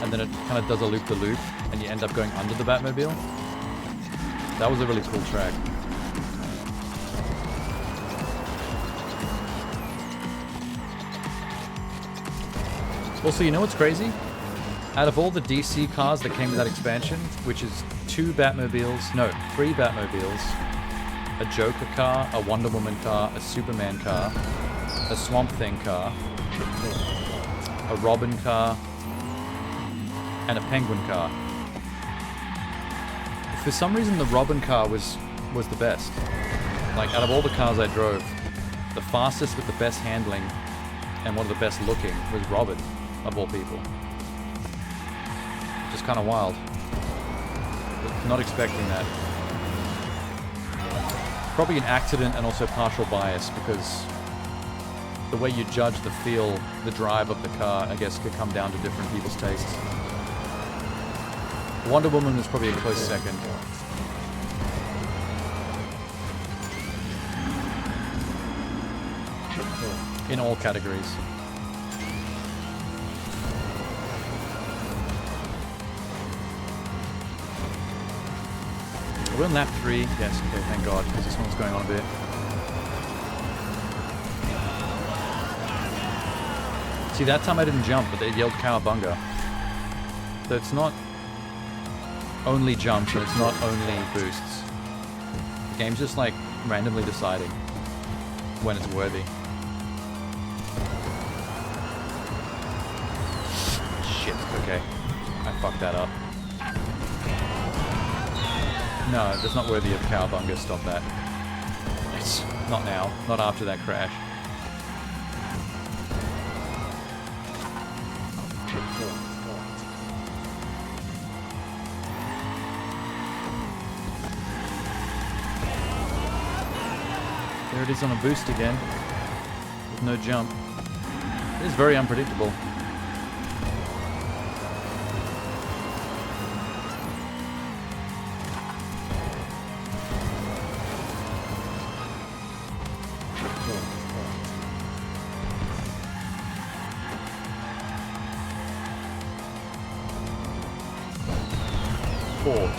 and then it kind of does a loop-the-loop, and you end up going under the Batmobile. That was a really cool track. Also, you know what's crazy? Out of all the DC cars that came with that expansion, which is 3 Batmobiles, a Joker car, a Wonder Woman car, a Superman car, a Swamp Thing car, a Robin car, and a Penguin car. For some reason, the Robin car was the best. Like, out of all the cars I drove, the fastest with the best handling and one of the best looking was Robin, of all people. Just kind of wild. Not expecting that. Probably an accident and also partial bias, because the way you judge the feel, the drive of the car, I guess could come down to different people's tastes. Wonder Woman was probably a close second. In all categories. We're on lap 3. Yes, okay, thank God, because this one's going on a bit. See, that time I didn't jump, but they yelled cowabunga. So it's not only jumps and it's not only boosts. The game's just like randomly deciding when it's worthy. Shit, okay. I fucked that up. No, that's not worthy of cowabunga, stop that. It's not now, not after that crash. There it is on a boost again, with no jump. It is very unpredictable.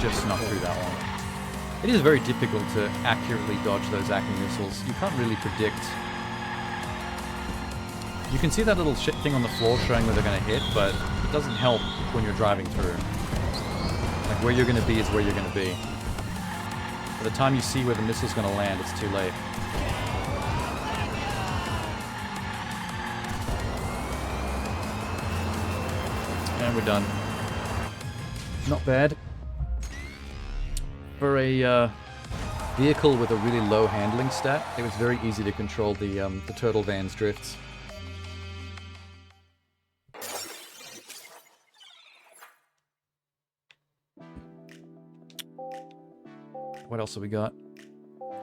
Just snuck through that one. It is very difficult to accurately dodge those Acme missiles. You can't really predict. You can see that little shit thing on the floor showing where they're going to hit, but it doesn't help when you're driving through. Like, where you're going to be is where you're going to be. By the time you see where the missile's going to land, it's too late. And we're done. Not bad. For a vehicle with a really low handling stat, it was very easy to control the turtle van's drifts. What else have we got?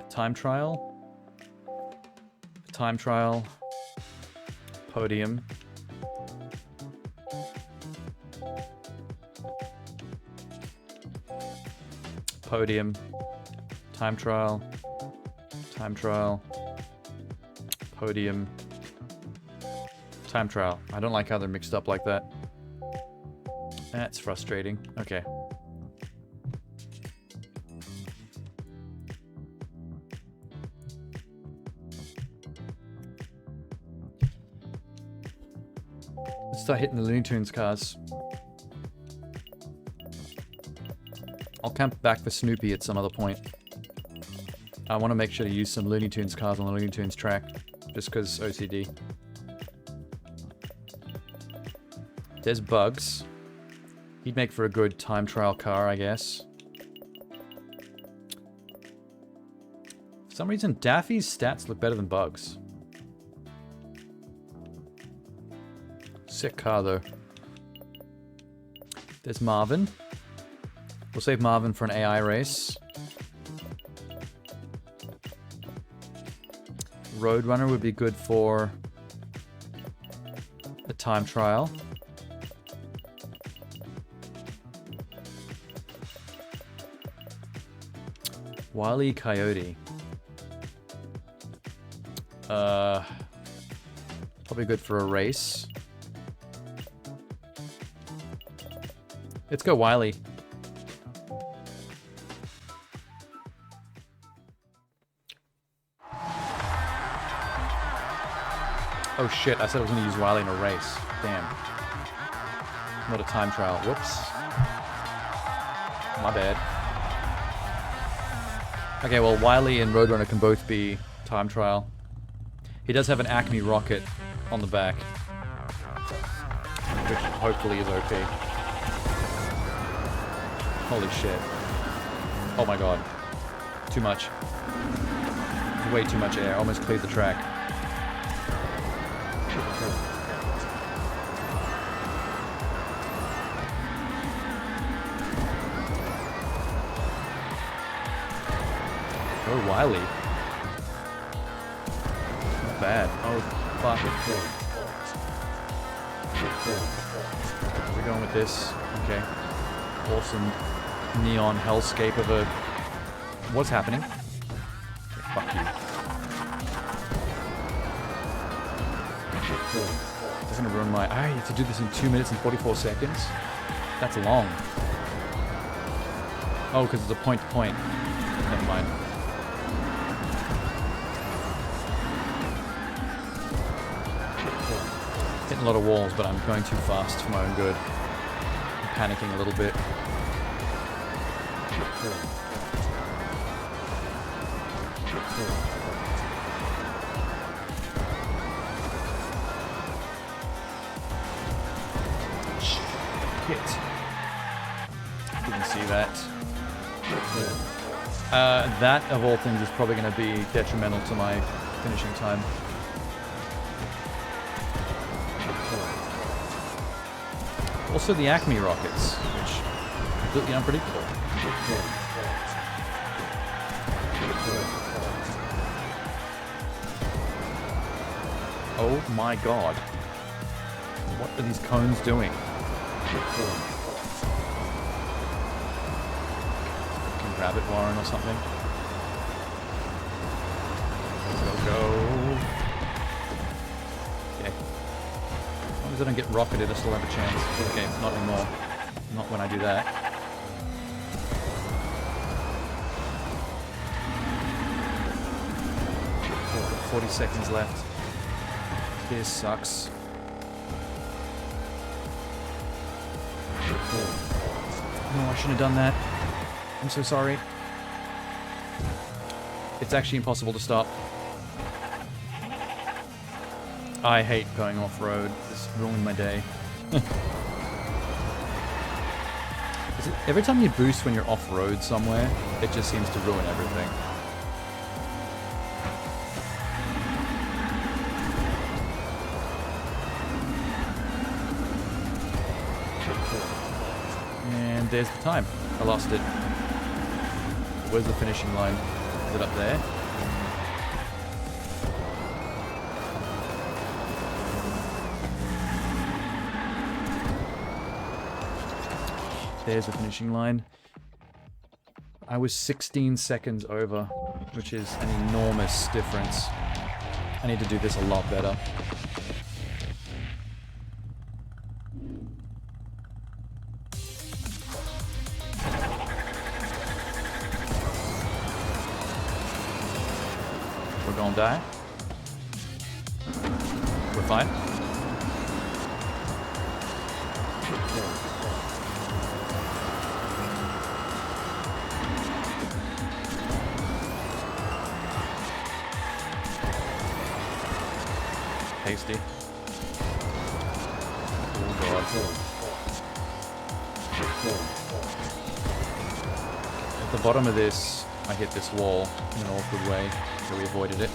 Time trial. Time trial. Podium. Podium. Time trial. Time trial. Podium. Time trial. I don't like how they're mixed up like that. That's frustrating. Okay. Let's start hitting the Looney Tunes cars. I'll camp back for Snoopy at some other point. I want to make sure to use some Looney Tunes cars on the Looney Tunes track, just because OCD. There's Bugs. He'd make for a good time trial car, I guess. For some reason, Daffy's stats look better than Bugs. Sick car, though. There's Marvin. We'll save Marvin for an AI race. Roadrunner would be good for a time trial. Wile E. Coyote. Probably good for a race. Let's go Wile E. Oh shit, I said I was going to use Wile E in a race. Damn. Not a time trial. Whoops. My bad. Okay, well, Wile E and Roadrunner can both be time trial. He does have an Acme rocket on the back, which hopefully is OP. Holy shit. Oh my god. Too much. Way too much air. Almost cleared the track. Oh, Wile E. Not bad. Oh, fuck. We're going with this. Okay. Awesome neon hellscape of a... What's happening? Okay, fuck you. It's gonna ruin my... I have to do this in 2 minutes and 44 seconds? That's long. Oh, because it's a point-to-point. Never mind. Hitting a lot of walls, but I'm going too fast for my own good. I'm panicking a little bit. Shit. Didn't see that. That, of all things, is probably going to be detrimental to my finishing time. Also the Acme rockets, which are completely unpredictable. Oh my god. What are these cones doing? Fucking rabbit warren or something. Go. Okay. As long as I don't get rocketed, I still have a chance. Okay, not anymore. Not when I do that. 40 seconds left. This sucks. No, I shouldn't have done that. I'm so sorry. It's actually impossible to stop. I hate going off-road. This ruined my day. Every time you boost when you're off-road somewhere, it just seems to ruin everything. And there's the time. I lost it. Where's the finishing line? Is it up there? There's the finishing line. I was 16 seconds over, which is an enormous difference. I need to do this a lot better. We're gonna die. We're fine. Tasty. Oh god. At the bottom of this, I hit this wall in an awkward way, so we avoided it.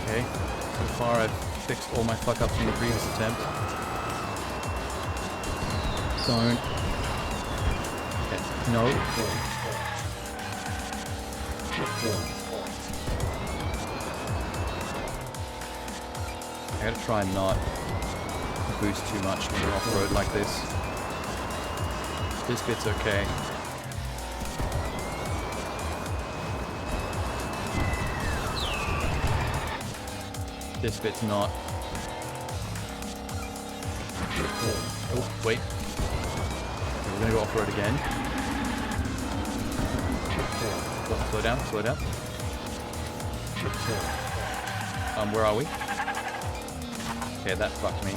Okay, so far I've fixed all my fuck-ups from the previous attempt. Don't. Okay, no. I gotta try and not boost too much when you're off-road like this. This bit's okay. This bit's not. Oh, wait. Okay, we're gonna go off-road again. Slow down, slow down. Where are we? Okay, that fucked me.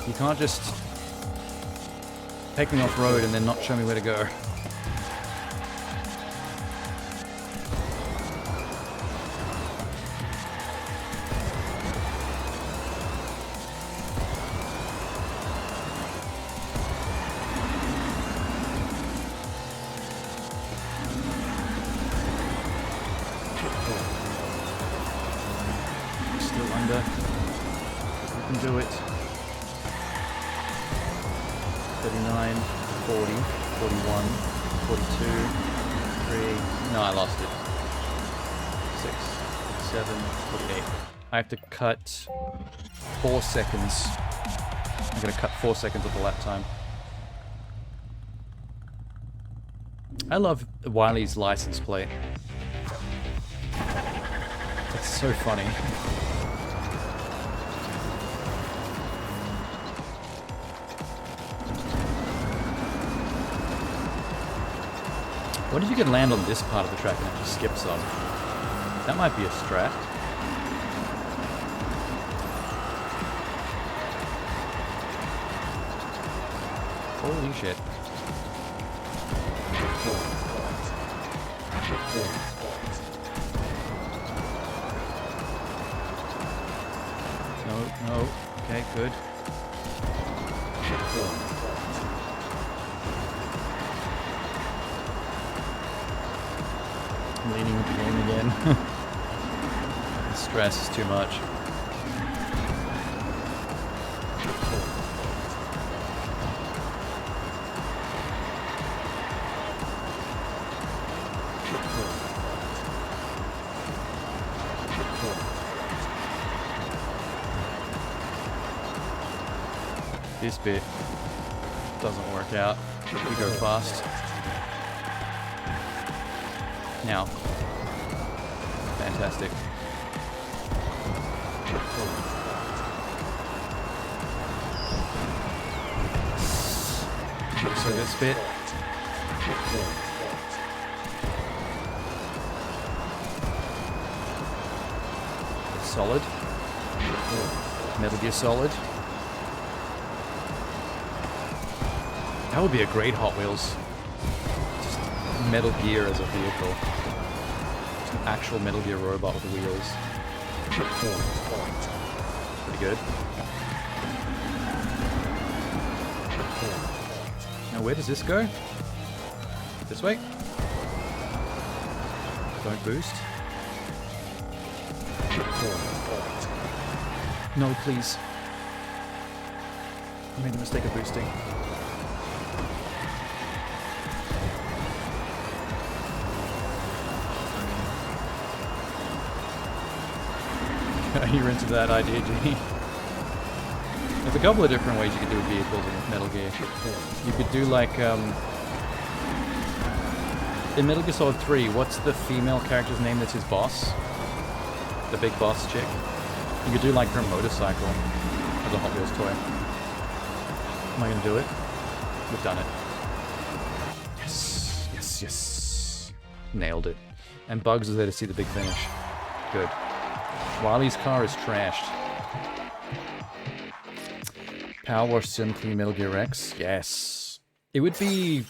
You can't just take me off-road and then not show me where to go. Still under. We can do it. 39, 40, 41, 42, 3. No, I lost it. 6, 7, 48. I have to cut 4 seconds. I'm gonna cut 4 seconds of the lap time. I love Wiley's license plate. It's so funny. What if you could land on this part of the track and actually skip some? That might be a strat. Holy shit. No, no. Okay, good. I'm leaning with the game again. stress is too much. This bit doesn't work out. We go fast. Now. Fantastic. So this bit. Solid. Metal Gear Solid. That would be a great Hot Wheels. Just Metal Gear as a vehicle. Just an actual Metal Gear robot with wheels. Pretty good. Now where does this go? This way? Don't boost. No, please. I made the mistake of boosting. You're into that idea, Genie. There's a couple of different ways you could do vehicles in Metal Gear. You could do like, in Metal Gear Solid 3, what's the female character's name that's his boss? The big boss chick? You could do like her motorcycle as a Hot Wheels toy. Am I gonna do it? We've done it. Yes, yes, yes. Nailed it. And Bugs is there to see the big finish. Good. Wily's car is trashed. Power Wash Sim Clean Metal Gear X? Yes. It would be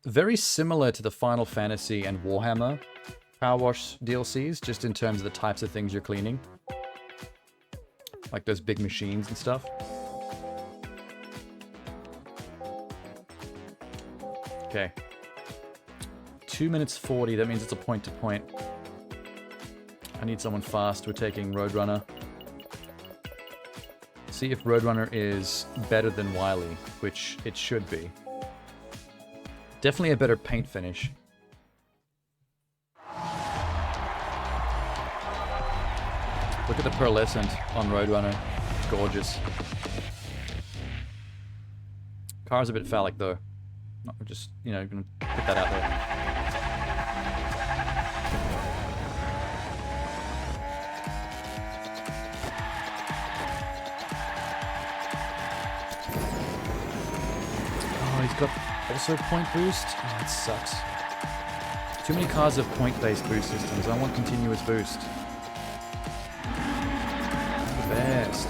very similar to the Final Fantasy and Warhammer Power Wash DLCs, just in terms of the types of things you're cleaning. Like those big machines and stuff. Okay. 2 minutes 40, that means it's a point-to-point. I need someone fast. We're taking Roadrunner. See if Roadrunner is better than Wily, which it should be. Definitely a better paint finish. Look at the pearlescent on Roadrunner. Gorgeous. Car's a bit phallic though. I'm just, you know, gonna put that out there. He's got also point boost. Oh, that sucks. Too many cars have point-based boost systems. I want continuous boost. The best.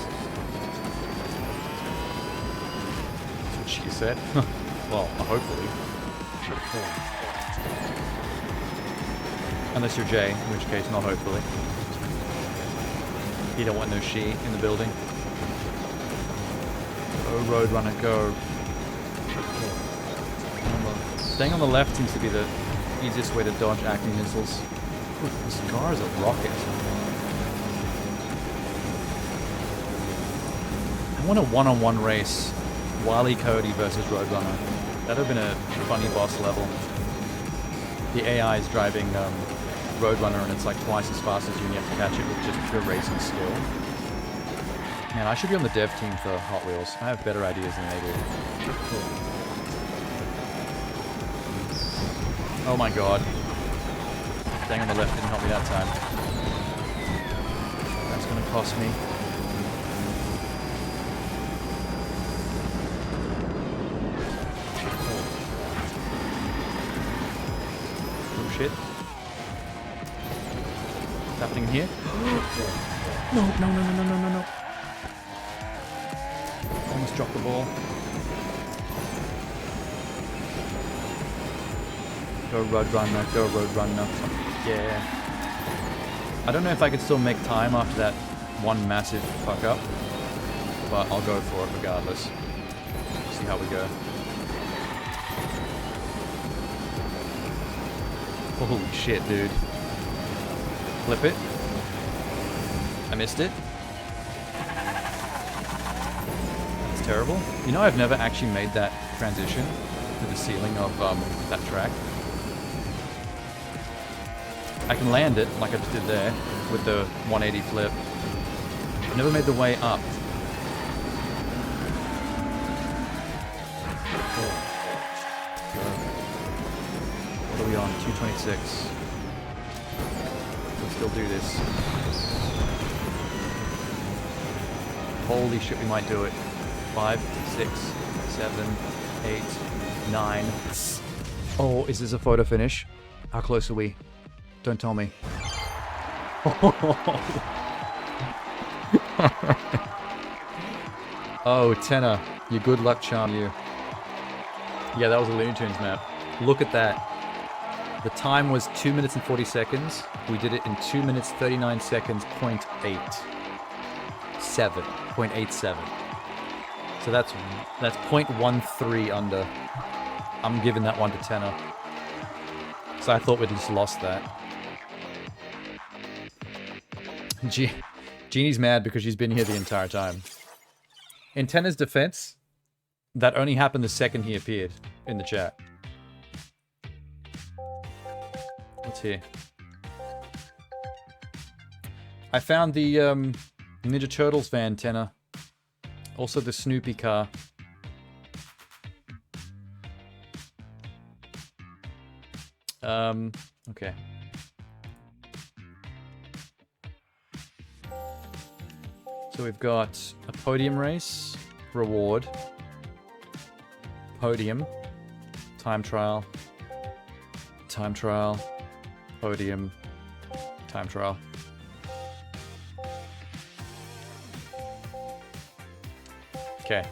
That's what she said. Well, hopefully. Unless you're Jay, in which case not hopefully. You don't want no she in the building. Go, Roadrunner, go. Staying on the left seems to be the easiest way to dodge acne missiles. Ooh, this car is a rocket. I want a one-on-one race. Wile E. Cody versus Roadrunner. That would have been a funny boss level. The AI is driving Roadrunner and it's like twice as fast as you and you have to catch it with just pure racing skill. Man, I should be on the dev team for Hot Wheels. I have better ideas than they do. Oh my god. Staying on the left didn't help me that time. That's gonna cost me. Oh shit. What's happening here? No, no, no, no, no, no, no, no. Almost dropped the ball. Go Roadrunner, go Roadrunner. Yeah. I don't know if I could still make time after that one massive fuck up, but I'll go for it regardless. See how we go. Holy shit, dude. Flip it. I missed it. It's terrible. You know, I've never actually made that transition to the ceiling of that track. I can land it like I just did there with the 180 flip. I've never made the way up. What are we on? 226. We'll still do this. Holy shit, we might do it. 5, 6, 7, 8, 9. Oh, is this a photo finish? How close are we? Don't tell me. Oh, Tenor. Your good luck charm you. Yeah, that was a Looney Tunes map. Look at that. The time was 2 minutes and 40 seconds. We did it in 2 minutes 39 seconds, 0.87. So that's 0.13 under. I'm giving that one to Tenor. So I thought we'd just lost that. Jeannie's mad because she's been here the entire time. In Tenor's defense, that only happened the second he appeared in the chat. What's here? I found the Ninja Turtles van, Tenor. Also the Snoopy car. Okay. So we've got a podium race, reward, podium, time trial, podium, time trial. Okay.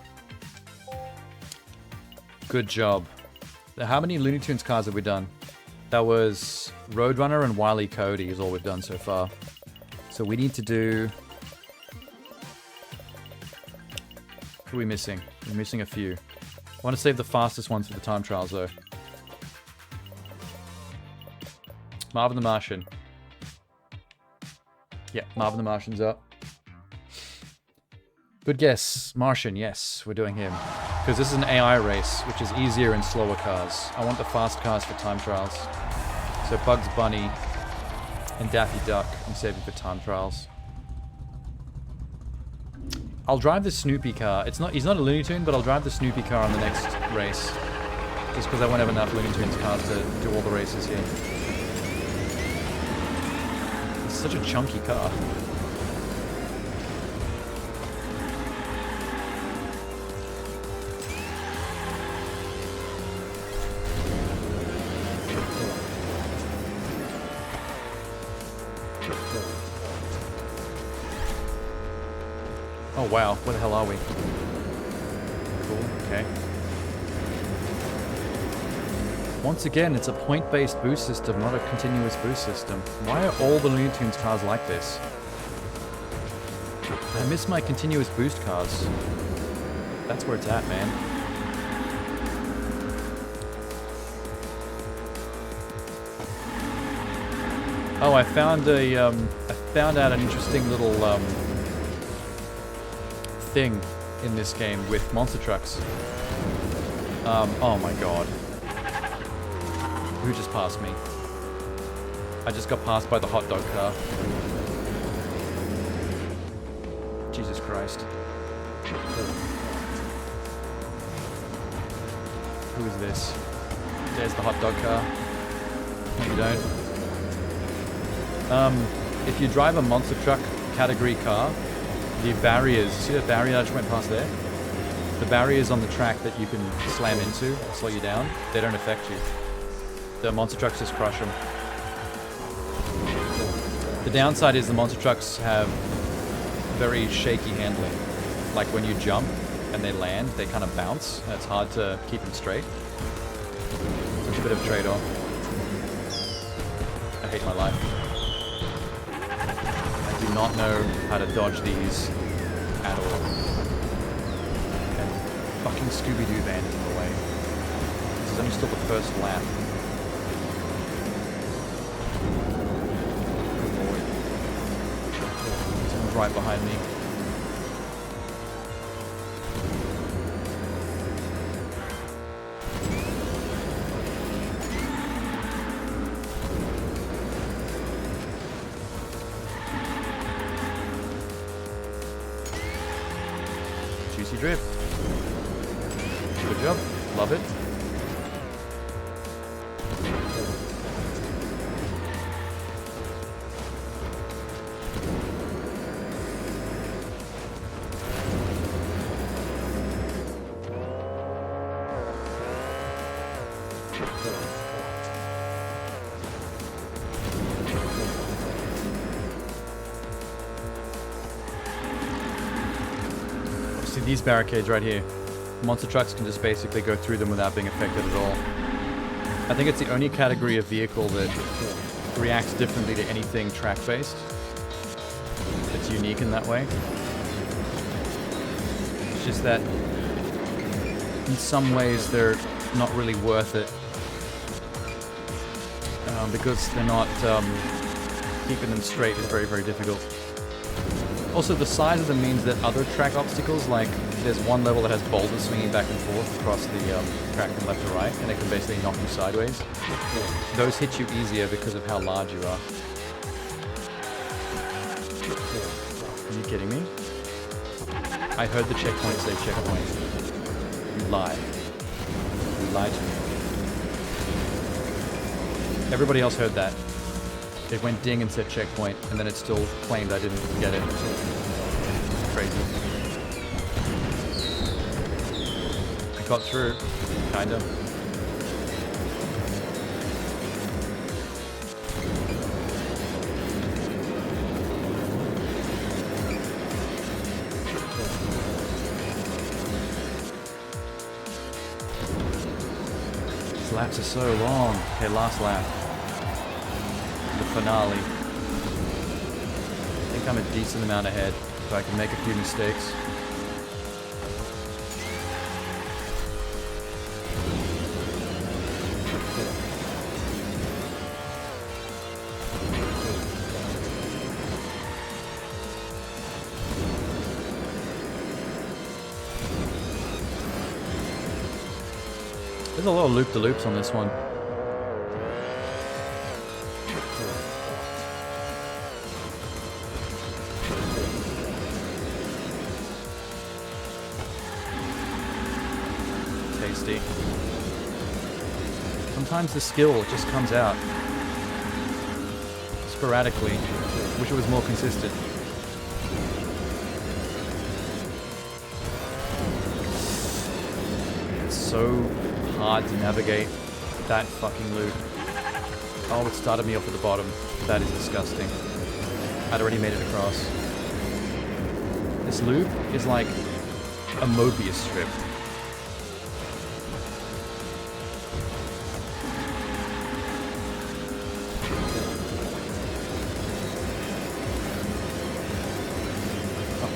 Good job. How many Looney Tunes cars have we done? That was Roadrunner and Wile E. Cody is all we've done so far. So we need to do... Who are we missing? We're missing a few. I want to save the fastest ones for the time trials though. Marvin the Martian. Yeah, Marvin the Martian's up. Good guess. Martian, yes, we're doing him. Because this is an AI race, which is easier in slower cars. I want the fast cars for time trials. So Bugs Bunny and Daffy Duck I'm saving for time trials. I'll drive the Snoopy car. He's not a Looney Tune, but I'll drive the Snoopy car on the next race. Just because I won't have enough Looney Tunes cars to do all the races here. It's such a chunky car. Oh wow, where the hell are we? Cool, okay. Once again, it's a point-based boost system, not a continuous boost system. Why are all the Looney Tunes cars like this? I miss my continuous boost cars. That's where it's at, man. Oh, I found out an interesting little thing in this game with monster trucks. Oh my god. Who just passed me? I just got passed by the hot dog car. Jesus Christ. Who is this? There's the hot dog car. No, you don't. If you drive a monster truck category car, the barriers, see that barrier I just went past there? The barriers on the track that you can slam into and slow you down, they don't affect you. The monster trucks just crush them. The downside is the monster trucks have very shaky handling. Like when you jump and they land, they kind of bounce, and it's hard to keep them straight. So it's a bit of a trade-off. I hate my life. I do not know how to dodge these at all. And fucking Scooby-Doo van is in the way. This is only still the first lap. Good lord. right behind me. Juicy drift. Good job. Love it. See these barricades right here. Monster trucks can just basically go through them without being affected at all. I think it's the only category of vehicle that reacts differently to anything track-based. It's unique in that way. It's just that in some ways they're not really worth it. Because they're not... keeping them straight is very, very difficult. Also, the size of them means that other track obstacles, like there's one level that has boulders swinging back and forth across the track from left to right, and it can basically knock you sideways. Those hit you easier because of how large you are. Are you kidding me? I heard the checkpoint say checkpoint. You lie. You lied to me. Everybody else heard that. It went ding and said checkpoint, and then it still claimed I didn't get it. Crazy. I got through, kinda. These laps are so long. Okay, last lap. The finale. I think I'm a decent amount ahead, so I can make a few mistakes. There's a lot of loop-de-loops on this one. Tasty. Sometimes the skill just comes out sporadically. Wish it was more consistent. It's so hard to navigate that fucking loop. Oh, it started me off at the bottom. That is disgusting. I'd already made it across. This loop is like a Mobius strip.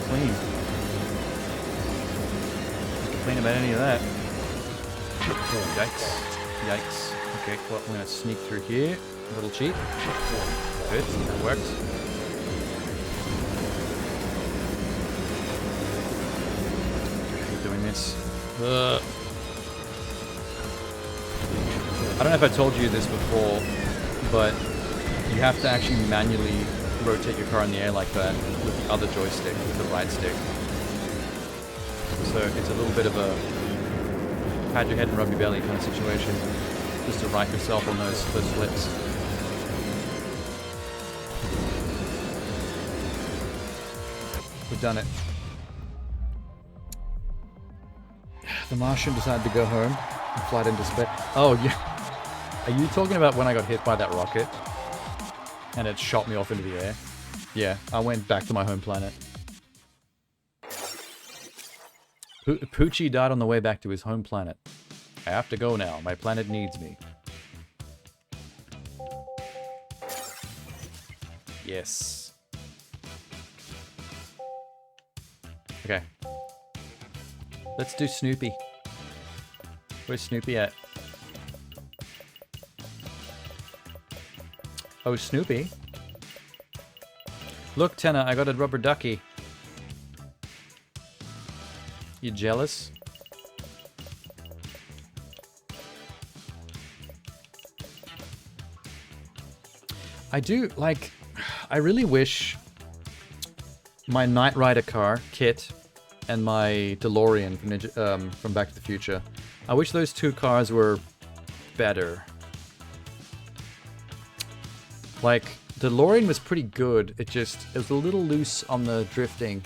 Clean. Don't complain about any of that. Yikes. Yikes. Okay, well, I'm gonna sneak through here. A little cheap. Good, that works. Keep doing this. I don't know if I told you this before, but you have to actually manually rotate your car in the air like that with the other joystick, with the right stick. So it's a little bit of a pat your head and rub your belly kind of situation, just to right yourself on those flips. We've done it. The Martian decided to go home and fly into space. Oh yeah. Are you talking about when I got hit by that rocket? And it shot me off into the air. Yeah, I went back to my home planet. Poochie died on the way back to his home planet. I have to go now. My planet needs me. Yes. Okay. Let's do Snoopy. Where's Snoopy at? Oh, Snoopy. Look, Tenna, I got a rubber ducky. You jealous? I do, like, I really wish my Knight Rider car, Kit, and my DeLorean from Back to the Future, I wish those two cars were better. Like, DeLorean was pretty good, it was a little loose on the drifting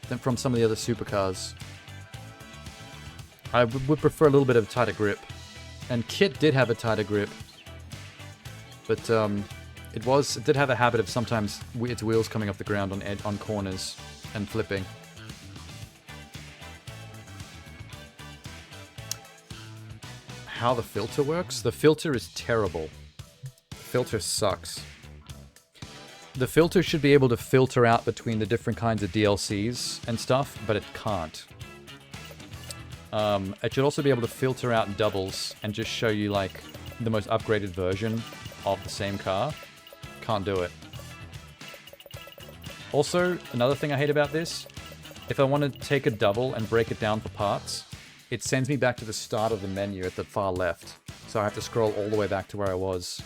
than from some of the other supercars. I would prefer a little bit of a tighter grip. And Kit did have a tighter grip. But, it did have a habit of sometimes its wheels coming off the ground on corners and flipping. How the filter works? The filter is terrible. The filter sucks. The filter should be able to filter out between the different kinds of DLCs and stuff, but it can't. It should also be able to filter out doubles and just show you, like, the most upgraded version of the same car. Can't do it. Also, another thing I hate about this, if I want to take a double and break it down for parts, it sends me back to the start of the menu at the far left. So I have to scroll all the way back to where I was,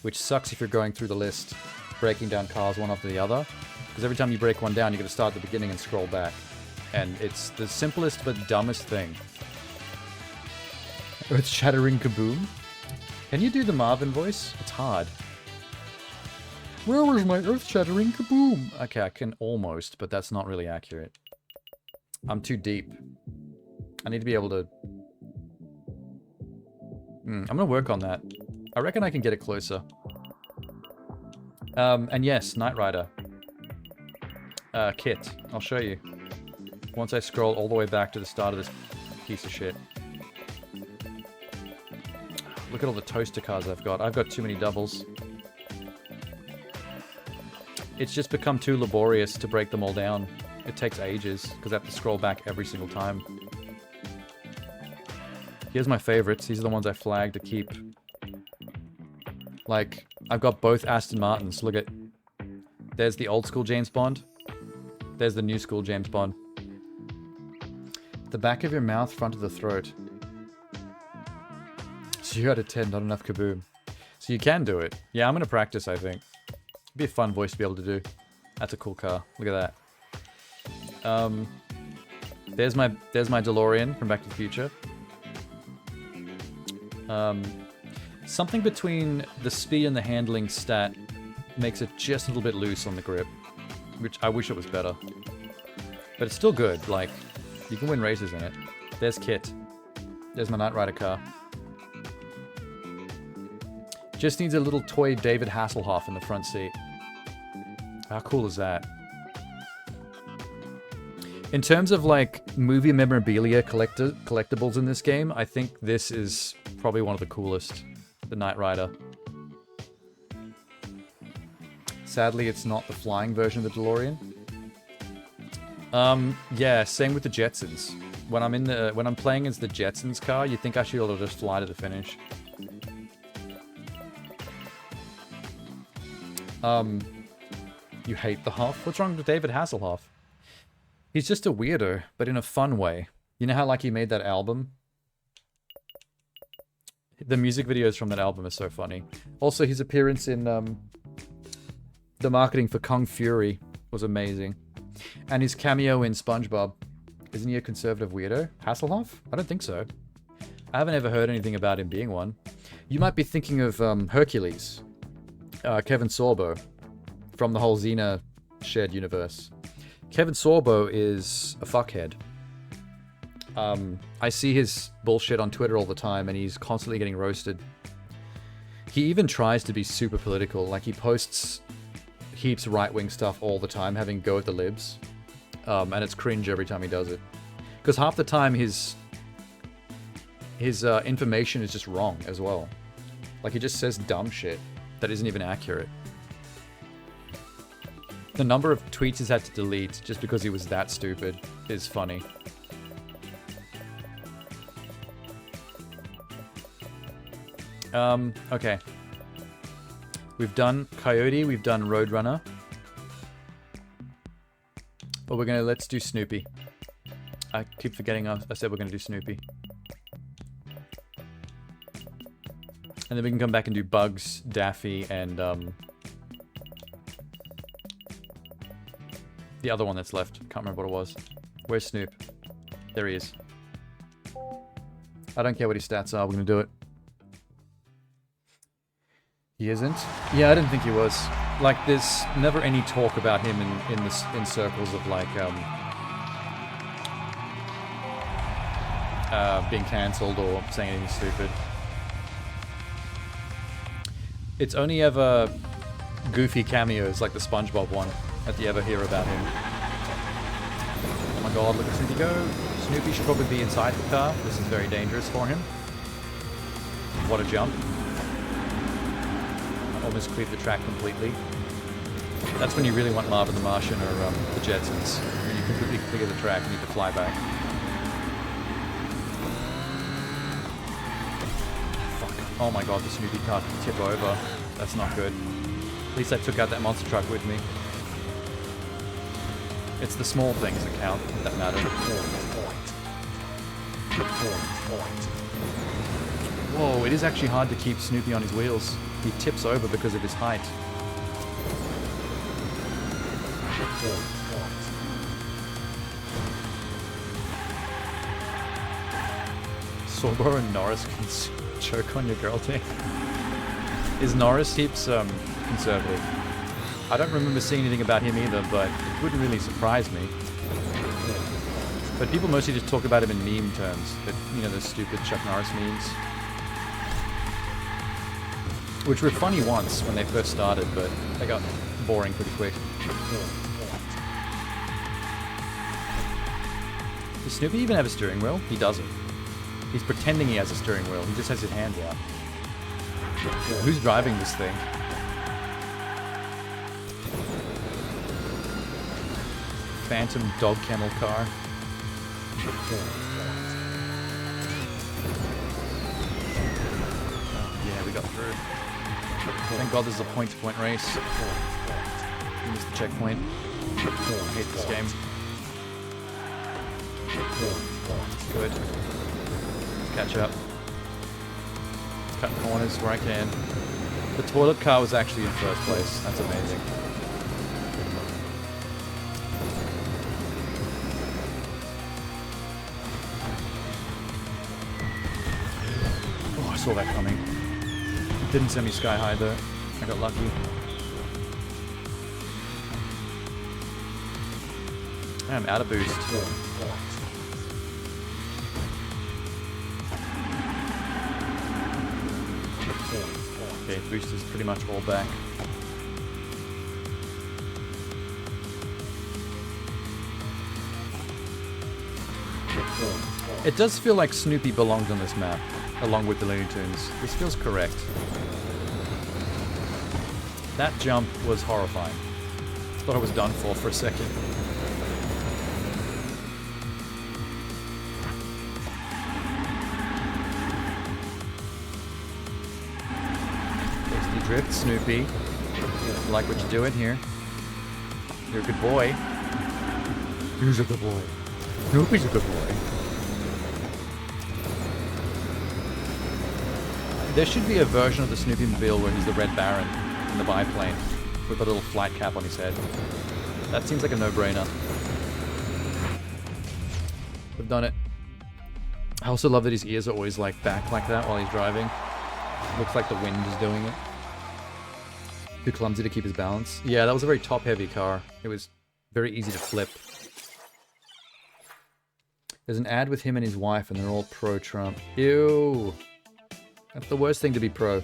which sucks if you're going through the list, breaking down cars one after the other, because every time you break one down, you got to start at the beginning and scroll back. And it's the simplest but dumbest thing. Earth-shattering kaboom? Can you do the Marvin voice? It's hard. Where was my earth-shattering kaboom? Okay, I can almost, but that's not really accurate. I'm too deep. I need to be able to... I'm gonna work on that. I reckon I can get it closer. And yes, Knight Rider. Kit. I'll show you. Once I scroll all the way back to the start of this piece of shit. Look at all the toaster cars I've got. I've got too many doubles. It's just become too laborious to break them all down. It takes ages, because I have to scroll back every single time. Here's my favorites. These are the ones I flagged to keep. Like, I've got both Aston Martins. Look at... There's the old school James Bond. There's the new school James Bond. The back of your mouth, front of the throat. 0 out of 10, not enough kaboom. So you can do it. Yeah, I'm gonna practice, I think. It'd be a fun voice to be able to do. That's a cool car. Look at that. There's my DeLorean from Back to the Future. Something between the speed and the handling stat makes it just a little bit loose on the grip, which I wish it was better. But it's still good. Like, you can win races in it. There's Kit. There's my Knight Rider car. Just needs a little toy David Hasselhoff in the front seat. How cool is that? In terms of, like, movie memorabilia collectibles in this game, I think this is probably one of the coolest. The Knight Rider. Sadly, it's not the flying version of the DeLorean. Yeah, same with the Jetsons. When I'm playing as the Jetsons car, you think I should be able to just fly to the finish. You hate the Hoff? What's wrong with David Hasselhoff? He's just a weirdo, but in a fun way. You know how, like, he made that album? The music videos from that album are so funny. Also, his appearance in the marketing for Kung Fury was amazing. And his cameo in SpongeBob. Isn't he a conservative weirdo? Hasselhoff? I don't think so. I haven't ever heard anything about him being one. You might be thinking of Hercules. Kevin Sorbo. From the whole Xena shared universe. Kevin Sorbo is a fuckhead. I see his bullshit on Twitter all the time, and he's constantly getting roasted. He even tries to be super political. Like, he posts heaps of right-wing stuff all the time, having go at the libs. And it's cringe every time he does it. Because half the time his information is just wrong as well. Like, he just says dumb shit that isn't even accurate. The number of tweets he's had to delete just because he was that stupid is funny. Okay. We've done Coyote, we've done Roadrunner. But let's do Snoopy. I keep forgetting I said we're gonna do Snoopy. And then we can come back and do Bugs, Daffy, and the other one that's left. Can't remember what it was. Where's Snoop? There he is. I don't care what his stats are, we're gonna do it. He isn't? Yeah, I didn't think he was. Like, there's never any talk about him in circles of, like, being cancelled or saying anything stupid. It's only ever goofy cameos, like the SpongeBob one, that you ever hear about him. Oh my god, look at Snoopy go! Snoopy should probably be inside the car. This is very dangerous for him. What a jump. Almost cleared the track completely. That's when you really want Marvin the Martian or the Jetsons. When you completely clear the track and you need to fly back. Fuck. Oh my god, the Snoopy car can tip over. That's not good. At least I took out that monster truck with me. It's the small things that count, that matter. Whoa, it is actually hard to keep Snoopy on his wheels. He tips over because of his height. Sorbo and Norris can choke on your girl team. Is Norris heaps conservative? I don't remember seeing anything about him either, but it wouldn't really surprise me. But people mostly just talk about him in meme terms. But, you know, those stupid Chuck Norris memes. Which were funny once when they first started, but they got boring pretty quick. Does Snoopy even have a steering wheel? He doesn't. He's pretending he has a steering wheel. He just has his hand out. Who's driving this thing? Phantom dog kennel car. Yeah, we got through. Thank God this is a point-to-point race. We missed the checkpoint. I hate this game. Good. Catch up. Cut corners where I can. The toilet car was actually in first place. That's amazing. Oh, I saw that coming. Didn't send me sky high though. I got lucky. I'm out of boost. Okay, boost is pretty much all back. It does feel like Snoopy belongs on this map, along with the Looney Tunes. This feels correct. That jump was horrifying. Thought I was done for a second. Tasty drift, Snoopy. I like what you're doing here. You're a good boy. He's a good boy. Snoopy's a good boy. There should be a version of the Snoopy Mobile where he's the Red Baron in the biplane with a little flight cap on his head. That seems like a no-brainer. We've done it. I also love that his ears are always like back like that while he's driving. Looks like the wind is doing it. Too clumsy to keep his balance. Yeah, that was a very top-heavy car. It was very easy to flip. There's an ad with him and his wife and they're all pro-Trump. Ew! That's the worst thing to be pro.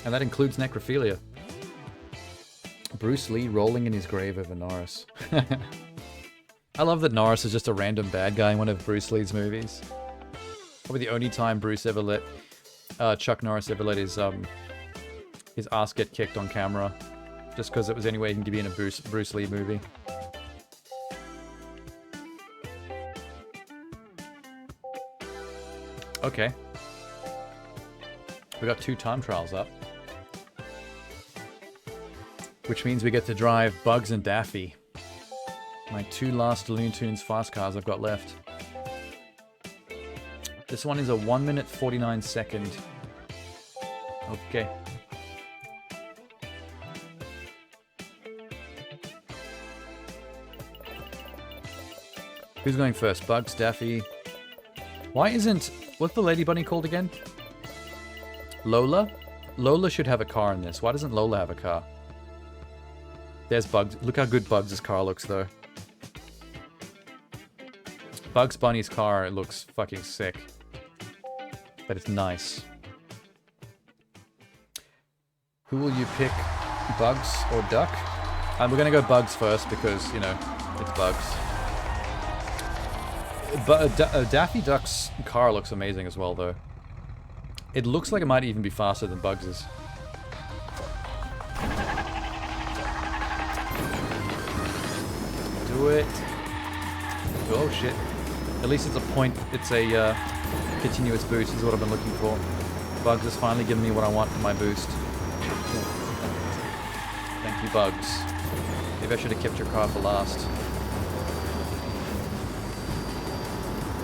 And that includes necrophilia. Bruce Lee rolling in his grave over Norris. I love that Norris is just a random bad guy in one of Bruce Lee's movies. Probably the only time Chuck Norris ever let his ass get kicked on camera. Just because it was any way he can be in a Bruce Lee movie. Okay. We got 2 time trials up. Which means we get to drive Bugs and Daffy. My 2 last Looney Tunes fast cars I've got left. This one is a 1 minute 49 second. Okay. Who's going first? Bugs, Daffy. Why isn't... What's the lady bunny called again? Lola? Lola should have a car in this. Why doesn't Lola have a car? There's Bugs. Look how good Bugs' car looks, though. Bugs Bunny's car looks fucking sick. But it's nice. Who will you pick? Bugs or Duck? We're gonna go Bugs first because, you know, it's Bugs. But Daffy Duck's car looks amazing as well, though. It looks like it might even be faster than Bugs's. Do it. Oh shit. At least it's a point. It's a continuous boost is what I've been looking for. Bugs has finally given me what I want for my boost. Thank you, Bugs. Maybe I should have kept your car for last.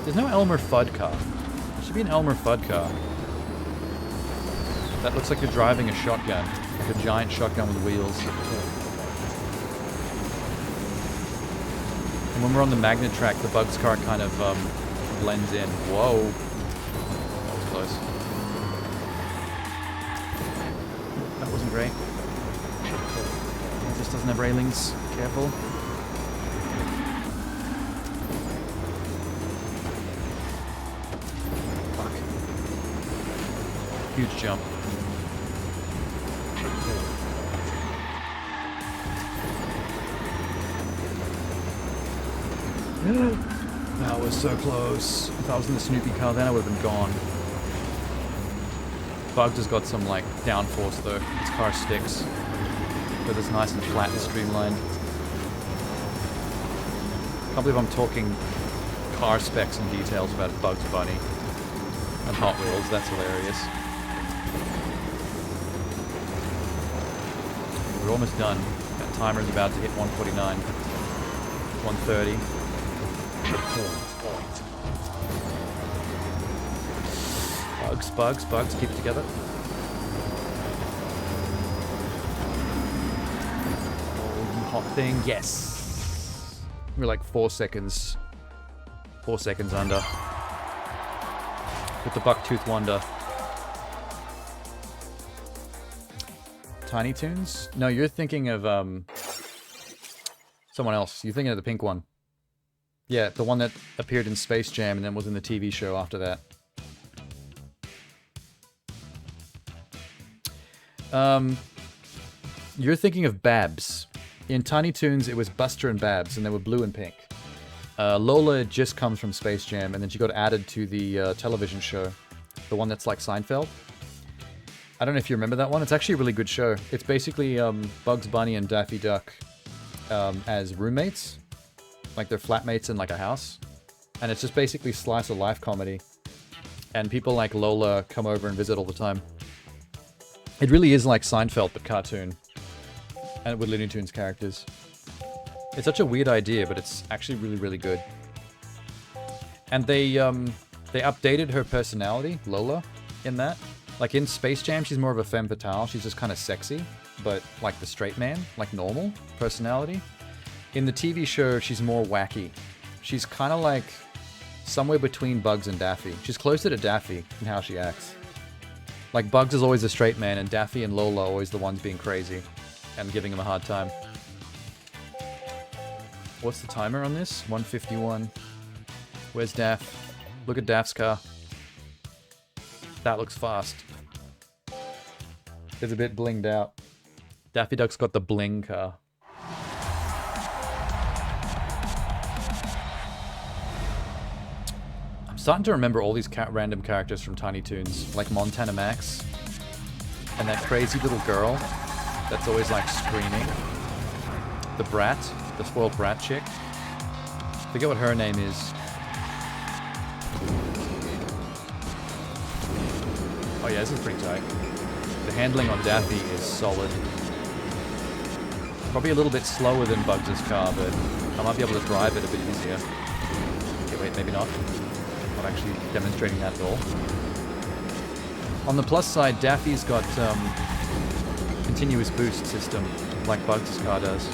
There's no Elmer Fudd car. There should be an Elmer Fudd car. That looks like you're driving a shotgun. Like a giant shotgun with wheels. And when we're on the magnet track, the Bugs car kind of blends in. Whoa. That was close. That wasn't great. This doesn't have railings. Careful. Fuck. Huge jump. That was so close. If I was in the Snoopy car, then I would have been gone. Bugs has got some, like, downforce, though. His car sticks. But it's nice and flat and streamlined. Can't believe I'm talking car specs and details about Bugs Bunny and Hot Wheels. That's hilarious. We're almost done. That timer's about to hit 149. 130. Bugs, keep it together. Oh, hot thing, yes. We're like 4 seconds. 4 seconds under. With the Bucktooth Wonder. Tiny Toons? No, you're thinking of someone else. You're thinking of the pink one. Yeah, the one that appeared in Space Jam and then was in the TV show after that. You're thinking of Babs. In Tiny Toons, it was Buster and Babs, and they were blue and pink. Lola just comes from Space Jam, and then she got added to the television show. The one that's like Seinfeld. I don't know if you remember that one. It's actually a really good show. It's basically Bugs Bunny and Daffy Duck as roommates. Like they're flatmates in like a house. And it's just basically slice of life comedy. And people like Lola come over and visit all the time. It really is like Seinfeld, but cartoon. And with Looney Tunes characters. It's such a weird idea, but it's actually really, really good. And they updated her personality, Lola, in that. Like in Space Jam, she's more of a femme fatale. She's just kind of sexy, but like the straight man, like normal personality. In the TV show, she's more wacky. She's kind of like somewhere between Bugs and Daffy. She's closer to Daffy in how she acts. Like Bugs is always the straight man, and Daffy and Lola are always the ones being crazy and giving him a hard time. What's the timer on this? 151. Where's Daff? Look at Daff's car. That looks fast. It's a bit blinged out. Daffy Duck's got the bling car. I'm starting to remember all these random characters from Tiny Toons, like Montana Max, and that crazy little girl that's always like screaming. The brat, the spoiled brat chick. Forget what her name is. Oh yeah, this is pretty tight. The handling on Daffy is solid. Probably a little bit slower than Bugs' car, but I might be able to drive it a bit easier. Okay, wait, maybe not. Not actually demonstrating that at all. On the plus side, Daffy's got continuous boost system, like Bugs' car does.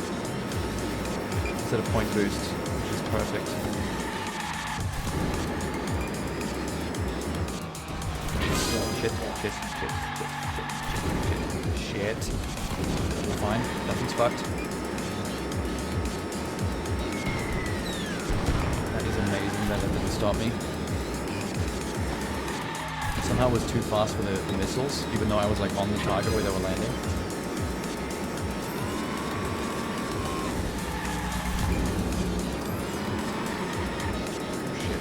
Instead of point boost, which is perfect. Shit. Fine, nothing's fucked. That is amazing that didn't stop me. Somehow it was too fast for the missiles, even though I was like on the target where they were landing. Shit.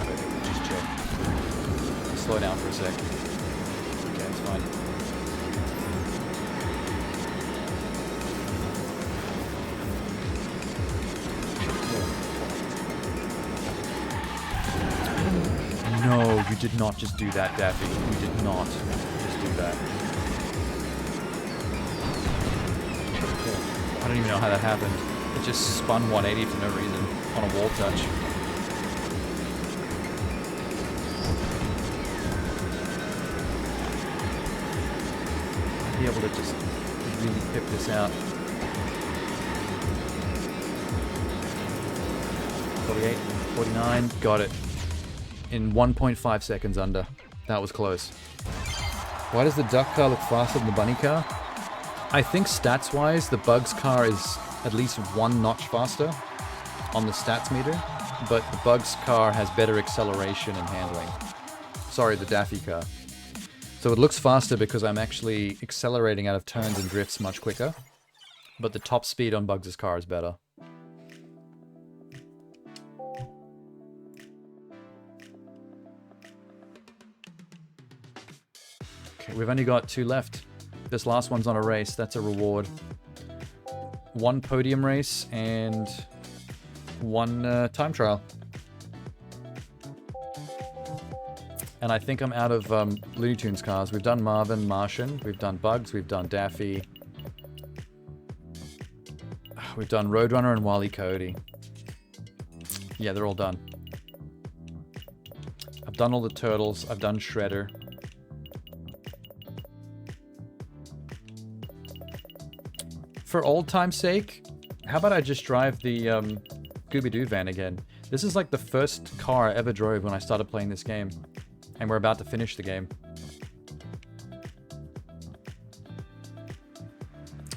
Wait, just chill. Slow down for a sec. Okay, it's fine. No, you did not just do that, Daffy. You did not just do that. I don't even know how that happened. It just spun 180 for no reason on a wall touch. I'd be able to just really pip this out. 48, 49, got it. In 1.5 seconds under. That was close. Why does the duck car look faster than the bunny car? I think stats-wise, the Bugs car is at least 1 notch faster on the stats meter, but the Bugs car has better acceleration and handling. Sorry, the Daffy car. So it looks faster because I'm actually accelerating out of turns and drifts much quicker, but the top speed on Bugs' car is better. We've only got 2 left. This last one's on a race. That's a reward. 1 podium race and 1 time trial. And I think I'm out of Looney Tunes cars. We've done Marvin, Martian. We've done Bugs. We've done Daffy. We've done Roadrunner and Wile E. Coyote. Yeah, they're all done. I've done all the turtles. I've done Shredder. For old time's sake, how about I just drive the Scooby-Doo van again? This is like the first car I ever drove when I started playing this game. And we're about to finish the game.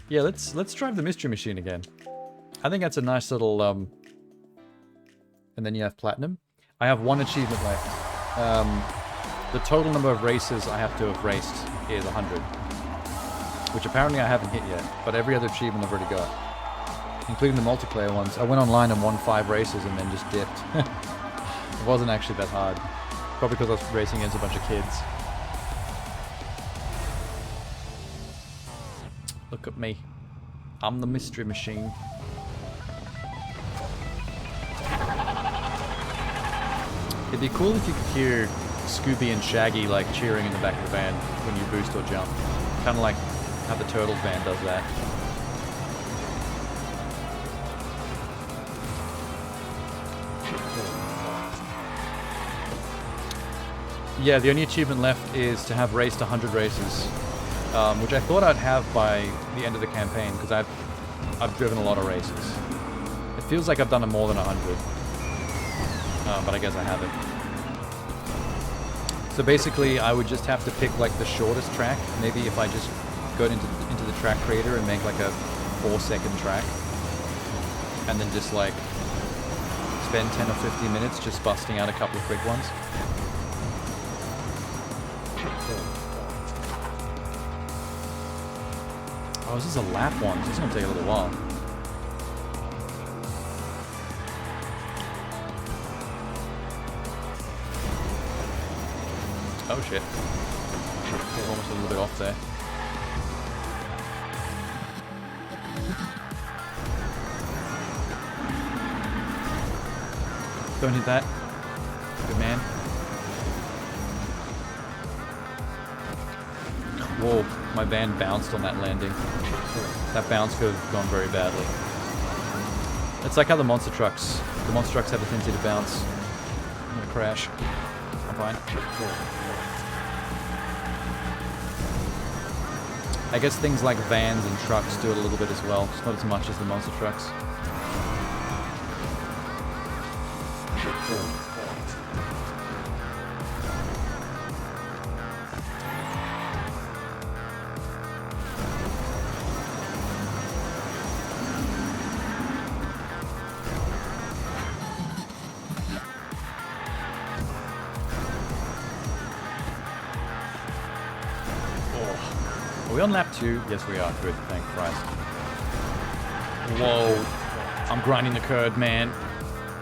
Yeah, let's drive the Mystery Machine again. I think that's a nice little... And then you have Platinum. I have 1 achievement left. The total number of races I have to have raced is 100. Which apparently I haven't hit yet, but every other achievement I've already got. Including the multiplayer ones. I went online and won 5 races and then just dipped. It wasn't actually that hard. Probably because I was racing against a bunch of kids. Look at me. I'm the Mystery Machine. It'd be cool if you could hear Scooby and Shaggy like cheering in the back of the van when you boost or jump. Kind of like how the Turtles van does that. Yeah, the only achievement left is to have raced 100 races, which I thought I'd have by the end of the campaign, because I've driven a lot of races. It feels like I've done more than 100, but I guess I haven't. So basically, I would just have to pick like the shortest track. Maybe if I just go into the track creator and make like a 4-second track, and then just like spend 10 or 15 minutes just busting out a couple of quick ones. Oh, this is a lap one. This is gonna take a little while. Oh shit. It's almost a little bit off there. Don't hit that. Good man. Whoa. My van bounced on that landing. That bounce could have gone very badly. It's like how the monster trucks have a tendency to bounce. I'm gonna crash. I'm fine. I guess things like vans and trucks do it a little bit as well. Just not as much as the monster trucks. Are we on lap 2? Yes, we are. Good, thank Christ. Whoa. I'm grinding the curd, man.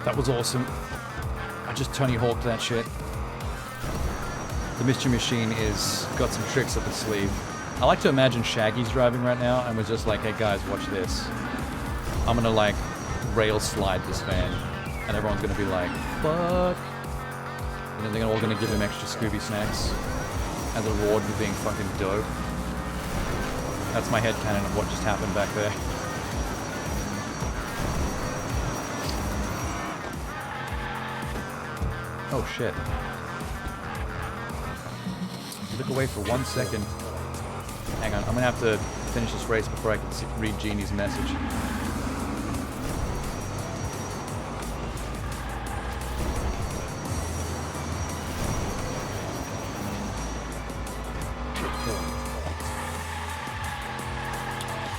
That was awesome. I just Tony Hawked that shit. The Mystery Machine is got some tricks up its sleeve. I like to imagine Shaggy's driving right now and was just like, hey guys, watch this. I'm gonna like rail slide this van. And everyone's gonna be like, fuck. And then they're all gonna give him extra Scooby snacks as a reward for being fucking dope. That's my headcanon of what just happened back there. Oh shit. Look away for 1 second. Hang on, I'm gonna have to finish this race before I can read Genie's message.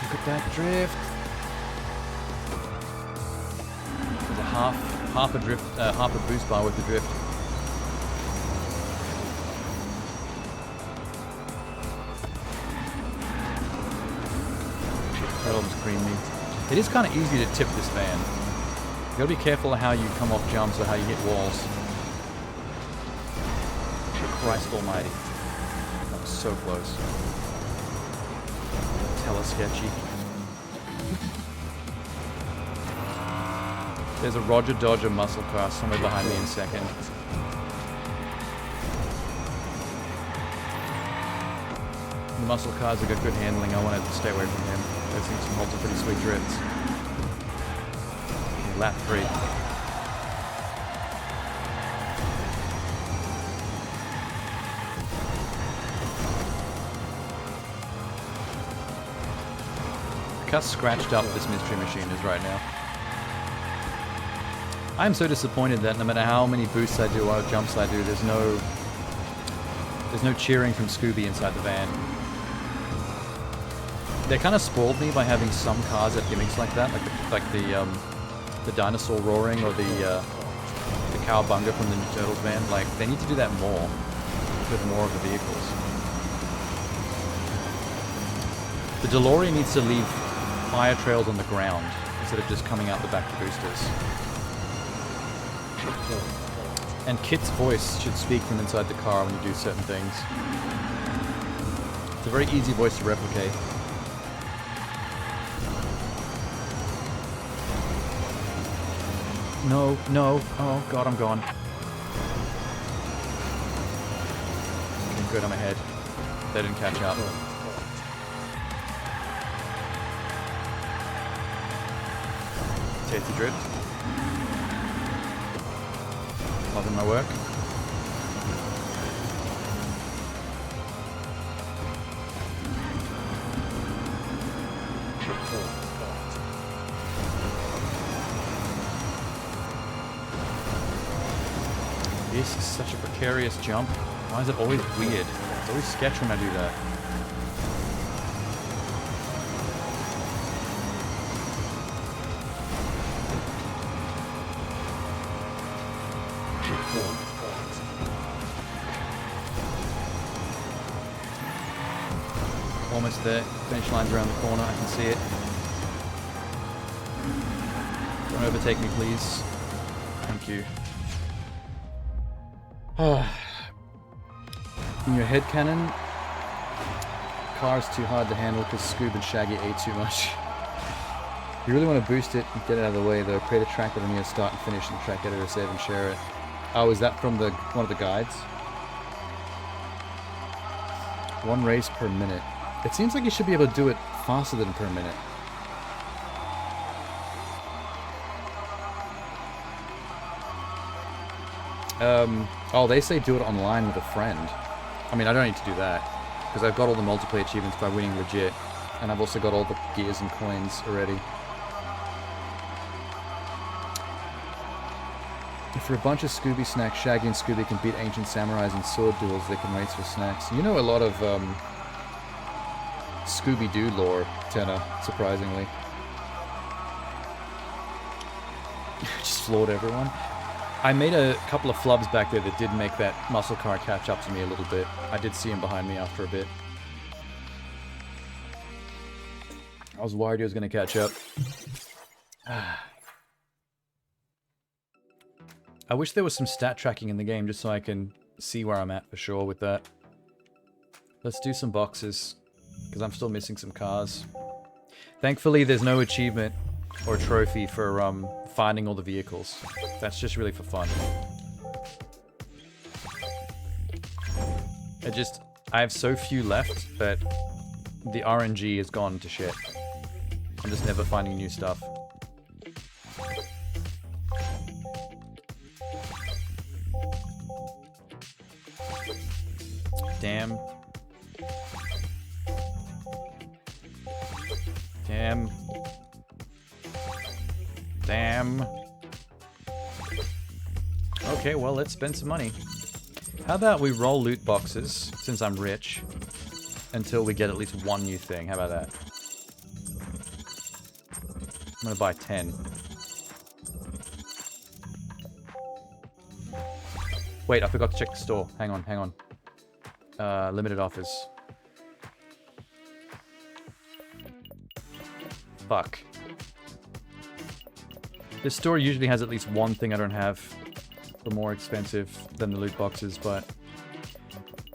Look at that drift. There's a half a boost bar with the drift. That almost creamed me. It is kind of easy to tip this van. You gotta be careful of how you come off jumps or how you hit walls. Christ almighty. That was so close. Hella sketchy. There's a Roger Dodger muscle car somewhere behind me in second. The muscle cars have got good handling. I wanted to stay away from him. Those things can hold some pretty sweet drifts. Okay, lap 3. Look how scratched up this Mystery Machine is right now. I'm so disappointed that no matter how many boosts I do or jumps I do, there's no cheering from Scooby inside the van. They kind of spoiled me by having some cars have gimmicks like that, like the dinosaur roaring or the cowabunga from the Ninja Turtles van. Like, they need to do that more with more of the vehicles. The DeLorean needs to leave fire trails on the ground instead of just coming out the back of boosters. And Kit's voice should speak from inside the car when you do certain things. It's a very easy voice to replicate. No, no. Oh god, I'm gone. Okay, good, I'm ahead. They didn't catch up. Tasty drift. Loving my work. This is such a precarious jump. Why is it always weird? It's always sketch when I do that. Almost there. Finish line's around the corner. I can see it. Don't overtake me, please. Thank you. In your headcanon, car's too hard to handle because Scoob and Shaggy ate too much. You really want to boost it and get it out of the way, though. Create a track with a near start and finish, and the track editor save and share it. Oh, is that from one of the guides? 1 race per minute. It seems like you should be able to do it faster than per minute. Oh, they say do it online with a friend. I mean, I don't need to do that, because I've got all the multiplayer achievements by winning legit, and I've also got all the gears and coins already. For a bunch of Scooby snacks, Shaggy and Scooby can beat ancient samurais in sword duels. They can race for snacks. You know a lot of Scooby-Doo lore, Tenor, surprisingly. Just floored everyone. I made a couple of flubs back there that did make that muscle car catch up to me a little bit. I did see him behind me after a bit. I was worried he was going to catch up. I wish there was some stat tracking in the game just so I can see where I'm at for sure with that. Let's do some boxes, because I'm still missing some cars. Thankfully, there's no achievement or trophy for finding all the vehicles. That's just really for fun. I have so few left that the RNG has gone to shit. I'm just never finding new stuff. Damn. Damn. Damn. Okay, well, let's spend some money. How about we roll loot boxes, since I'm rich, until we get at least one new thing. How about that? I'm gonna buy 10. Wait, I forgot to check the store. Hang on, hang on. Limited offers. Fuck. This store usually has at least one thing I don't have for more expensive than the loot boxes, but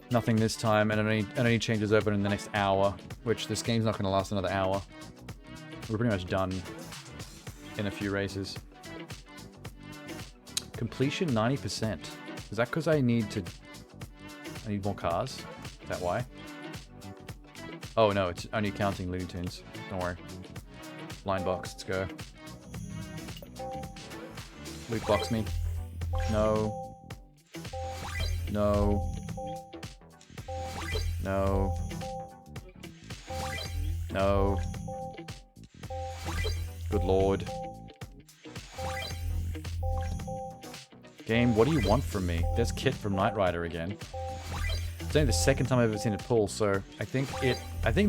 nothing this time, and it only changes over in the next hour, which this game's not going to last another hour. We're pretty much done in a few races. Completion 90%. Is that because I need more cars? Is that why? Oh no, it's only counting Looney Tunes. Don't worry. Line box, let's go. Loot box me. No. No. No. No. Good lord. Game, what do you want from me? There's Kit from Knight Rider again. It's only the second time I've ever seen it pull, so I think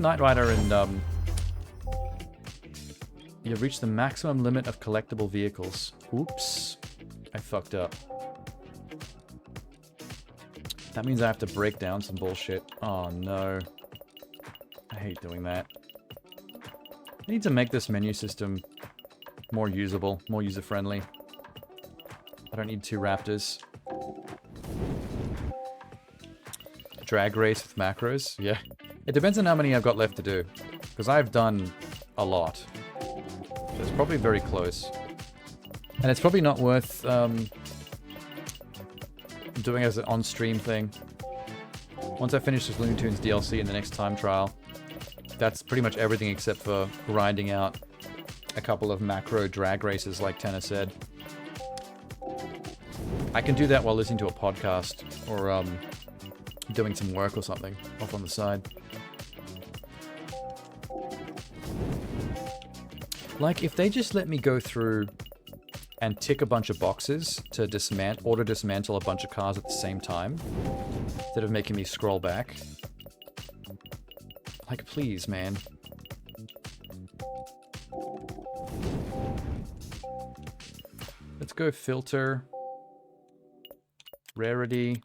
Knight Rider and you've reached the maximum limit of collectible vehicles. Oops. I fucked up. That means I have to break down some bullshit. Oh no. I hate doing that. I need to make this menu system more usable, more user-friendly. I don't need 2 raptors. Drag race with macros? Yeah. It depends on how many I've got left to do. Because I've done a lot. So it's probably very close. And it's probably not worth doing as an on-stream thing. Once I finish this Looney Tunes DLC in the next time trial, that's pretty much everything except for grinding out a couple of macro drag races like Tenor said. I can do that while listening to a podcast or doing some work or something off on the side. Like, if they just let me go through and tick a bunch of boxes to auto-dismantle a bunch of cars at the same time, instead of making me scroll back. Like, please, man. Let's go filter. Rarity.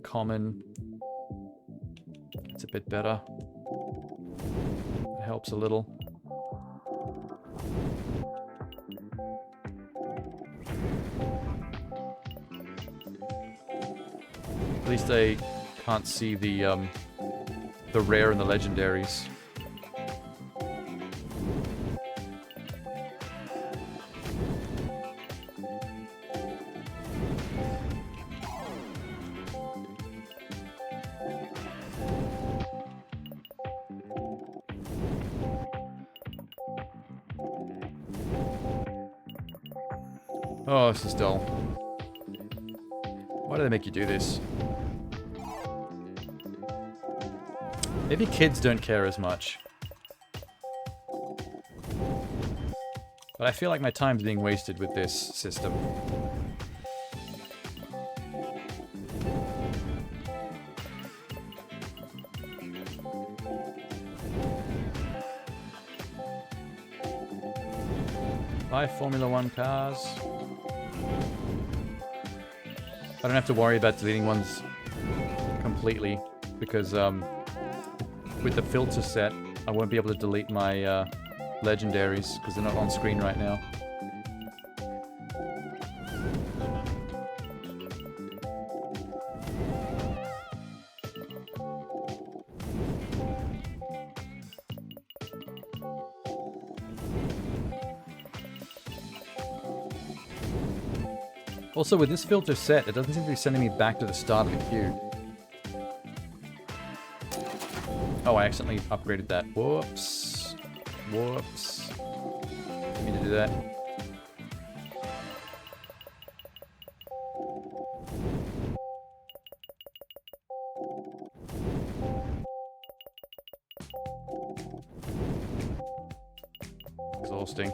Common. It's a bit better. It helps a little. At least I can't see the rare and the legendaries. Oh, this is dull. Why do they make you do this? Maybe kids don't care as much. But I feel like my time's being wasted with this system. Buy Formula One cars. I don't have to worry about deleting ones completely because with the filter set, I won't be able to delete my legendaries because they're not on screen right now. Also, with this filter set, it doesn't seem to be sending me back to the start of the queue. Oh, I accidentally upgraded that. Whoops. Whoops. Didn't mean to do that. Exhausting.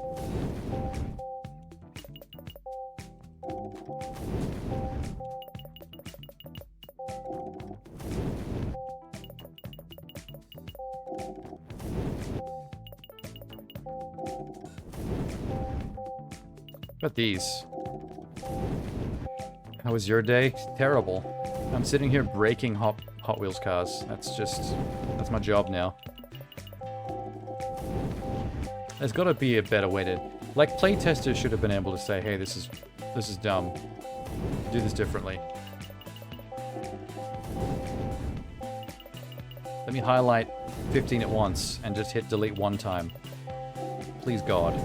What about these? How was your day? Terrible. I'm sitting here breaking Hot Wheels cars. That's my job now. There's got to be a better way to... Like, playtesters should have been able to say, hey, this is dumb. Do this differently. Let me highlight 15 at once and just hit delete one time. Please, God.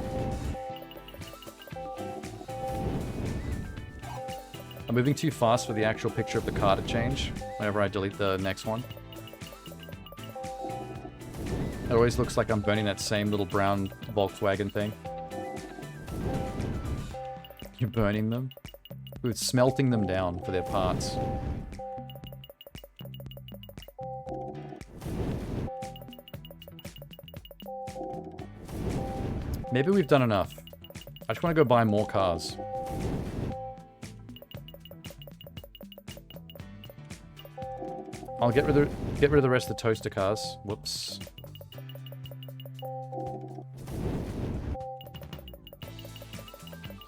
I'm moving too fast for the actual picture of the car to change whenever I delete the next one. It always looks like I'm burning that same little brown Volkswagen thing. You're burning them? We're smelting them down for their parts. Maybe we've done enough. I just want to go buy more cars. I'll get rid of the rest of the toaster cars. Whoops.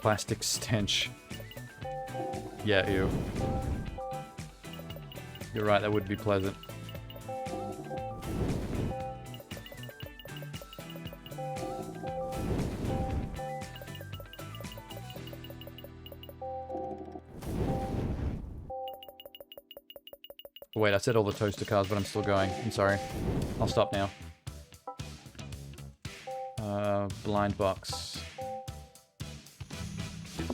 Plastic stench. Yeah, ew. You're right, that would be pleasant. Wait, I said all the toaster cars, but I'm still going. I'm sorry. I'll stop now. Blind box.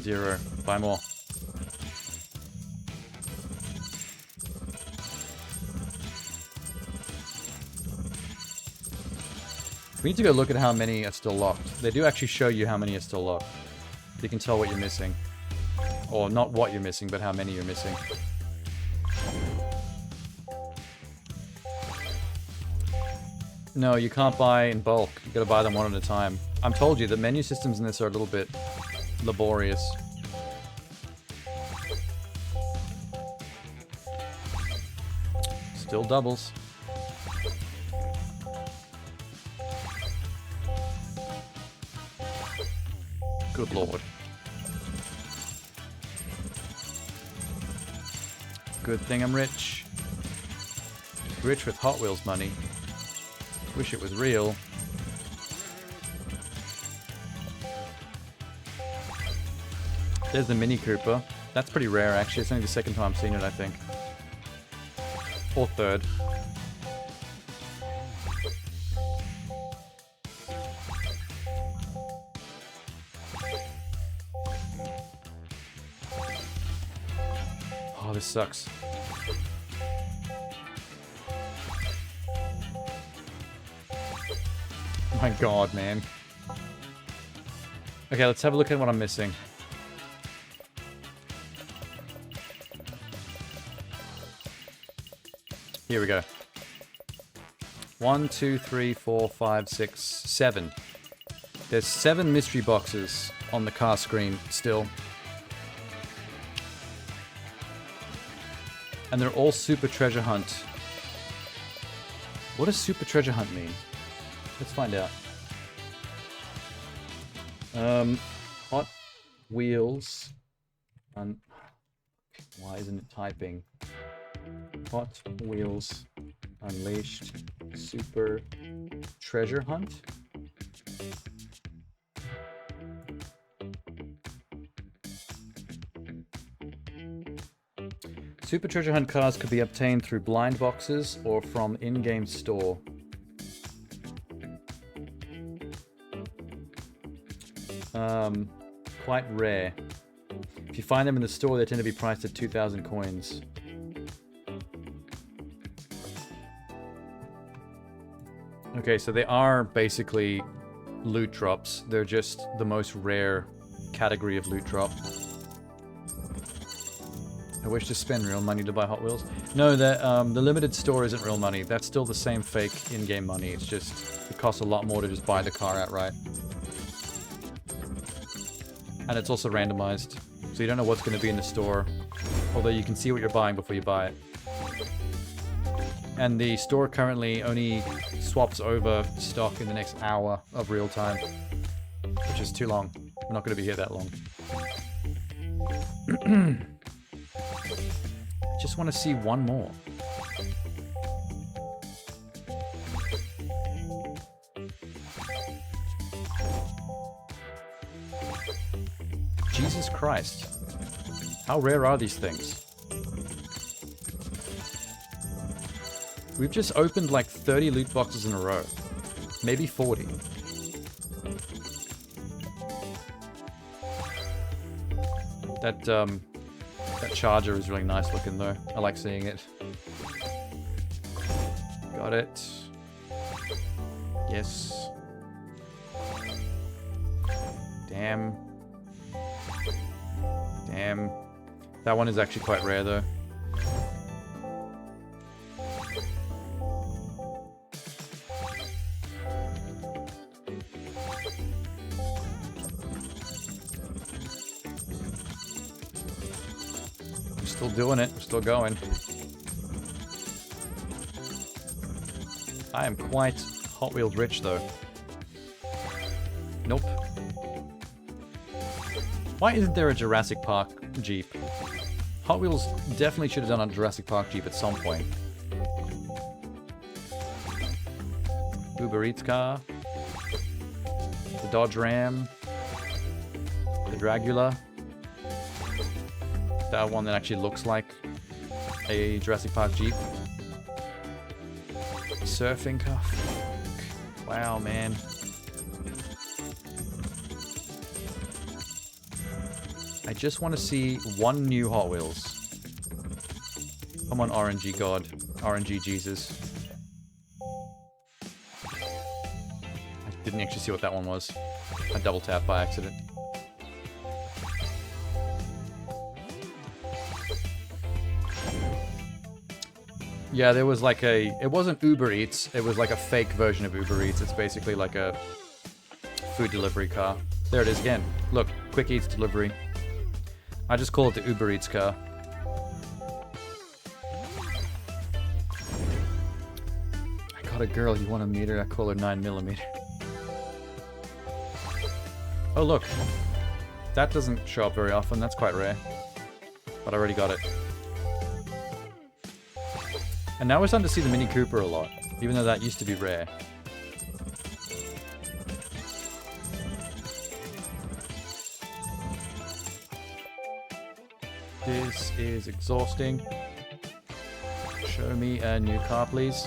0. Buy more. We need to go look at how many are still locked. They do actually show you how many are still locked. You can tell what you're missing. Or not what you're missing, but how many you're missing. No, you can't buy in bulk. You gotta buy them one at a time. I'm told you, the menu systems in this are a little bit laborious. Still doubles. Good lord. Good thing I'm rich. Rich with Hot Wheels money. Wish it was real. There's the Mini Cooper. That's pretty rare, actually. It's only the second time I've seen it, I think. Or third. Oh, this sucks. My god, man. Okay, let's have a look at what I'm missing. Here we go. 1, 2, 3, 4, 5, 6, 7. There's 7 mystery boxes on the car screen still. And they're all Super Treasure Hunt. What does Super Treasure Hunt mean? Let's find out. Hot Wheels. Why isn't it typing? Hot Wheels Unleashed Super Treasure Hunt? Super Treasure Hunt cars could be obtained through blind boxes or from in-game store. Quite rare. If you find them in the store, they tend to be priced at 2,000 coins. Okay, so they are basically loot drops. They're just the most rare category of loot drop. I wish to spend real money to buy Hot Wheels. No, the limited store isn't real money. That's still the same fake in-game money. It's just, it costs a lot more to just buy the car outright. And it's also randomized, so you don't know what's going to be in the store. Although you can see what you're buying before you buy it. And the store currently only swaps over stock in the next hour of real time. Which is too long. We're not going to be here that long. Just want to see one more. Jesus Christ. How rare are these things? We've just opened like 30 loot boxes in a row. Maybe 40. That charger is really nice looking though. I like seeing it. Got it. Yes. Damn. Damn. That one is actually quite rare though. Still doing it. We're still going. I am quite Hot Wheels rich, though. Nope. Why isn't there a Jurassic Park Jeep? Hot Wheels definitely should have done a Jurassic Park Jeep at some point. Uber Eats car. The Dodge Ram. The Dragula. That one that actually looks like a Jurassic Park Jeep. Surfing car. Wow, man. I just want to see one new Hot Wheels. Come on, RNG God. RNG Jesus. I didn't actually see what that one was. I double tapped by accident. Yeah, there was like a... It wasn't Uber Eats. It was like a fake version of Uber Eats. It's basically like a food delivery car. There it is again. Look, Quick Eats delivery. I just call it the Uber Eats car. I got a girl, you want to meet her? I call her 9mm. Oh, look. That doesn't show up very often. That's quite rare. But I already got it. And now we're starting to see the Mini Cooper a lot, even though that used to be rare. This is exhausting. Show me a new car, please.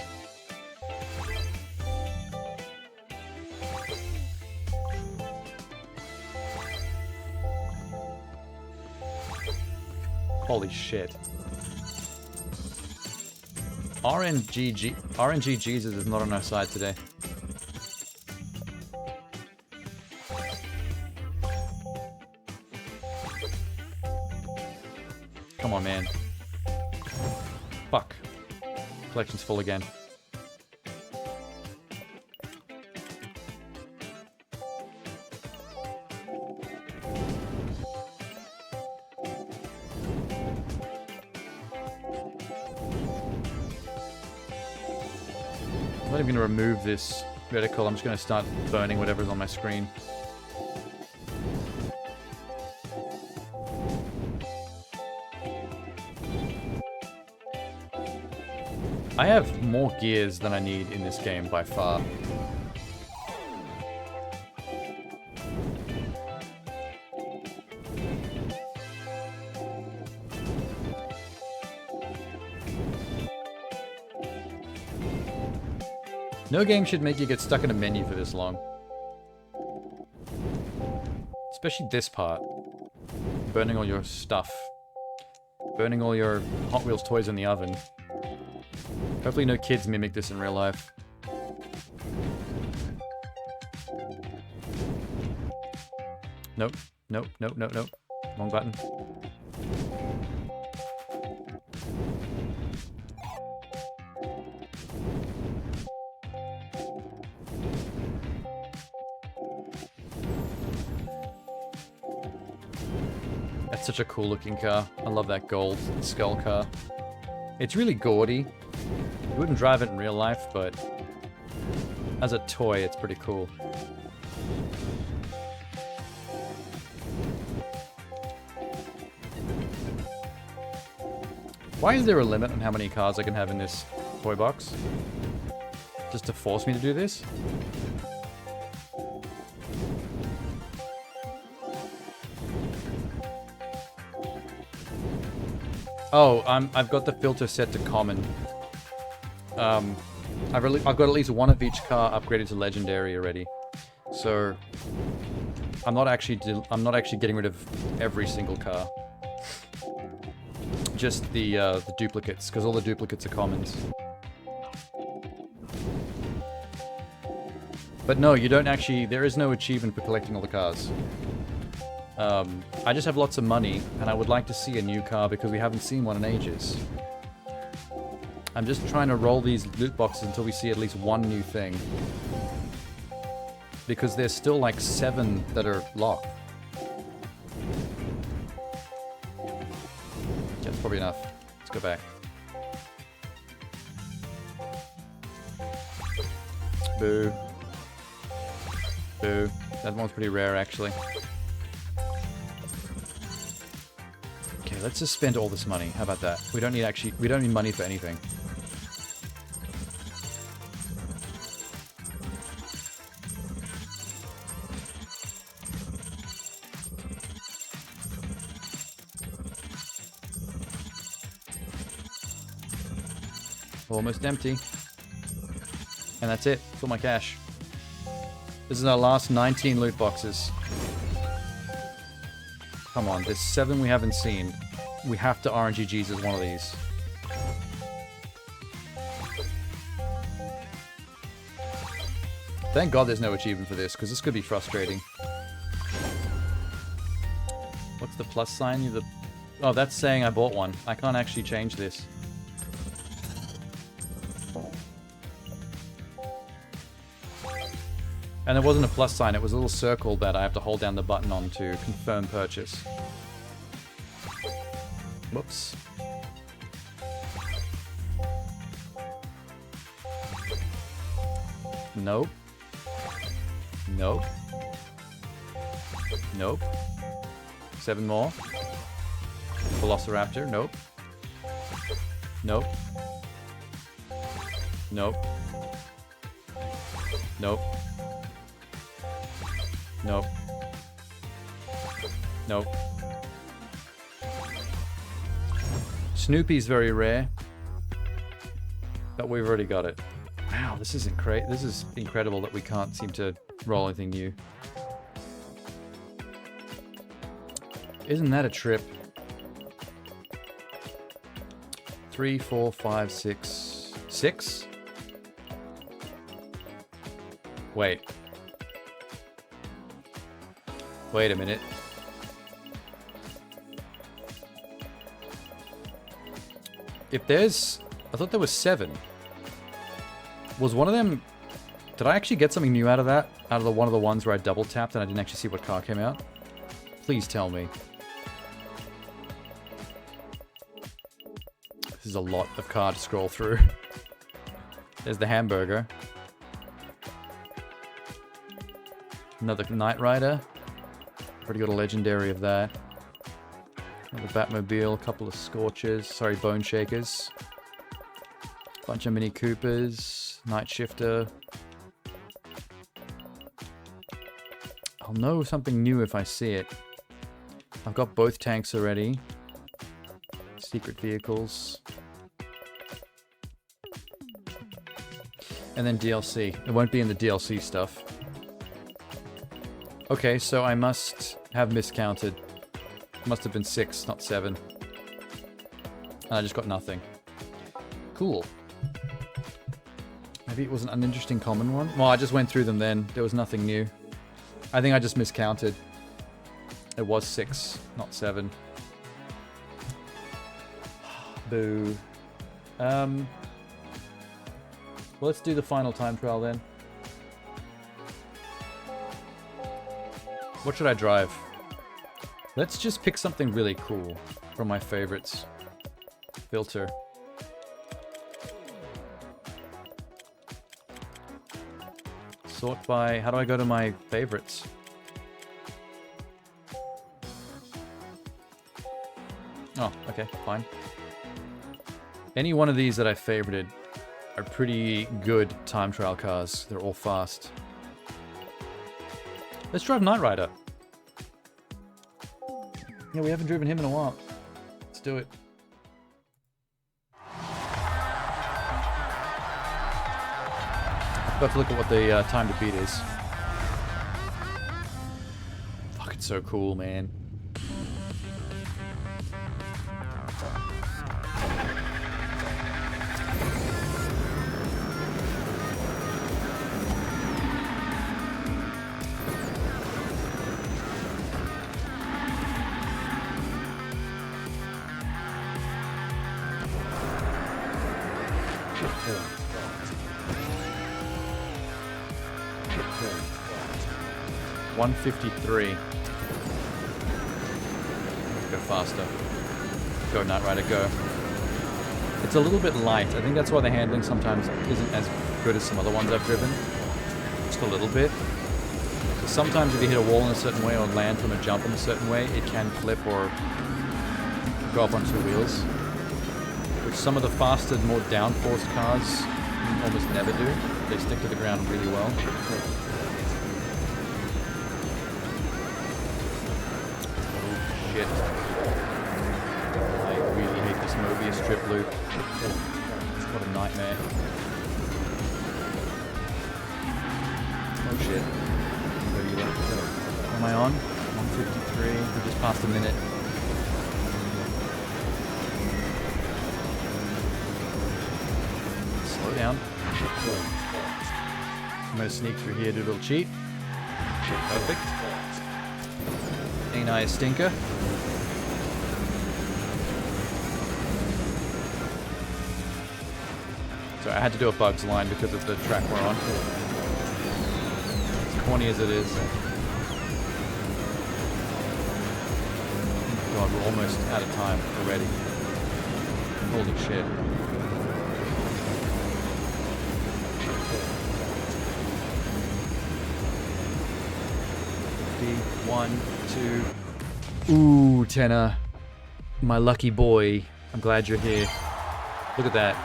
Holy shit. RNG Jesus is not on our side today. Come on, man. Fuck. collection's full again. I'm not even going to remove this reticle. I'm just going to start burning whatever's on my screen. I have more gears than I need in this game by far. No game should make you get stuck in a menu for this long. Especially this part. Burning all your stuff. Burning all your Hot Wheels toys in the oven. Hopefully no kids mimic this in real life. Nope. Nope, nope, nope, nope. Wrong button. That's such a cool looking car. I love that gold skull car. It's really gaudy. You wouldn't drive it in real life, but as a toy, it's pretty cool. Why is there a limit on how many cars I can have in this toy box? Just to force me to do this? Oh, I've got the filter set to common. I've got at least one of each car upgraded to legendary already, so I'm not actually getting rid of every single car. Just the duplicates, because all the duplicates are commons. But no, you don't actually. There is no achievement for collecting all the cars. I just have lots of money, and I would like to see a new car because we haven't seen one in ages. I'm just trying to roll these loot boxes until we see at least one new thing. Because there's still like 7 that are locked. That's probably enough. Let's go back. Boo. Boo. That one's pretty rare, actually. Okay, let's just spend all this money. How about that? We don't need money for anything. Almost empty. And that's it. That's all my cash. This is our last 19 loot boxes. Come on, there's 7 we haven't seen. We have to RNG Jesus one of these. Thank God there's no achievement for this, because this could be frustrating. What's the plus sign? Oh, that's saying I bought one. I can't actually change this. And it wasn't a plus sign, it was a little circle that I have to hold down the button on to confirm purchase. Whoops. Nope. Nope. Nope. 7 more. Velociraptor, nope. Nope. Nope. Nope. Nope. Nope. Snoopy's very rare, but we've already got it. Wow, this is incredible that we can't seem to roll anything new. Isn't that a trip? 3, 4, 5, 6. 6? Wait. Wait a minute. If there's I thought there was 7. Was one of them... Did I actually get something new out of that? Out of one of the ones where I double tapped and I didn't actually see what car came out? Please tell me. This is a lot of car to scroll through. There's the hamburger. Another Knight Rider. Already got a legendary of that. Another Batmobile, a couple of Scorchers. Sorry, Bone Shakers. Bunch of Mini Coopers. Night Shifter. I'll know something new if I see it. I've got both tanks already. Secret vehicles. And then DLC. It won't be in the DLC stuff. Okay, so I must have miscounted. Must have been 6, not 7. And I just got nothing. Cool. Maybe it was an uninteresting common one? Well, I just went through them then. There was nothing new. I think I just miscounted. It was 6, not 7. Boo. Well, let's do the final time trial then. What should I drive? Let's just pick something really cool from my favorites. Filter. Sort by... How do I go to my favorites? Oh, okay, fine. Any one of these that I favorited are pretty good time trial cars. They're all fast. Let's drive Knight Rider. Yeah, we haven't driven him in a while. Let's do it. I've got to look at what the time to beat is. Fuck, it's so cool, man. $153. Go faster. Go, Knight Rider, go. It's a little bit light. I think that's why the handling sometimes isn't as good as some other ones I've driven. Just a little bit. So sometimes if you hit a wall in a certain way or land from a jump in a certain way, it can flip or go up on 2 wheels. Which some of the faster, more downforced cars almost never do. They stick to the ground really well. Shit. I really hate this Mobius strip loop. What a nightmare. Oh shit. Am I on? 153. We just passed a minute. Slow down. I'm gonna sneak through here, do a little cheat. Perfect. Ain't I a stinker? So I had to do a Bugs line because of the track we're on. As corny as it is. God, we're almost out of time already. Holy shit. One, two. Ooh, tenner. My lucky boy. I'm glad you're here. Look at that.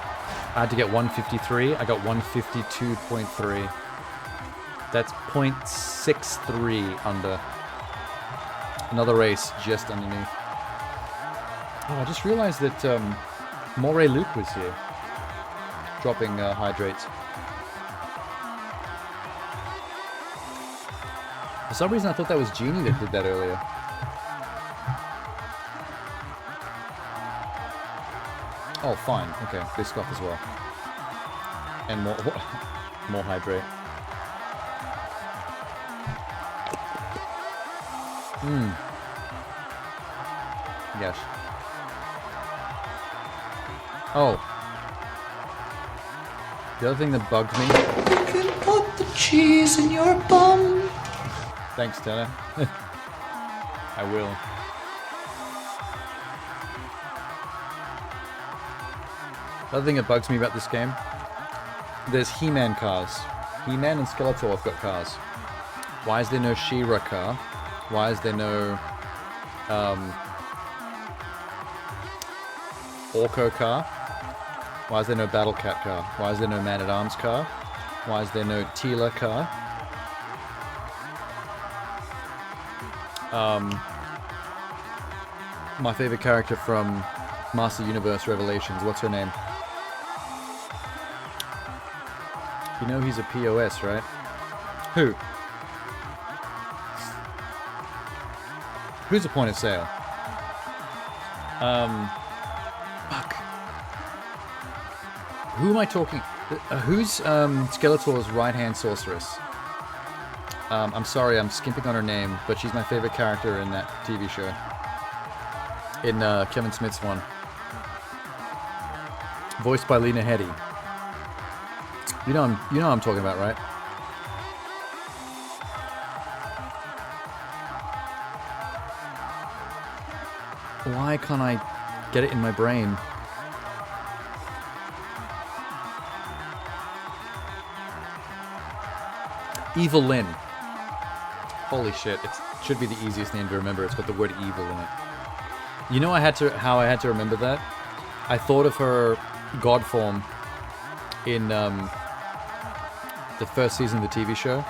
I had to get 153. I got 152.3. That's 0.63 under. Another race just underneath. Oh, I just realized that Moray Luke was here. Dropping hydrates. For some reason I thought that was Genie that did that earlier. Oh, fine. Okay, Biscoff as well. And more, more hydrate. Yes. Oh. The other thing that bugs me... You can put the cheese in your bum. Thanks, Tanner. I will. The other thing that bugs me about this game, there's He-Man cars. He-Man and Skeletor have got cars. Why is there no She-Ra car? Why is there no Orko car? Why is there no Battle Cat car? Why is there no Man-at-Arms car? Why is there no Teela car? My favorite character from Master Universe Revelations, what's her name? You know he's a POS, right? Who? Who's a point of sale? Fuck. Who am I talking? Who's Skeletor's right-hand sorceress? I'm sorry, I'm skimping on her name, but she's my favorite character in that TV show. In Kevin Smith's one. Voiced by Lena Headey. You know I'm talking about, right? Why can't I get it in my brain? Evil Lynn. Holy shit, it should be the easiest name to remember. It's got the word evil in it. You know how I had to remember that? I thought of her god form in the first season of the TV show.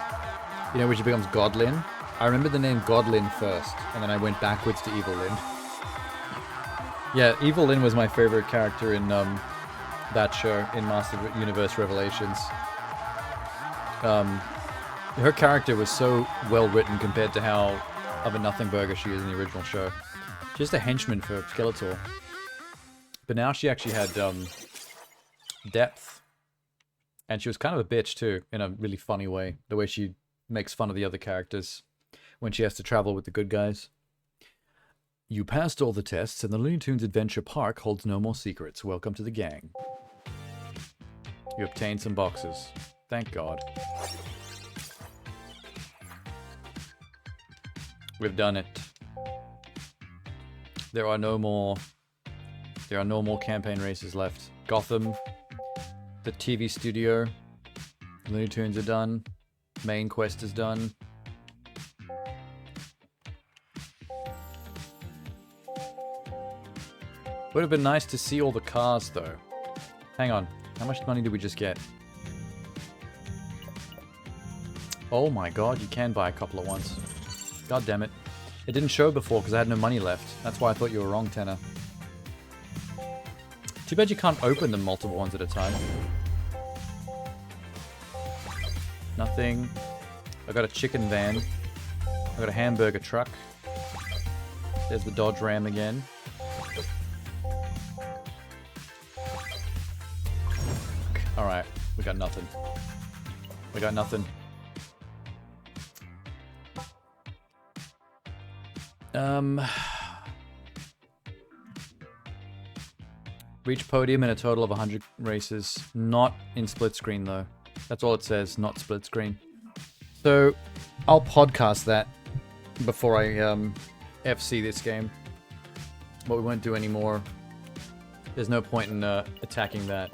You know, where she becomes Godlin. I remember the name Godlin first, and then I went backwards to Evil Lynn. Yeah, Evil Lynn was my favorite character in that show, in Master Universe Revelations. Her character was so well written compared to how of a nothing burger she is in the original show. Just a henchman for Skeletor. But now she actually had depth. And she was kind of a bitch too, in a really funny way. The way she makes fun of the other characters when she has to travel with the good guys. You passed all the tests, and the Looney Tunes Adventure Park holds no more secrets. Welcome to the gang. You obtained some boxes. Thank God. We've done it. There are no more campaign races left. Gotham, the TV studio, Looney Tunes are done. Main quest is done. Would have been nice to see all the cars though. Hang on, how much money did we just get? Oh my god, you can buy a couple at once. God damn it. It didn't show before because I had no money left. That's why I thought you were wrong, Tanner. Too bad you can't open them multiple ones at a time. Nothing. I got a chicken van. I got a hamburger truck. There's the Dodge Ram again. Alright, we got nothing. We got nothing. Reach podium in a total of 100 races. Not in split screen though. That's all it says, not split screen. So, I'll podcast that before I FC this game. But we won't do any more. There's no point in attacking that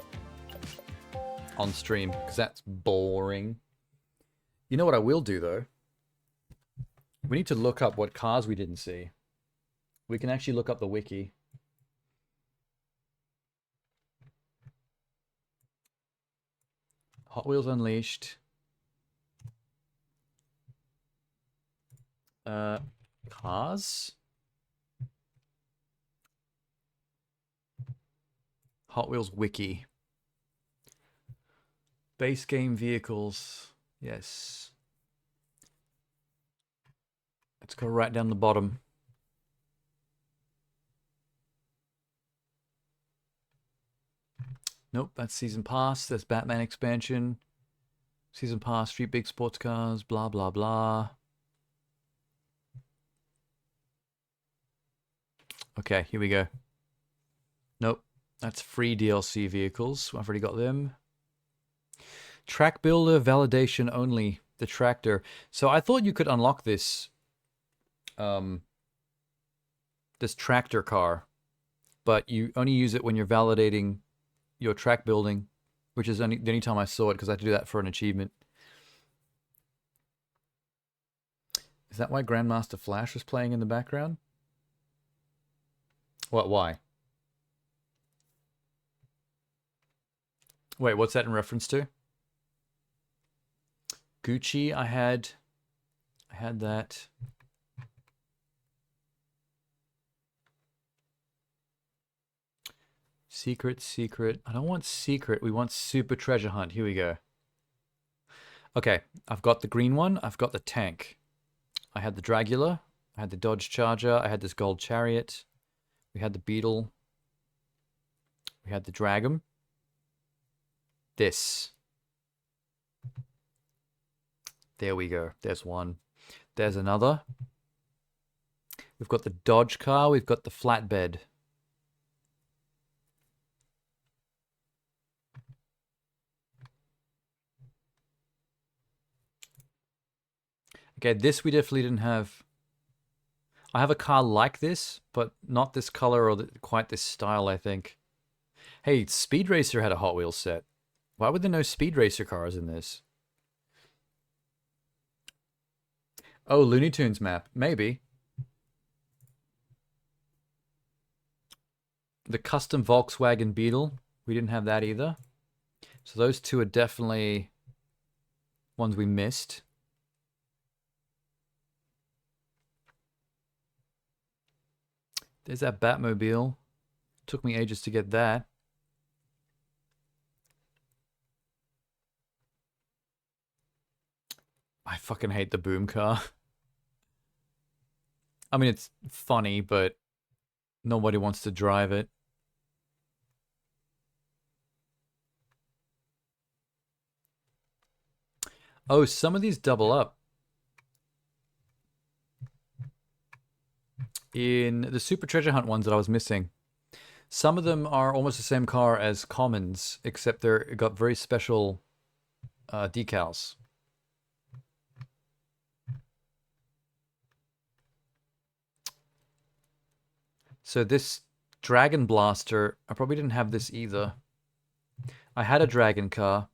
on stream, because that's boring. You know what I will do though? We need to look up what cars we didn't see. We can actually look up the wiki. Hot Wheels Unleashed. Cars? Hot Wheels Wiki. Base game vehicles. Yes. Let's go right down the bottom. Nope, that's Season Pass. There's Batman expansion. Season Pass, Street Big Sports Cars, blah, blah, blah. Okay, here we go. Nope, that's free DLC vehicles. I've already got them. Track builder validation only. The tractor. So I thought you could unlock this, this tractor car, but you only use it when you're validating your track building, which is only the only time I saw it because I had to do that for an achievement. Is that why Grandmaster Flash was playing in the background? What? Why? Wait, what's that in reference to? Gucci, I had that. Secret, secret. I don't want secret. We want super treasure hunt. Here we go. Okay, I've got the green one. I've got the tank. I had the Dragula. I had the Dodge Charger. I had this gold chariot. We had the Beetle. We had the Dragon. This. There we go. There's one. There's another. We've got the Dodge car. We've got the flatbed. Okay, this we definitely didn't have. I have a car like this, but not this color or quite this style, I think. Hey, Speed Racer had a Hot Wheels set. Why would there no Speed Racer cars in this? Oh, Looney Tunes map. Maybe. The custom Volkswagen Beetle. We didn't have that either. So those two are definitely ones we missed. There's that Batmobile. Took me ages to get that. I fucking hate the boom car. I mean, it's funny, but nobody wants to drive it. Oh, some of these double up. In the Super Treasure Hunt ones that I was missing, some of them are almost the same car as commons, except they're got very special decals. So this Dragon Blaster, I probably didn't have this either. I had a Dragon car,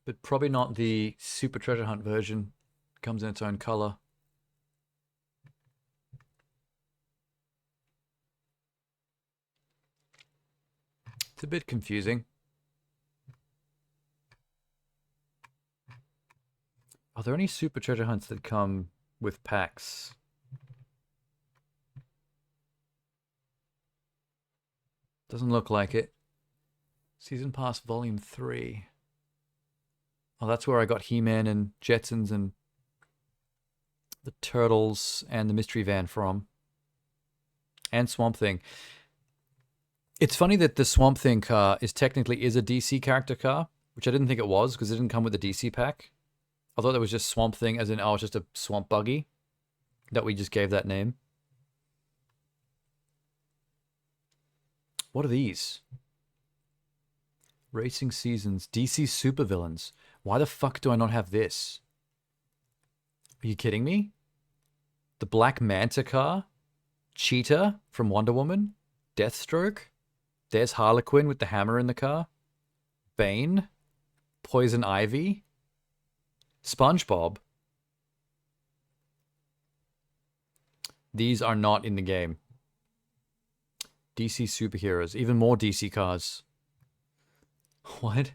but probably not the Super Treasure Hunt version. Comes in its own color. It's a bit confusing. Are there any Super Treasure Hunts that come with packs? Doesn't look like it. Season Pass Volume 3. Oh, that's where I got He-Man and Jetsons and the Turtles and the Mystery Van from. And Swamp Thing. It's funny that the Swamp Thing car is technically a DC character car, which I didn't think it was because it didn't come with the DC pack. I thought it was just Swamp Thing, as in, oh, it's just a swamp buggy that we just gave that name. What are these? Racing Seasons, DC Supervillains. Why the fuck do I not have this? Are you kidding me? The Black Manta car? Cheetah from Wonder Woman? Deathstroke? There's Harlequin with the hammer in the car? Bane? Poison Ivy? SpongeBob? These are not in the game. DC superheroes. Even more DC cars. What?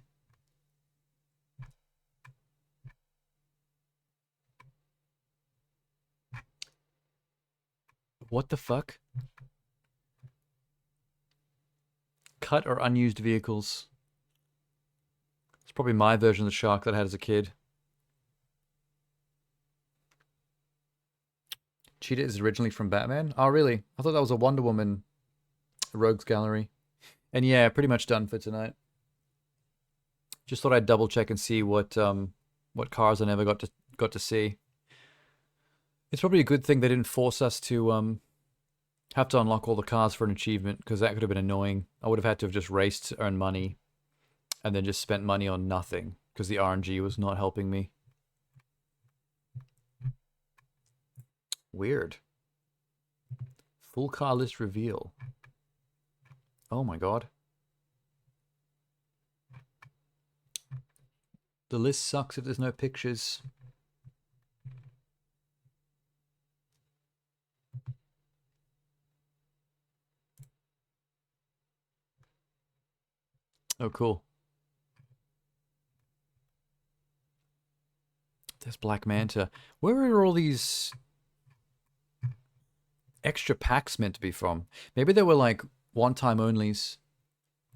What the fuck? Cut or unused vehicles. It's probably my version of the shark that I had as a kid. Cheetah is originally from Batman? Oh, really? I thought that was a Wonder Woman Rogues Gallery. And yeah, pretty much done for tonight. Just thought I'd double check and see what cars I never got to see. It's probably a good thing they didn't force us to have to unlock all the cars for an achievement, because that could have been annoying. I would have had to have just raced to earn money and then just spent money on nothing because the RNG was not helping me. Weird. Full car list reveal. Oh my god. The list sucks if there's no pictures. Oh, cool. There's Black Manta. Where are all these extra packs meant to be from? Maybe they were like one-time onlys,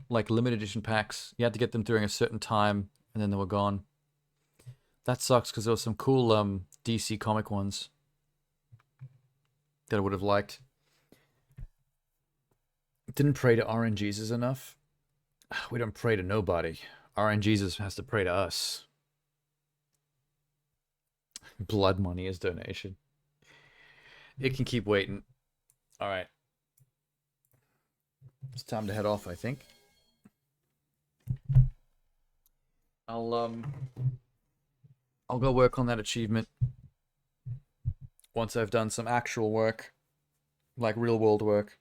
like limited edition packs. You had to get them during a certain time, and then they were gone. That sucks because there were some cool DC comic ones that I would have liked. Didn't pray to RNGesus enough. We don't pray to nobody. RNGesus has to pray to us. Blood money is donation. It can keep waiting. All right. It's time to head off, I think. I'll go work on that achievement once I've done some actual work, like real world work.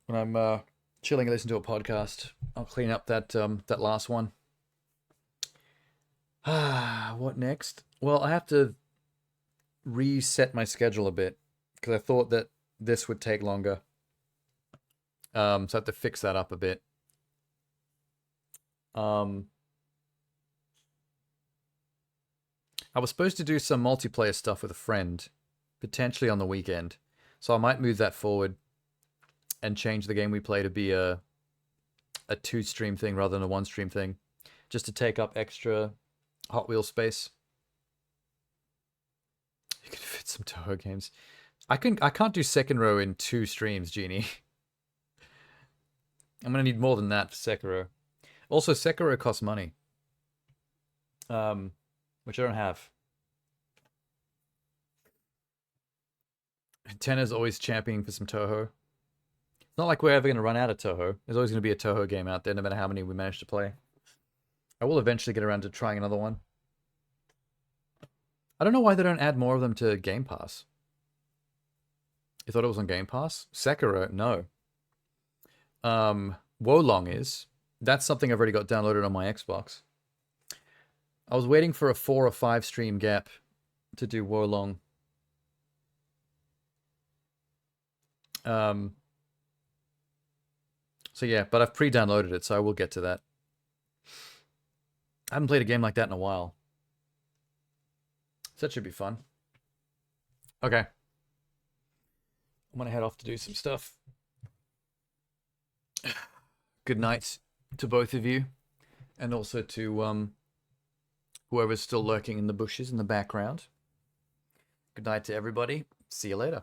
When I'm chilling and listening to a podcast, I'll clean up that that last one. What next? Well, I have to reset my schedule a bit because I thought that this would take longer. So I have to fix that up a bit. I was supposed to do some multiplayer stuff with a friend, potentially on the weekend. So I might move that forward and change the game we play to be a 2-stream thing rather than a 1-stream thing, just to take up extra Hot Wheels space. You can fit some Toho games. I can't do Second Row in 2 streams, Genie. I'm gonna need more than that for Sekiro. Also, Sekiro costs money. Which I don't have. Tenna's always championing for some Toho. It's not like we're ever going to run out of Toho. There's always going to be a Toho game out there, no matter how many we manage to play. I will eventually get around to trying another one. I don't know why they don't add more of them to Game Pass. You thought it was on Game Pass? Sekiro, no. Wolong is. That's something I've already got downloaded on my Xbox. I was waiting for a 4 or 5 stream gap to do Wolong. So yeah, but I've pre-downloaded it, so I will get to that. I haven't played a game like that in a while. So that should be fun. Okay. I'm gonna head off to do some stuff. Good night to both of you. And also to whoever's still lurking in the bushes in the background. Good night to everybody. See you later.